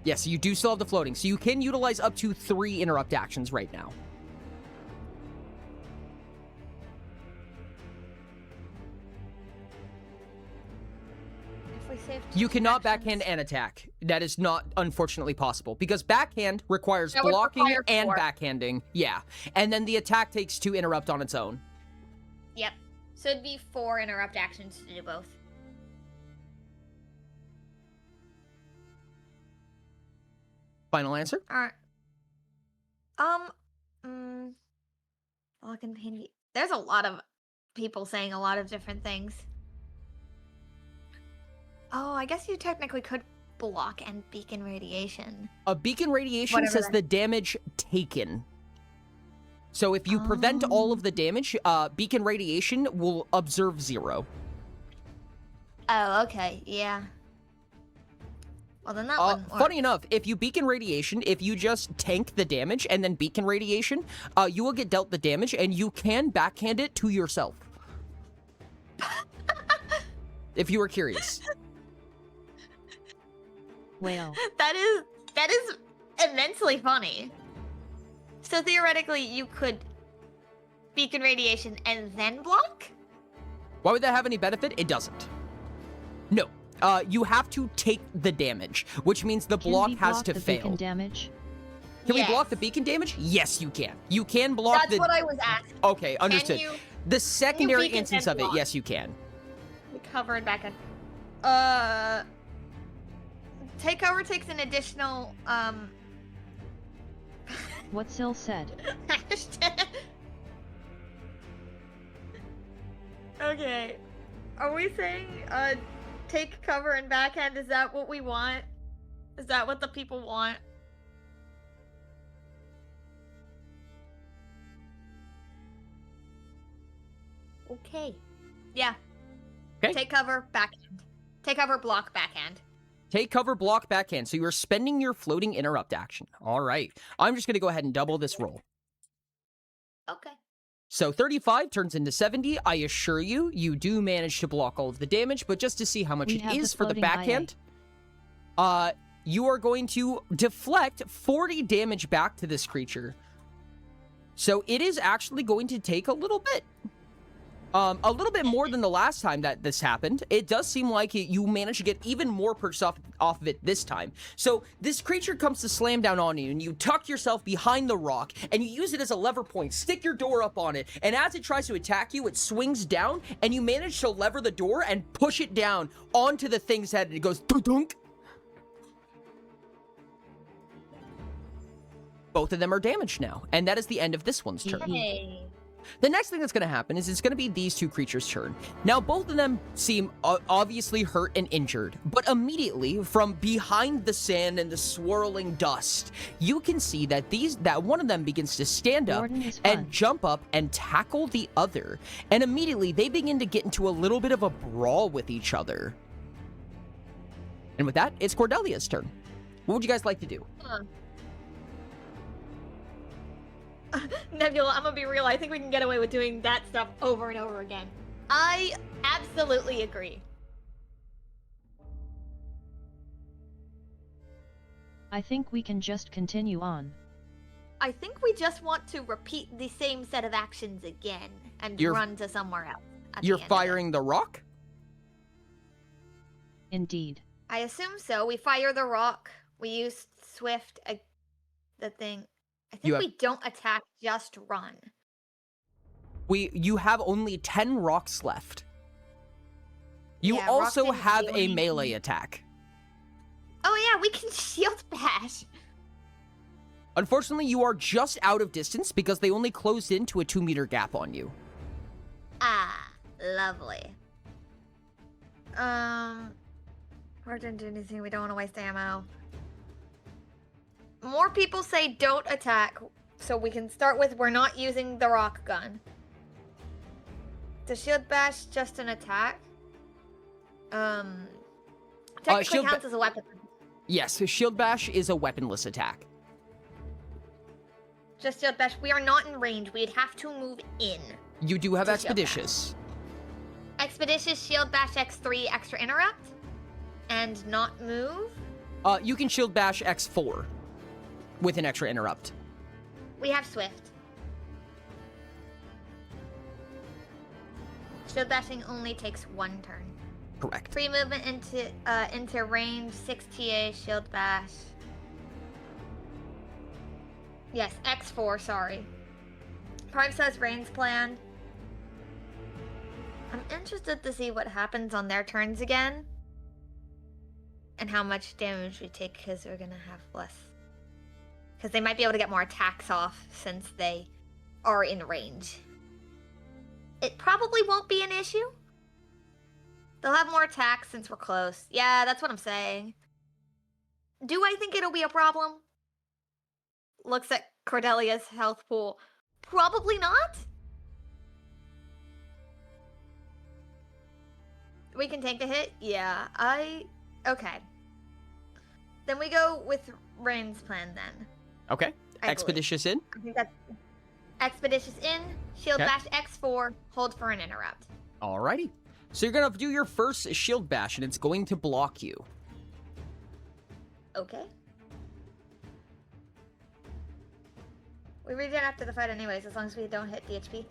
Yes, you do still have the floating, so you can utilize up to 3 interrupt actions right now. If we save You two cannot actions- backhand and attack. That is not, unfortunately, possible. Because backhand requires That would blocking require and 4. backhanding. Yeah. And then the attack takes 2 interrupt on its own. Yep. So it'd be 4 interrupt actions to do both. Final answer? Alright. Block and pain. There's a lot of people saying a lot of different things. Oh, I guess you technically could block and beacon radiation. A beacon radiation Whatever says that- the damage taken. So if you prevent all of the damage, beacon radiation will observe 0. Oh, okay, yeah. Well, then that one. Funny enough, if you beacon radiation, if you just tank the damage and then beacon radiation, you will get dealt the damage and you can backhand it to yourself. If you were curious. Whale. That is immensely funny. So theoretically, you could beacon radiation and then block? Why would that have any benefit? It doesn't. No. You have to take the damage, which means the Can block we has block to the fail. beacon damage? Can we Yes. block the beacon damage? Yes, you can. You can block That's the... what I was asking. Okay, understood. you- The secondary beacon instance and of it, block? yes, you can. Cover and back end. Take cover takes an additional What Sil said. Okay. Are we saying take cover and backhand? Is that what we want? Is that what the people want? Okay. Yeah. Okay. Take cover, backhand. Take cover, block, backhand. Take cover, block, backhand. So you're spending your floating interrupt action. All right. I'm just going to go ahead and double this roll. Okay. So 35 turns into 70. I assure you, you do manage to block all of the damage, but just to see how much We it have the is for the floating IA. backhand, you are going to deflect 40 damage back to this creature. So it is actually going to take a little bit. A little bit more than the last time that this happened. It does seem like you managed to get even more perks off of it this time. So this creature comes to slam down on you, and you tuck yourself behind the rock, and you use it as a lever point, stick your door up on it, and as it tries to attack you, it swings down, and you manage to lever the door and push it down onto the thing's head, and it goes dunk. Both of them are damaged now, and that is the end of this one's turn. Hey. The next thing that's going to happen is it's going to be these two creatures' turn. Now, both of them seem obviously hurt and injured, but immediately from behind the sand and the swirling dust, you can see that one of them begins to stand up Warden is fun. and jump up and tackle the other. And immediately they begin to get into a little bit of a brawl with each other. And with that, it's Cordelia's turn. What would you guys like to do? Nebula, I'm gonna be real. I think we can get away with doing that stuff over and over again. I absolutely agree. I think we can just continue on. I think we just want to repeat the same set of actions again and You're- run to somewhere else. at the You're end of it. firing the rock? Indeed. I assume so. We fire the rock. We use Swift. The thing. I think You have- we don't attack, just run. You have only 10 rocks left. You Yeah, also rocks didn't have do a anything. melee attack. Oh yeah, we can shield bash. Unfortunately, you are just out of distance because they only closed into a 2-meter gap on you. Ah, lovely. We didn't do anything. We don't want to waste ammo. More people say don't attack, so we can start with we're not using the rock gun. Does shield bash just an attack? Technically shield counts as a weapon. Yes, shield bash is a weaponless attack. Just shield bash. We are not in range. We'd have to move in. You do have To shield expeditious. Expeditious shield bash X3 extra interrupt, and not move. You can shield bash X4 with an extra interrupt. We have Swift. Shield bashing only takes 1 turn. Correct. Free movement into range, 6 TA, shield bash. Yes, X4, sorry. Prime says Rain's plan. I'm interested to see what happens on their turns again. And how much damage we take, because we're gonna have less. Because they might be able to get more attacks off since they are in range. It probably won't be an issue. They'll have more attacks since we're close. Yeah, that's what I'm saying. Do I think it'll be a problem? Looks at Cordelia's health pool. Probably not. We can take the hit? Yeah, okay. Then we go with Rain's plan then. Okay. I believe. Expeditious in. I think that's Expeditious in, shield Okay. bash X4, hold for an interrupt. Alrighty. So you're gonna do your first shield bash, and it's going to block you. Okay. We regen after the fight anyways, as long as we don't hit DHP.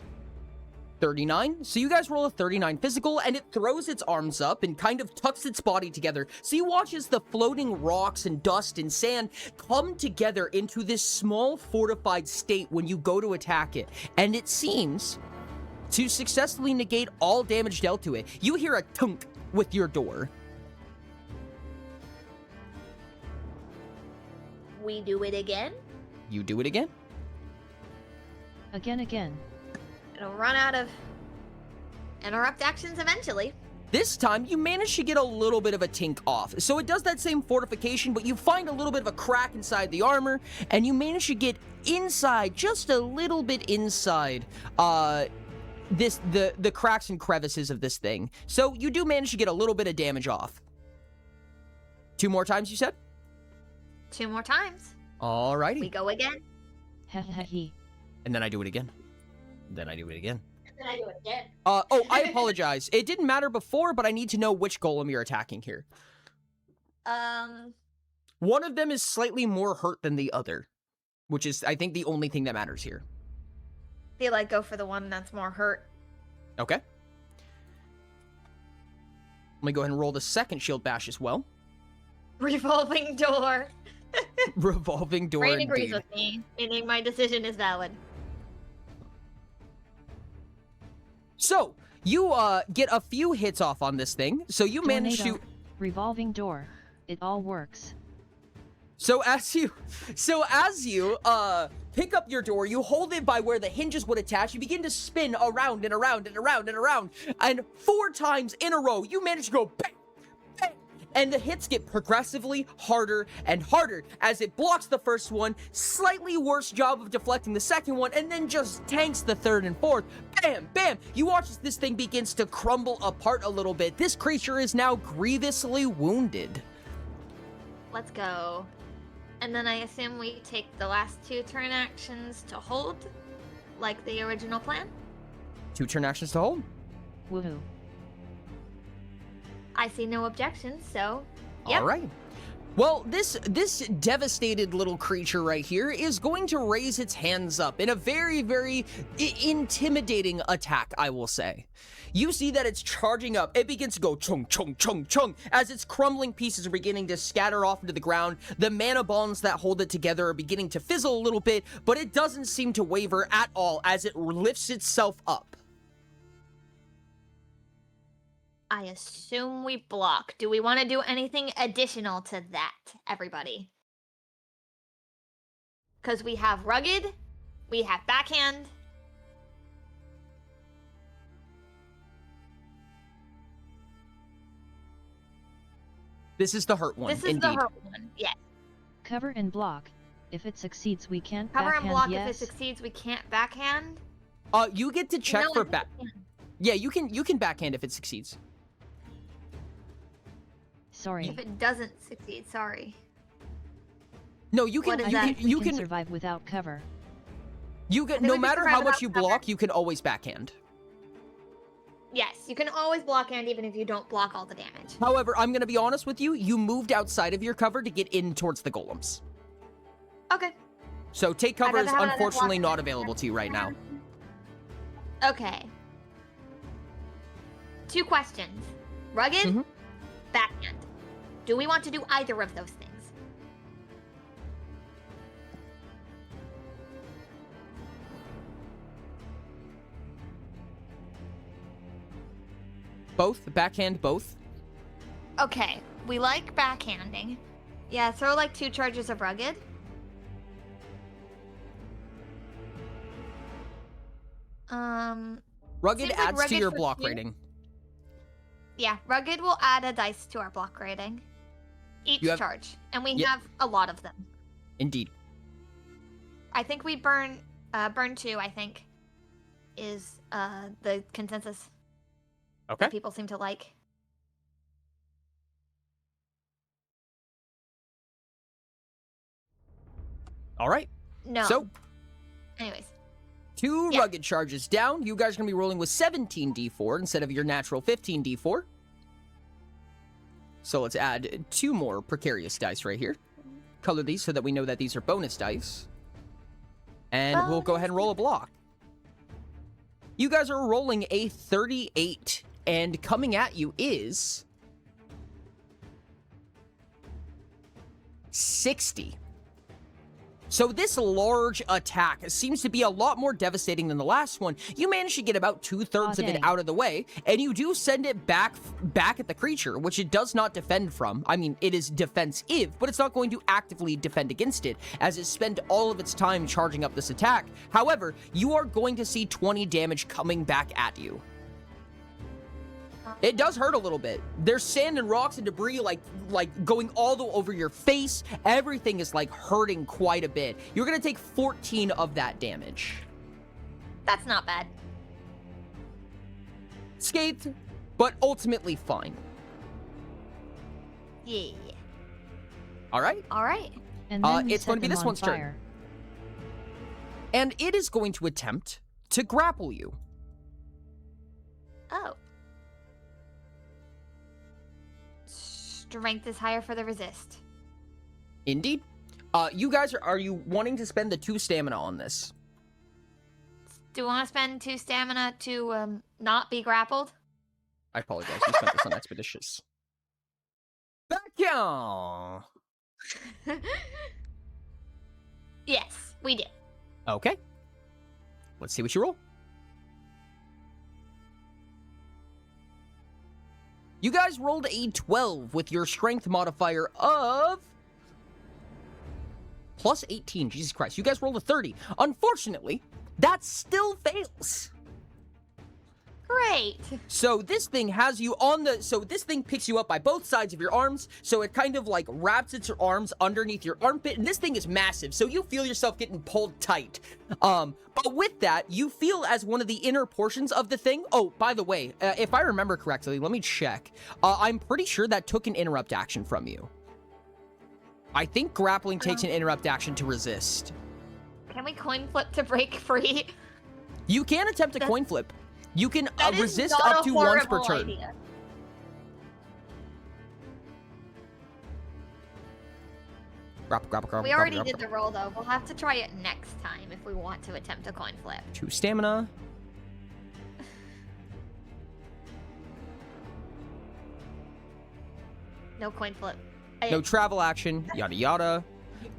39. So you guys roll a 39 physical, and it throws its arms up and kind of tucks its body together. So you watch as the floating rocks and dust and sand come together into this small fortified state when you go to attack it. And it seems to successfully negate all damage dealt to it. You hear a tunk with your door. We do it again. You do it again. Again. It'll run out of interrupt actions eventually. This time, you manage to get a little bit of a tink off. So it does that same fortification, but you find a little bit of a crack inside the armor, and you manage to get inside, just a little bit inside, the cracks and crevices of this thing. So you do manage to get a little bit of damage off. 2 more times, you said? 2 more times. Alrighty. We go again. Hehehe. And then I do it again. Then I do it again. And then I do it again. Oh, I apologize. It didn't matter before, but I need to know which golem you're attacking here. One of them is slightly more hurt than the other, which is, I think, the only thing that matters here. Feel like go for the one that's more hurt. Okay. Let me go ahead and roll the second shield bash as well. Revolving door. Revolving door Rain agrees indeed. with me, meaning my decision is valid. So, you get a few hits off on this thing. So you manage to... Tornado. Revolving door. It all works. So as you pick up your door, you hold it by where the hinges would attach, you begin to spin around and around and around and around, and 4 times in a row, you manage to go bang, bang, and the hits get progressively harder and harder as it blocks the first one, slightly worse job of deflecting the second one, and then just tanks the third and fourth. Bam, bam! You watch as this thing begins to crumble apart a little bit. This creature is now grievously wounded. Let's go. And then I assume we take the last 2 turn actions to hold, like the original plan. 2 turn actions to hold. Woohoo. I see no objections, so yep. All right. Well, this devastated little creature right here is going to raise its hands up in a very, very intimidating attack, I will say. You see that it's charging up. It begins to go chung, chung, chung, chung, as its crumbling pieces are beginning to scatter off into the ground. The mana bonds that hold it together are beginning to fizzle a little bit, but it doesn't seem to waver at all as it lifts itself up. I assume we block. Do we want to do anything additional to that, everybody? Because we have rugged, we have backhand. This is the hurt one, This is indeed. the hurt one, yes. Cover and block. If it succeeds, we can't Cover backhand, and block. yes. If it succeeds, we can't backhand. You get to check No, for I think back. we can. Yeah, you can backhand if it succeeds. Sorry. If it doesn't succeed, sorry. No, you can. What is You that? can. You we can. survive without cover. You I get. think No we can matter survive how much without you cover. block, you can always backhand. Yes, you can always block hand even if you don't block all the damage. However, I'm gonna be honest with you. You moved outside of your cover to get in towards the golems. Okay. So take cover I'd is rather have it unfortunately block- not available to you right now. Okay. 2 questions. Rugged, Mhm. backhand. Do we want to do either of those things? Both backhand, both. Okay, we like backhanding. Yeah, throw like 2 charges of rugged. Rugged Seems like adds to rugged your for block 2. rating. Yeah, rugged will add a dice to our block rating. Each You have- charge. And we Yep. have a lot of them. Indeed. I think we burn 2, I think, is the consensus Okay. that people seem to like. All right. No. So Anyways. 2 Yeah. rugged charges down. You guys are gonna be rolling with 17d4 instead of your natural 15d4. So let's add 2 more precarious dice right here. Color these so that we know that these are bonus dice. And we'll go ahead and roll a block. You guys are rolling a 38, and coming at you is 60. So this large attack seems to be a lot more devastating than the last one. You manage to get about 2/3 of it dang. out of the way, and you do send it back at the creature, which it does not defend from. I mean, it is defensive, but it's not going to actively defend against it, as it spent all of its time charging up this attack. However, you are going to see 20 damage coming back at you. It does hurt a little bit. There's sand and rocks and debris like going all the over your face. Everything is like hurting quite a bit. You're gonna take 14 of that damage. That's not bad. Scathed, but ultimately fine. Yeah. All right? All right. And then we it's set going to be them this on one's turn. fire. And it is going to attempt to grapple you. Oh. Strength is higher for the resist. Indeed. You guys are you wanting to spend the 2 stamina on this? Do we want to spend 2 stamina to not be grappled? I apologize. We spent this on expeditious. Back on. Yes, we do. Okay. Let's see what you roll. You guys rolled a 12 with your strength modifier of plus 18. Jesus Christ. You guys rolled a 30. Unfortunately, that still fails. Great. So this thing has you on the... So this thing picks you up by both sides of your arms. So it kind of like wraps its arms underneath your armpit. And this thing is massive. So you feel yourself getting pulled tight. But with that, you feel as one of the inner portions of the thing... Oh, by the way, if I remember correctly, let me check. I'm pretty sure that took an interrupt action from you. I think grappling takes an interrupt action to resist. Can we coin flip to break free? You can attempt a coin flip. You can That is resist not up a to once per horrible turn. idea. Grapple. We already did the roll though. We'll have to try it next time if we want to attempt a coin flip. 2 stamina. No coin flip. No travel action, yada yada.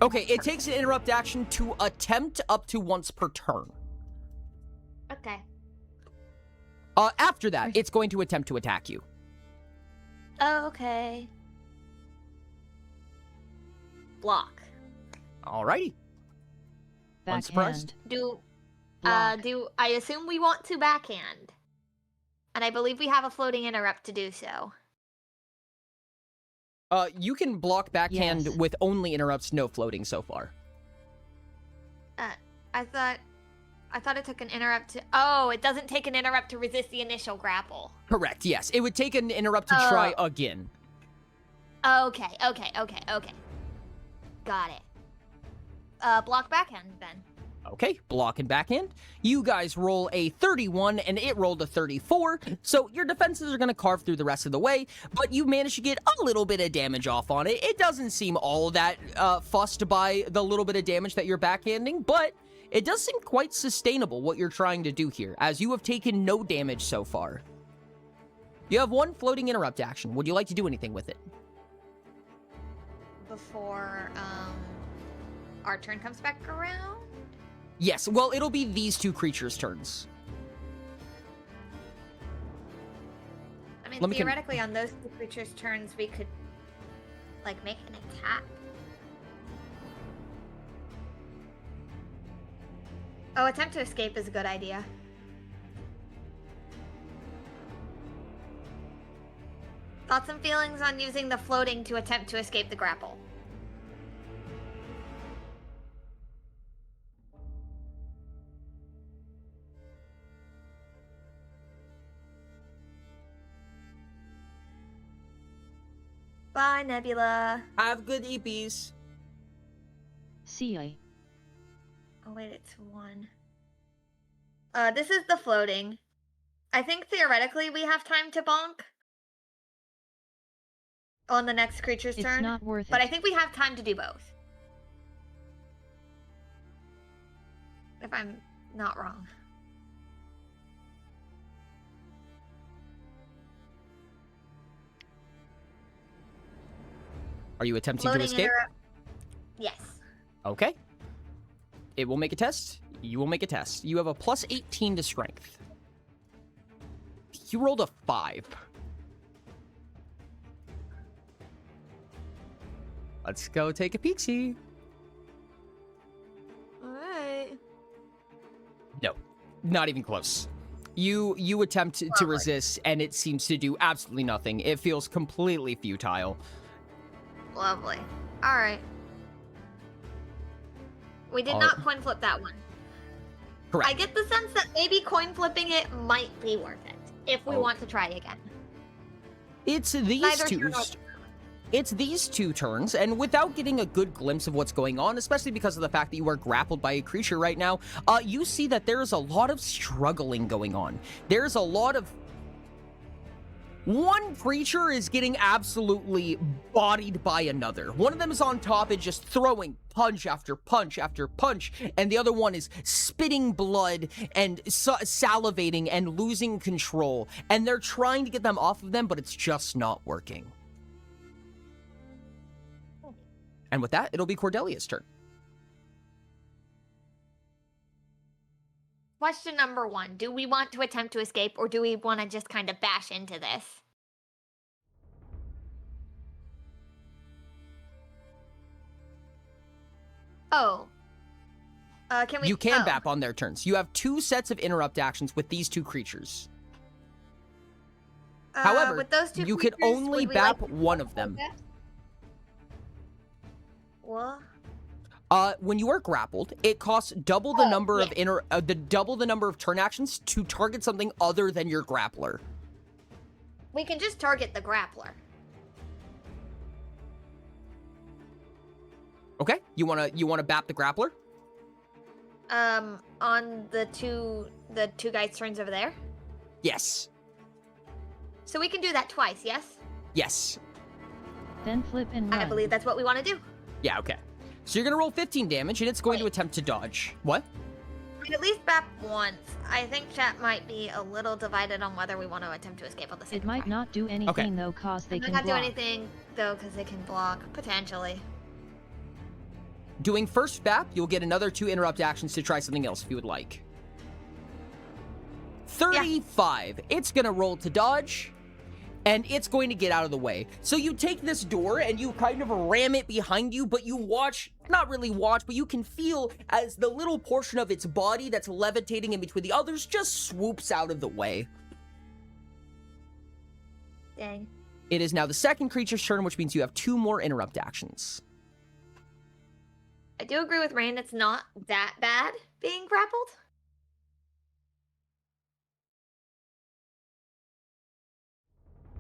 Okay, it takes an interrupt action to attempt up to once per turn. Okay. After that, it's going to attempt to attack you. Okay. Block. Alrighty. Unsurprised. Backhand. Do I assume we want to backhand? And I believe we have a floating interrupt to do so. You can block backhand Yes. with only interrupts, no floating so far. I thought it took an interrupt to. Oh, it doesn't take an interrupt to resist the initial grapple. Correct, yes. It would take an interrupt to try again. Okay. Got it. Block backhand then. Okay, block and backhand. You guys roll a 31 and it rolled a 34, so your defenses are going to carve through the rest of the way, but you managed to get a little bit of damage off on it. It doesn't seem all that fussed by the little bit of damage that you're backhanding, but it does seem quite sustainable what you're trying to do here, as you have taken no damage so far. You have 1 floating interrupt action. Would you like to do anything with it? Before our turn comes back around? Yes, well, it'll be these 2 creatures' turns. I mean, Let me theoretically, on those 2 creatures' turns, we could, like, make an attack. Oh, attempt to escape is a good idea. Thoughts and feelings on using the floating to attempt to escape the grapple? Bye, Nebula. Have good EPs. See ya. Oh, wait, it's 1. This is the floating. I think theoretically we have time to bonk on the next creature's It's turn. not worth but it. I think we have time to do both. If I'm not wrong. Are you attempting Floating to escape? interrupt. Yes. Okay. It will make a test. You will make a test. You have a plus 18 to strength. You rolled a 5. Let's go take a peek-see. Alright. No, not even close. You attempt to resist, and it seems to do absolutely nothing. It feels completely futile. Lovely. Alright. We did not coin flip that one. Correct. I get the sense that maybe coin flipping it might be worth it if we want to try again. It's these Neither two. here nor It's these 2 turns, and without getting a good glimpse of what's going on, especially because of the fact that you are grappled by a creature right now, you see that there's a lot of struggling going on. There's a lot of... One creature is getting absolutely bodied by another. One of them is on top and just throwing punch after punch after punch, and the other one is spitting blood and salivating and losing control, and they're trying to get them off of them, but it's just not working. And with that, it'll be Cordelia's turn. Question number 1. Do we want to attempt to escape, or do we want to just kind of bash into this? Oh. Can we... You can oh. bap on their turns. You have 2 sets of interrupt actions with these 2 creatures. However, with those 2 you could creatures, only would we bap like to one of them. What? When you are grappled, it costs double the number of double the number of turn actions to target something other than your grappler. We can just target the grappler. Okay, you wanna bap the grappler? On the two guys' turns over there. Yes. So we can do that twice, yes? Yes. Then flip and run. I believe that's what we want to do. Yeah, okay. So you're going to roll 15 damage, and it's going to attempt to dodge. What? At least BAP once. I think chat might be a little divided on whether we want to attempt to escape on the second It might try. not do anything though, cause they It can might not block. do anything though, because they can block potentially. Doing first BAP, you'll get another 2 interrupt actions to try something else if you would like. 35. It's going to roll to dodge, and it's going to get out of the way. So you take this door and you kind of ram it behind you, but you watch, not really watch, but you can feel as the little portion of its body that's levitating in between the others just swoops out of the way. Dang. It is now the second creature's turn, which means you have 2 more interrupt actions. I do agree with Rain. It's not that bad being grappled.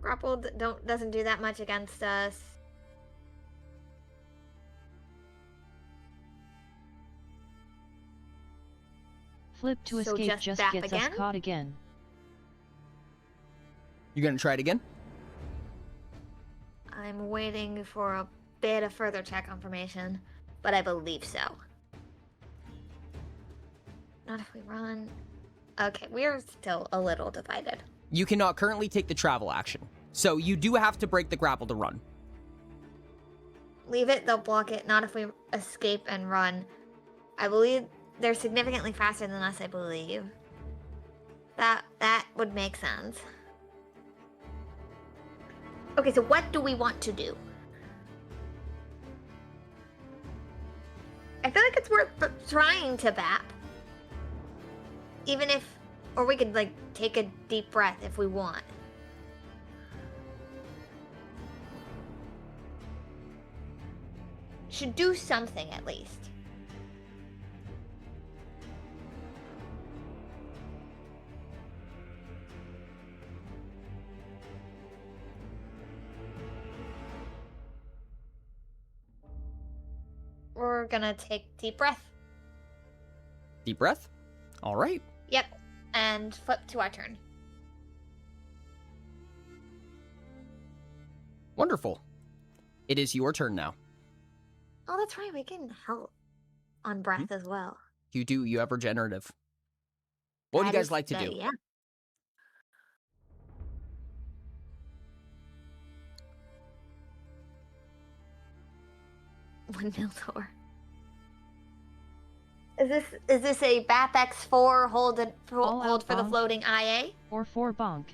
Grappled doesn't do that much against us. Flip to So escape just BAP gets again? us caught again. You're going to try it again? I'm waiting for a bit of further check confirmation, but I believe so. Not if we run. Okay, we're still a little divided. You cannot currently take the travel action, so you do have to break the grapple to run. Leave it, they'll block it. Not if we escape and run. I believe they're significantly faster than us, I believe. That would make sense. Okay, so what do we want to do? I feel like it's worth trying to BAP. Even if, or we could like take a deep breath if we want. Should do something at least. We're gonna take deep breath. Deep breath. All right. Yep. And flip to our turn. Wonderful. It is your turn now. Oh, that's right. We can help on breath as well. You do. You have regenerative. What would you That guys is like to the- do? Yeah. Windmill door. Is this a BAP X4 hold for the bonk. floating IA? Or 4 bonk.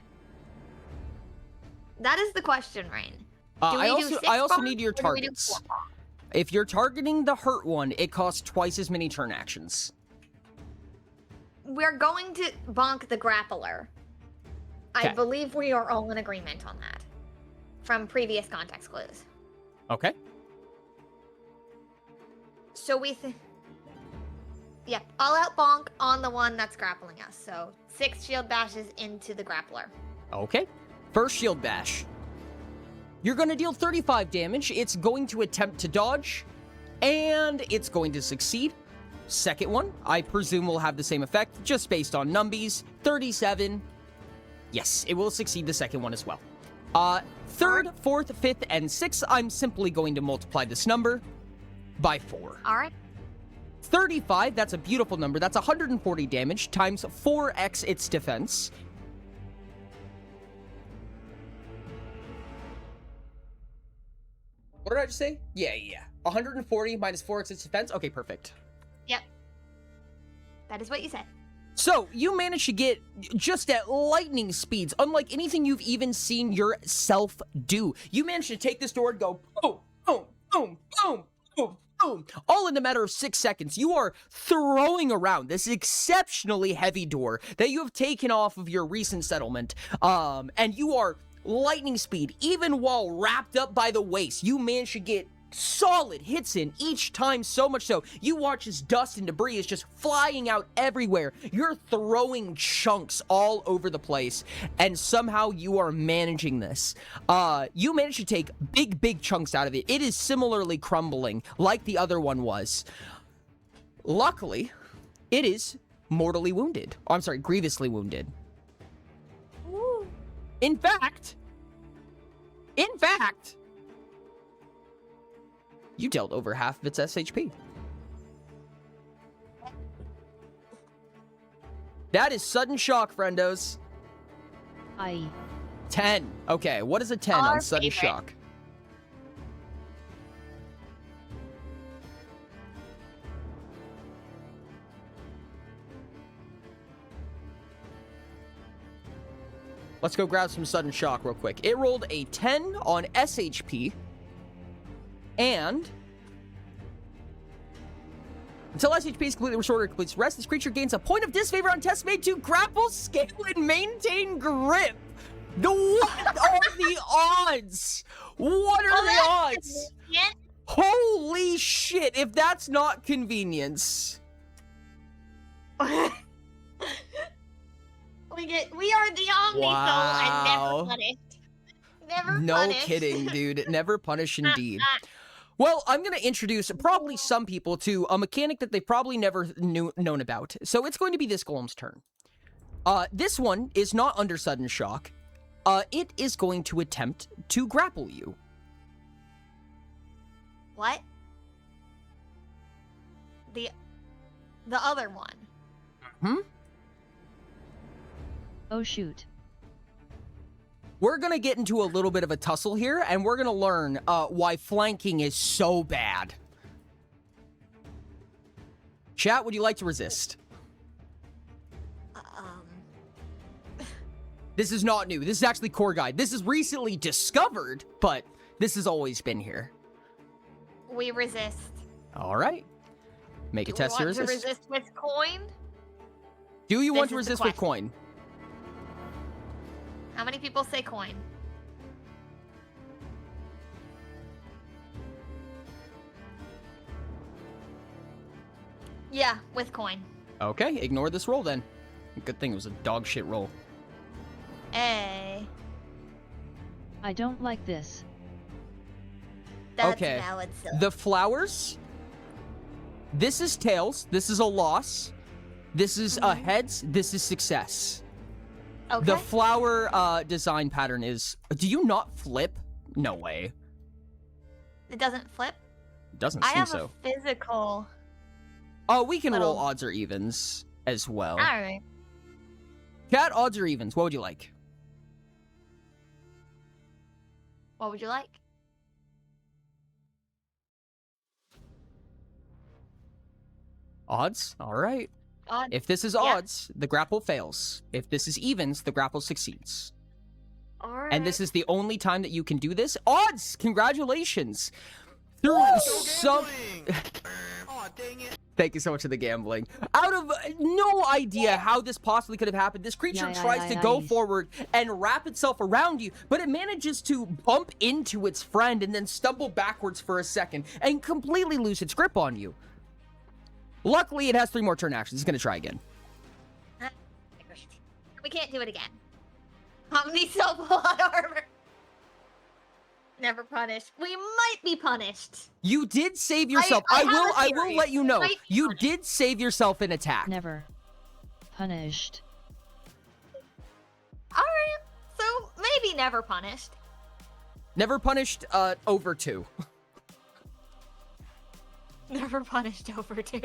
That is the question, Rain. Do I we do six also bonk, need your or do we do targets. 4 bonk? If you're targeting the hurt one, it costs twice as many turn actions. We're going to bonk the grappler. I Okay. believe we are all in agreement on that from previous context clues. Okay. So yep, all out bonk on the one that's grappling us. So 6 shield bashes into the grappler. Okay. First shield bash. You're going to deal 35 damage. It's going to attempt to dodge, and it's going to succeed. Second one, I presume will have the same effect, just based on numbies. 37. Yes, it will succeed the second one as well. Third, fourth, fifth, and sixth, I'm simply going to multiply this number by 4. All right. 35, that's a beautiful number. That's 140 damage times 4x its defense. What did I just say? Yeah. 140 minus 4x its defense? Okay, perfect. Yep. That is what you said. So, you managed to get just at lightning speeds, unlike anything you've even seen yourself do. You managed to take this door and go boom, boom, boom, boom, boom, boom, all in a matter of 6 seconds. You are throwing around this exceptionally heavy door that you have taken off of your recent settlement, and you are lightning speed, even while wrapped up by the waist. You managed to get solid hits in each time, so much so you watch as dust and debris is just flying out everywhere. You're throwing chunks all over the place, and somehow you are managing this. You managed to take big chunks out of it. It is similarly crumbling like the other one was. Luckily, it is mortally wounded. Oh, I'm sorry, grievously wounded. In fact, You dealt over half of its SHP. That is sudden shock, friendos. 10. Okay, what is a 10 Our on sudden favorite. shock? Let's go grab some sudden shock real quick. It rolled a 10 on SHP. And until SHP is completely restored or completes rest, this creature gains a point of disfavor on tests made to grapple, scale, and maintain grip. What are the odds? What are the odds? Holy shit, if that's not convenience. We are the only soul and never punished. Never No punished. kidding, dude. Never punish indeed. Well, I'm going to introduce probably some people to a mechanic that they probably never known about. So it's going to be this golem's turn. This one is not under sudden shock. It is going to attempt to grapple you. What? The other one. Hmm? Oh shoot. We're going to get into a little bit of a tussle here, and we're going to learn why flanking is so bad. Chat, would you like to resist? This is not new. This is actually core guide. This is recently discovered, but this has always been here. We resist. All right. Make a Do we test to want to resist. resist with coin? Do you want This to is the resist with coin? How many people say coin? Yeah, with coin. Okay, ignore this roll then. Good thing it was a dog shit roll. Hey. I don't like this. That's Okay, valid, Sil. the flowers. This is tails. This is a loss. This is a heads. This is success. Okay. The flower design pattern is... Do you not flip? No way. It doesn't flip? Doesn't I seem have so. a physical. Oh, we can roll little- odds or evens as well. Alright. Cat, odds or evens? What would you like? What would you like? Odds? All right. Odds? If this is Yeah. odds, the grapple fails. If this is evens, the grapple succeeds. Alright. And this is the only time that you can do this. Odds! Congratulations! Through some... Thank you so much for the gambling. Out of no idea how this possibly could have happened, this creature tries to go forward and wrap itself around you, but it manages to bump into its friend and then stumble backwards for a second and completely lose its grip on you. Luckily, it has 3 more turn actions. It's going to try again. We can't do it again. Omni self-plot armor. Never punished. We might be punished. You did save yourself. I I will have a theory. let you know. Might be You did save yourself an attack. Never punished. Alright. So maybe never punished. Never punished over 2. Never punished over 2.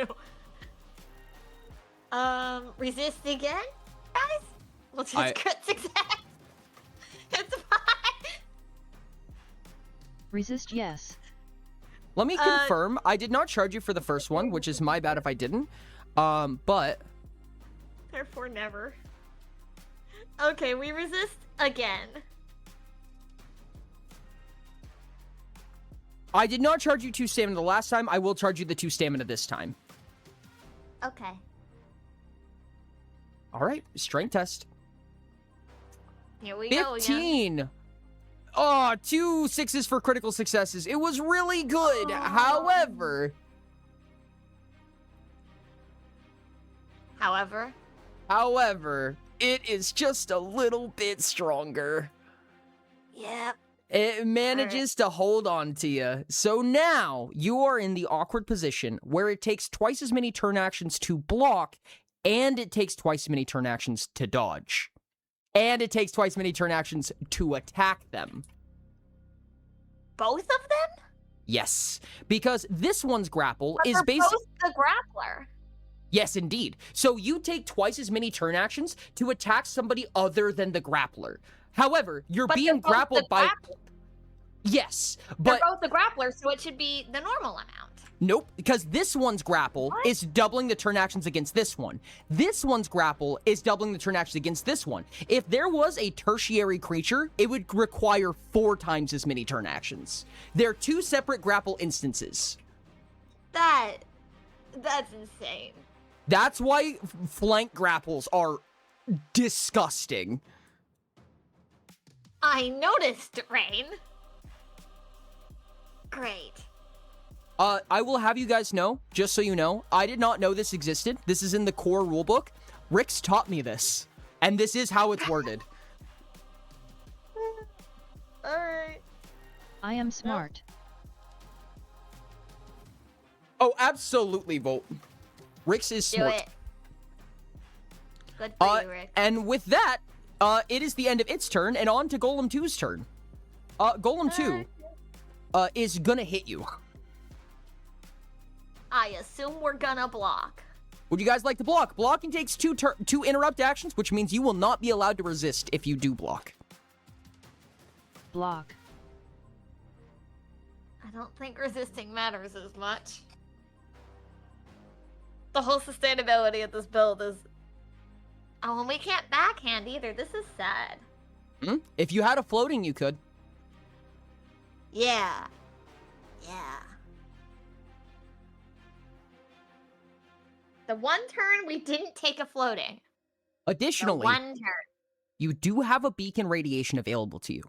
Resist again, guys? We'll just crit success. It's fine. Resist yes. Let me confirm. I did not charge you for the first one, which is my bad if I didn't. But Therefore never. Okay, we resist again. I did not charge you 2 stamina the last time. I will charge you the 2 stamina this time. Okay. All right, strength test. Here we go. 15. Oh, 2 6s for critical successes. It was really good. However, it is just a little bit stronger. Yep. It manages to hold on to you. So now you are in the awkward position where it takes twice as many turn actions to block, and it takes twice as many turn actions to dodge. And it takes twice as many turn actions to attack them. Both of them? Yes, because this one's grapple But is they're based. both the grappler. Yes, indeed. So you take twice as many turn actions to attack somebody other than the grappler. However, you're But they're being both the grappled by. grappler. Yes, They're but both the grappler, so it should be the normal amount. nope, because this one's grapple is doubling the turn actions against this one. This one's grapple is doubling the turn actions against this one. If there was a tertiary creature, it would require 4 times as many turn actions. They're 2 separate grapple instances. That's insane. That's why flank grapples are disgusting. I noticed, Rain. Great. I will have you guys know, just so you know, I did not know this existed. This is in the core rulebook. Rick's taught me this, and this is how it's worded. Alright. I am smart. Oh, absolutely, Volt. Rick's is Do smart. it. Good for you, Rick. And with that, it is the end of its turn, and on to Golem 2's turn. Golem 2 is gonna hit you. I assume we're gonna block. Would you guys like to block? Blocking takes 2 interrupt actions, which means you will not be allowed to resist if you do block. Block. I don't think resisting matters as much. The whole sustainability of this build is... Oh, and we can't backhand either. This is sad. If you had a floating, you could. Yeah. Yeah. The one turn we didn't take a floating. Additionally, The one turn. you do have a beacon radiation available to you.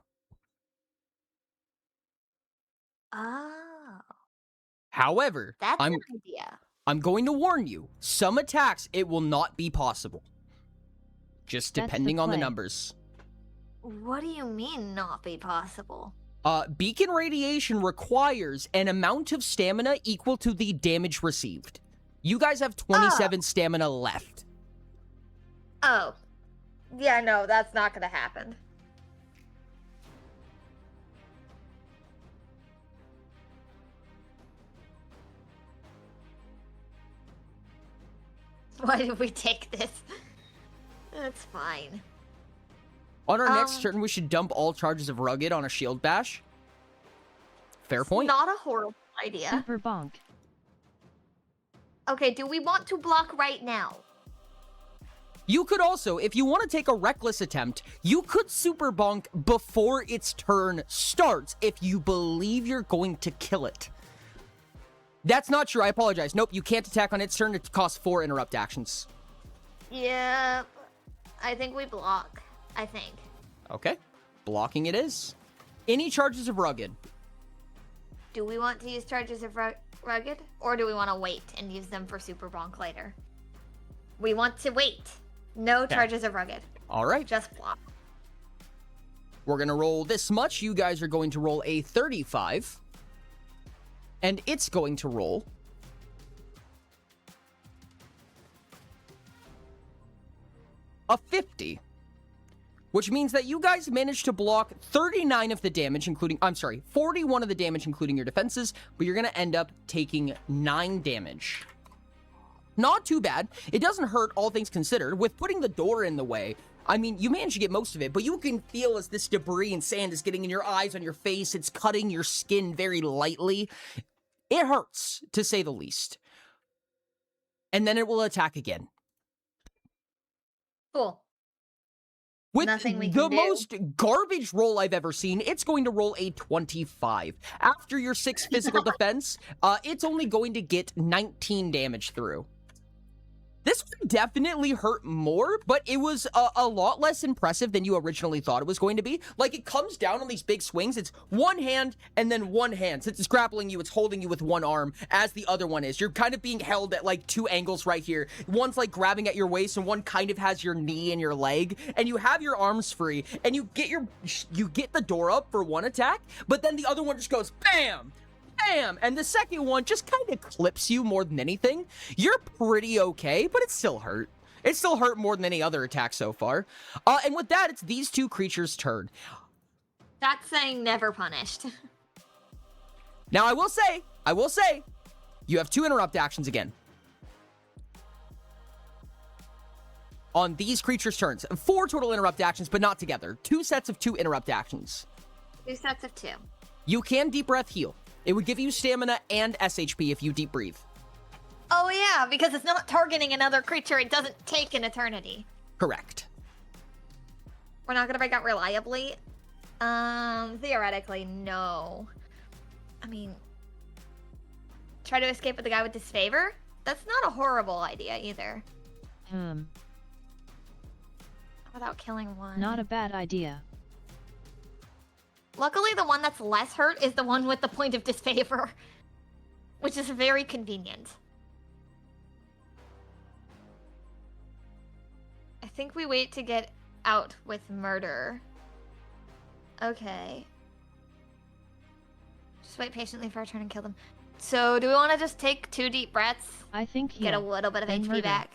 Oh. However, That's I'm an idea. going to warn you, some attacks it will not be possible. Just That's the depending on the play. numbers. What do you mean not be possible? Beacon radiation requires an amount of stamina equal to the damage received. You guys have 27 stamina left. Oh. Yeah, no, that's not gonna happen. Why did we take this? That's fine. On our next turn, we should dump all charges of Rugged on a Shield Bash. Fair point. Not a horrible idea. Super bonk. Okay, do we want to block right now? You could also, if you want to take a reckless attempt, you could super bonk before its turn starts if you believe you're going to kill it. That's not true, I apologize. Nope, you can't attack on its turn. It costs 4 interrupt actions. Yeah, I think we block. I think. Okay, blocking it is. Any charges of Rugged? Do we want to use charges of Rugged? Or do we want to wait and use them for Super Bonk later? We want to wait. No charges of Rugged. All right. Just block. We're going to roll this much. You guys are going to roll a 35. And it's going to roll a 50. Which means that you guys managed to block 39 of the damage, 41 of the damage, including your defenses, but you're going to end up taking 9 damage. Not too bad. It doesn't hurt, all things considered. With putting the door in the way, I mean, you managed to get most of it, but you can feel as this debris and sand is getting in your eyes, on your face. It's cutting your skin very lightly. It hurts, to say the least. And then it will attack again. Cool. With Nothing we the can do. most garbage roll I've ever seen, it's going to roll a 25. After your 6 physical defense, it's only going to get 19 damage through. This one definitely hurt more, but it was a lot less impressive than you originally thought it was going to be. Like, it comes down on these big swings. It's one hand and then one hand. Since it's grappling you, it's holding you with one arm as the other one is. You're kind of being held at, like, 2 angles right here. One's, like, grabbing at your waist, and one kind of has your knee and your leg. And you have your arms free, and you get the door up for one attack, but then the other one just goes, BAM! Bam! And the second one just kind of clips you more than anything. You're pretty okay, but it still hurt. It still hurt more than any other attack so far. And with that, it's these 2 creatures' turn. That's saying never punished. Now, I will say, you have 2 interrupt actions again. On these creatures' turns. 4 total interrupt actions, but not together. 2 sets of 2 interrupt actions. 2 sets of 2. You can deep breath heal. It would give you stamina and SHP if you deep breathe. Oh yeah, because it's not targeting another creature, it doesn't take an eternity. Correct. We're not gonna break out reliably. Theoretically, no. I mean, try to escape with the guy with disfavor? That's not a horrible idea either. Without killing one. Not a bad idea. Luckily, the one that's less hurt is the one with the point of disfavor, which is very convenient. I think we wait to get out with murder. Okay. Just wait patiently for our turn and kill them. So, do we want to just take 2 deep breaths? I think Get a heal, little bit of then HP murder. back.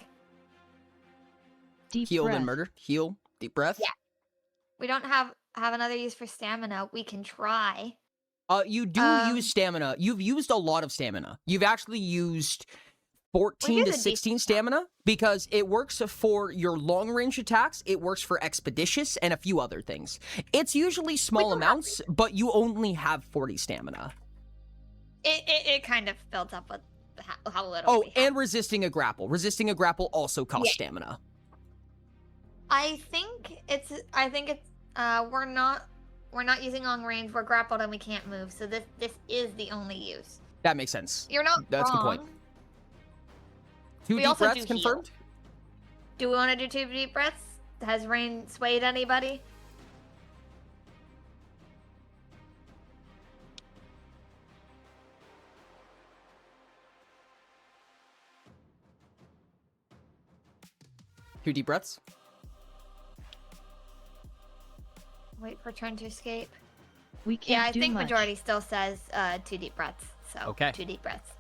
Deep Heal breath. then murder. Heal. Deep breath. Yeah. We don't have another use for stamina. We can try. You do use stamina. You've used a lot of stamina. You've actually used 14 to used a 16 stamina because it works for your long range attacks. It works for expeditious and a few other things. It's usually small amounts, but you only have 40 stamina. It kind of builds up with how little. Oh, we have. and resisting a grapple. Resisting a grapple also costs stamina. I think it's we're not using long range. We're grappled and we can't move. So this is the only use. That makes sense. You're not That's a wrong. good point. 2 We deep also breaths do heal. confirmed. Do we want to do 2 deep breaths? Has Rain swayed anybody? Two deep breaths. Wait for turn to escape. We can't Yeah, I do think much. majority still says 2 deep breaths. So Okay. 2 deep breaths.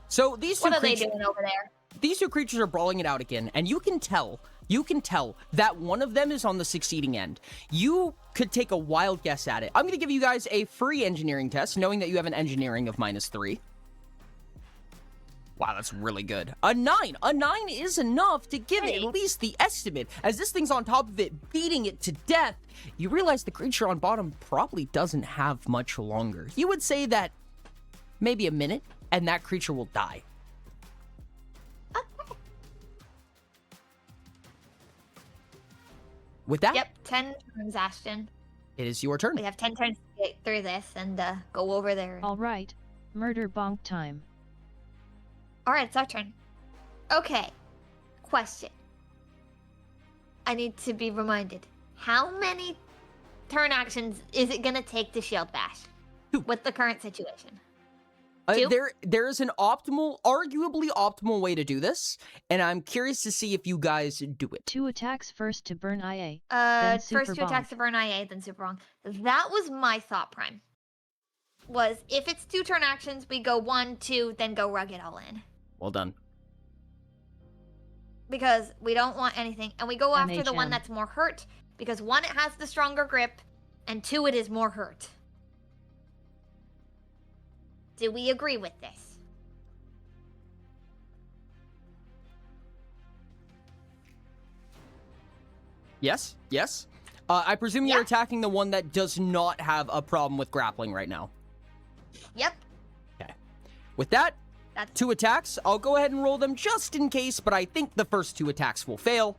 So these two What are they creatures, doing over there? these 2 creatures are brawling it out again, and you can tell that one of them is on the succeeding end. You could take a wild guess at it. I'm going to give you guys a free engineering test, knowing that you have an engineering of -3. Wow, that's really good. A 9. A 9 is enough to give it at least the estimate. As this thing's on top of it, beating it to death, you realize the creature on bottom probably doesn't have much longer. You would say that maybe a minute, and that creature will die. With that, Yep, 10 turns, Ashton. it is your turn. We have 10 turns to get through this and go over there. All right, murder bonk time. Alright, it's our turn. Okay. Question. I need to be reminded. How many turn actions is it gonna take to shield bash? 2. With the current situation? 2? There is an arguably optimal way to do this, and I'm curious to see if you guys do it. 2 attacks first to burn IA. then super First 2 attacks bonk. to burn IA, then super wrong. That was my thought prime. Was if it's 2 turn actions, we go 1, 2, then go rugged all in. Well done. Because we don't want anything. And we go after the one NHM. that's more hurt. Because 1, it has the stronger grip. And 2, it is more hurt. Do we agree with this? Yes, yes. I presume you're Yeah. attacking the one that does not have a problem with grappling right now. Yep. With that, That's 2 attacks. I'll go ahead and roll them just in case, but I think the first 2 attacks will fail.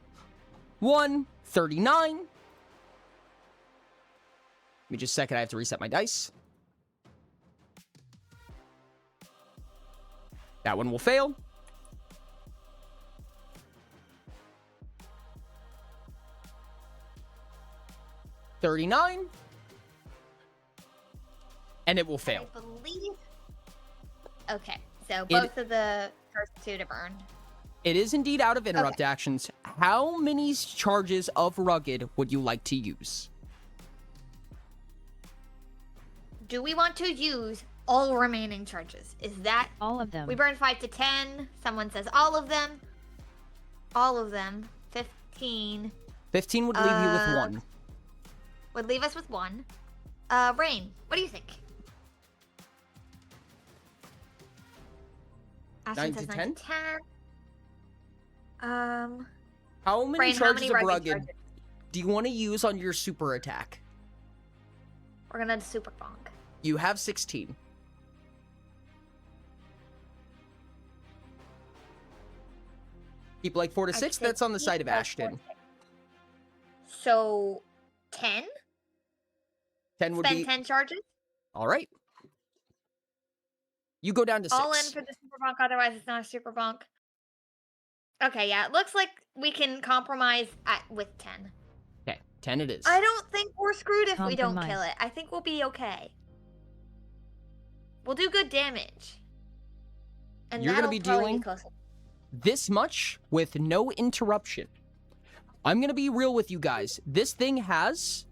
1, 39. Give me just a second, I have to reset my dice. That one will fail. $39. And it will fail. I believe. Okay, so It- both of the first 2 to burn. It is indeed out of interrupt actions. How many charges of Rugged would you like to use? Do we want to use all remaining charges? Is that All of them. we burn 5 to 10? Someone says all of them. All of them. 15 15 would leave you with 1. would leave us with 1. Rain, what do you think? Ashton 9 says to 9 to 10. How many Brain, how charges many of rugged rugged charges? do you want to use on your super attack? We're gonna super bonk. You have 16. Keep like 4 to I'd 6. say That's on the keep side of like 4 to Ashton. 6. So 10? 10 would Spend be 10 charges? all right. You go down to 6. All in for the super bonk, otherwise it's not a super bonk. Okay, yeah, it looks like we can compromise with 10. Okay, 10 it is. I don't think we're screwed if we don't kill Compromise. it. I think we'll be okay. We'll do good damage. And You're gonna that'll be probably dealing close. this much with no interruption. I'm gonna be real with you guys. This thing has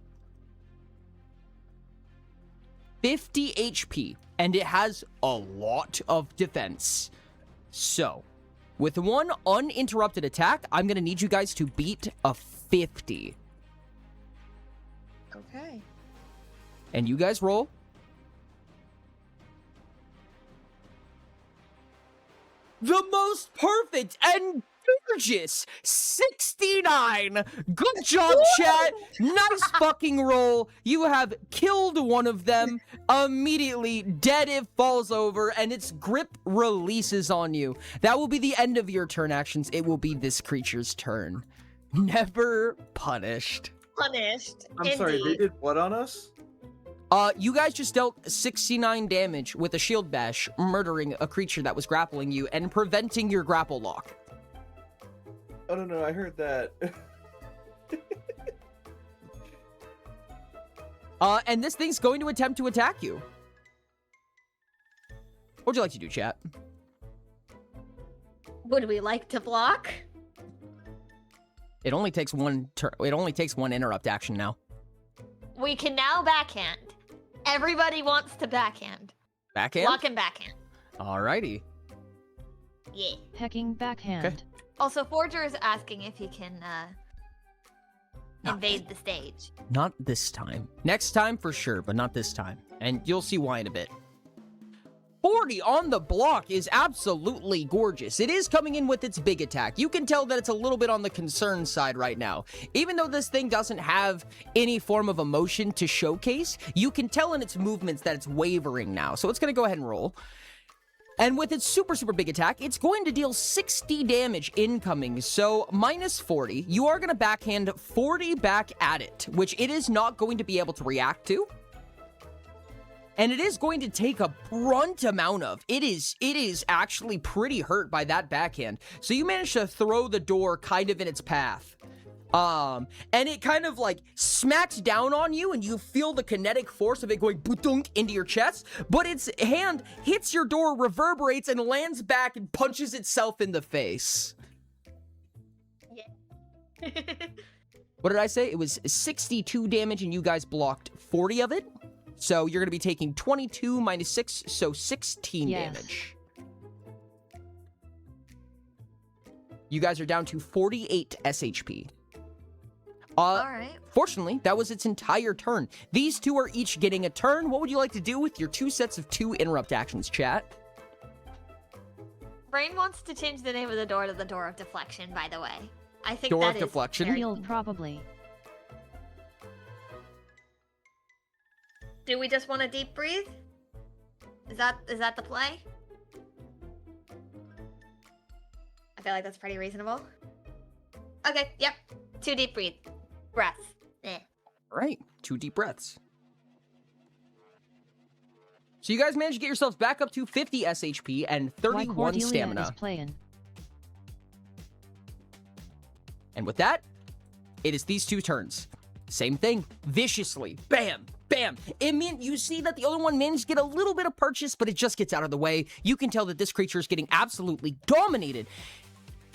50 HP, and it has a lot of defense. So, with one uninterrupted attack, I'm gonna need you guys to beat a 50. Okay. And you guys roll. The most perfect and gorgeous 69. Good job, chat. Nice fucking roll. You have killed one of them. Immediately, dead if falls over, and its grip releases on you. That will be the end of your turn actions. It will be this creature's turn. Never punished. Punished. I'm sorry, they did what on us? You guys just dealt 69 damage with a shield bash, murdering a creature that was grappling you and preventing your grapple lock. Oh no, I heard that. And this thing's going to attempt to attack you. What would you like to do, chat? Would we like to block? It only takes one it only takes one interrupt action now. We can now backhand. Everybody wants to backhand. Backhand? Block and backhand. Alrighty. Yeah. Hecking backhand. Okay. Also, Forger is asking if he can No. invade the stage. Not this time. Next time for sure, but not this time. And you'll see why in a bit. 40 on the block is absolutely gorgeous. It is coming in with its big attack. You can tell that it's a little bit on the concern side right now. Even though this thing doesn't have any form of emotion to showcase, you can tell in its movements that it's wavering now. So it's going to go ahead and roll. And with its super big attack, it's going to deal 60 damage incoming. So minus 40, you are going to backhand 40 back at it, which it is not going to be able to react to. And it is going to take a brunt amount of. It is actually pretty hurt by that backhand. So you managed to throw the door kind of in its path. And it kind of like smacks down on you, and you feel the kinetic force of it going boodunk into your chest, but its hand hits your door, reverberates, and lands back and punches itself in the face. Yeah. What did I say? It was 62 damage, and you guys blocked 40 of it. So you're going to be taking 22 minus 6, so 16 Yes. damage. You guys are down to 48 SHP. All right. Fortunately, that was its entire turn. These two are each getting a turn. What would you like to do with your 2 sets of 2 interrupt actions, chat? Brain wants to change the name of the door to the Door of Deflection, by the way. I think Door that of is Deflection? very- Shield probably. Do we just want to deep breathe? Is that the play? I feel like that's pretty reasonable. Okay, yep. 2 deep breaths. Eh. All right, 2 deep breaths. So you guys managed to get yourselves back up to 50 SHP and Why 31 Cordelia stamina. is playing. And with that, it is these 2 turns. Same thing, viciously, bam, bam. It mean you see that the other one managed to get a little bit of purchase, but it just gets out of the way. You can tell that this creature is getting absolutely dominated.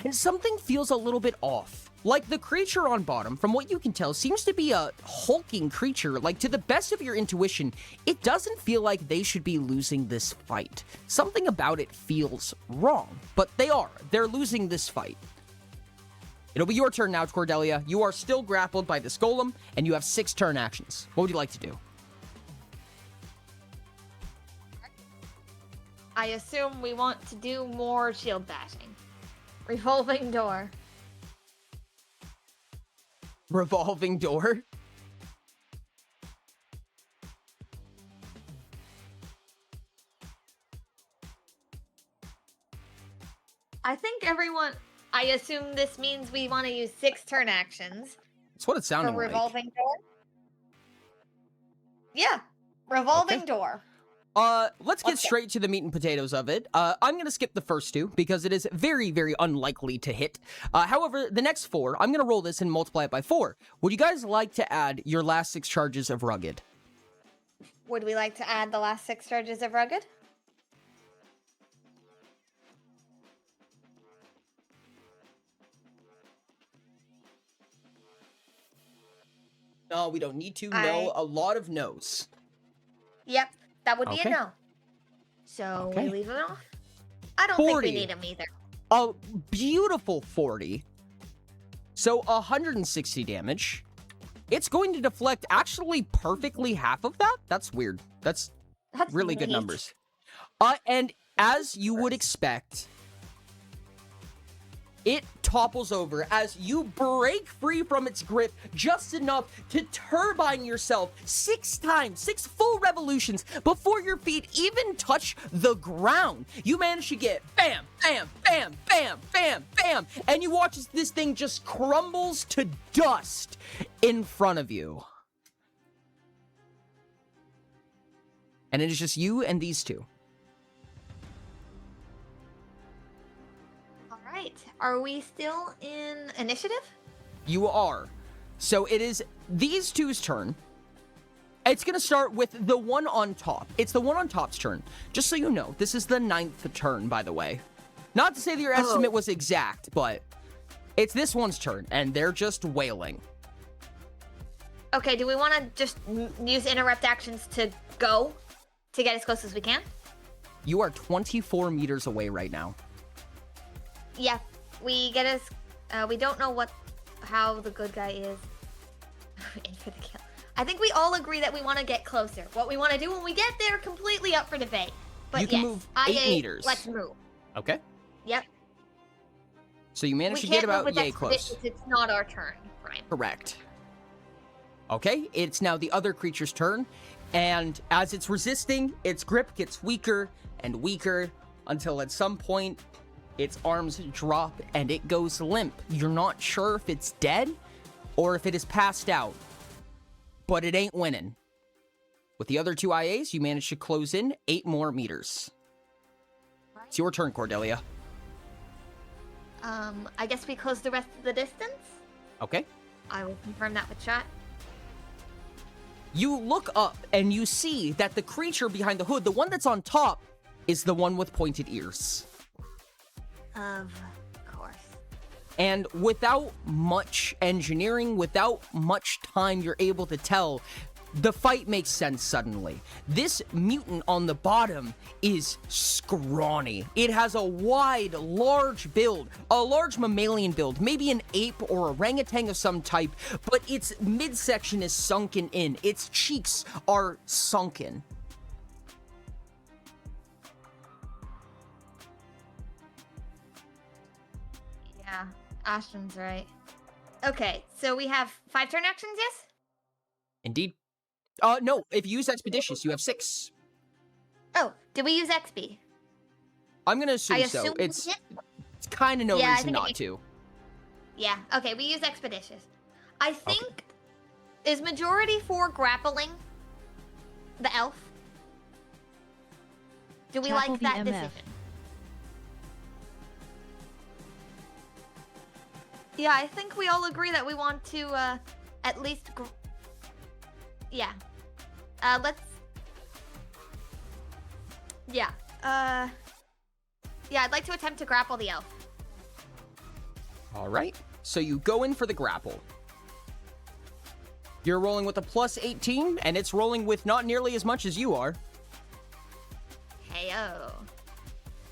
And something feels a little bit off. Like the creature on bottom, from what you can tell, seems to be a hulking creature. Like to the best of your intuition, it doesn't feel like they should be losing this fight. Something about it feels wrong, but they are. They're losing this fight. It'll be your turn now, Cordelia. You are still grappled by this golem, and you have 6 turn actions. What would you like to do? I assume we want to do more shield bashing. Revolving door. Revolving door. I think everyone. I assume this means we want to use 6 turn actions That's what it sounded for like. revolving door. Yeah, revolving Okay. door. Let's get straight to the meat and potatoes of it. I'm gonna skip the first 2 because it is very, very unlikely to hit. However, the next 4, I'm gonna roll this and multiply it by 4. Would you guys like to add your last 6 charges of rugged? Would we like to add the last 6 charges of rugged? No, we don't need to. No, a lot of no's. Yep, that would be Okay. a no. So Okay. we leave it off. I don't think 40. we need them either. A beautiful 40. So 160 damage. It's going to deflect actually perfectly half of that. That's weird. That's really good neat. numbers. And as you would expect, it topples over as you break free from its grip just enough to turbine yourself 6 times, 6 full revolutions before your feet even touch the ground. You manage to get bam, bam, bam, bam, bam, bam, and you watch as this thing just crumbles to dust in front of you. And it is just you and these 2. All right. Are we still in initiative? You are. So it is these 2's turn. It's going to start with the one on top. It's the one on top's turn. Just so you know, this is the 9th turn, by the way. Not to say that your estimate was exact, but it's this one's turn, and they're just wailing. Okay, do we want to just use interrupt actions to go to get as close as we can? You are 24 meters away right now. Yeah, we get as we don't know how the good guy is. In for the kill. I think we all agree that we want to get closer. What we want to do when we get there, completely up for debate. But You can yes, move 8 meters. Let's move. Okay? Yep. So you managed We to get can't move about with yay close. expeditious, it's not our turn, Brian. Correct. Okay, it's now the other creature's turn, and as it's resisting, its grip gets weaker and weaker until at some point its arms drop and it goes limp. You're not sure if it's dead or if it is passed out, but it ain't winning. With the other 2 IAs, you managed to close in 8 more meters. It's your turn, Cordelia. I guess we close the rest of the distance. Okay. I will confirm that with chat. You look up and you see that the creature behind the hood, the one that's on top, is the one with pointed ears. Of course. And without much engineering, without much time, you're able to tell the fight makes sense suddenly. This mutant on the bottom is scrawny. It has a wide, large build, a large mammalian build, maybe an ape or orangutan of some type, but its midsection is sunken in. Its cheeks are sunken. Yeah, Ashton's right. Okay, so we have 5 turn actions, yes? Indeed. No, if you use Expeditious, you have 6. Oh, did we use XP? I'm gonna assume, I so. assume we It's did? kind of no Yeah, I reason think not it- to. Yeah, okay, we use Expeditious. I think, is majority for grappling the elf? Do we Tackle like the that MF. decision? Yeah, I think we all agree that we want to, at least, yeah. Let's, yeah, yeah, I'd like to attempt to grapple the elf. All right. So you go in for the grapple. You're rolling with a plus 18, and it's rolling with not nearly as much as you are. Heyo.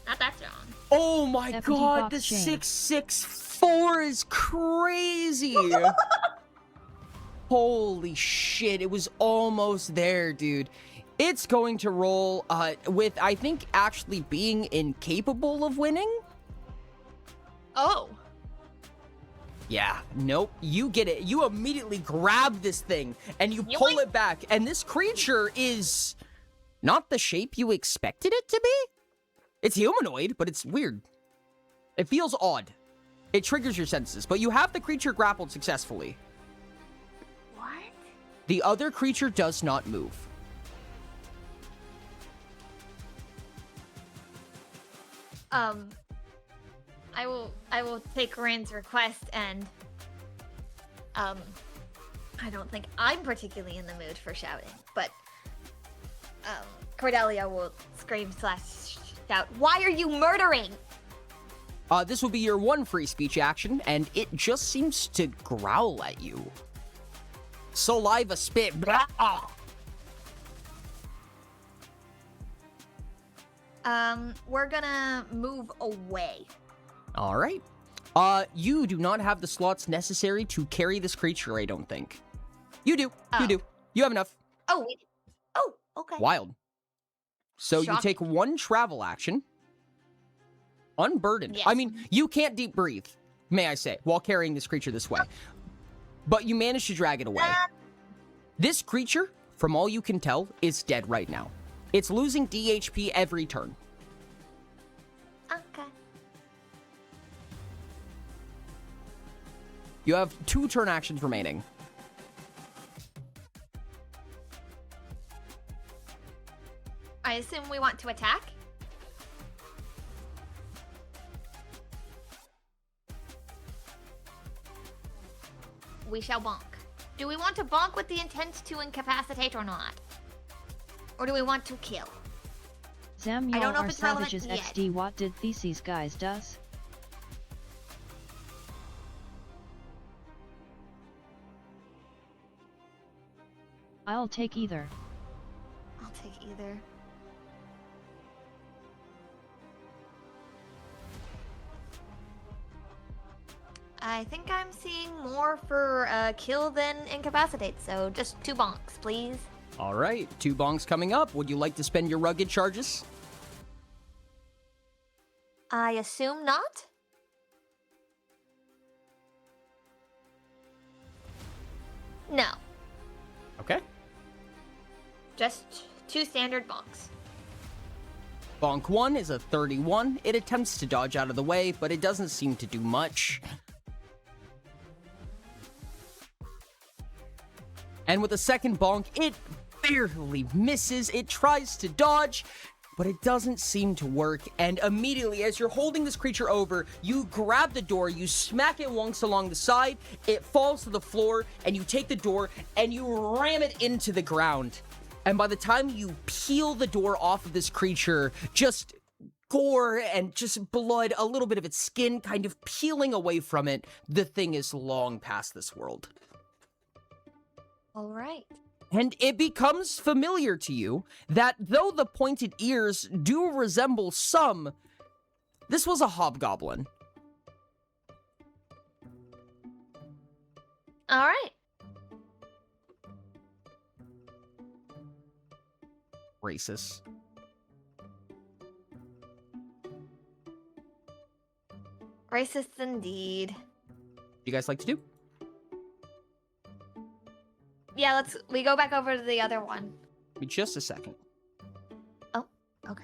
Not that strong. Oh my FD god, the box chain. 664 is crazy. Holy shit, it was almost there, dude. It's going to roll with, I think, actually being incapable of winning. Oh. Yeah, nope. You get it. You immediately grab this thing and you pull it back. And this creature is not the shape you expected it to be. It's humanoid, but it's weird. It feels odd. It triggers your senses, but you have the creature grappled successfully. What? The other creature does not move. I will take Rand's request and I don't think I'm particularly in the mood for shouting, but Cordelia will scream / shout, "Why are you murdering?" This will be your one free speech action, and it just seems to growl at you. Saliva spit. Blah. We're gonna move away. All right. You do not have the slots necessary to carry this creature, I don't think. You do. You do. You have enough. Oh, okay. Wild. So you Shocking. take one travel action. Unburdened. Yes. I mean, you can't deep breathe, may I say, while carrying this creature this way. But you manage to drag it away. This creature, from all you can tell, is dead right now. It's losing DHP every turn. Okay. You have 2 turn actions remaining. I assume we want to attack? We shall bonk. Do we want to bonk with the intent to incapacitate or not? Or do we want to kill? Zam I don't know if are it's relevant savages yet. XD what did Theses guys does? I'll take either. I'll take either. I think I'm seeing more for kill than incapacitate, so just 2 bonks, please. All right, 2 bonks coming up. Would you like to spend your rugged charges? I assume not? No, Okay. just 2 standard bonks. Bonk 1 is a 31. It attempts to dodge out of the way, but it doesn't seem to do much. And with the second bonk, it barely misses. It tries to dodge, but it doesn't seem to work. And immediately, as you're holding this creature over, you grab the door, you smack it once along the side, it falls to the floor, and you take the door and you ram it into the ground. And by the time you peel the door off of this creature, just gore and just blood, a little bit of its skin kind of peeling away from it, the thing is long past this world. All right. And it becomes familiar to you that though the pointed ears do resemble some, this was a hobgoblin. All right. Racist. Racist indeed. You guys like to do? Yeah, we go back over to the other one. Give me just a second. Oh, okay.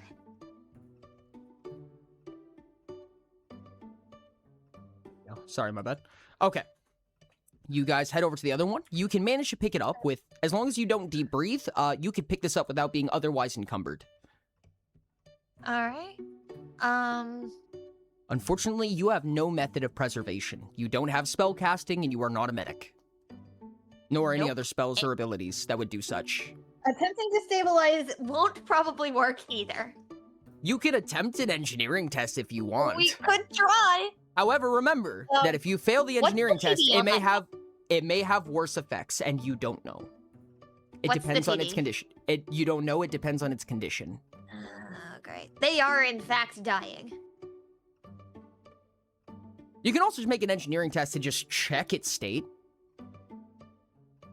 Oh, sorry, my bad. Okay. You guys head over to the other one. You can manage to pick it up with, as long as you don't deep breathe, you can pick this up without being otherwise encumbered. All right. Unfortunately, you have no method of preservation. You don't have spell casting, and you are not a medic. Nor any Nope. other spells or abilities that would do such. Attempting to stabilize won't probably work either. You could attempt an engineering test if you want. We could try. However, remember that if you fail the what's engineering the test, TD on that? it may have worse effects, and you don't know. It What's the depends on its TD? condition. You don't know. It depends on its condition. Oh, great. They are in fact dying. You can also just make an engineering test to just check its state.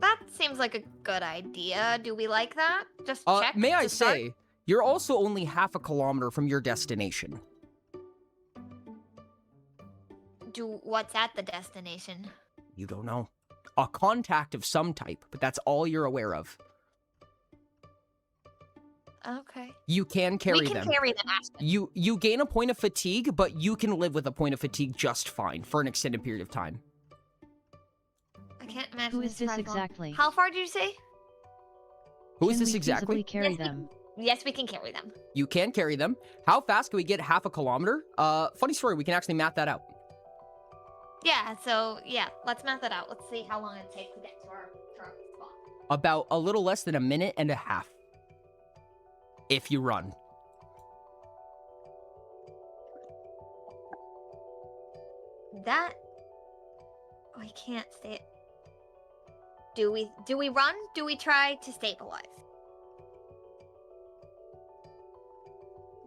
That seems like a good idea. Do we like that? Just check. May I to start? say, you're also only half a kilometer from your destination. What's at the destination? You don't know. A contact of some type, but that's all you're aware of. Okay. You can carry We can them. carry them, Ashton. You gain a point of fatigue, but you can live with a point of fatigue just fine for an extended period of time. I can't imagine. Who is this survival. exactly? How far did you say? Who is Can this we exactly? feasibly carry Yes, we- them? Yes, we can carry them. You can carry them. How fast can we get half a kilometer? Funny story, we can actually map that out. Yeah, so yeah, let's map that out. Let's see how long it takes to get to our spot. About a little less than a minute and a half. If you run. That we can't stay. Do we run? Do we try to stabilize?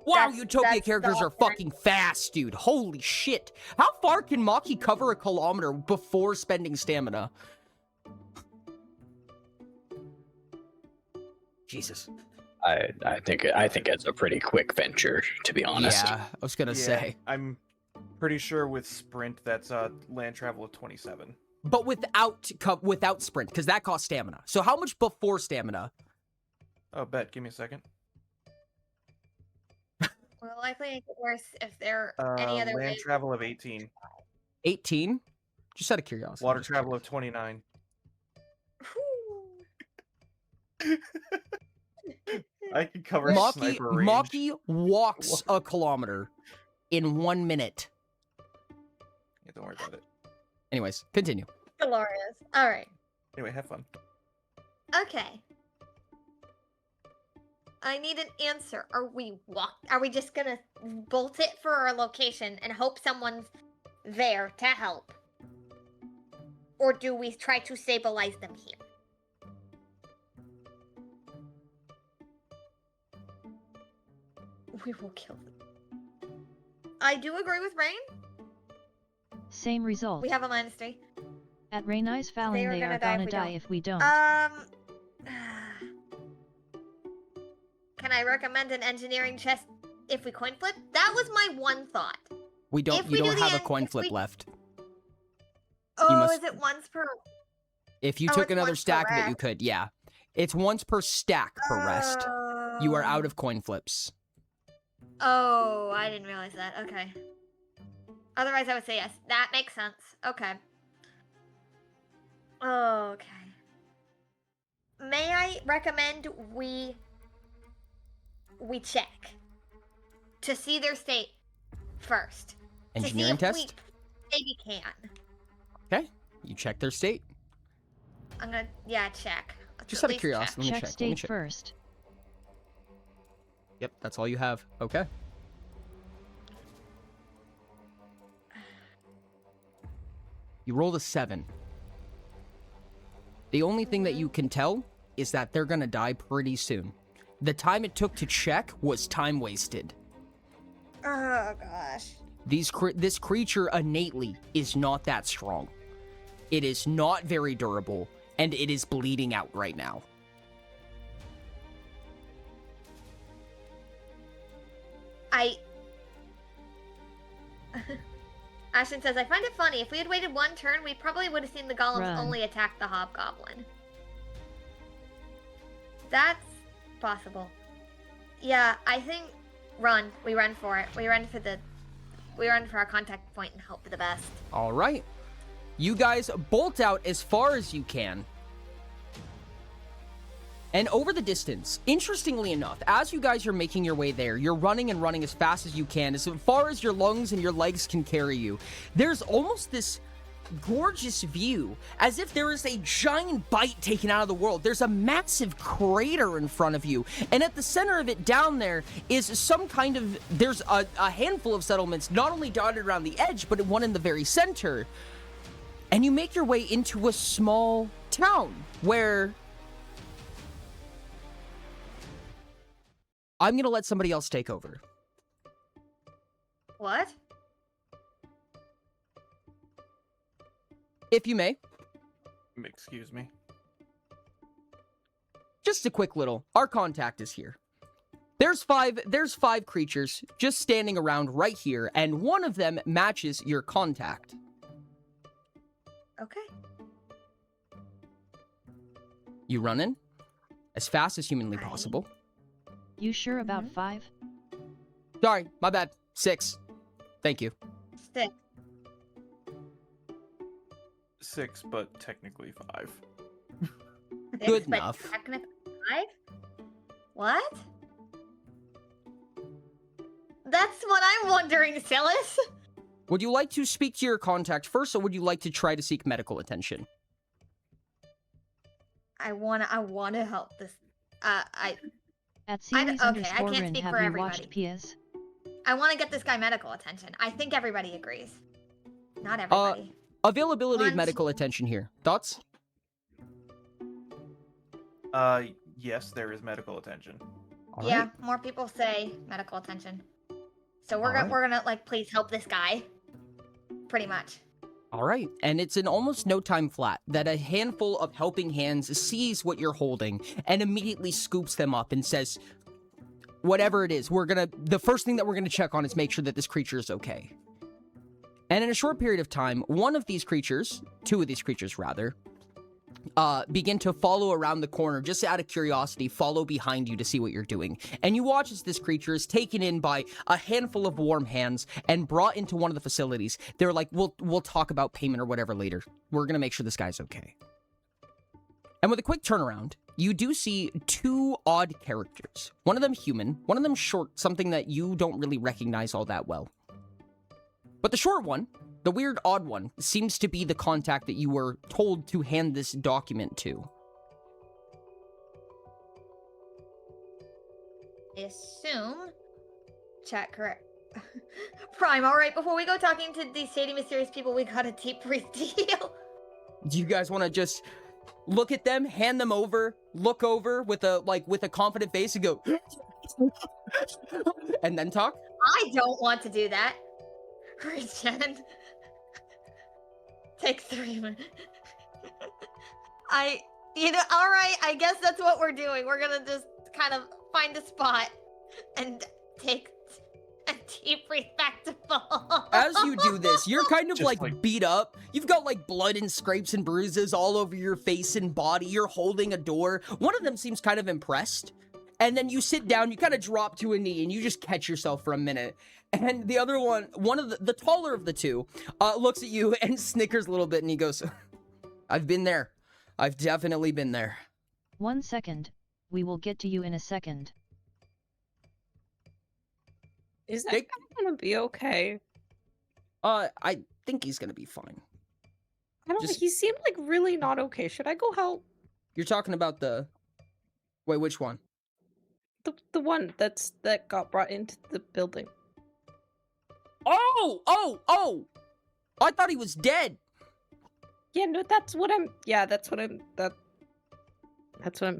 Wow, That's- Utopia that's the characters are option. fucking fast, dude. Holy shit. How far can Maki cover a kilometer before spending stamina? Jesus. I think it's a pretty quick venture, to be honest. Yeah, I was gonna Yeah, say. I'm pretty sure with sprint that's land travel of 27. But without sprint, because that costs stamina. So how much before stamina? Oh, bet. Give me a second. Will likely make it worse if there are any other Land ways. travel of 18. 18? Just out of curiosity. Water travel of 29. I can cover sniper range. Maki walks a kilometer in 1 minute. Yeah, don't worry about it. Anyways, continue. Glorious. All right. Anyway, have fun. Okay. I need an answer. Are we just gonna bolt it for our location and hope someone's there to help? Or do we try to stabilize them here? We will kill them. I do agree with Rain. Same result. We have a -3. At Rainey's Fallon, they are gonna die if we don't. Can I recommend an engineering chest if we coin flip? That was my one thought. We don't. If You we do don't the have a en- coin if flip we- left. Oh, must- is it once per? If you Oh, took it's another once per stack of it, you rest. could. Yeah, it's once per stack per rest. You are out of coin flips. Oh, I didn't realize that. Okay. Otherwise, I would say yes. That makes sense. Okay. Okay. May I recommend we check to see their state first. Engineering to see test. if we maybe can. Okay, you check their state. I'm gonna check. Let's Just at out of least curiosity, let me Check check. Let me state check. first. Yep, that's all you have. Okay. You rolled a 7. The only thing that you can tell is that they're gonna die pretty soon. The time it took to check was time wasted. Oh gosh. This creature innately is not that strong. It is not very durable, and it is bleeding out right now. Ashton says, I find it funny. If we had waited one turn, we probably would have seen the golems Run. only attack the hobgoblin. That's possible. Yeah, I think run. We run for it. We run for our contact point and hope for the best. All right. You guys bolt out as far as you can. And over the distance, interestingly enough, as you guys are making your way there, you're running and running as fast as you can, as far as your lungs and your legs can carry you. There's almost this gorgeous view, as if there is a giant bite taken out of the world. There's a massive crater in front of you, and at the center of it down there is some kind of, there's a handful of settlements, not only dotted around the edge, but one in the very center. And you make your way into a small town where I'm gonna let somebody else take over. What? If you may. Excuse me. just a quick little. Our contact is here. There's five creatures just standing around right here, and one of them matches your contact. Okay. You run in as fast as humanly possible. You sure about 5? Sorry, my bad. 6. Thank you. 6. 6, but technically 5. Good but enough. Technically 5? What? That's what I'm wondering, Silas. Would you like to speak to your contact first, or would you like to try to seek medical attention? I wanna help this. At series okay, I can't Rin, speak have for you everybody. watched PS? I want to get this guy medical attention. I think everybody agrees. Not everybody. Availability of One, medical attention here. Thoughts? Yes, there is medical attention. All Yeah, right. more people say medical attention. So we're All gonna like please help this guy. Pretty much. All right, and it's in almost no time flat that a handful of helping hands sees what you're holding and immediately scoops them up and says, whatever it is, the first thing that we're gonna check on is make sure that this creature is okay. And in a short period of time, two of these creatures rather, begin to follow around the corner just out of curiosity, follow behind you to see what you're doing. And you watch as this creature is taken in by a handful of warm hands and brought into one of the facilities. They're like, we'll talk about payment or whatever later. We're gonna make sure this guy's okay. And with a quick turnaround, you do see 2 odd characters. One of them human, one of them short, something that you don't really recognize all that well. But the short one, the weird odd one, seems to be the contact that you were told to hand this document to. I assume. Chat correct. Prime, alright, before we go talking to these shady, mysterious people, we got a deep brief deal. Do you guys want to just look at them, hand them over, look over with a confident face and go, and then talk? I don't want to do that. Regen. Take 3 minutes. alright, I guess that's what we're doing. We're gonna just kind of find a spot and take a deep breath back to full. As you do this, you're kind of Just like beat up. You've got like blood and scrapes and bruises all over your face and body. You're holding a door. One of them seems kind of impressed. And then you sit down, you kind of drop to a knee and you just catch yourself for a minute. And the other one of the taller of the two, looks at you and snickers a little bit and he goes, I've been there. I've definitely been there. 1 second. We will get to you in a second. Is that guy gonna be okay? I think he's gonna be fine. I don't know, he seemed like really not okay. Should I go help? You're talking about wait, which one? The one that got brought into the building. Oh! I thought he was dead. Yeah, no, that's what I'm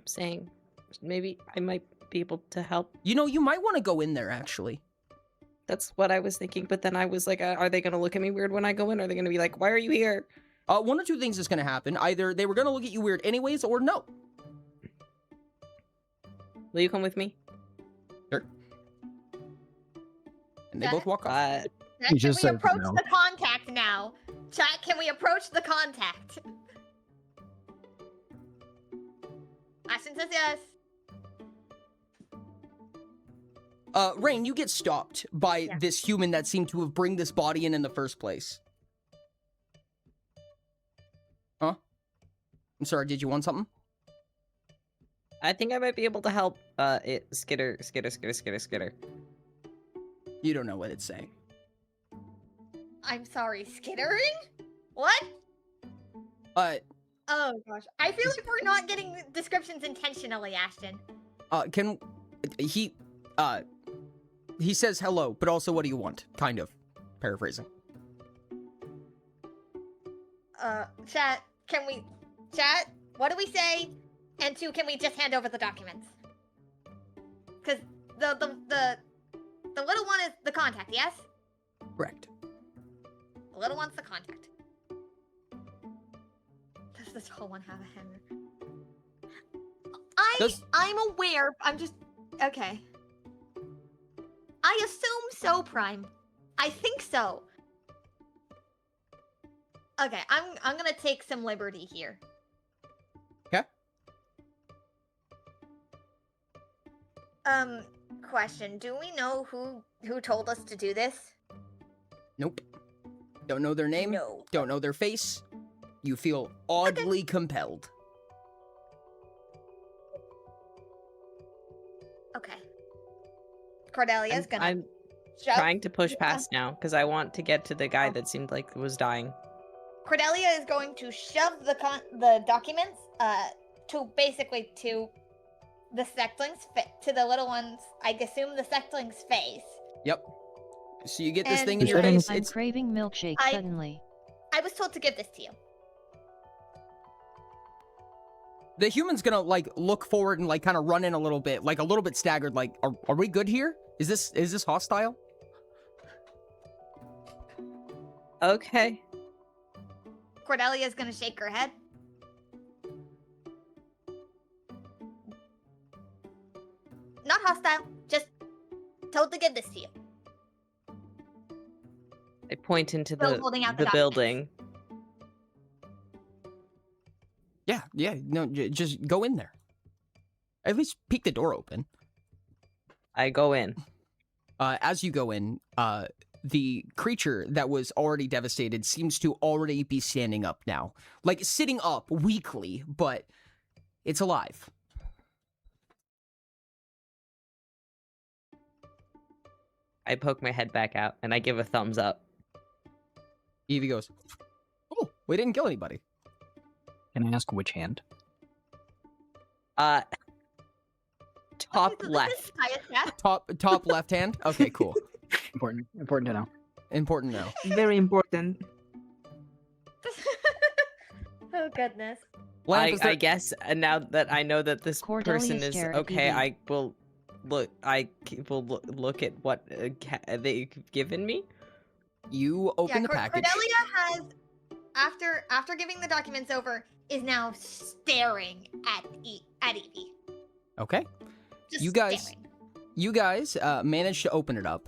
saying. Maybe I might be able to help. You know, you might want to go in there, actually. That's what I was thinking, but then I was like, are they gonna look at me weird when I go in? Or are they gonna be like, why are you here? One or two things is gonna happen. Either they were gonna look at you weird anyways, or no. Will you come with me? Sure. And they both walk off. Chat, can we approach the contact now? Chat, can we approach the contact? Ashton says yes. Rain, you get stopped by this human that seemed to have bring this body in the first place. Huh? I'm sorry, did you want something? I think I might be able to help Skitter. You don't know what it's saying. I'm sorry, skittering? What? Oh gosh. I feel like we're not getting descriptions intentionally, Ashton. He says hello, but also what do you want? Kind of. Paraphrasing. Chat, what do we say? And 2, can we just hand over the documents? Cause the little one is the contact, yes? Correct. The little one's the contact. Does the tall one have a hammer? I'm aware. I'm just okay. I assume so, Prime. I think so. Okay, I'm gonna take some liberty here. Okay. Question. Do we know who told us to do this? Nope. Don't know their name. No. Don't know their face. You feel oddly compelled. Okay. Cordelia's gonna I'm shove- trying to push past now because I want to get to the guy that seemed like was dying. Cordelia is going to shove the documents to basically to the sectling's to the little one's, I assume the sectling's face. Yep. So you get this And- thing in your face. I'm It's craving milkshake I- suddenly. I was told to give this to you. the human's gonna like look forward and like kind of run in a little bit staggered. Like, are we good here? Is this hostile? Okay. Cordelia's gonna shake her head. Not hostile, just told to give this to you. I point into Still the holding out the building. Yeah, no, just go in there. At least peek the door open. I go in. As you go in, the creature that was already devastated seems to already be standing up now. Like, sitting up weakly, but it's alive. I poke my head back out and I give a thumbs up. Evie goes, "Oh, we didn't kill anybody." Can I ask which hand? Top left. Top left hand? Okay, cool. Important to know. Important to know. Very important. Oh goodness. I guess now that I know that this Cordelia person is stare at okay, Evie. I will look. Look at what they've given me. You open the package. Cordelia has, after giving the documents over, is now staring at Evie. Okay. Just You guys staring. managed to open it up,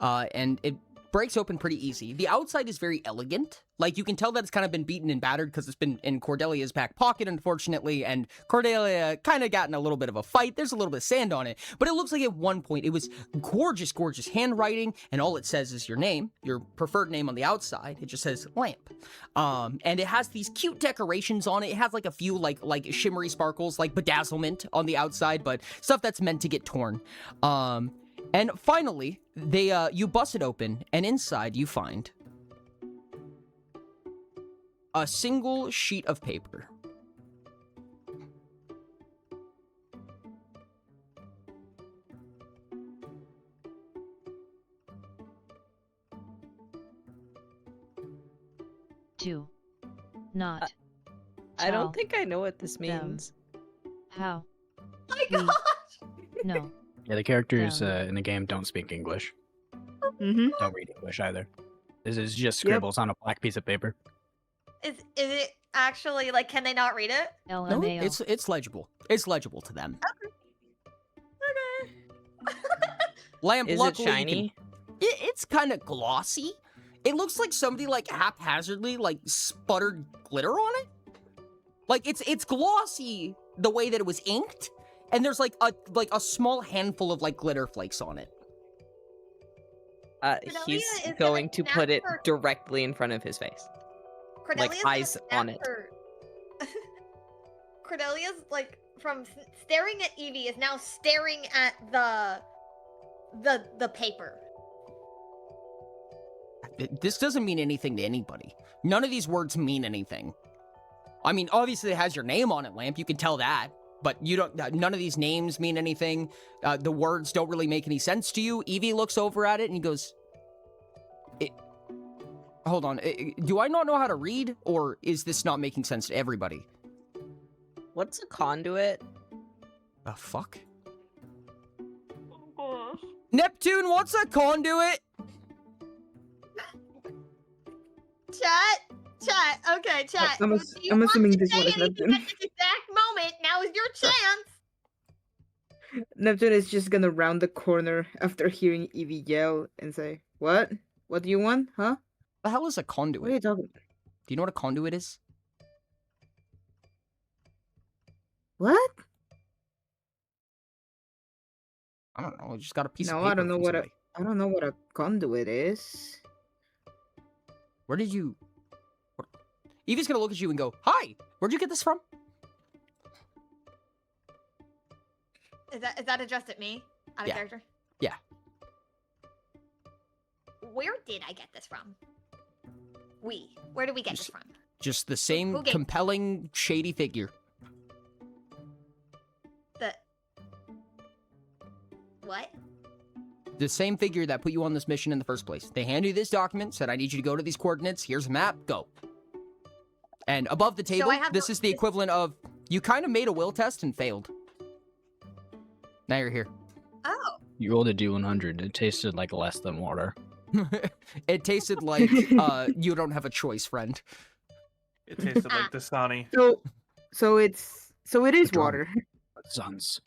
and it breaks open pretty easy. The outside is very elegant. Like, you can tell that it's kind of been beaten and battered because it's been in Cordelia's back pocket, unfortunately, and Cordelia kind of got in a little bit of a fight. There's a little bit of sand on it, but it looks like at one point it was gorgeous, gorgeous handwriting, and all it says is your name, your preferred name on the outside. It just says lamp. And it has these cute decorations on it. It has like a few like shimmery sparkles, like bedazzlement on the outside, but stuff that's meant to get torn. And finally, you bust it open, and inside you find a single sheet of paper. Do not. I don't tell think I know what this them means. how. My we gosh! No. Yeah, the characters in the game don't speak English. Mm-hmm. Don't read English either. This is just scribbles on a black piece of paper. Is it actually like? Can they not read it? No, LMAO. it's legible. It's legible to them. Okay. Lamp, Is it luckily, you can- shiny? It's kind of glossy. It looks like somebody like haphazardly like sputtered glitter on it. Like it's glossy the way that it was inked, and there's like a small handful of like glitter flakes on it. Cordelia He's is going gonna to snap put it her- directly in front of his face. Cordelia's Like gonna eyes snap on it. her- Cordelia's like from staring at Evie is now staring at the paper. This doesn't mean anything to anybody. None of these words mean anything. I mean, obviously it has your name on it, Lamp. You can tell that. But you don't. None of these names mean anything. The words don't really make any sense to you. Evie looks over at it and he goes, hold on. Do I not know how to read? Or is this not making sense to everybody? What's a conduit? The fuck? Neptune, what's a conduit? Chat. Okay, chat. I'm Do you assuming want to this say one is anything Neptune. at this exact moment? Now is your chance. Neptune is just gonna round the corner after hearing Evie yell and say, "What? What do you want? Huh? The hell is a conduit? What are you talking? Do you know what a conduit is? What? I don't know. I just got a piece of No, paper. I don't know from what somebody. I don't know what a conduit is. Where did you? What? Evie's gonna look at you and go, "Hi, where'd you get this from?" Is that addressed at me? Out of Yeah. character? Yeah. Where did I get this from? Where did we get this from? Just the same Who gave- compelling, shady figure. The what? The same figure that put you on this mission in the first place. They hand you this document, said, "I need you to go to these coordinates. Here's a map. Go." And above the table, I have this is the equivalent of you kind of made a will test and failed. Now you're here. Oh. You rolled a D100. It tasted like less than water. It tasted like you don't have a choice, friend. It tasted like Dasani. So it is water. Sons.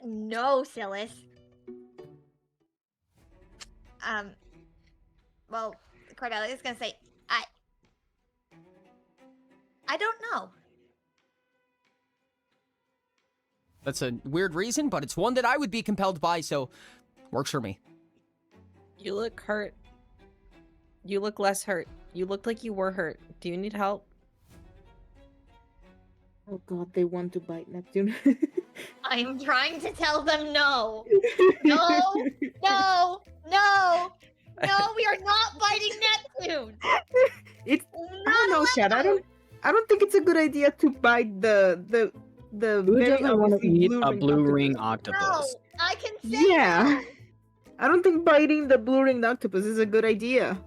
No, Silas. Well, Cordelia is gonna say, I don't know. That's a weird reason, but it's one that I would be compelled by, so works for me. You look hurt. You look less hurt. You look like you were hurt. Do you need help? Oh god, they want to bite Neptune. I'm trying to tell them no. No, no, no, no, we are not biting Neptune. It's I don't know, Chad. I don't think it's a good idea to bite the Who very doesn't want to obviously eat blue a ring blue octopus. ring No, octopus? I can say Yeah. no. I don't think biting the blue ringed octopus is a good idea.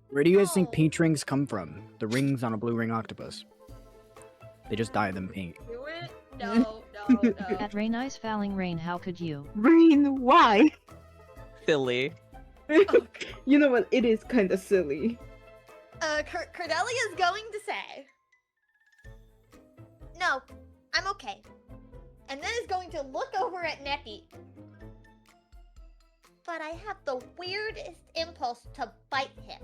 Where do you guys think paint rings come from? The rings on a blue ring octopus. They just dye them pink. Do it? No, no, no. At Rain Ice Falling Rain, how could you? Rain, why? Silly. You know what? It is kind of silly. Cordelia is going to say, no, I'm okay. And then is going to look over at Neppy. But I have the weirdest impulse to bite him.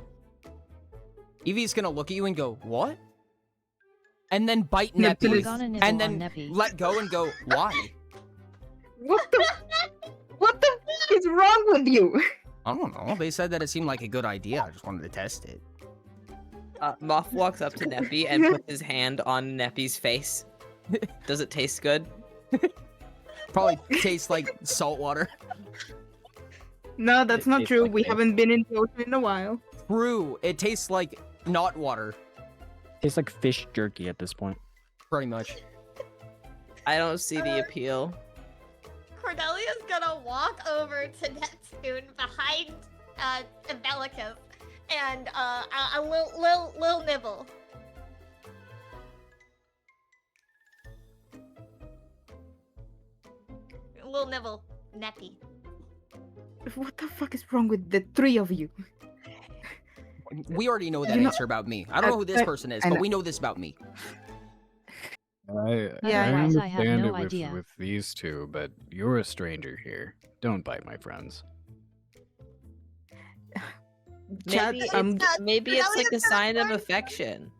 Evie's gonna look at you and go, "What?" And then bite Neptune Neppy, is- Gonna nibble and on then Neppy. let go and go, "Why?" What the fuck is wrong with you? I don't know. They said that it seemed like a good idea. I just wanted to test it. Moth walks up to Neppy and puts his hand on Neppy's face. Does it taste good? Probably tastes like salt water. No, that's It not tastes true. like We this. haven't been in the ocean in a while. True. It tastes like not water, Tastes like fish jerky at this point. pretty much. I don't see the appeal. Cordelia's gonna walk over to Neptune behind Embellicus and a little nibble. Little nibble, Neppy. What the fuck is wrong with the three of you? We already know that You know- answer about me. I don't know who this person is, I but know. we know this about me. I Otherwise, I have understand no it with, idea. with these two, but you're a stranger here. Don't bite my friends. Chad, Maybe it's like a sign of affection.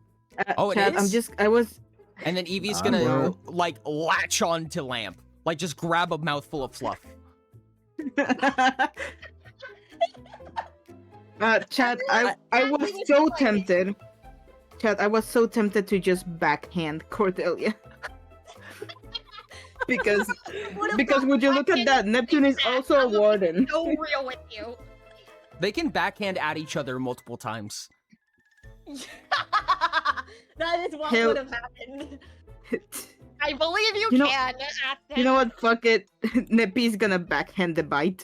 Oh, it Chad, is? I was. And then Evie's I gonna will. like latch on to Lamp, like just grab a mouthful of fluff. Chad, I was so tempted. Chad, I was so tempted to just backhand Cordelia. because would you look at that? Neptune is also a warden. So real with you. They can backhand at each other multiple times. That is what Hell- would have happened. I believe you, You know- can. You know what? Fuck it. Neppy's gonna backhand the bite.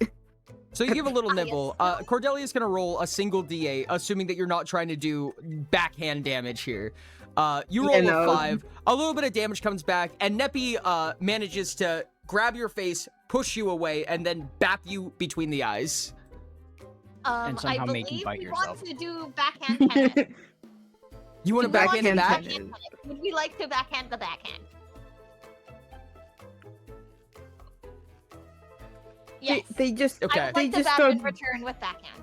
So you give a little nibble. Cordelia's gonna roll a single D8, assuming that you're not trying to do backhand damage here. You roll Yeah, no. a 5. A little bit of damage comes back, and Neppy manages to grab your face, push you away, and then bap you between the eyes. And I somehow believe make you bite we yourself. want to do backhand tennis. You want to Do we backhand it to back? backhand tennis? Would we like to backhand the backhand? Yes. They just I Okay. would they like to just bap start in return with backhand.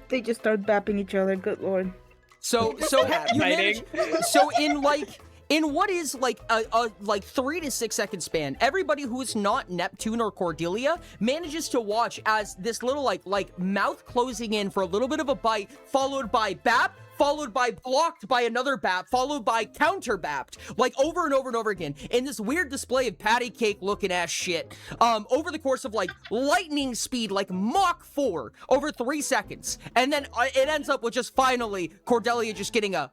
they just start bapping each other. Good lord. So you manage, so in what is like a 3 to 6 second span, everybody who is not Neptune or Cordelia manages to watch as this little like mouth closing in for a little bit of a bite, followed by bap, followed by blocked by another bap, followed by counter bapped, like over and over and over again, in this weird display of patty cake looking ass shit, over the course of like lightning speed, like Mach 4, over 3 seconds. And then it ends up with just finally Cordelia just getting a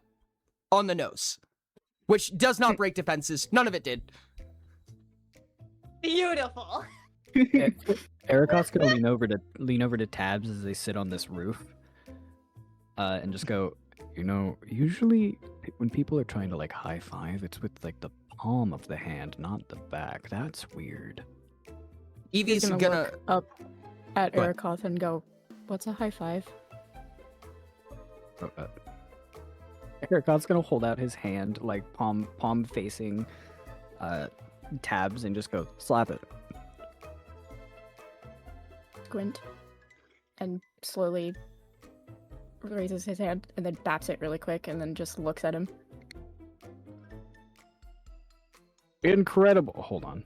on the nose, which does not break defenses. None of it did. Beautiful. Ericot's gonna lean over to Tabs as they sit on this roof, and just go, you know, usually when people are trying to like high five, it's with like the palm of the hand, not the back. That's weird. Evie's He's gonna look up at Go ahead. Erikoth and go, "What's a high five?" Ericot's gonna hold out his hand, like palm facing Tabs, and just go, slap it. Squint, and slowly raises his hand and then baps it really quick and then just looks at him. Incredible. Hold on.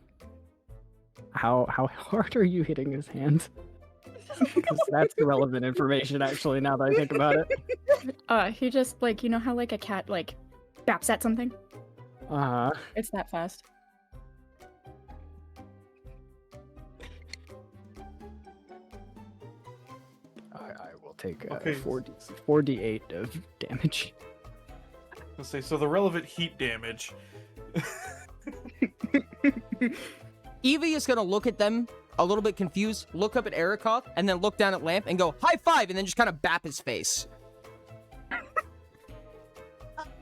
How hard are you hitting his hand? Because that's irrelevant information, actually, now that I think about it. He just like, you know how like a cat like baps at something? Uh-huh. It's that fast. I will take Okay. 4d8 of damage. Let's say so. The relevant heat damage. Evie is gonna look at them a little bit confused, look up at Erikoth, and then look down at Lamp and go, high five, and then just kind of bap his face.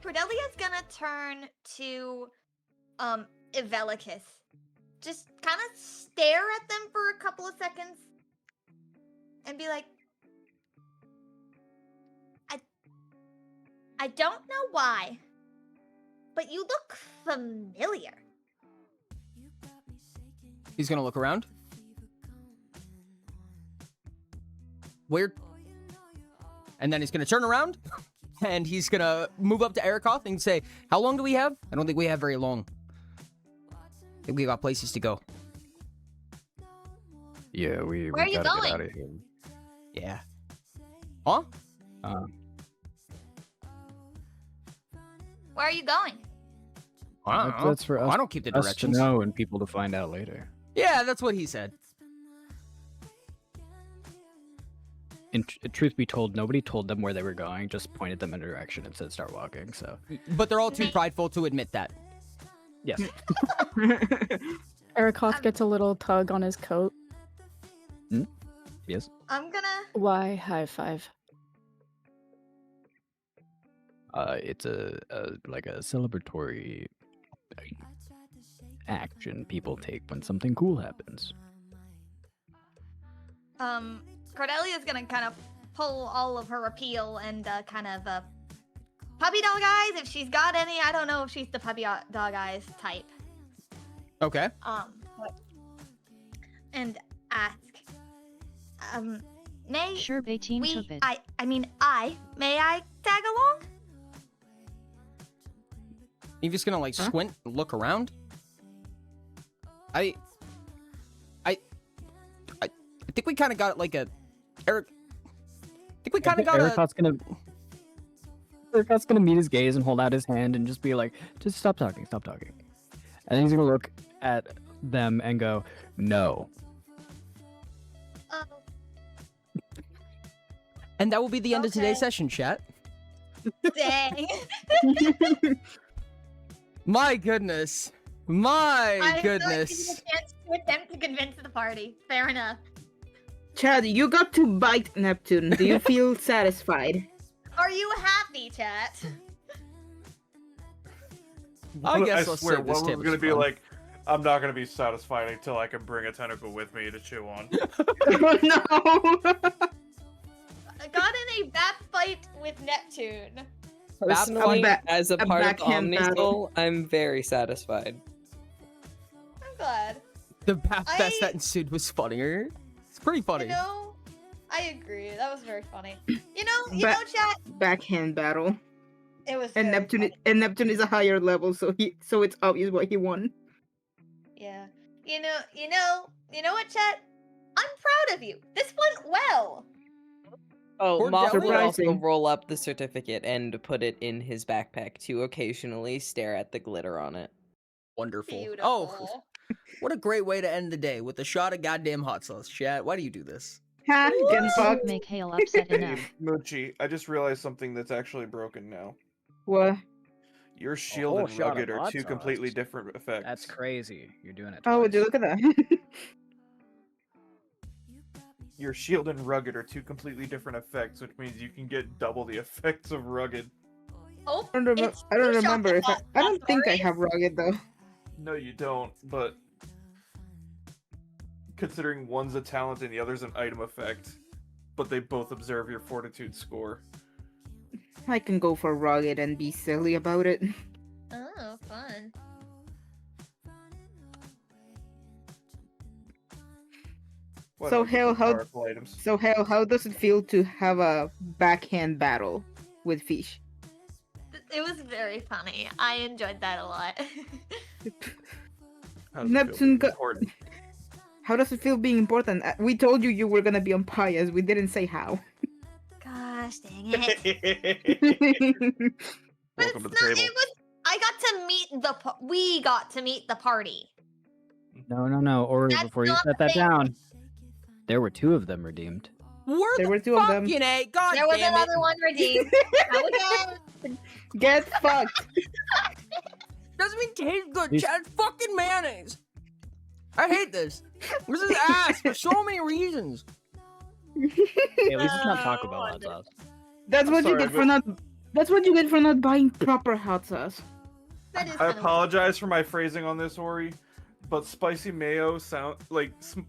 Cordelia's gonna turn to Evelicus. Just kind of stare at them for a couple of seconds and be like, I don't know why, but you look familiar. He's gonna look around. Weird. And then he's gonna turn around, and he's gonna move up to Erikoth and say, how long do we have? I don't think we have very long. I think we got places to go. Yeah, Where are you gotta going? get out of here. Yeah. Huh? Where are you going? That's for us. I don't keep the us directions. to know and people to find out later. Yeah, that's what he said. In truth be told, nobody told them where they were going, just pointed them in a direction and said start walking, so. But they're all too prideful to admit that. Yes. Erikoth gets a little tug on his coat. Yes. I'm gonna. Why high five? It's a like a celebratory action people take when something cool happens. Cordelia's gonna kind of pull all of her appeal and kind of puppy dog eyes if she's got any. I don't know if she's the puppy dog eyes type. Okay. And ask, may Sure, Bayteen we? took it. May I tag along? Evie's gonna like squint, look around. I think we kind of got like a Eric. I think we kind of got Ericot's gonna meet his gaze and hold out his hand and just be like, just stop talking. And then he's gonna look at them and go, no. And that will be the end of today's session, chat. Dang. My goodness. My I goodness. feel like a chance to attempt to convince the party. Fair enough. Chad, you got to bite Neptune. Do you feel satisfied? Are you happy, chat? I guess I I'll swear, say this one table was gonna is be fun. like, I'm not gonna be satisfied until I can bring a tentacle with me to chew on. Oh no! I got in a bat fight with Neptune. Personally, as a a part of backhand battle. Omnisoul, I'm very satisfied. I'm glad. The bap fest that ensued was funnier. It's pretty funny. You know, I agree. That was very funny. You know, chat. Backhand battle. It was. And very Neptune funny. and Neptune is a higher level, so it's obvious why he won. Yeah. You know what, chat? I'm proud of you. This went well. Oh, Moth would also Surprising. roll up the certificate and put it in his backpack to occasionally stare at the glitter on it. Wonderful. Beautiful. Oh, what a great way to end the day with a shot of goddamn hot sauce, chat. Why do you do this? Ha, getting fucked. Make Hale upset enough. Mochi, I just realized something that's actually broken now. What? Your shield whole and shot of rugged are hot two sauce. completely different effects. That's crazy. You're doing it. Oh, would you look at that? Your shield and rugged are two completely different effects, which means you can get double the effects of rugged. Oh, I don't remember if I don't think I have rugged though. No, you don't, but considering one's a talent and the other's an item effect, but they both observe your fortitude score. I can go for rugged and be silly about it. Oh, fun. Why So don't I give Hale, you how powerful items? how does it feel to have a backhand battle with fish? It was very funny. I enjoyed that a lot. How does it feel Neptune being got. important? How does it feel being important? We told you were gonna be on Pious. We didn't say how. Gosh dang it. Welcome to the No, table. it was. I got to meet we got to meet the party. No, Ori, That's before you not set the that thing. down, there were 2 of them redeemed. There were 2 of them. Fucking A, god There was damn another it. one redeemed. Go again. Get fucked. Doesn't even taste good, These- chat. It's fucking mayonnaise. I hate this. This is ass for so many reasons. Hey, at least it's not Taco Bell hot sauce. That's I'm what you sorry, get for but- not. That's what you get for not buying proper hot sauce. That is I kind of apologize for my phrasing on this, Ori, but spicy mayo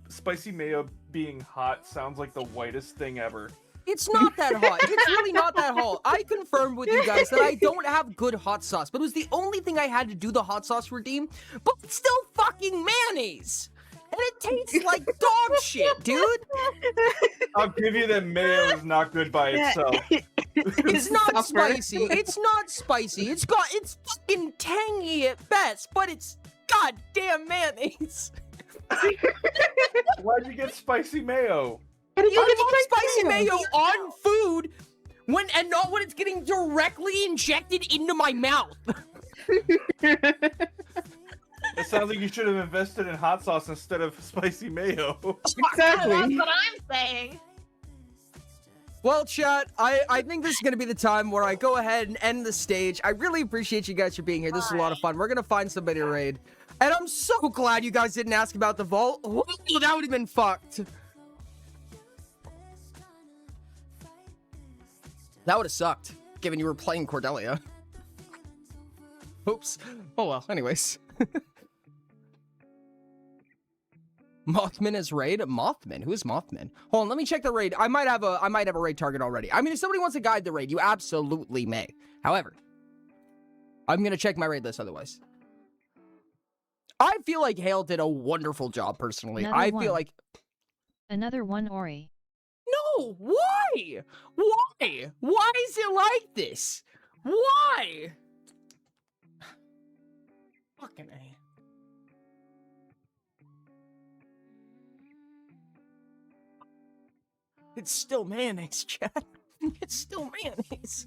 spicy mayo being hot sounds like the whitest thing ever. It's not that hot. It's really not that hot. I confirmed with you guys that I don't have good hot sauce, but it was the only thing I had to do the hot sauce redeem, but it's still fucking mayonnaise. And it tastes like dog shit, dude. I'll give you that mayo is not good by itself. It's not Suffer. spicy. It's not spicy. It's fucking tangy at best, but it's goddamn mayonnaise. Why'd you get spicy mayo? You put spicy mayo on food and not when it's getting directly injected into my mouth. It sounds like you should have invested in hot sauce instead of spicy mayo. Exactly. That's what I'm saying. Well, chat, I think this is going to be the time where I go ahead and end the stage. I really appreciate you guys for being here. This is a lot of fun. We're going to find somebody to raid. And I'm so glad you guys didn't ask about the vault. Oh, that would have been fucked. That would have sucked, given you were playing Cordelia. Oops. Oh well, anyways. Mothman is raid? Mothman? Who is Mothman? Hold on, let me check the raid. I might have a raid target already. I mean, if somebody wants to guide the raid, you absolutely may. However, I'm gonna check my raid list otherwise. I feel like Hale did a wonderful job personally. Another I one. feel like Another one, Ori. no, why? Why? Why is it like this? Why? Fucking A. It's still mayonnaise, chat. It's still mayonnaise.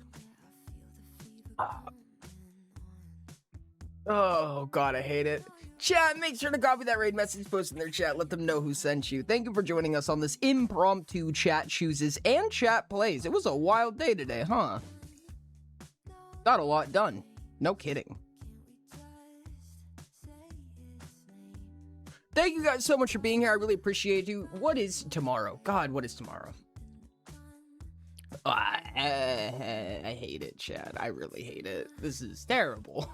Oh, God, I hate it. Chat, make sure to copy that raid message, post in their chat. Let them know who sent you. Thank you for joining us on this impromptu chat chooses and chat plays. It was a wild day today, huh? Got a lot done. No kidding. Thank you guys so much for being here. I really appreciate you. What is tomorrow? God, what is tomorrow? I hate it, Chad. I really hate it. This is terrible.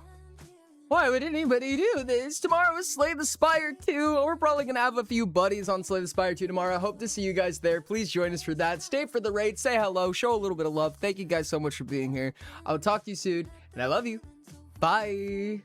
Why would anybody do this? Tomorrow is Slay the Spire 2. We're probably gonna have a few buddies on Slay the Spire 2 tomorrow. I hope to see you guys there. Please join us for that. Stay for the raid. Say hello. Show a little bit of love. Thank you guys so much for being here. I'll talk to you soon. And I love you. Bye.